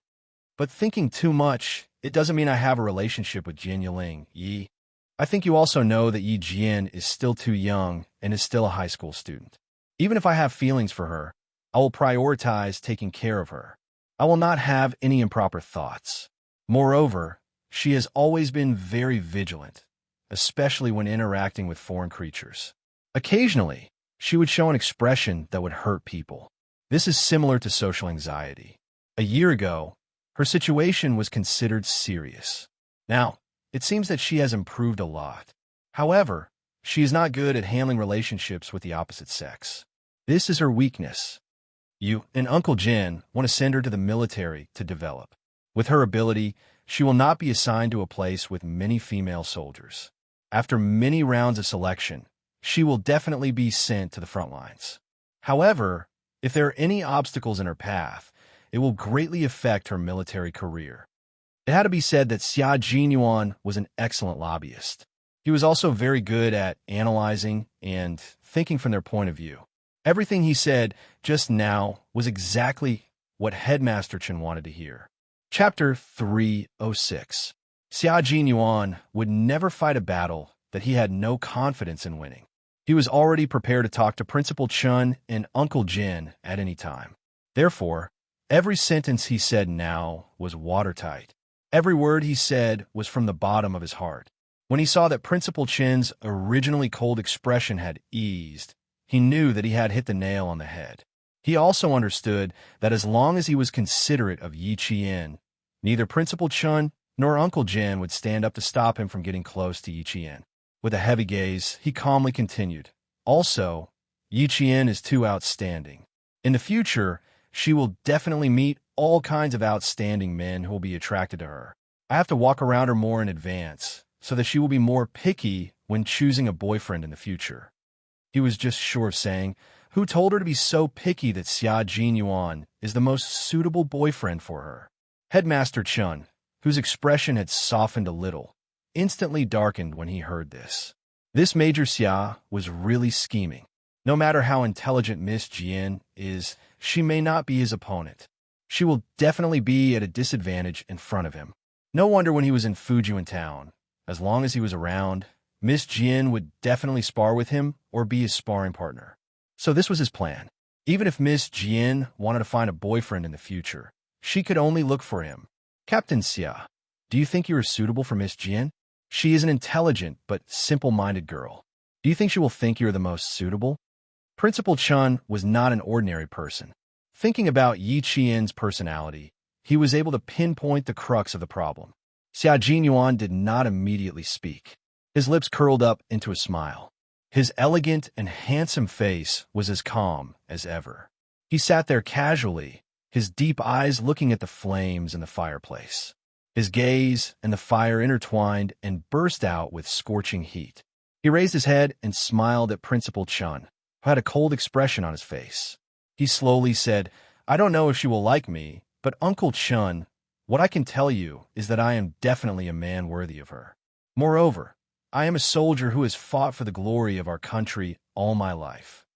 But thinking too much, it doesn't mean I have a relationship with Jian Yiling, Yi. I think you also know that Yi Jian is still too young and is still a high school student. Even if I have feelings for her, I will prioritize taking care of her. I will not have any improper thoughts. Moreover, she has always been very vigilant, especially when interacting with foreign creatures. Occasionally, she would show an expression that would hurt people. This is similar to social anxiety. A year ago, her situation was considered serious. Now, it seems that she has improved a lot. However, she is not good at handling relationships with the opposite sex. This is her weakness. You and Uncle Jin want to send her to the military to develop. With her ability, she will not be assigned to a place with many female soldiers. After many rounds of selection, she will definitely be sent to the front lines. However, if there are any obstacles in her path, it will greatly affect her military career. It had to be said that Xia Jinyuan was an excellent lobbyist. He was also very good at analyzing and thinking from their point of view. Everything he said just now was exactly what Headmaster Chen wanted to hear. Chapter 306. Xia Jinyuan would never fight a battle that he had no confidence in winning. He was already prepared to talk to Principal Chun and Uncle Jin at any time. Therefore, every sentence he said now was watertight. Every word he said was from the bottom of his heart. When he saw that Principal Chen's originally cold expression had eased, he knew that he had hit the nail on the head. He also understood that as long as he was considerate of Yi Qian, neither Principal Chun nor Uncle Jin would stand up to stop him from getting close to Yi Qian. With a heavy gaze, he calmly continued, Also, Yi Qian is too outstanding. In the future, she will definitely meet all kinds of outstanding men who will be attracted to her. I have to walk around her more in advance, so that she will be more picky when choosing a boyfriend in the future. He was just sure of saying, who told her to be so picky that Xia Jinyuan is the most suitable boyfriend for her? Headmaster Chun, whose expression had softened a little, instantly darkened when he heard this. This Major Xia was really scheming. No matter how intelligent Miss Jian is, she may not be his opponent. She will definitely be at a disadvantage in front of him. No wonder when he was in Fujian town, as long as he was around, Miss Jian would definitely spar with him or be his sparring partner. So this was his plan. Even if Miss Jian wanted to find a boyfriend in the future, she could only look for him. Captain Xia, do you think you are suitable for Miss Jian? She is an intelligent but simple-minded girl. Do you think she will think you are the most suitable? Principal Chun was not an ordinary person. Thinking about Yi Qian's personality, he was able to pinpoint the crux of the problem. Xia Jinyuan did not immediately speak. His lips curled up into a smile. His elegant and handsome face was as calm as ever. He sat there casually, his deep eyes looking at the flames in the fireplace. His gaze and the fire intertwined and burst out with scorching heat. He raised his head and smiled at Principal Chun, who had a cold expression on his face. He slowly said, I don't know if she will like me, but Uncle Chun, what I can tell you is that I am definitely a man worthy of her. Moreover, I am a soldier who has fought for the glory of our country all my life.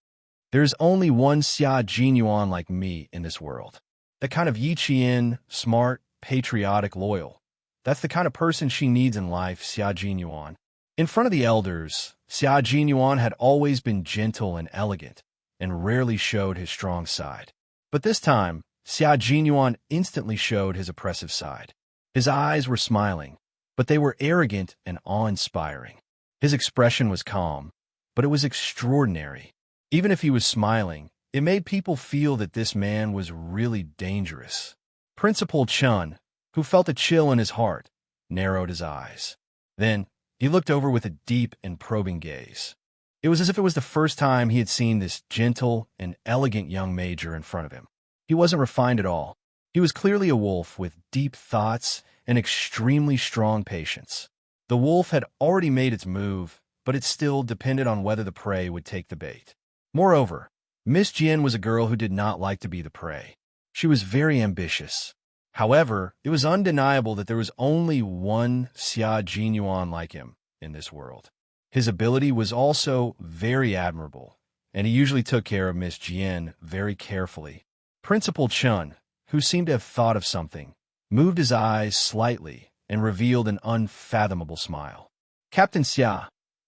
There is only one Xia Jinyuan like me in this world. That kind of Yi Qian, smart, patriotic, loyal. That's the kind of person she needs in life, Xia Jinyuan. In front of the elders, Xia Jinyuan had always been gentle and elegant, and rarely showed his strong side. But this time, Xia Jinyuan instantly showed his oppressive side. His eyes were smiling, but they were arrogant and awe-inspiring. His expression was calm, but it was extraordinary. Even if he was smiling, it made people feel that this man was really dangerous. Principal Chun, who felt a chill in his heart, narrowed his eyes. Then, he looked over with a deep and probing gaze. It was as if it was the first time he had seen this gentle and elegant young major in front of him. He wasn't refined at all. He was clearly a wolf with deep thoughts and extremely strong patience. The wolf had already made its move, but it still depended on whether the prey would take the bait. Moreover, Miss Jian was a girl who did not like to be the prey. She was very ambitious. However, it was undeniable that there was only one Xia Jinyuan like him in this world. His ability was also very admirable, and he usually took care of Miss Jian very carefully. Principal Chun, who seemed to have thought of something, moved his eyes slightly and revealed an unfathomable smile. Captain Xia,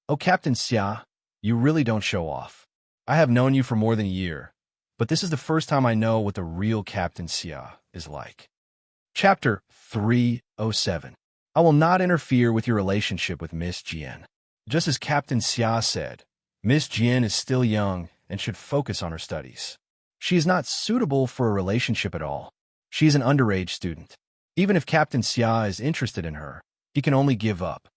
oh Captain Xia, you really don't show off. I have known you for more than a year, but this is the first time I know what the real Captain Xia is like. Chapter 307. I will not interfere with your relationship with Miss Jian. Just as Captain Xia said, Miss Jian is still young and should focus on her studies. She is not suitable for a relationship at all. She is an underage student. Even if Captain Xia is interested in her, he can only give up.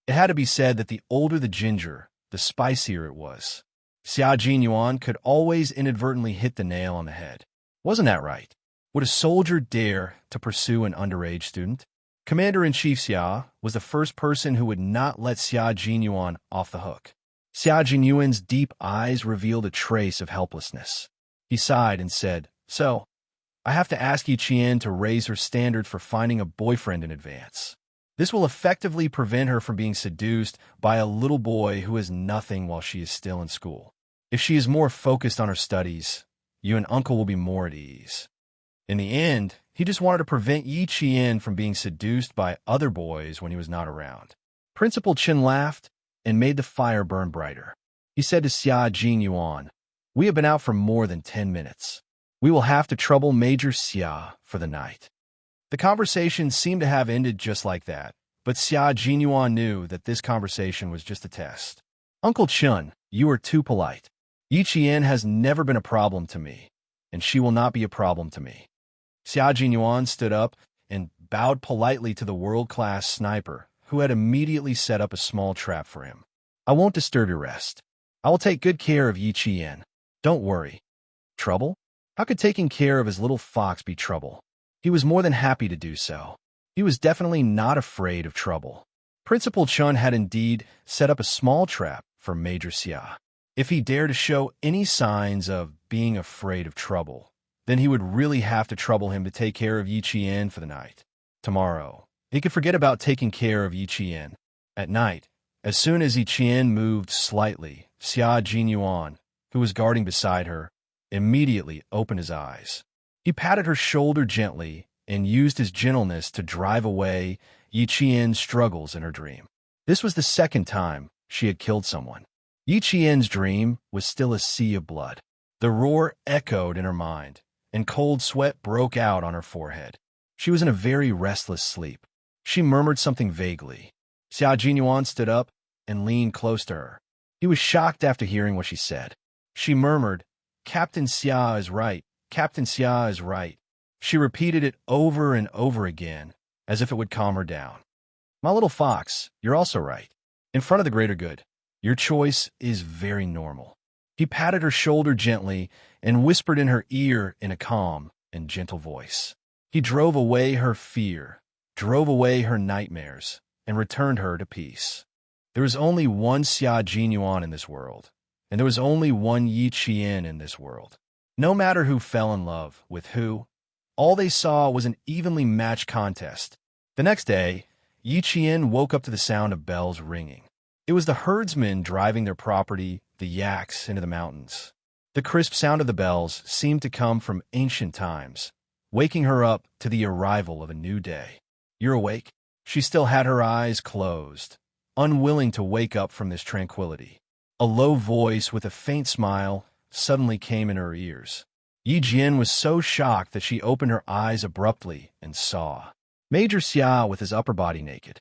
It had to be said that the older the ginger, the spicier it was. Xia Jinyuan could always inadvertently hit the nail on the head. Wasn't that right? Would a soldier dare to pursue an underage student? Commander-in-Chief Xia was the first person who would not let Xia Jinyuan off the hook. Xia Jinyuan's deep eyes revealed a trace of helplessness. He sighed and said, "So, I have to ask Yi Qian to raise her standards for finding a boyfriend in advance. This will effectively prevent her from being seduced by a little boy who is nothing while she is still in school. If she is more focused on her studies, you and Uncle will be more at ease." In the end, he just wanted to prevent Yi Qian from being seduced by other boys when he was not around. Principal Chen laughed and made the fire burn brighter. He said to Xia Jinyuan, "We have been out for more than 10 minutes. We will have to trouble Major Xia for the night." The conversation seemed to have ended just like that, but Xia Jinyuan knew that this conversation was just a test. "Uncle Chun, you are too polite. Yi Qian has never been a problem to me, and she will not be a problem to me." Xia Jinyuan stood up and bowed politely to the world-class sniper, who had immediately set up a small trap for him. "I won't disturb your rest. I will take good care of Yi Qian. Don't worry." Trouble? How could taking care of his little fox be trouble? He was more than happy to do so. He was definitely not afraid of trouble. Principal Chun had indeed set up a small trap for Major Xia. If he dared to show any signs of being afraid of trouble, then he would really have to trouble him to take care of Yi Qian for the night. Tomorrow, he could forget about taking care of Yi Qian. At night, as soon as Yi Qian moved slightly, Xia Jinyuan, who was guarding beside her, immediately opened his eyes. He patted her shoulder gently and used his gentleness to drive away Yi Qian's struggles in her dream. This was the second time she had killed someone. Yi Qian's dream was still a sea of blood. The roar echoed in her mind, and cold sweat broke out on her forehead. She was in a very restless sleep. She murmured something vaguely. Xia Jinyuan stood up and leaned close to her. He was shocked after hearing what she said. She murmured, "Captain Xia is right. Captain Xia is right." She repeated it over and over again, as if it would calm her down. "My little fox, you're also right. In front of the greater good, your choice is very normal." He patted her shoulder gently and whispered in her ear in a calm and gentle voice. He drove away her fear, drove away her nightmares, and returned her to peace. There was only one Xia Jinyuan in this world, and there was only one Yi Qian in this world. No matter who fell in love with who, all they saw was an evenly matched contest. The next day, Yi Qian woke up to the sound of bells ringing. It was the herdsmen driving their property, the yaks, into the mountains. The crisp sound of the bells seemed to come from ancient times, waking her up to the arrival of a new day. "You're awake?" She still had her eyes closed, unwilling to wake up from this tranquility. A low voice with a faint smile suddenly came in her ears. Yi Jian was so shocked that she opened her eyes abruptly and saw Major Xia with his upper body naked.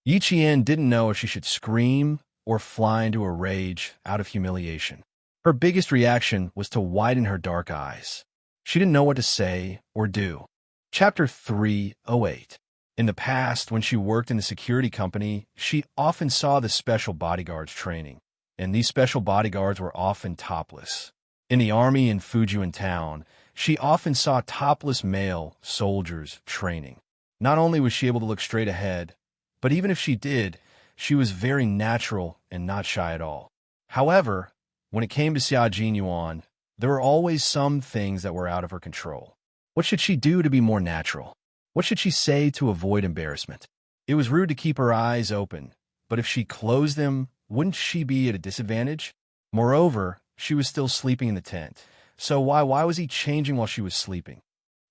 Yi Qian didn't know if she should scream or fly into a rage out of humiliation. Her biggest reaction was to widen her dark eyes. She didn't know what to say or do. Chapter 308. In the past, when she worked in the security company, she often saw the special bodyguards training, and these special bodyguards were often topless. In the army in Fujian town, she often saw topless male soldiers training. Not only was she able to look straight ahead, but even if she did, she was very natural and not shy at all. However, when it came to Xia Jinyuan, there were always some things that were out of her control. What should she do to be more natural? What should she say to avoid embarrassment? It was rude to keep her eyes open, but if she closed them, wouldn't she be at a disadvantage? Moreover, she was still sleeping in the tent, so why was he changing while she was sleeping?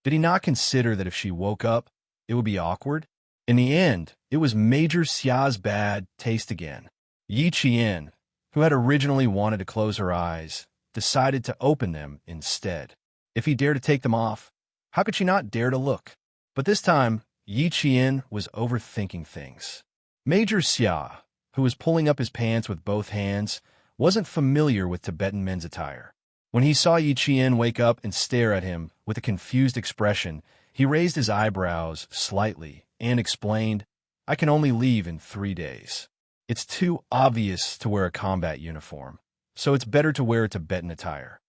Did he not consider that if she woke up, it would be awkward? In the end, it was Major Xia's bad taste again. Yi Qian, who had originally wanted to close her eyes, decided to open them instead. If he dared to take them off, how could she not dare to look? But this time, Yi Qian was overthinking things. Major Xia, who was pulling up his pants with both hands, wasn't familiar with Tibetan men's attire. When he saw Yi Qian wake up and stare at him with a confused expression, he raised his eyebrows slightly and explained, "I can only leave in 3 days. It's too obvious to wear a combat uniform, so it's better to wear a Tibetan attire."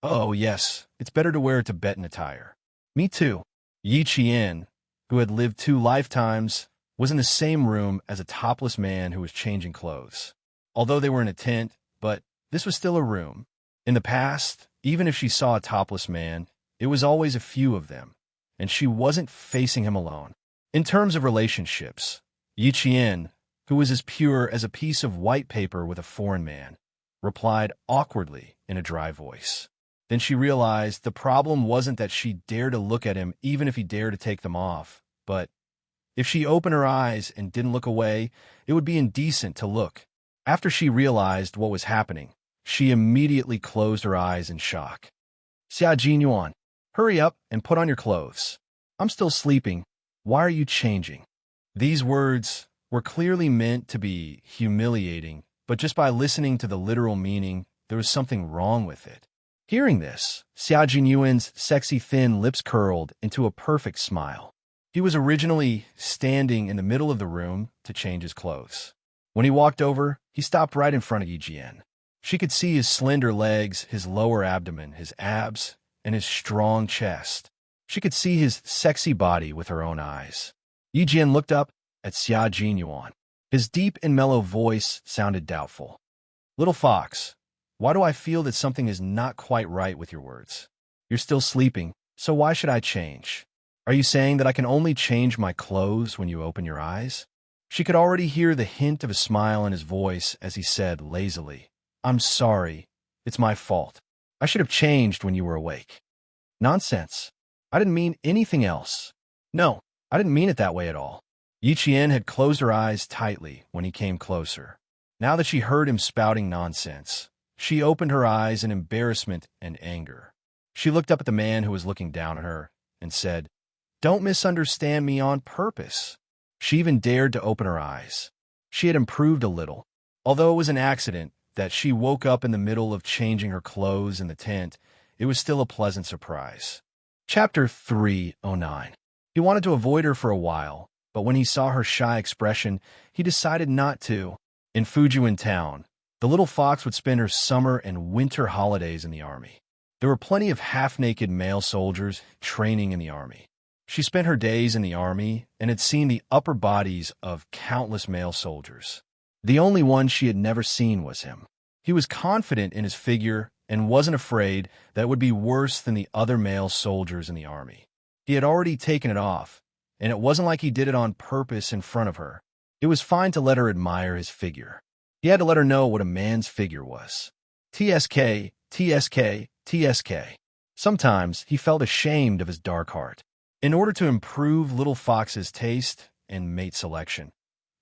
"Oh, yes, it's better to wear a Tibetan attire." "Me too." Yi Qian, who had lived 2 lifetimes, was in the same room as a topless man who was changing clothes. Although they were in a tent, but this was still a room. In the past, even if she saw a topless man, it was always a few of them, and she wasn't facing him alone. In terms of relationships, Yi Qian, who was as pure as a piece of white paper with a foreign man, replied awkwardly in a dry voice. Then she realized the problem wasn't that she dared to look at him even if he dared to take them off, but if she opened her eyes and didn't look away, it would be indecent to look. After she realized what was happening, she immediately closed her eyes in shock. "Xia Jinyuan, hurry up and put on your clothes. I'm still sleeping. Why are you changing?" These words were clearly meant to be humiliating, but just by listening to the literal meaning, there was something wrong with it. Hearing this, Xia Jinyuan's sexy thin lips curled into a perfect smile. He was originally standing in the middle of the room to change his clothes. When he walked over, he stopped right in front of Yi Jian. She could see his slender legs, his lower abdomen, his abs, and his strong chest. She could see his sexy body with her own eyes. Yi Jian looked up at Xia Jinyuan. His deep and mellow voice sounded doubtful. "Little fox, why do I feel that something is not quite right with your words? You're still sleeping, so why should I change? Are you saying that I can only change my clothes when you open your eyes?" She could already hear the hint of a smile in his voice as he said lazily, "I'm sorry. It's my fault. I should have changed when you were awake." "Nonsense. I didn't mean anything else. No, I didn't mean it that way at all." Yi Qian had closed her eyes tightly when he came closer. Now that she heard him spouting nonsense, she opened her eyes in embarrassment and anger. She looked up at the man who was looking down at her and said, "Don't misunderstand me on purpose." She even dared to open her eyes. She had improved a little. Although it was an accident that she woke up in the middle of changing her clothes in the tent, it was still a pleasant surprise. Chapter 309. He wanted to avoid her for a while, but when he saw her shy expression, he decided not to. In Fujian town, the little fox would spend her summer and winter holidays in the army. There were plenty of half-naked male soldiers training in the army. She spent her days in the army and had seen the upper bodies of countless male soldiers. The only one she had never seen was him. He was confident in his figure and wasn't afraid that it would be worse than the other male soldiers in the army. He had already taken it off, and it wasn't like he did it on purpose in front of her. It was fine to let her admire his figure. He had to let her know what a man's figure was. TSK, TSK, TSK. Sometimes he felt ashamed of his dark heart. In order to improve Little Fox's taste and mate selection,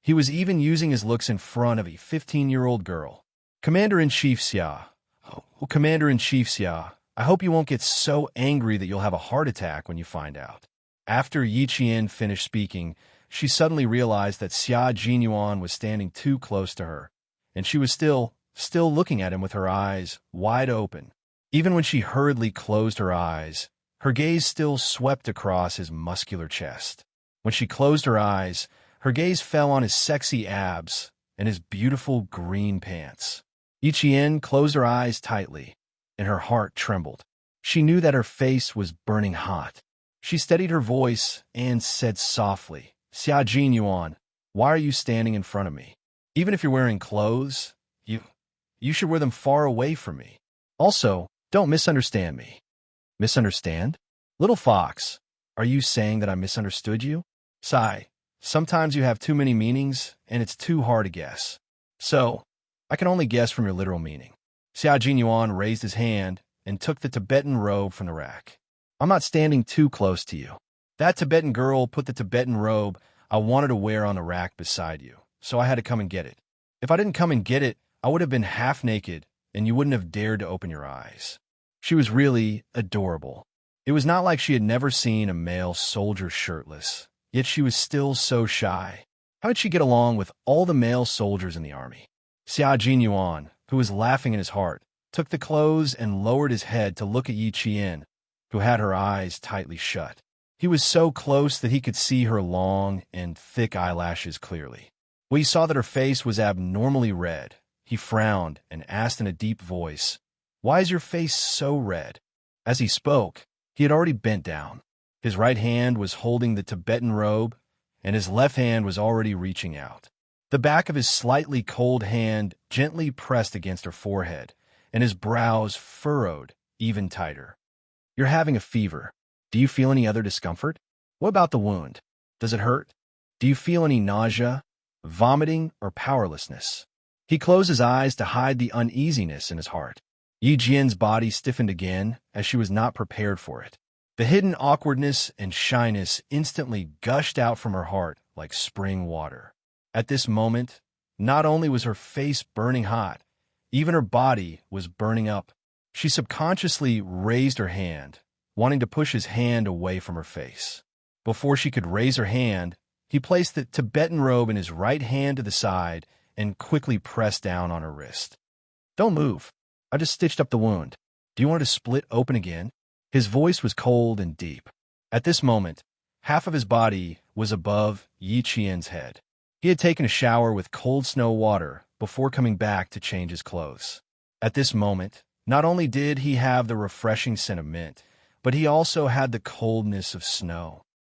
he was even using his looks in front of a 15-year-old girl. Commander-in-Chief Xia. Oh, Commander-in-Chief Xia, I hope you won't get so angry that you'll have a heart attack when you find out. After Yi Qian finished speaking, she suddenly realized that Xia Jinyuan was standing too close to her, and she was still looking at him with her eyes wide open. Even when she hurriedly closed her eyes, her gaze still swept across his muscular chest. When she closed her eyes, her gaze fell on his sexy abs and his beautiful green pants. Yi Qian closed her eyes tightly, and her heart trembled. She knew that her face was burning hot. She steadied her voice and said softly, Xia Jinyuan, why are you standing in front of me? Even if you're wearing clothes, you should wear them far away from me. Also, don't misunderstand me. Misunderstand? Little Fox, are you saying that I misunderstood you? Sigh, sometimes you have too many meanings, and it's too hard to guess. So, I can only guess from your literal meaning. Xia Jinyuan raised his hand and took the Tibetan robe from the rack. I'm not standing too close to you. That Tibetan girl put the Tibetan robe I wanted to wear on the rack beside you, so I had to come and get it. If I didn't come and get it, I would have been half naked, and you wouldn't have dared to open your eyes. She was really adorable. It was not like she had never seen a male soldier shirtless, yet she was still so shy. How did she get along with all the male soldiers in the army? Xia Jinyuan, who was laughing in his heart, took the clothes and lowered his head to look at Yi Qian, who had her eyes tightly shut. He was so close that he could see her long and thick eyelashes clearly. When he saw that her face was abnormally red, he frowned and asked in a deep voice, Why is your face so red? As he spoke, he had already bent down. His right hand was holding the Tibetan robe, and his left hand was already reaching out. The back of his slightly cold hand gently pressed against her forehead, and his brows furrowed even tighter. You're having a fever. Do you feel any other discomfort? What about the wound? Does it hurt? Do you feel any nausea, vomiting, or powerlessness? He closed his eyes to hide the uneasiness in his heart. Yi Jian's body stiffened again, as she was not prepared for it. The hidden awkwardness and shyness instantly gushed out from her heart like spring water. At this moment, not only was her face burning hot, even her body was burning up. She subconsciously raised her hand, wanting to push his hand away from her face. Before she could raise her hand, he placed the Tibetan robe in his right hand to the side and quickly pressed down on her wrist. Don't move. I just stitched up the wound. Do you want it to split open again? His voice was cold and deep. At this moment, half of his body was above Yi Qian's head. He had taken a shower with cold snow water before coming back to change his clothes. At this moment, not only did he have the refreshing scent of mint, but he also had the coldness of snow.